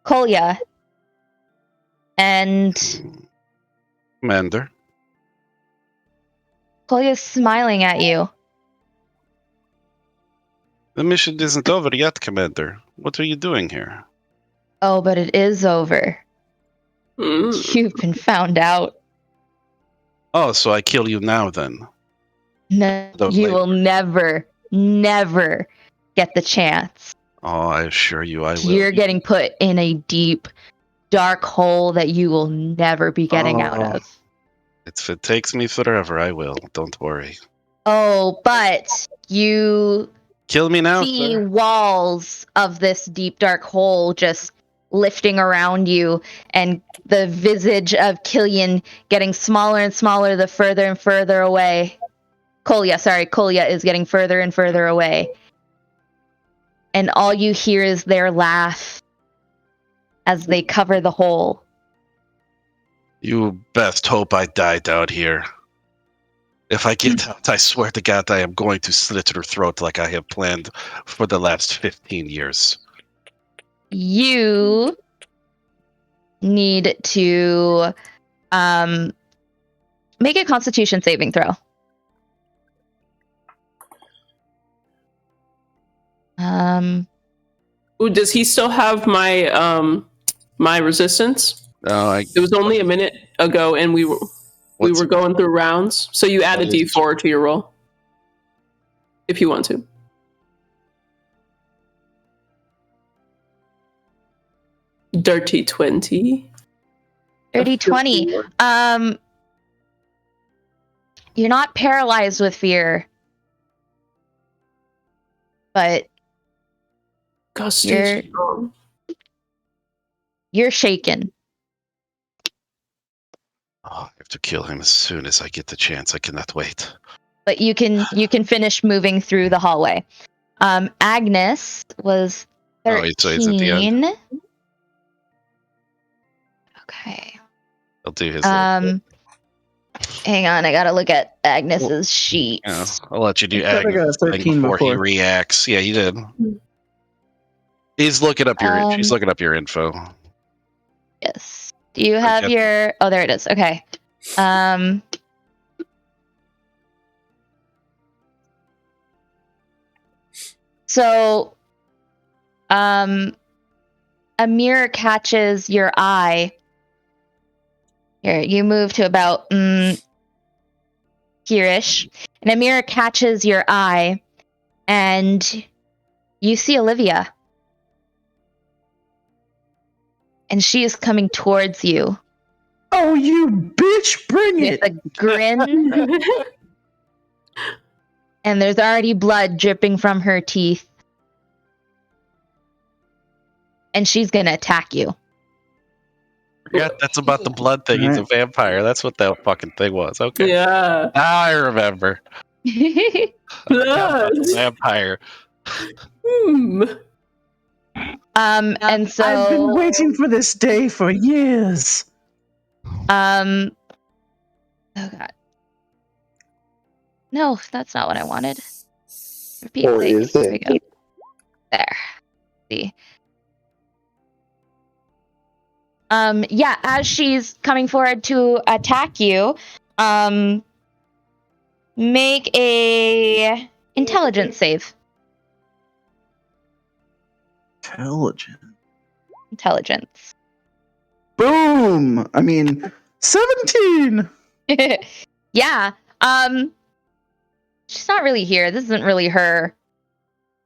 Kolya and Commander. Kolya's smiling at you. The mission isn't over yet, Commander. What are you doing here? Oh, but it is over. You've been found out. Oh, so I kill you now then? No, you will never get the chance. Oh, I assure you I will. You're getting put in a deep, dark hole that you will never be getting out of. If it takes me forever, I will. Don't worry. Oh, but you Kill me now, see sir. walls of this deep dark hole just lifting around you, and the visage of Killian getting smaller and smaller the further and further away. Kolya is getting further and further away. And all you hear is their laugh as they cover the hole. You best hope I die down here. If I get out, I swear to God, I am going to slit her throat like I have planned for the last 15 years. You need to make a Constitution saving throw. Ooh, does he still have my my resistance? No, It was only a minute ago, and we were going through rounds. So you add a D4 to your roll, if you want to. Dirty 20. Dirty 20. You're not paralyzed with fear, but you're shaken. Oh, I have to kill him as soon as I get the chance. I cannot wait. But you can finish moving through the hallway. Agnes was 13. Oh, so it's at the end. Okay. I'll do his. Hang on, I gotta look at Agnes's sheet. Yeah, I'll let you do I think I got Agnes a 13 before he before. reacts. Yeah, you did. He's looking up your. She's looking up your info. Yes. Do you have your? Oh, there it is. Okay. So, a mirror catches your eye. Here, you move to about here-ish, and a mirror catches your eye, and you see Olivia. And she is coming towards you. Oh, you bitch! Bring it! With a grin. And there's already blood dripping from her teeth. And she's gonna attack you. Forgot that's about the blood thing. He's a vampire. That's what that fucking thing was. Okay. Yeah. I remember. Blood. Vampire. And so I've been waiting for this day for years. oh god. No, that's not what I wanted. Repeat Or thing. is There we it? go. There. See. Yeah, as she's coming forward to attack you, make a intelligence save. Intelligence. Boom! I mean, 17! Yeah. She's not really here. This isn't really her.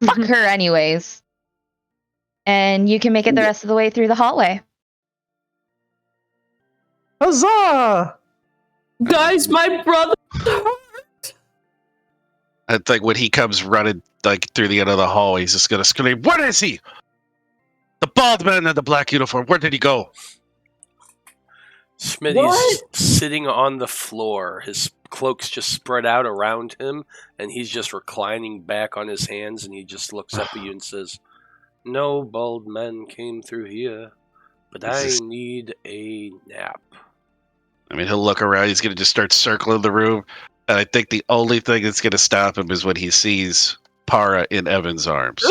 Fuck her anyways. And you can make it the rest of the way through the hallway. Huzzah! Guys, my brother. I think when he comes running like through the end of the hall, he's just gonna scream, "Where is he? The bald man in the black uniform. Where did he go?" Smitty's sitting on the floor. His cloak's just spread out around him, and he's just reclining back on his hands, and he just looks up at you and says, "No bald men came through here, but I need a nap." I mean, he'll look around. He's gonna just start circling the room, and I think the only thing that's gonna stop him is when he sees Para in Evan's arms.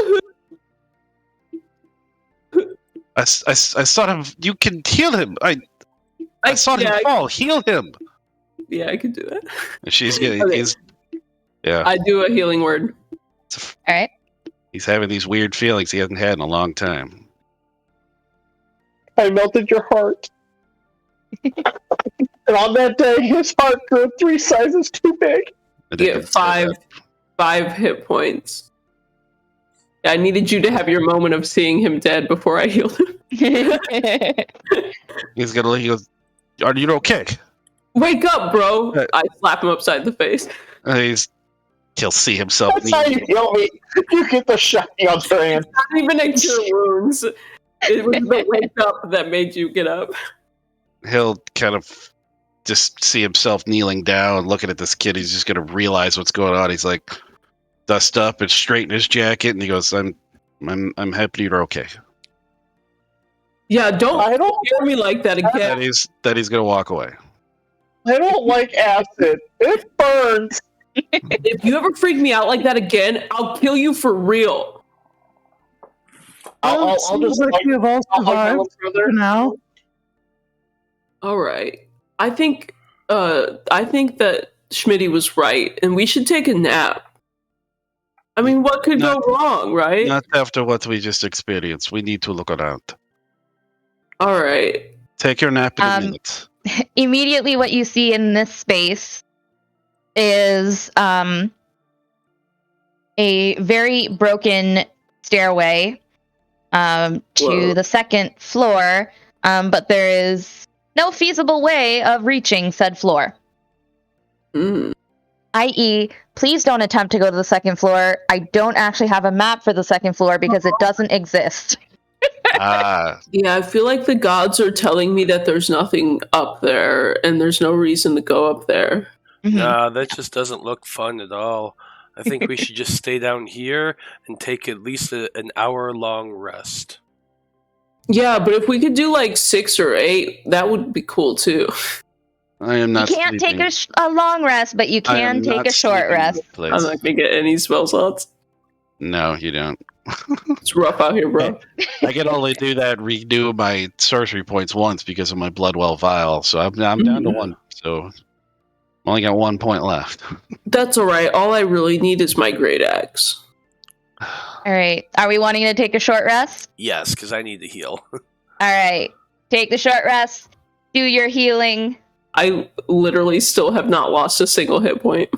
I saw him. You can heal him. I saw him fall. Heal him. Yeah, I could do it. And she's getting. Okay. Yeah. I do a healing word. All right. He's having these weird feelings he hasn't had in a long time. I melted your heart. And on that day, his heart grew 3 sizes too big. You get five hit points. I needed you to have your moment of seeing him dead before I healed him. He goes, "Are you okay?" Wake up, bro! I slap him upside the face. He'll see himself. That's how you kill me. You get the shotgun hand. Not even a cure wounds. It was the wake up that made you get up. He'll kind of just see himself kneeling down, looking at this kid. He's just going to realize what's going on. He's like, dust up and straighten his jacket, and he goes, "I'm happy you're okay." Yeah, don't scare me like that again. That he's going to walk away. I don't like acid. It burns. If you ever freak me out like that again, I'll kill you for real. I'll seems just like we have all survived for now. All right. I think that Schmitty was right, and we should take a nap. I mean, what could go wrong, right? Not after what we just experienced. We need to look around. All right. Take your nap in a minute. Immediately, what you see in this space is a very broken stairway to the second floor, but there is no feasible way of reaching said floor. I.e., please don't attempt to go to the second floor. I don't actually have a map for the second floor because it doesn't exist. Yeah, I feel like the gods are telling me that there's nothing up there, and there's no reason to go up there. Nah, that just doesn't look fun at all. I think we should just stay down here and take at least an hour-long rest. Yeah, but if we could do like 6 or 8, that would be cool too. I am not. You can't sleeping. take a long rest, but you can take a short rest. I'm not gonna get any spell slots. No, you don't. It's rough out here, bro. I can only do that redo my sorcery points once because of my Bloodwell vial, so I'm down to 1. So I've only got 1 point left. That's all right. All I really need is my great axe. All right. Are we wanting to take a short rest? Yes, because I need to heal. All right. Take the short rest. Do your healing. I literally still have not lost a single hit point.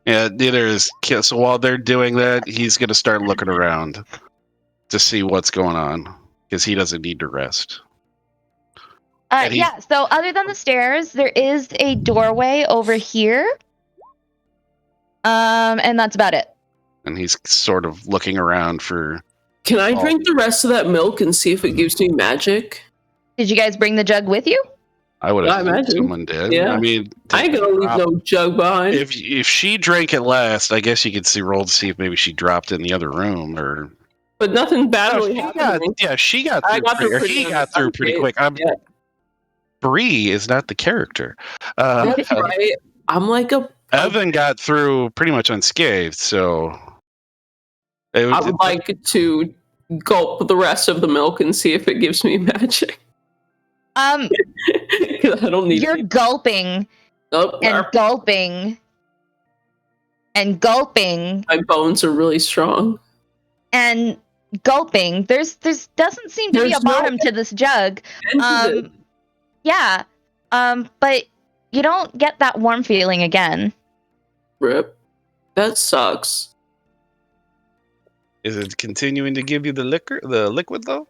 Yeah, neither is Kit. So while they're doing that, he's going to start looking around to see what's going on because he doesn't need to rest. Yeah, so other than the stairs, there is a doorway over here. And that's about it. And he's sort of looking around for... Can I drink the rest of that milk and see if it gives me magic? Did you guys bring the jug with you? I would have imagine someone did. Yeah. I mean, I ain't gonna leave no jug behind. If she drank it last, I guess you could roll to see if maybe she dropped it in the other room or... But nothing bad really happened. She got through. He got through pretty quick. Brie is not the character. That's right. I'm like Evan got through pretty much unscathed, so... I would like to gulp the rest of the milk and see if it gives me magic. I don't need. You're gulping and gulping and gulping. My bones are really strong. And gulping. There's doesn't seem to be a bottom to this jug. Yeah. But you don't get that warm feeling again. Rip. That sucks. Is it continuing to give you the liquid though?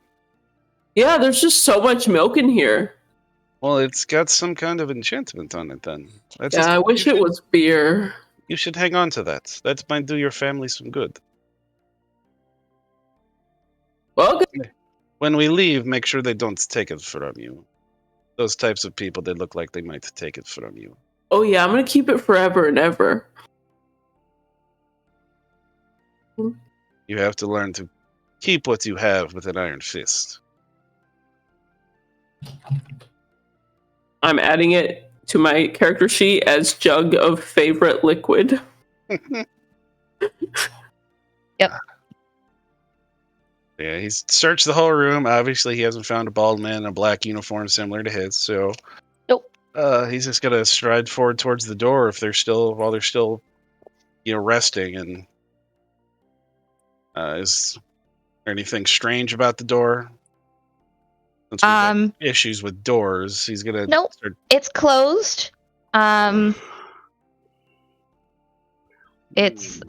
Yeah, there's just so much milk in here. Well, it's got some kind of enchantment on it then. I wish it was beer. You should hang on to that. That might do your family some good. Well, when we leave, make sure they don't take it from you. Those types of people, they look like they might take it from you. Oh yeah, I'm gonna keep it forever and ever. You have to learn to keep what you have with an iron fist. I'm adding it to my character sheet as jug of favorite liquid. Yep. Yeah, he's searched the whole room. Obviously, he hasn't found a bald man in a black uniform similar to his. So, nope. He's just gonna stride forward towards the door while they're still, resting. And is there anything strange about the door? Since we've had issues with doors, he's gonna. Nope. It's closed. It's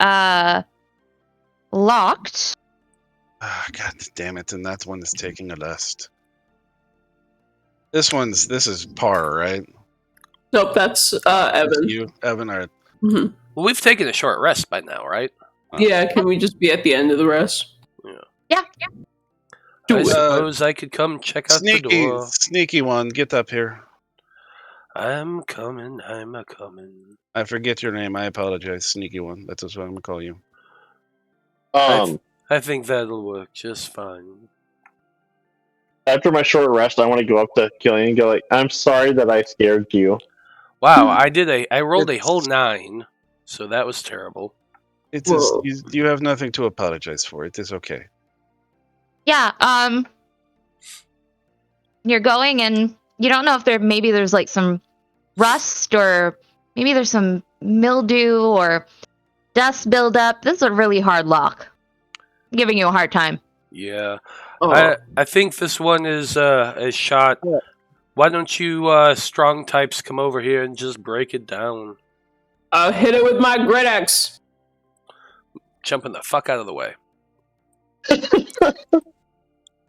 locked. God damn it! And that's one that's taking a list. This is par, right? Nope, that's That's Evan. you, Evan. Or Mhm. Well, we've taken a short rest by now, right? Yeah, can we just be at the end of the rest? Yeah. Do I it. suppose I could come check out the door. sneaky one, get up here. I'm coming. I'm a coming. I forget your name. I apologize, sneaky one. That's what I'm gonna call you. I think that'll work just fine. After my short rest, I want to go up to Killian and go like, "I'm sorry that I scared you." Wow, I rolled a whole 9, so that was terrible. It is. You have nothing to apologize for. It is okay. Yeah, you're going and you don't know if there's like some rust or maybe there's some mildew or dust buildup. This is a really hard lock. I'm giving you a hard time. Yeah. Oh. I think this one is a shot. Why don't you strong types come over here and just break it down? I'll hit it with my great axe. Jumping the fuck out of the way.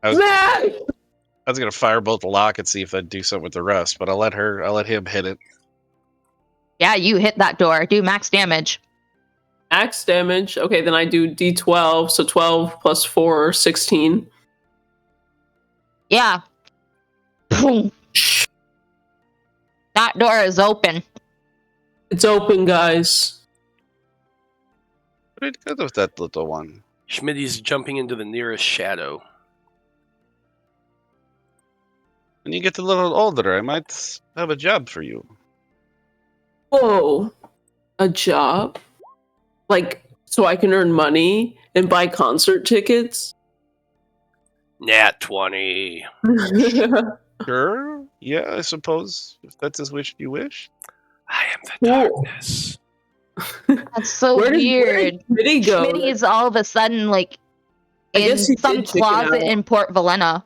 I was gonna firebolt the lock and see if that'd do something with the rust, but I'll let him hit it. Yeah, you hit that door. Do max damage. Max damage. Okay, then I do D12, so 12 plus 4, 16. Yeah. Boom. That door is open. It's open, guys. What did you do with that little one? Schmitty's jumping into the nearest shadow. When you get a little older, I might have a job for you. Whoa. A job? Like, so I can earn money and buy concert tickets? Nat 20. Sure. Yeah, I suppose if that's as wish you wish. I am the darkness. That's so Where did weird. Schmitty go? Schmitty is all of a sudden like I in guess he some did chicken closet out. in Port Valena.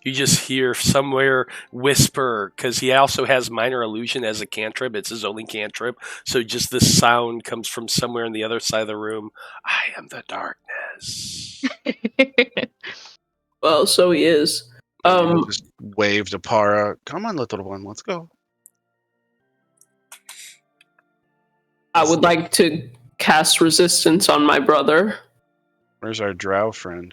You just hear somewhere whisper, because he also has minor illusion as a cantrip. It's his only cantrip. So just this sound comes from somewhere on the other side of the room. I am the darkness. Well, so he is. Just wave to Para. Come on, little one, let's go. I would like to cast resistance on my brother. Where's our drow friend?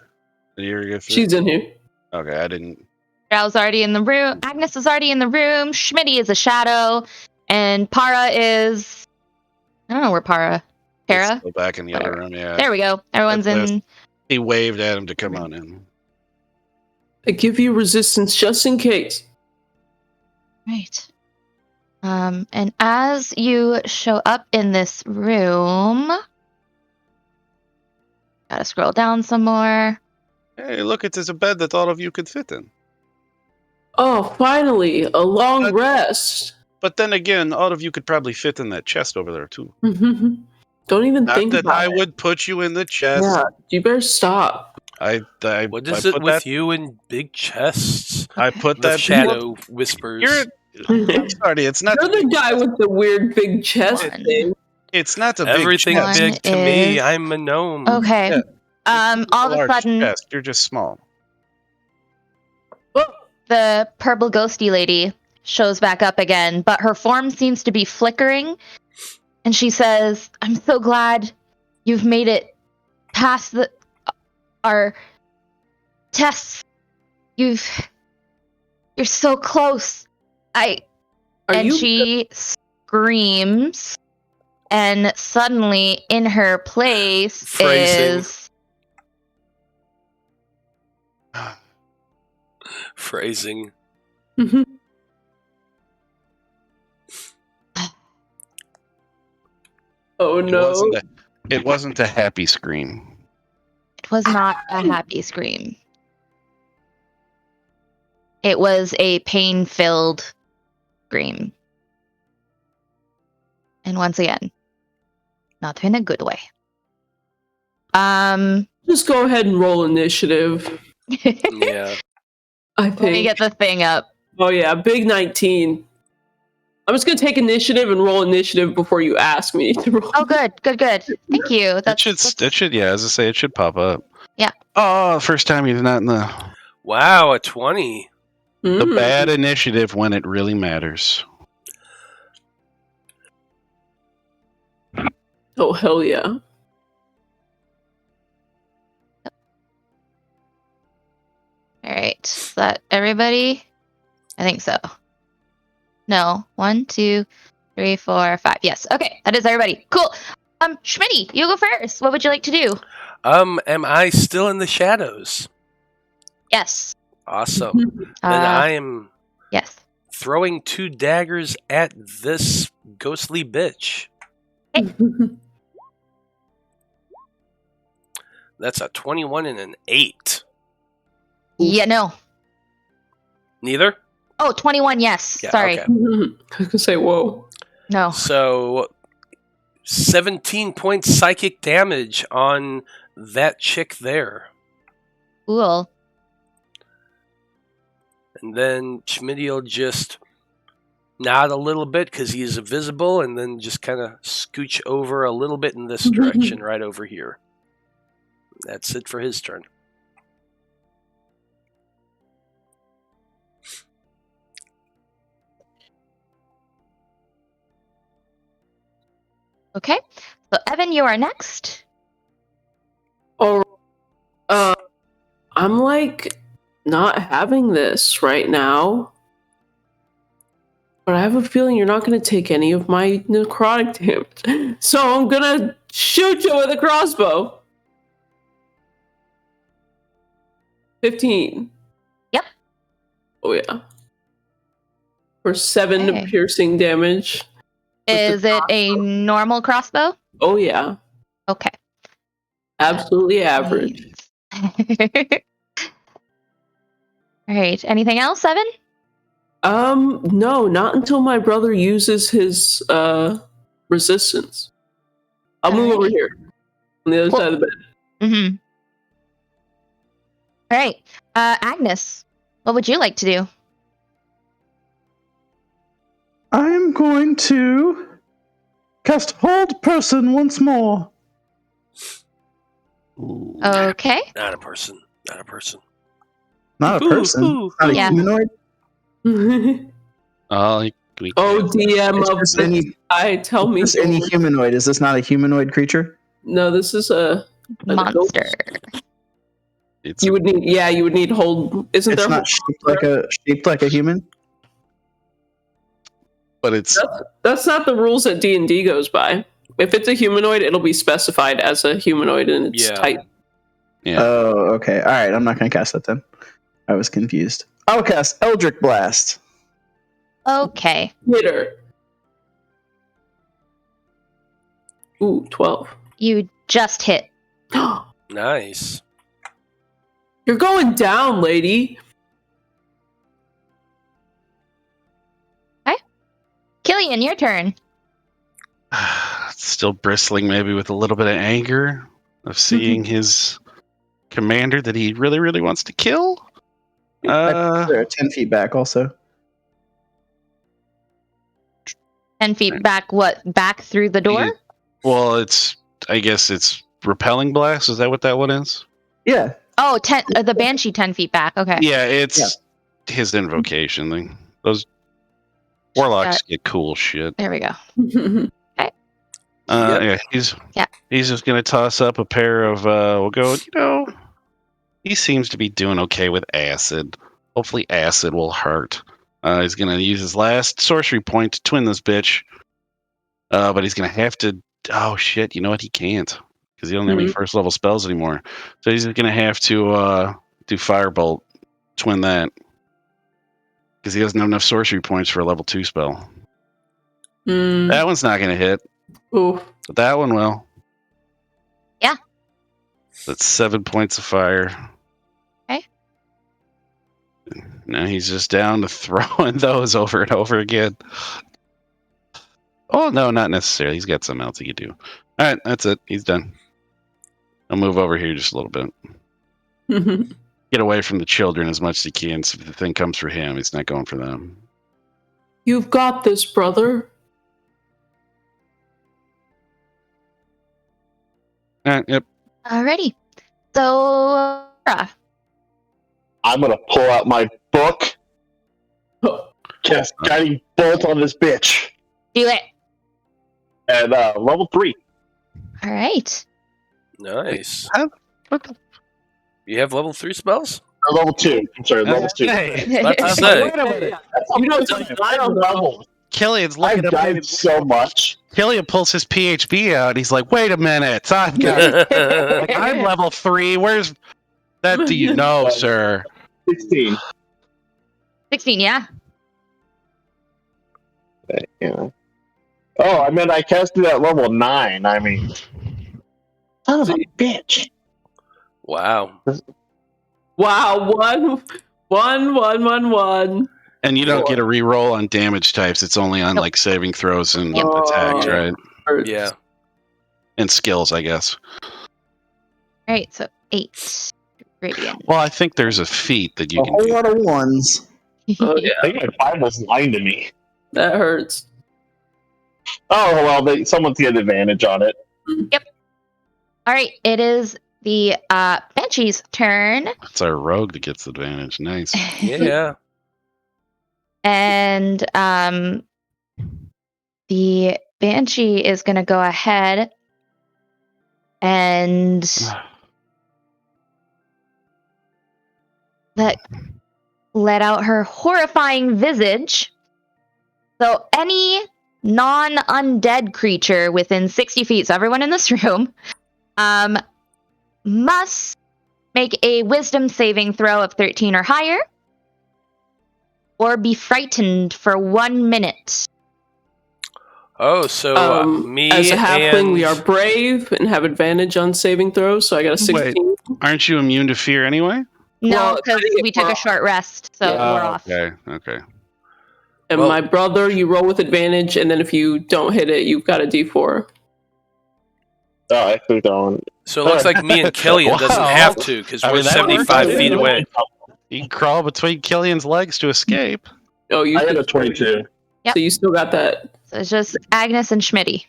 Did you get She's in here. Okay, I didn't. Drow's already in the room. Agnes is already in the room. Schmitty is a shadow. And Para is... I don't know where Para... Para? Go back in the other room, yeah. There we go. Everyone's in... He waved at him to come on in. I give you resistance just in case. Right. And as you show up in this room... Gotta scroll down some more. Hey, look, it's a bed that all of you could fit in. Oh, finally, a long rest. But then again, all of you could probably fit in that chest over there, too. Don't even Not think that about I it. would put you in the chest. Yeah, you better stop. What is it with you and big chests? I put The that shadow whispers. I'm sorry, it's not. You're the guy with the weird big chest thing. It's not a Everything big chest. big to me. I'm a gnome. Okay. Yeah. All of a large sudden, chest. You're just small. the purple ghosty lady shows back up again, but her form seems to be flickering. And she says, I'm so glad you've made it past our tests. You're so close. She screams, and suddenly in her place Phrasing. is... Phrasing. Oh no. It wasn't a happy scream. It was not a happy scream. It was a pain-filled scream. And once again, not in a good way. Just go ahead and roll initiative. Yeah. I Let me think. get the thing up. Oh yeah, big 19. I'm just gonna take initiative and roll initiative before you ask me to roll. Oh, good. Thank you. It should, yeah, as I say, it should pop up. Yeah. Oh, first time he's not in the... Wow, a 20. The bad initiative when it really matters. Oh, hell yeah. All right. Is that everybody? I think so. No. 1, 2, 3, 4, 5. Yes. Okay. That is everybody. Cool. Schmitty, you go first. What would you like to do? Am I still in the shadows? Yes. Awesome. Then I am Yes. throwing 2 daggers at this ghostly bitch. That's a 21 and an 8. Yeah, no. Neither? Oh, 21, yes. Yeah, Sorry. okay. I was gonna say, whoa. No. So 17 points psychic damage on that chick there. Cool. And then Schmitty will just nod a little bit because he's invisible and then just kind of scooch over a little bit in this direction right over here. That's it for his turn. Okay. So, Evan, you are next. Oh, I'm like not having this right now. But I have a feeling you're not going to take any of my necrotic damage. So I'm going to shoot you with a crossbow. 15. Yep. Oh, yeah. For 7 Okay. piercing damage. Is it a normal crossbow? Oh, yeah. Okay. Absolutely average. All right. Anything else, Evan? No, not until my brother uses his resistance. I'll move over here on the other side of the bed. Mm-hmm. All right. Agnes, what would you like to do? I am going to cast Hold Person once more. Ooh. Okay. Not a person. Not a person. Not a person. Not a Yeah. humanoid. Oh, DM It's of just this any, guy, tell me. just any humanoid. Is this not a humanoid creature? No, this is a Monster. it's You would need, you would need hold. Isn't It's there? not shaped like a human. but it's That's not the rules that D&D goes by. If it's a humanoid, it'll be specified as a humanoid and its Yeah. type. yeah. Oh, okay. All right. I'm not going to cast that then. I was confused. I'll cast Eldritch Blast. Okay. Hitter. Ooh, 12. You just hit. Nice. You're going down, lady. Killian, your turn. Still bristling maybe with a little bit of anger of seeing his commander that he really, really wants to kill. They're 10 feet back also. 10 feet back, what? Back through the door? Well, I guess it's repelling blast. Is that what that one is? Yeah. Oh, the Banshee 10 feet back. Okay. Yeah, it's his invocation thing. Those warlocks get cool shit. There we go. Yeah, he's just gonna toss up a pair of. We'll go. He seems to be doing okay with acid. Hopefully, acid will hurt. He's gonna use his last sorcery point to twin this bitch. But he's gonna have to. Oh shit! You know what? He can't because he doesn't have any first level spells anymore. So he's gonna have to do firebolt, twin that because he doesn't have enough sorcery points for a level 2 spell. That one's not gonna hit. Ooh. But that one will. Yeah. That's 7 points of fire. Okay. Now he's just down to throwing those over and over again. Oh, no, not necessarily. He's got something else he could do. All right, that's it. He's done. I'll move over here just a little bit. Get away from the children as much as he can. So if the thing comes for him, he's not going for them. You've got this, brother. All right, yep. Alrighty. So, I'm going to pull out my book Cast Guiding Bolt on this bitch. Do it. At level 3. All right. Nice. What the? You have level 3 spells? Or level 2. I'm sorry, level 2. Hey, About to I was say. like, wait a minute. You know, I don't know. Killian's looking I've up. guided so much. Killian pulls his PHB out. And he's like, wait a minute. I've got like, I'm level 3. Where's that? Do you know, sir? 16. 16, yeah. Yeah. Oh, I mean, I casted at level 9. I mean, son of a bitch. Wow. Wow, one. And you don't get a reroll on damage types. It's only on like saving throws and Yep. attacks, right? Yeah. And skills, I guess. All right, so 8 radiant. Well, I think there's a feat that you A can whole do. lot of ones. Oh yeah, I think my Bible's lying to me. that hurts. Oh, well, someone's got advantage on it. All right, it is the Banshee's turn. It's our rogue that gets the advantage. Nice. Yeah. And the Banshee is going to go ahead and let out her horrifying visage. So any non-undead creature within 60 feet, so everyone in this room, must make a wisdom saving throw of 13 or higher, or be frightened for 1 minute. Oh, so me As a halfling, and we are brave and have advantage on saving throws. So I got a 16. Aren't you immune to fear anyway? No, Well, because I we took a short rest, so Yeah. we're off. Okay. And Well- my brother, you roll with advantage, and then if you don't hit it, you've got a D4. Oh, I actually don't. So it looks like me and Killian doesn't Wow. have to because I we're mean, that 75 works. feet away. You can crawl between Killian's legs to escape. Oh, you I had a 22. So you still got that. So it's just Agnes and Schmitty.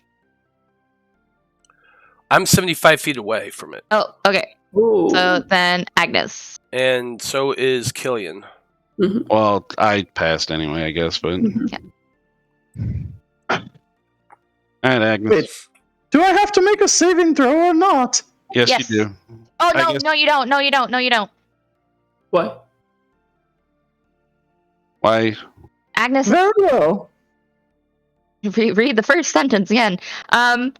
I'm 75 feet away from it. Oh, okay. Ooh. So then Agnes. And so is Killian. Well, I passed anyway, I guess, but. Alright, Agnes. Wait. Do I have to make a saving throw or not? Yes, Yes. you do. Oh, I no, guess- no, you don't. No, you don't. No, you don't. What? Why? Agnes, Very well. read the first sentence again. Oh,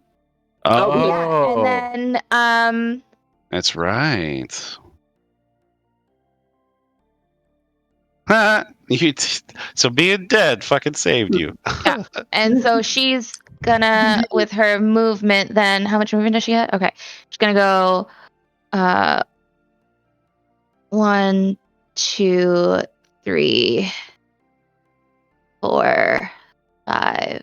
Yeah, and then, that's right. Ha! So being dead fucking saved you. and so she's gonna, with her movement, then, how much movement does she get? Okay. She's gonna go, 1, 2, 3, 4, 5.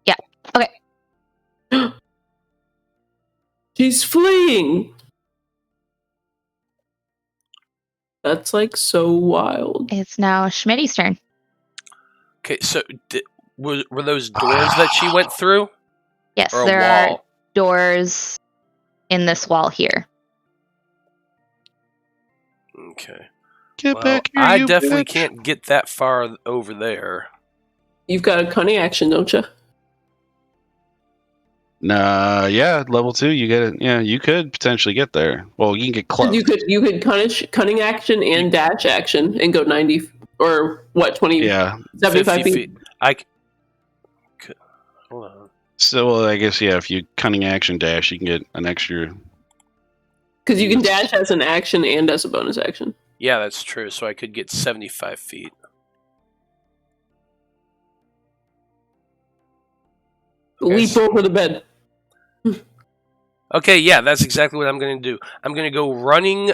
Yeah. Okay. She's fleeing. That's like so wild. It's now Schmitty's turn. Okay, so were those doors that she went through? Yes, Or a there are wall? doors in this wall here. Okay. Get Well, back here, I you definitely bitch. can't get that far over there. You've got a cunning action, don't you? Nah, yeah, level 2, you get it. Yeah, you could potentially get there. Well, you can get close. You could cunning action and dash action and go 90 or what 20 Yeah. 75 50 feet. Hold on. So, well, I guess, yeah, if you cunning action dash, you can get an extra. Because you can dash as an action and as a bonus action. Yeah, that's true. So I could get 75 feet. Leap over the bed. Okay, yeah, that's exactly what I'm going to do. I'm going to go running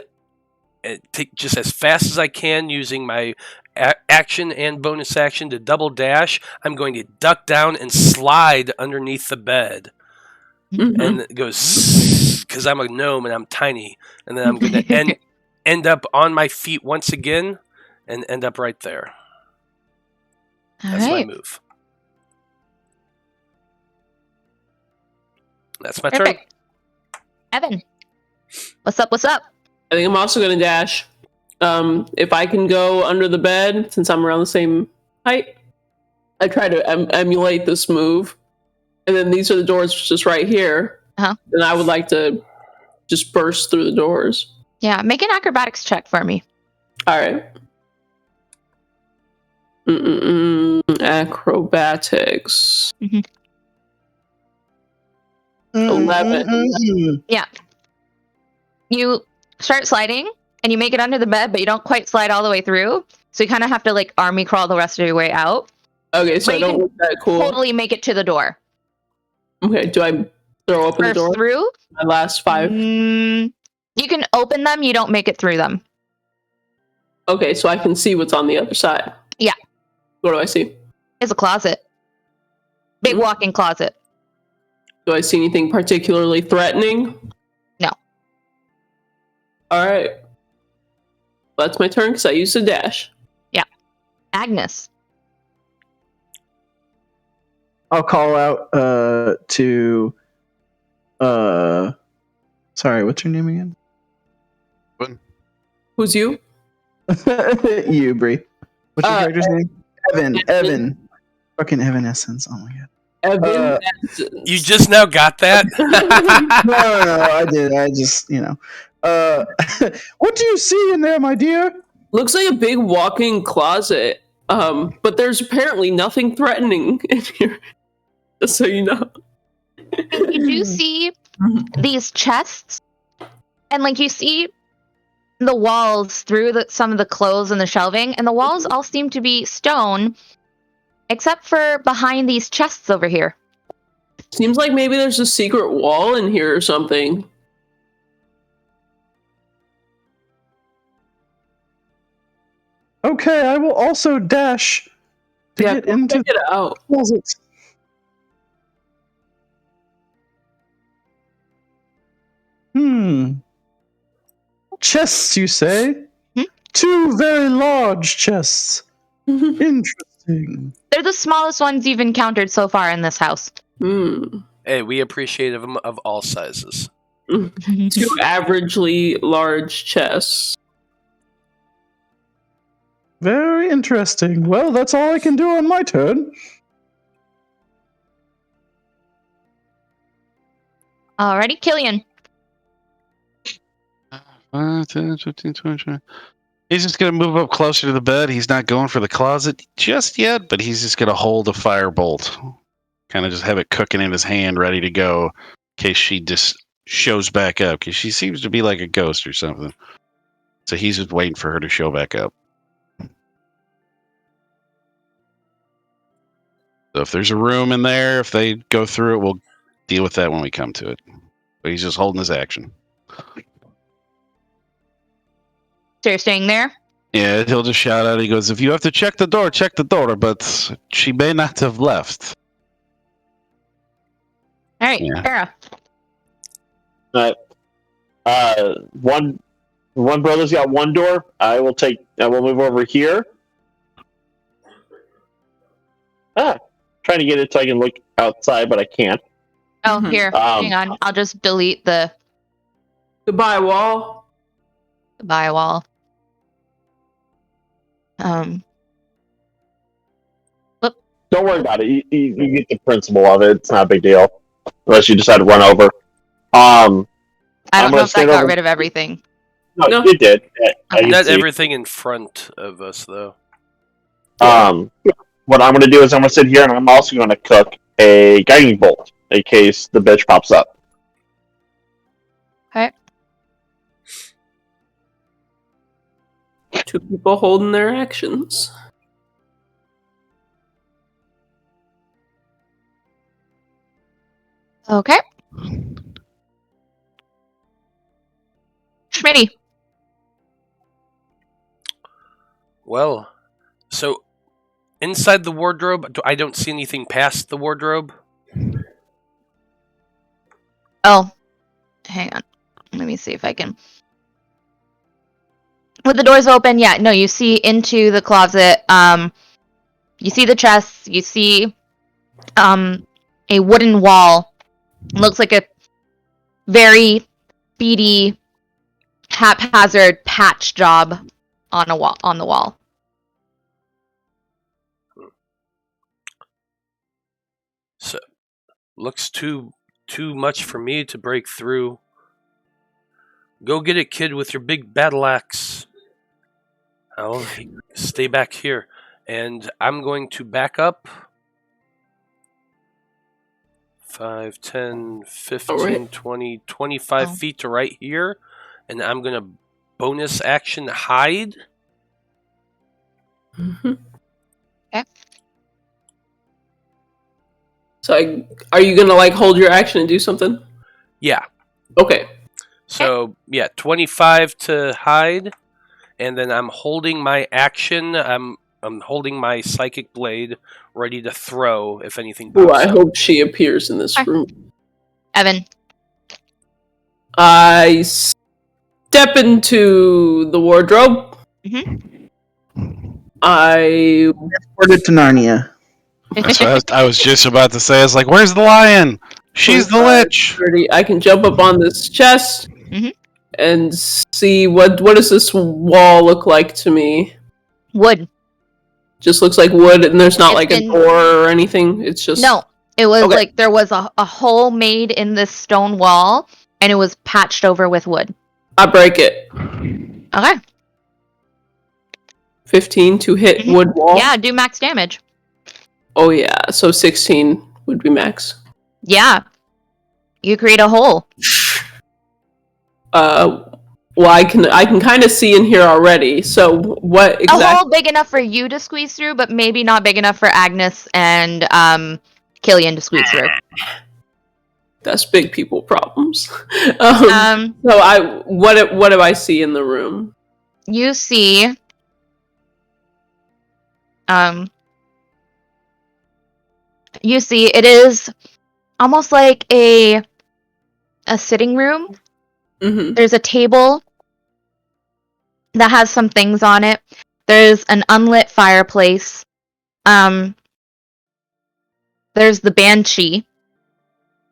take just as fast as I can using my action and bonus action to double dash. I'm going to duck down and slide underneath the bed. Mhm. And it goes because I'm a gnome and I'm tiny. And then I'm going to end up on my feet once again and end up right there. All That's right. my move. That's my turn. Perfect. Evan, what's up? What's up? I think I'm also going to dash. If I can go under the bed, since I'm around the same height, I try to emulate this move. And then these are the doors just right here. Uh-huh. And I would like to just burst through the doors. Yeah, make an acrobatics check for me. All right. Acrobatics. 11. Yeah. You start sliding, and you make it under the bed, but you don't quite slide all the way through. So you kind of have to like army crawl the rest of your way out. Okay, so But I you don't can look that cool. Totally make it to the door. Okay, do I throw open the Burst door? through. My last 5. You can open them. You don't make it through them. Okay, so I can see what's on the other side. Yeah. What do I see? It's a closet. Big walk-in closet. Do I see anything particularly threatening? No. All right. That's my turn because I used a dash. Yeah. Agnes. I'll call out to sorry, what's your name again? Who's you? You, Brie. What's your character's name? Evan. Evan. Fucking Evanescence. Oh my god. Evan. You just now got that? No, I did. I just, what do you see in there, my dear? Looks like a big walk-in closet. But there's apparently nothing threatening in here. Just so you know. You do see these chests, and like you see the walls through some of the clothes and the shelving, and the walls all seem to be stone, except for behind these chests over here. Seems like maybe there's a secret wall in here or something. Okay, I will also dash to get into it out. the closet. Chests, you say? 2 very large chests. Interesting. They're the smallest ones you've encountered so far in this house. Hey, we appreciate them of all sizes. 2 averagely large chests. Very interesting. Well, that's all I can do on my turn. Alrighty, Killian. 5, 10, 15, 20. He's just going to move up closer to the bed. He's not going for the closet just yet, but he's just going to hold a firebolt. Kind of just have it cooking in his hand, ready to go, in case she just shows back up, because she seems to be like a ghost or something. So he's just waiting for her to show back up. So if there's a room in there, if they go through it, we'll deal with that when we come to it. But he's just holding his action. So you're staying there? Yeah, he'll just shout out. He goes, if you have to check the door, but she may not have left. Alright, Yeah. Farah. One brother's got one door. I will move over here. Trying to get it so I can look outside, but I can't. Oh, here. Hang on. I'll just delete the Goodbye, wall. goodbye wall. Don't worry about it. You get the principle of it. It's not a big deal, unless you decide to run over. I I'm don't know gonna if that stand got over- rid of everything. No, you did. I can Not see. everything in front of us, though. What I'm going to do is I'm going to sit here, and I'm also going to cook a guiding bolt in case the bitch pops up. Okay. 2 people holding their actions. Okay. Schmitty. Well, so inside the wardrobe, I don't see anything past the wardrobe. Oh. Hang on. Let me see if I can. With the doors open, yeah, no, you see into the closet. You see the chests. You see a wooden wall. Looks like a very speedy, haphazard patch job on the wall. So looks too much for me to break through. Go get it, kid, with your big battle axe. I'll stay back here. And I'm going to back up 5, 10, 15, Alright. 20, 25 Oh. feet to right here. And I'm going to bonus action hide. Mhm. Okay. So, are you gonna like hold your action and do something? Yeah. Okay. So, yeah, 25 to hide. And then I'm holding my action. I'm holding my psychic blade ready to throw if anything Ooh, pops I up. hope she appears in this Okay. room. Evan. I step into the wardrobe. I Transported to Narnia. That's what I was just about to say. I was like, "Where's the lion? She's the 25, lich." 30. I can jump up on this chest Mhm. and see what does this wall look like to me. Wood. Just looks like wood, and there's not It's like a been- door or anything. It's just No, it was Okay. like there was a hole made in this stone wall, and it was patched over with wood. I break it. Okay. 15 to hit Mhm. wood wall. Yeah, do max damage. Oh yeah, so 16 would be max. Yeah. You create a hole. Well, I can kind of see in here already. So what A exactly? hole big enough for you to squeeze through, but maybe not big enough for Agnes and Killian to squeeze through. That's big people problems. Um, So what do I see in the room? you see it is almost like a sitting room. Mm-hmm. There's a table that has some things on it. There's an unlit fireplace. There's the banshee.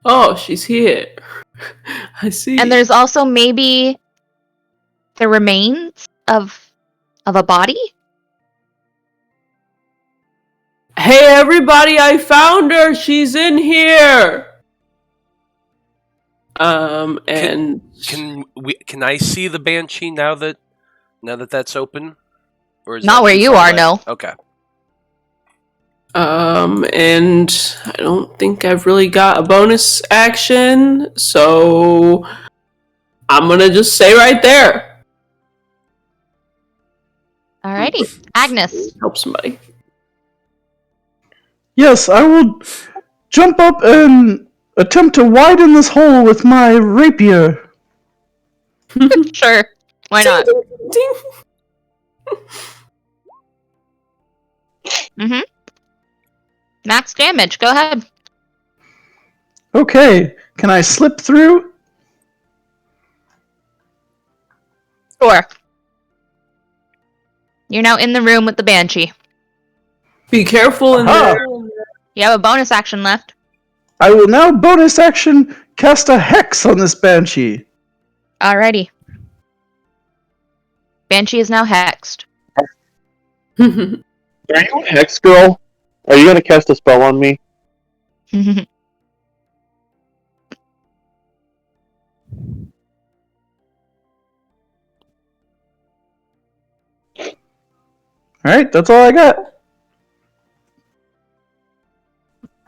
Oh, she's here. I see. And there's also maybe the remains of a body. Hey everybody, I found her. She's in here. And Can I see the banshee now that that's open? Or is Not that where too you far are, away? no. Okay. And I don't think I've really got a bonus action, so I'm gonna just stay right there. Alrighty. Agnes. Help somebody. Yes, I will jump up and attempt to widen this hole with my rapier. Sure. Why not? Ding. Mm-hmm. Max damage. Go ahead. Okay, can I slip through? Sure. You're now in the room with the banshee. Be careful in Aha! there. You have a bonus action left. I will now bonus action cast a hex on this banshee. Alrighty. Banshee is now hexed. Are you a hex girl? Are you gonna cast a spell on me? Alright, that's all I got.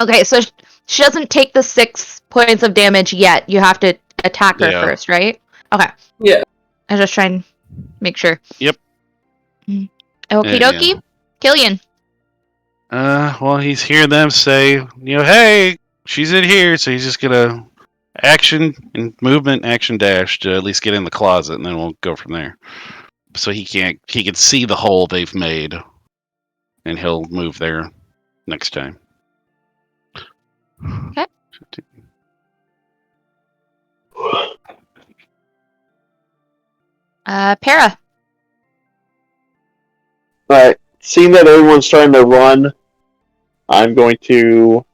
Okay, so she doesn't take the 6 points of damage yet. You have to attack her Yeah. first, right? Okay. Yeah. I was just trying to make sure. Yep. Okie Yeah. dokie. Killian. Well, he's hearing them say, hey, she's in here, so he's just gonna action and movement, action dash to at least get in the closet, and then we'll go from there. So he can see the hole they've made, and he'll move there next time. Okay. Para. But seeing that everyone's starting to run, I'm going to.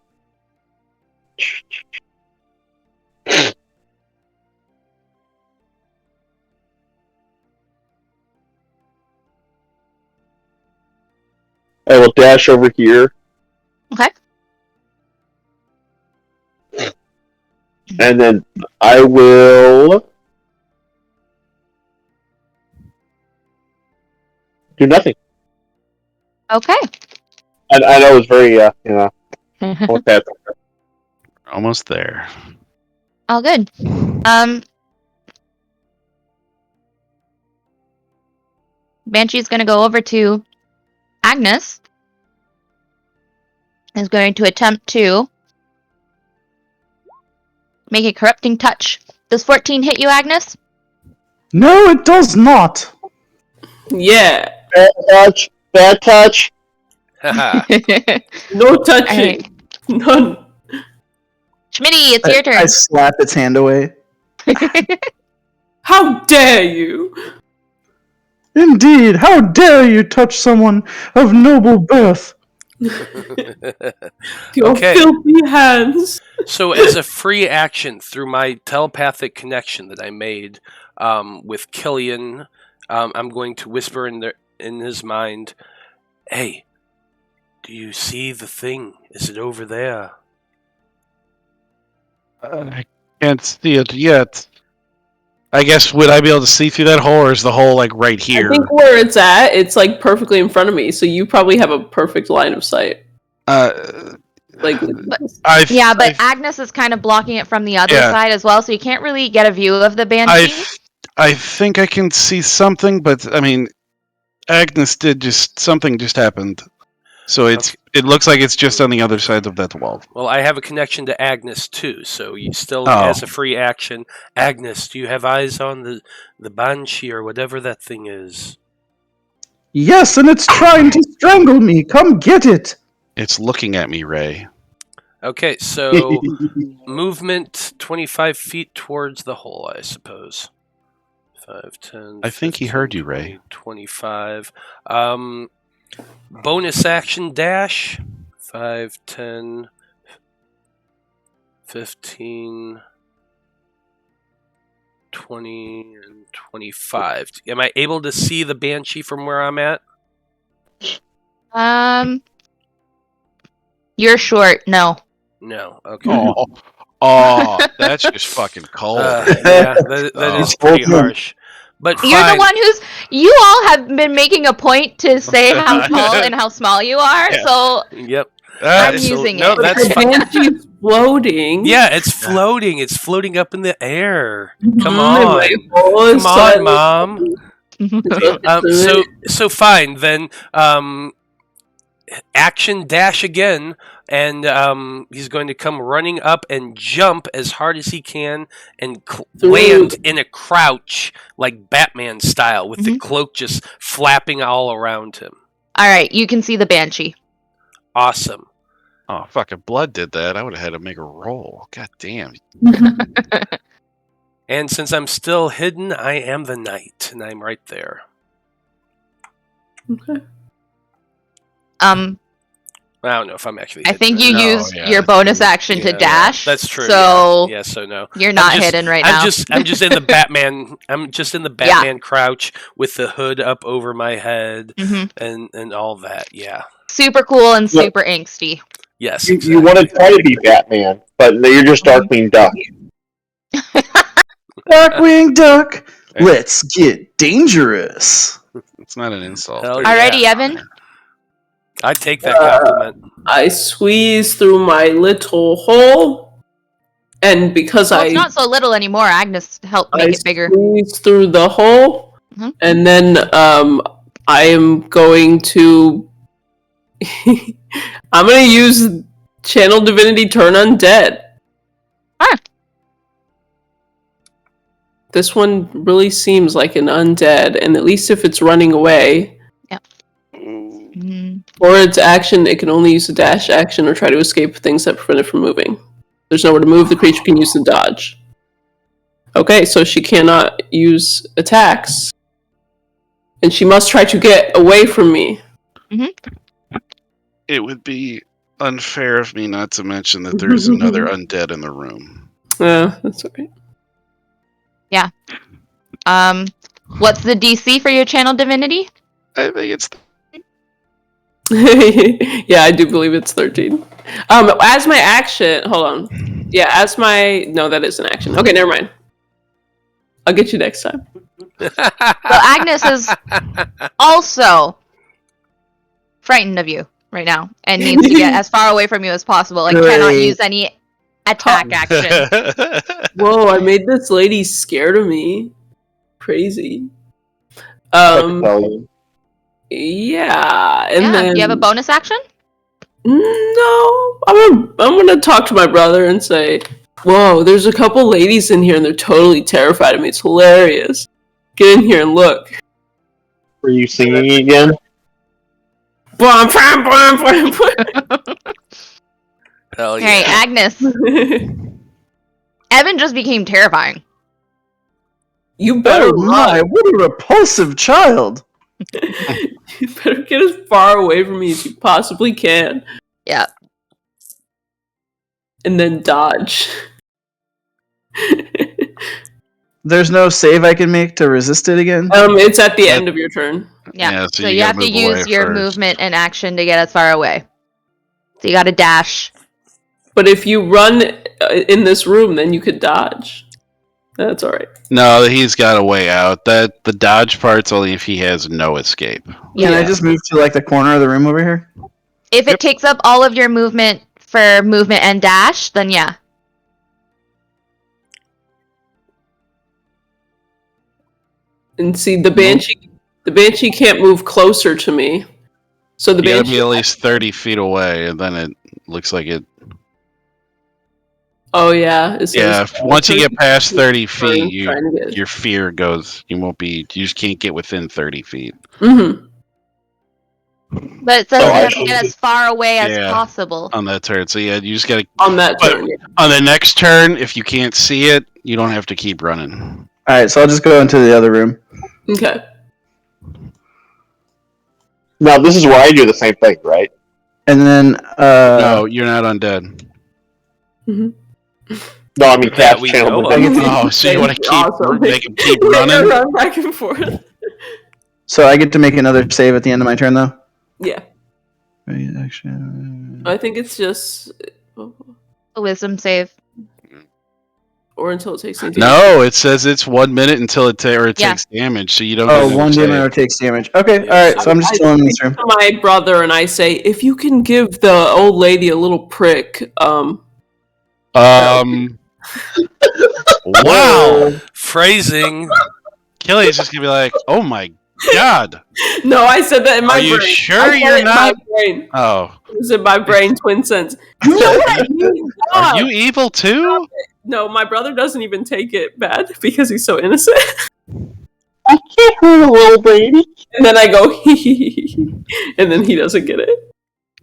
I will dash over here. Okay. And then I will do nothing. Okay. I know it was very, what's that? Almost there. All good. Banshee's going to go over to Agnes. Is going to attempt to make a corrupting touch. Does 14 hit you, Agnes? No, it does not. Yeah. Bad touch. Bad touch. No touching. Alright. None. Schmitty, it's your I turn. slap its hand away. How dare you? Indeed, how dare you touch someone of noble birth? Your Okay. filthy hands. So, as a free action through my telepathic connection that I made with Killian, I'm going to whisper in his mind, "Hey, do you see the thing? Is it over there?" I can't see it yet. I guess, would I be able to see through that hole, or is the hole like right here? I think where it's at, it's like perfectly in front of me, so you probably have a perfect line of sight. Like, Yeah, but Agnes is kind of blocking it from the other side as well, so you can't really get a view of the Banshee. I think I can see something, but I mean, Agnes something just happened, so it looks like it's just on the other side of that wall. Well, I have a connection to Agnes too, so you still, as a free action, Agnes, do you have eyes on the Banshee or whatever that thing is? Yes, and it's trying to strangle me. Come get it. It's looking at me, Ray. Okay, so movement 25 feet towards the hole, I suppose. 5, 10. I think he heard you, 20, Ray. 25. Bonus action dash. 5, 10, 15, 20, and 25. Am I able to see the Banshee from where I'm at? You're short. No. No. Okay. Oh, that's just fucking cold. Yeah, that is pretty harsh. But You're fine. the one you all have been making a point to say how tall and how small you are, so Yep. I'm using no, it. that's fine. Banshee's floating. Yeah, it's floating. It's floating up in the air. Come Mhm. on. Come on, Mom. So So fine then. Action dash again, and he's going to come running up and jump as hard as he can and land in a crouch like Batman style with the cloak just flapping all around him. All right, you can see the Banshee. Awesome. Oh, fucking blood did that. I would have had to make a roll. God damn. And since I'm still hidden, I am the knight, and I'm right there. Okay. I don't know if I'm actually I hidden. think you used your bonus action to dash. That's true. So yeah, so no. You're not hidden right now. I'm just in the Batman. I'm just in the Batman crouch with the hood up over my head and all that. Yeah. Super cool and super angsty. Yes. You want to try to be Batman, but you're just Darkwing Duck. Darkwing Duck, let's get dangerous. It's not an insult. Hell Alrighty, Evan. I take that compliment. I squeeze through my little hole, and because Well, it's not so little anymore. Agnes helped make it bigger. Squeeze through the hole, and then I am going to. I'm going to use Channel Divinity Turn Undead. This one really seems like an undead, and at least if it's running away. For its action, it can only use a dash action or try to escape things that prevent it from moving. There's nowhere to move, the creature can use the dodge. Okay, so she cannot use attacks. And she must try to get away from me. It would be unfair of me not to mention that there's another undead in the room. That's okay. Yeah. What's the DC for your Channel Divinity? I think it's Yeah, I do believe it's 13. As my action, hold on. Yeah, no, that is an action. Okay, never mind. I'll get you next time. So Agnes is also frightened of you right now and needs to get as far away from you as possible. Like, cannot use any attack action. Whoa, I made this lady scared of me. Crazy. Yeah, and then do you have a bonus action? No, I'm gonna talk to my brother and say, "Whoa, there's a couple ladies in here, and they're totally terrified of me. It's hilarious. Get in here and look." Were you singing again? Blah, blah, blah, blah, blah. Hell yeah. Hey, Agnes. Evan just became terrifying. You better Oh my, what a repulsive child! You better get as far away from me as you possibly can. Yeah. And then dodge. There's no save I can make to resist it again? It's at the end of your turn. Yeah. so So you you gotta have to move away use your first. movement and action to get as far away. So you gotta dash. But if you run in this room, then you could dodge. That's alright. No, he's got a way out. The dodge part's only if he has no escape. Can I just move to like the corner of the room over here? If it takes up all of your movement for movement and dash, then yeah. And see, the banshee can't move closer to me. So the You gotta banshee be at least 30 feet away, and then it looks like it. Oh yeah. It says, Once you get past 30 feet, trying to get- your fear goes. You just can't get within 30 feet. Mhm. But it says So you I have to should get be- as far away as Yeah. possible. On that turn, so yeah, you just gotta. On that But- turn. On the next turn, if you can't see it, you don't have to keep running. Alright, so I'll just go into the other room. Okay. Now, this is where I do the same thing, right? And then, No, you're not undead. Mhm. No, I mean, That cast we channel. know divinity. Oh, so you want to keep Awesome. make him keep We're gonna running? run back and forth. so I get to make another save at the end of my turn, though? Yeah. Right, action. I think it's just A wisdom save. or until it takes me. No, it says it's 1 minute until it Yeah. takes damage, so you don't. Oh, get no one save. damage or takes damage. Okay, alright, so I'm just chilling in this room. To my brother and I say, if you can give the old lady a little prick, Wow. Phrasing. Killian's just gonna be like, "Oh my god." No, I said that in my Are brain. you sure I said you're it in not? My brain. Oh, It was in my brain, twin sense. You know what I mean? are you evil too? No, my brother doesn't even take it bad because he's so innocent. I can't hurt a little baby. And then I go, hee hee hee hee, and then he doesn't get it.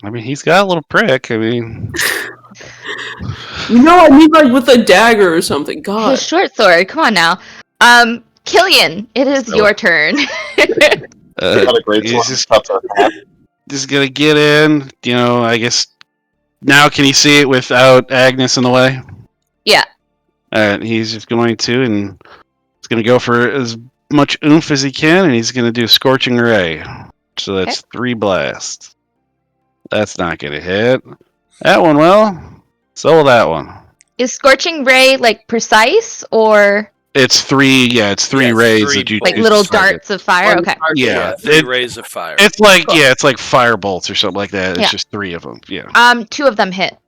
I mean, he's got a little prick. I mean, You know, I mean, like with a dagger or something. A God. short sword. Come on now. Killian, it is your turn. Not a great he's one. just, That's our path. just gonna get in. You know, I guess now can he see it without Agnes in the way? Yeah. Alright, he's just going to, and he's gonna go for as much oomph as he can, and he's gonna do Scorching Ray. So that's 3 blasts. That's not gonna hit. That one will. So will that one. Is Scorching Ray like precise or It's 3. Yeah, it's 3 Yes, rays 3 that you like choose little to target. darts of fire? Okay. Yeah, 3 rays of fire. It's like it's like fire bolts or something like that. It's Yeah. just 3 of them. Yeah. 2 of them hit.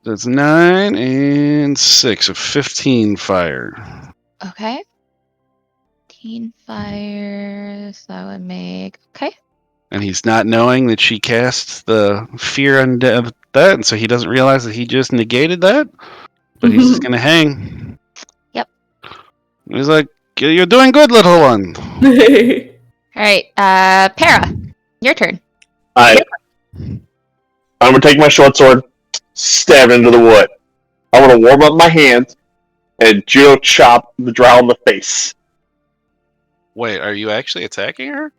That's 9 and 6 of 15 fire. Okay. 15 fire. So that would make. Okay. And he's not knowing that she cast the fear on that, and so he doesn't realize that he just negated that. But he's just gonna hang. Yep. He's like, "You're doing good, little one." All right. Para, your turn. I'm gonna take my short sword, stab into the wood. I'm gonna warm up my hands and judo chop the drow in the face. Wait, are you actually attacking her?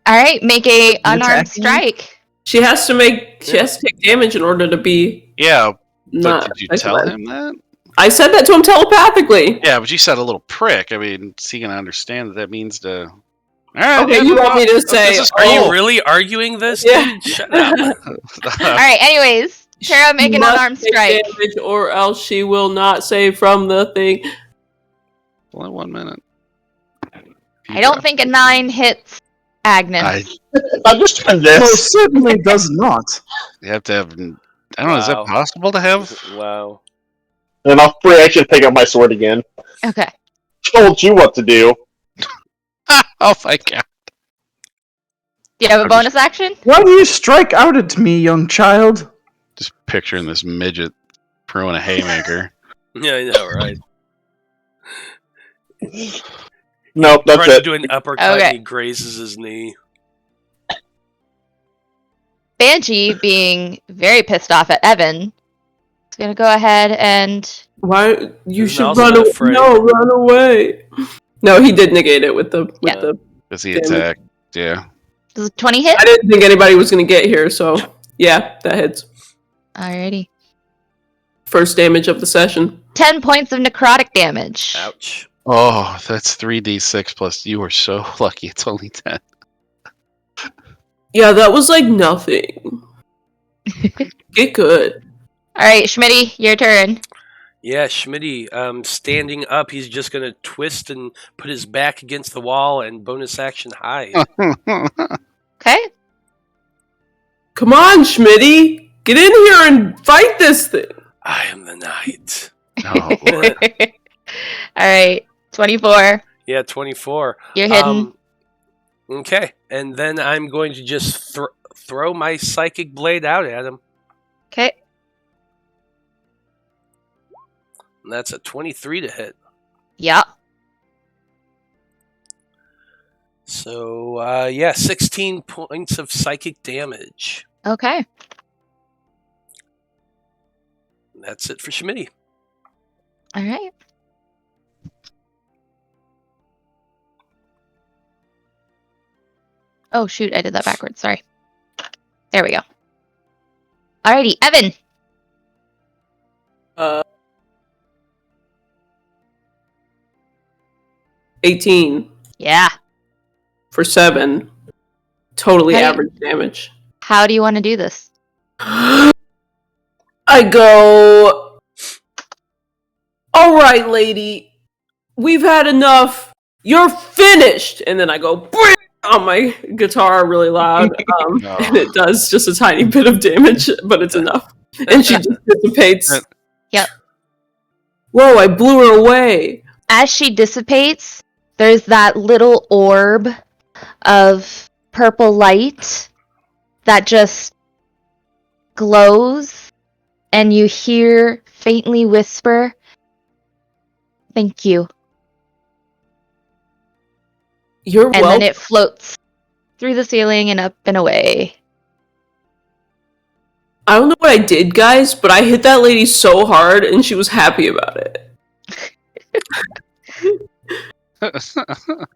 All right. Make a unarmed attacking? strike. She has to take damage in order to be Yeah, but not. did you tell him that? I said that to him telepathically. Yeah, but you said a little prick. I mean, is he gonna understand that means to? right, Okay, you want me to say? Are you really arguing this? Yeah. Dude? Shut up. Alright, anyways. Tara, make an Must unarmed take strike. damage or else she will not save from the thing. Only 1 minute. I don't think a 9 hits Agnes. I'm just doing Most this. certainly does not. You have to have. I don't know. Is that Wow. possible to have? Wow. And I'll free action pick up my sword again. Okay. Told you what to do. Oh my god! Do you have a bonus action? Why do you strike out at me, young child? Just picturing this midget throwing a haymaker. Yeah, I know, right? Nope, that's Trying to it. do an uppercut Okay. and he grazes his knee. Banshee, being very pissed off at Evan, is gonna go ahead and Why you Isn't should also run away? afraid. No, run away. No, he did negate it with the Yeah. Does he Damage. attack? Yeah. does a 20 hit? I didn't think anybody was gonna get here, so yeah, that hits. Alrighty. First damage of the session. 10 points of necrotic damage. Ouch. Oh, that's 3d6 plus. You were so lucky. It's only 10. Yeah, that was like nothing. Get good. Alright, Schmitty, your turn. Yeah, Schmitty, standing up, he's just going to twist and put his back against the wall and bonus action hide. Okay. Come on, Schmitty! Get in here and fight this thing! I am the knight. No. Alright, 24. Yeah, 24. You're hidden. Okay, and then I'm going to just throw my psychic blade out at him. Okay. And that's a 23 to hit. Yeah. So, 16 points of psychic damage. Okay. And that's it for Schmitty. Alright. Oh, shoot, I did that backwards. Sorry. There we go. Alrighty, Evan. 18 Yeah. for 7. Totally Hey. average damage. How do you want to do this? I go. Alright, lady. We've had enough. You're finished! And then I go "Bring!" on my guitar really loud. No. And it does just a tiny bit of damage, but it's enough. And she just dissipates. Yep. Whoa, I blew her away. As she dissipates, there's that little orb of purple light that just glows, and you hear faintly whisper, "Thank you." You're And welcome. then it floats through the ceiling and up and away. I don't know what I did, guys, but I hit that lady so hard and she was happy about it.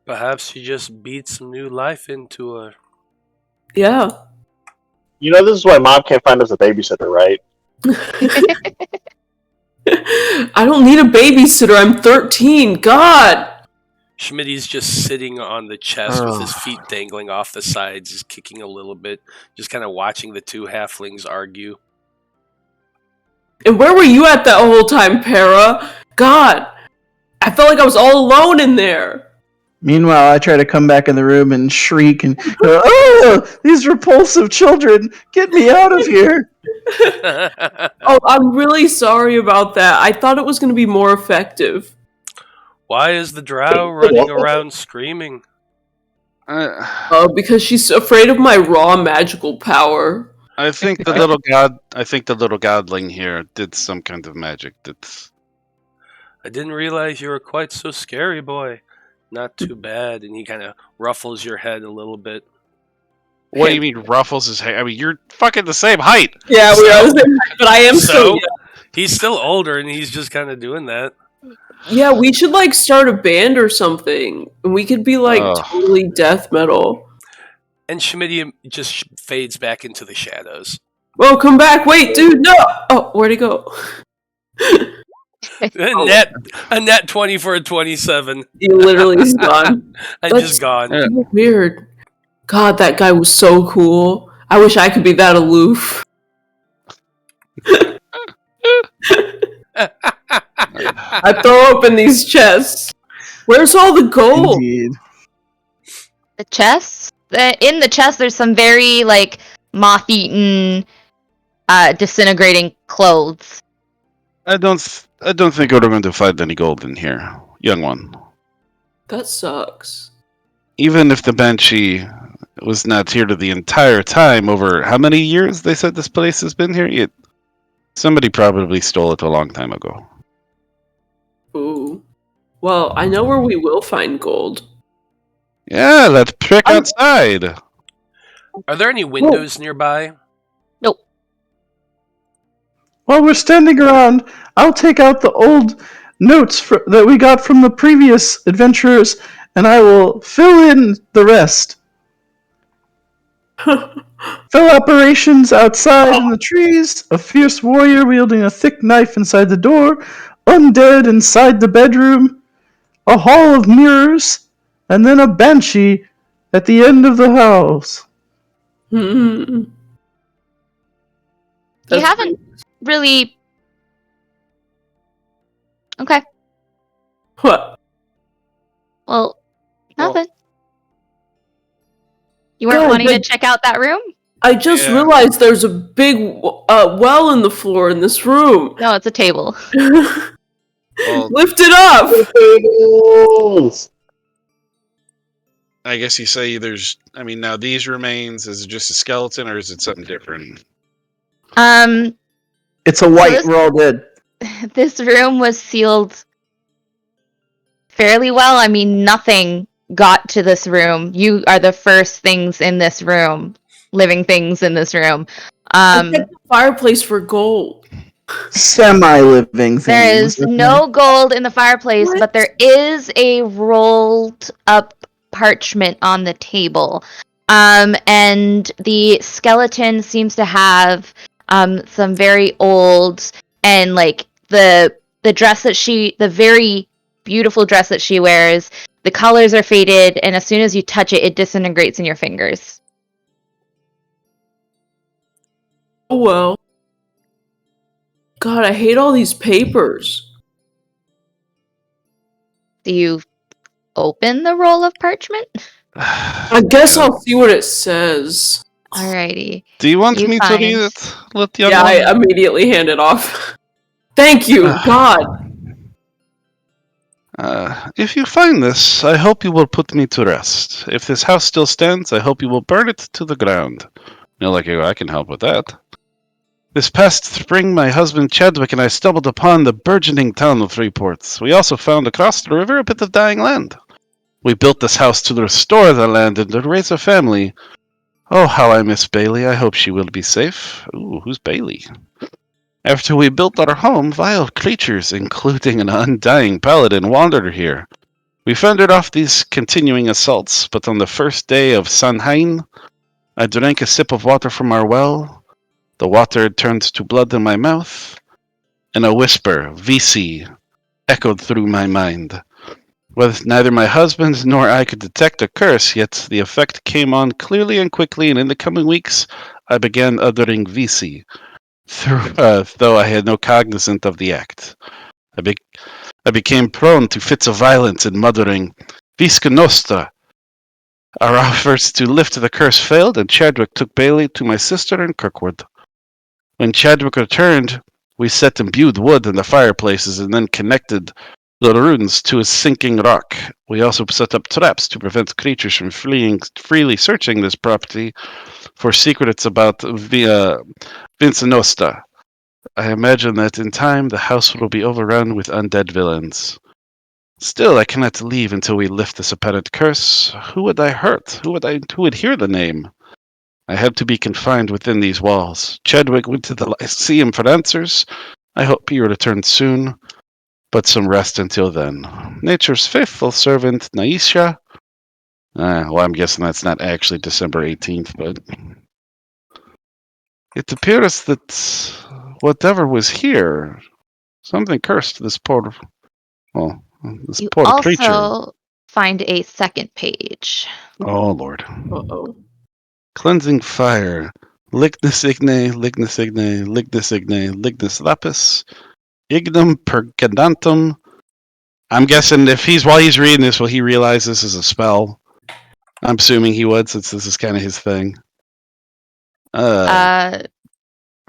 Perhaps you just beat some new life into her. Yeah. You know, this is why Mom can't find us a babysitter, right? I don't need a babysitter. I'm 13. God. Schmitty's just sitting on the chest with his feet dangling off the sides, just kicking a little bit, just kind of watching the two halflings argue. And where were you at that whole time, Para? God. I felt like I was all alone in there. Meanwhile, I try to come back in the room and shriek and go, "Oh, these repulsive children! Get me out of here!" Oh, I'm really sorry about that. I thought it was going to be more effective. Why is the drow running around screaming? Because she's afraid of my raw magical power. I think the little god. I think the little godling here did some kind of magic. That's. I didn't realize you were quite so scary, boy. Not too bad. And he kind of ruffles your head a little bit. What do you mean ruffles his hair? I mean, you're fucking the same height. Yeah, we are the same height, but I am still young. He's still older, and he's just kind of doing that. Yeah, we should like start a band or something. And we could be like totally death metal. And Schmitty just fades back into the shadows. Oh, come back. Wait, dude, no. Oh, where'd he go? a net 20 for a 27. You literally is gone. I'm just gone. Yeah. Weird. God, that guy was so cool. I wish I could be that aloof. I throw open these chests. Where's all the gold? Indeed. The chests? In the chest, there's some very, like, moth-eaten, disintegrating clothes. I don't think we're going to find any gold in here, young one. That sucks. Even if the Banshee was not here the entire time, over how many years they said this place has been here? Somebody probably stole it a long time ago. Ooh. Well, I know where we will find gold. Yeah, that prick outside. Are there any windows nearby? Nope. While we're standing around, I'll take out the old notes that we got from the previous adventurers, and I will fill in the rest. Fill operations outside in the trees, a fierce warrior wielding a thick knife inside the door, undead inside the bedroom, a hall of mirrors, and then a banshee at the end of the house. Hmm. You haven't really... Okay. What? Well, nothing. You weren't God, wanting but- to check out that room? I just Yeah. realized there's a big well in the floor in this room. No, it's a table. Well, Lift it up! I guess you say now these remains, is it just a skeleton or is it something different? It's a white. this- We're all dead. This room was sealed fairly well. I mean, nothing got to this room. You are the first things in this room, living things in this room. I checked the fireplace for gold. Semi-living things. There is no gold in the fireplace, What? but there is a rolled up parchment on the table. And the skeleton seems to have some very old and like the dress that the very beautiful dress that she wears, the colors are faded, and as soon as you touch it, it disintegrates in your fingers. Oh well. God, I hate all these papers. Do you open the roll of parchment? I guess I'll see what it says. Alrighty. Do you want You me to find- read it? Let the young Yeah, one? I immediately hand it off. Thank you, God. If you find this, I hope you will put me to rest. If this house still stands, I hope you will burn it to the ground. I can help with that. This past spring, my husband Chadwick and I stumbled upon the burgeoning town of Three Ports. We also found across the river a bit of dying land. We built this house to restore the land and to raise a family. Oh, how I miss Bailey. I hope she will be safe. Ooh, who's Bailey? After we built our home, vile creatures, including an undying paladin, wandered here. We fended off these continuing assaults, but on the first day of Samhain, I drank a sip of water from our well. The water had turned to blood in my mouth, and a whisper, VC, echoed through my mind. With neither my husband nor I could detect a curse, yet the effect came on clearly and quickly, and in the coming weeks I began uttering VC, though I had no cognizance of the act. I became prone to fits of violence and muttering, Visca Nostra. Our efforts to lift the curse failed, and Chadwick took Bailey to my sister in Kirkwood. When Chadwick returned, we set imbued wood in the fireplaces and then connected the runes to a sinking rock. We also set up traps to prevent creatures from freely searching this property for secrets about Vincenosta. I imagine that in time the house will be overrun with undead villains. Still, I cannot leave until we lift this apparent curse. Who would I hurt? Who would hear the name? I have to be confined within these walls. Chadwick went to the Lyceum for answers. I hope he returns soon, but some rest until then. Nature's faithful servant, Naisha. Well, I'm guessing that's not actually December 18th, but it appears that whatever was here Something cursed this poor, this You poor also creature. find a second page. Oh Lord. Uh-oh. Cleansing fire. Lignus igne, lignus igne, lignus igne, lignus lapis, ignum percandantum. I'm guessing while he's reading this, will he realize this is a spell? I'm assuming he would, since this is kind of his thing.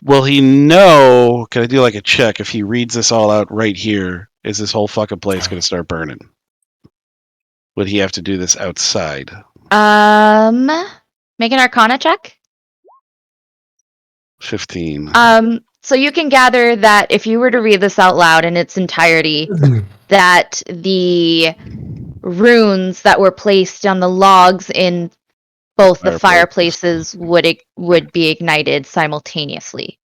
Will he know? Can I do like a check if he reads this all out right here? Is this whole fucking place going to start burning? Would he have to do this outside? Make an Arcana check. 15. So you can gather that if you were to read this out loud in its entirety, that the runes that were placed on the logs in both the fireplaces would be ignited simultaneously.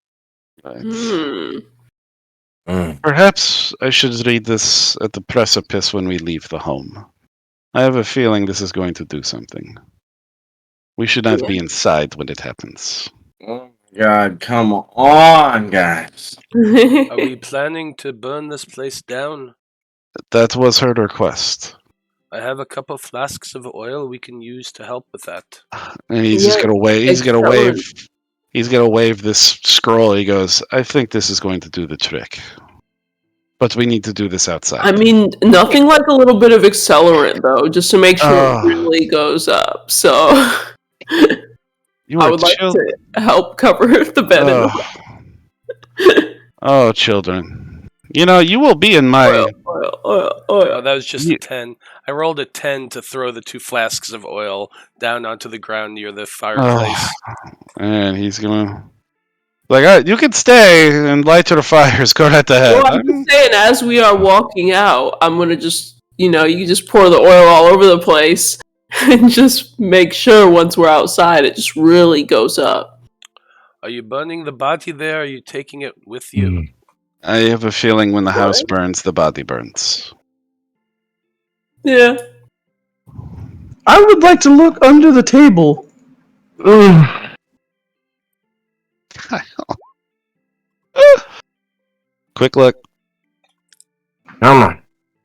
Right. Perhaps I should read this at the precipice when we leave the home. I have a feeling this is going to do something. We should not be inside when it happens. Oh God, come on, guys. Are we planning to burn this place down? That was her request. I have a couple flasks of oil we can use to help with that. And he's just gonna wave. He's gonna wave this scroll. He goes, "I think this is going to do the trick, but we need to do this outside." I mean, nothing like a little bit of accelerant, though, just to make sure it really goes up. So I would like to help cover the bed. Oh, children. You know, you will be in my... Oh, that was just a 10. I rolled a 10 to throw the 2 flasks of oil down onto the ground near the fireplace. And he's gonna... Like, all right, you can stay and light your fires. Go right ahead. Well, I'm just saying, as we are walking out, I'm going to just, you just pour the oil all over the place and just make sure once we're outside, it just really goes up. Are you burning the body there? Or are you taking it with you? I have a feeling when the house burns, the body burns. Yeah. I would like to look under the table. Quick look. Come on.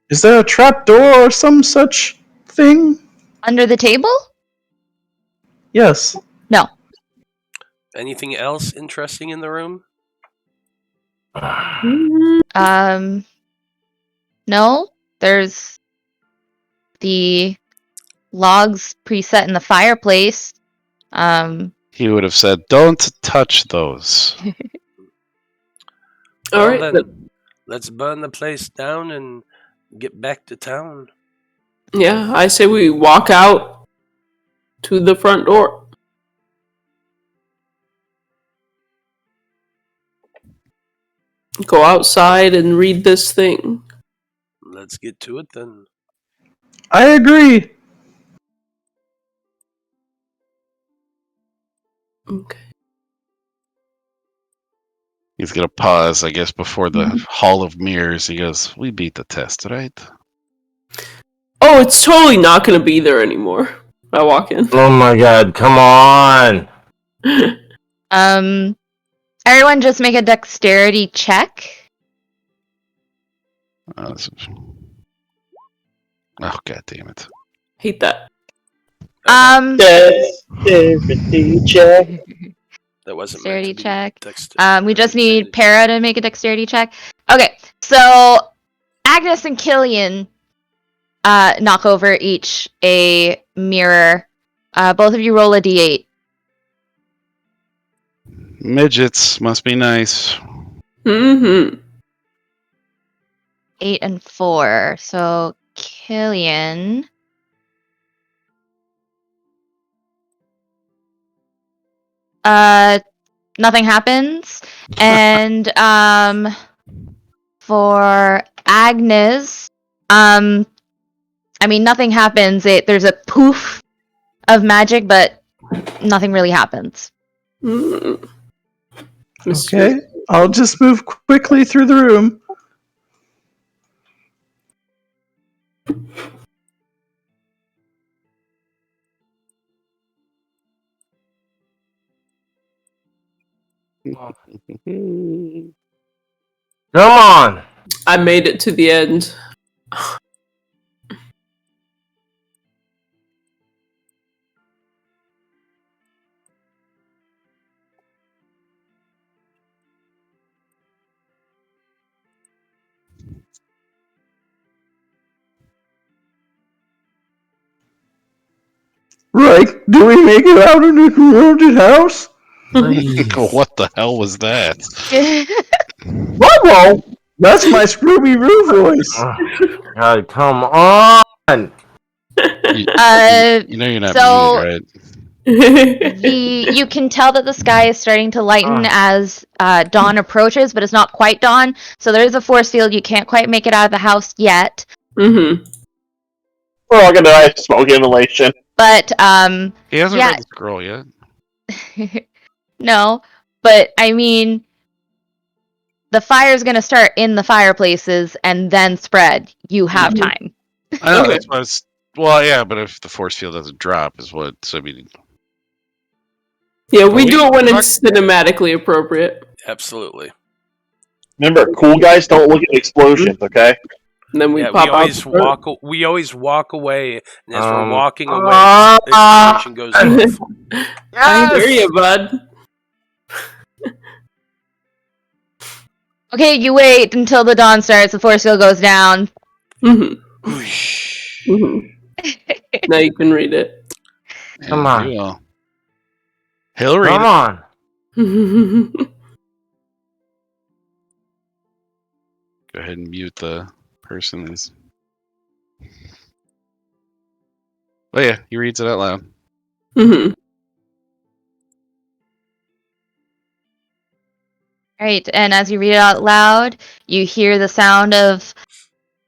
Is there a trap door or some such thing? Under the table? Yes. No. Anything else interesting in the room? No. There's the logs preset in the fireplace. He would have said, "Don't touch those." All right, then, let's burn the place down and get back to town. Yeah, I say we walk out to the front door. Go outside and read this thing. Let's get to it then. I agree. Okay. He's gonna pause, I guess, before the Hall of Mirrors. He goes, "We beat the test, right?" Oh, it's totally not going to be there anymore. I walk in. Oh my God, come on. Everyone just make a dexterity check. Oh, God damn it. Hate that. Dexterity check. That wasn't dexterity check. Dexterity. We just need Para to make a dexterity check. Okay, so Agnes and Killian knock over each a mirror. Both of you roll a d8. Midgets must be nice. 8 and 4. So Killian. Nothing happens. And for Agnes, nothing happens. There's a poof of magic, but nothing really happens. Okay, I'll just move quickly through the room. Come on. I made it to the end. Right? Do we make it out of the haunted house? What the hell was that? Whoa! That's my Scrooby Roo voice. God, come on! You know you're not So- muted, right? You can tell that the sky is starting to lighten as dawn approaches, but it's not quite dawn. So there is a force field. You can't quite make it out of the house yet. Mm-hmm. We're all gonna die of smoke inhalation. But He hasn't yeah. read the scroll yet. No, but I mean, the fire's gonna start in the fireplaces and then spread. You have time. I know, Okay. that's why it's... Well, yeah, but if the force field doesn't drop, is what... So, I mean... Yeah, we we- do it when it's cinematically appropriate. Absolutely. Remember, cool guys don't look at explosions, okay? And then we Yeah, pop we always out. the front. walk. We always walk away, and as we're Um, walking away, the explosion goes off. I hear you, bud. Okay, you wait until the dawn starts. The force field goes down. Mm-hmm. Whoosh. Mm-hmm. Now you can read it. Come Yeah, on. you will. He'll read Come it. on. Go ahead and mute the person. Oh yeah, he reads it out loud. Mm-hmm. Right, and as you read it out loud, you hear the sound of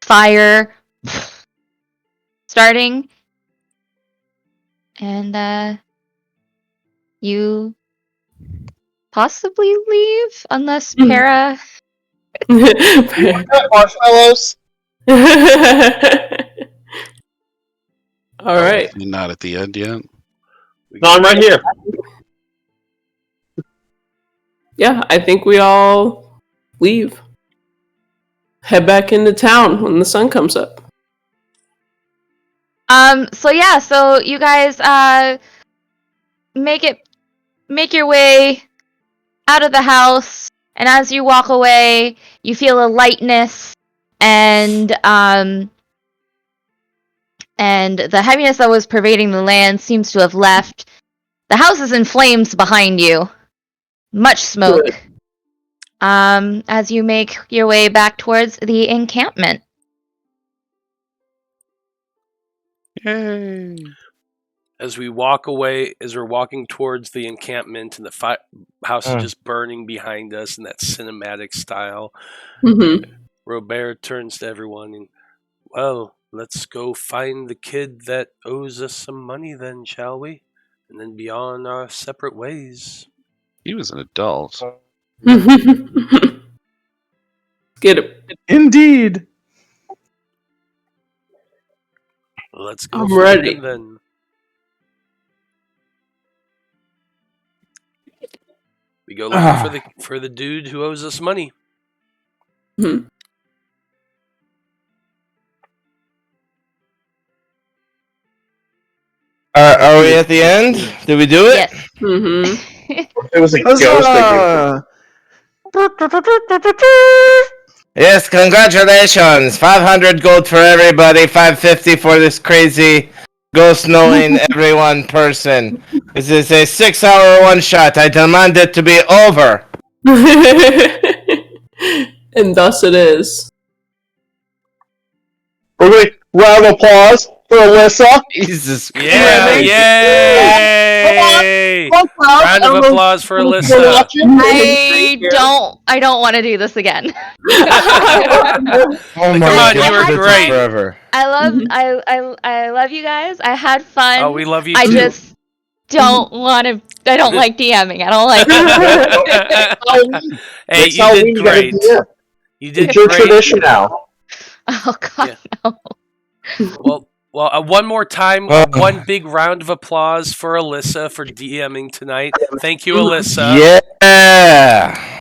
fire starting, and you possibly leave, unless Para. Marshmallows. All right. You're not at the end yet. No, I'm right here. Yeah, I think we all leave. Head back into town when the sun comes up. So you guys make your way out of the house, and as you walk away, you feel a lightness and the heaviness that was pervading the land seems to have left. The house is in flames behind you. Much smoke. Good. As you make your way back towards the encampment. Yay! As we walk away, as we're walking towards the encampment, and the house is just burning behind us in that cinematic style, Mm-hmm. Robert turns to everyone and, well, let's go find the kid that owes us some money then, shall we? And then be on our separate ways. He was an adult. Get it. Indeed. Let's go I'm find ready. him then. We go looking for the dude who owes us money. Mhm. Are we at the end? Did we do it? Yes. Mm-hmm. It was a ghost that Yes, congratulations. 500 gold for everybody, 550 for this crazy ghost knowing everyone person. This is a 6-hour one-shot. I demand it to be over. And thus it is. We're going to round of applause for Alyssa. Jesus Yeah! Christ. Yay! Round of applause for Alyssa. I don't want to do this again. Oh my Come on, God, you were this is great. Forever. I love you guys. I had fun. Oh, we love you I too. just don't want to. I don't like DMing. I don't like. Hey, That's how you we did gotta great. do it. You did It's your great. tradition now. Oh God, Yeah. no. Well, one more time, Oh. one big round of applause for Alyssa for DMing tonight. Thank you, Alyssa. Yeah.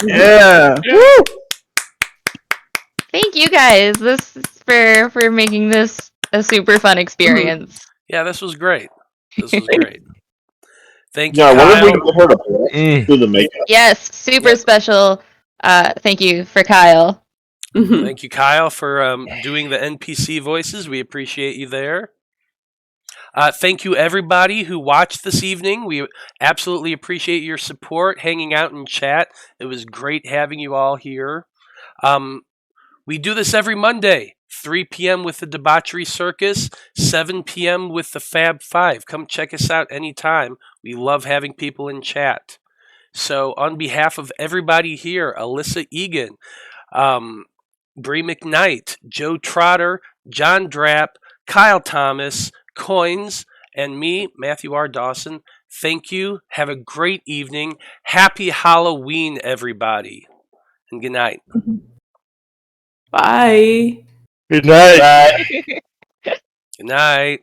Yeah. Woo! Thank you. you guys for making this a super fun experience. Yeah, this was great. This was great. Thank you, Yeah, I wonder if Kyle. we can get her to do the makeup. Yes, super special. Thank you for Kyle. Thank you, Kyle, for doing the NPC voices. We appreciate you there. Thank you, everybody who watched this evening. We absolutely appreciate your support, hanging out in chat. It was great having you all here. We do this every Monday, 3 p.m. with the Debauchery Circus, 7 p.m. with the Fab Five. Come check us out anytime. We love having people in chat. So on behalf of everybody here, Alyssa Egan, Brie McKnight, Joe Trotter, John Drapp, Kyle Thomas, Koines, and me, Matthew R. Dawson, thank you. Have a great evening. Happy Halloween, everybody. And good night. Bye. Good night. Good night.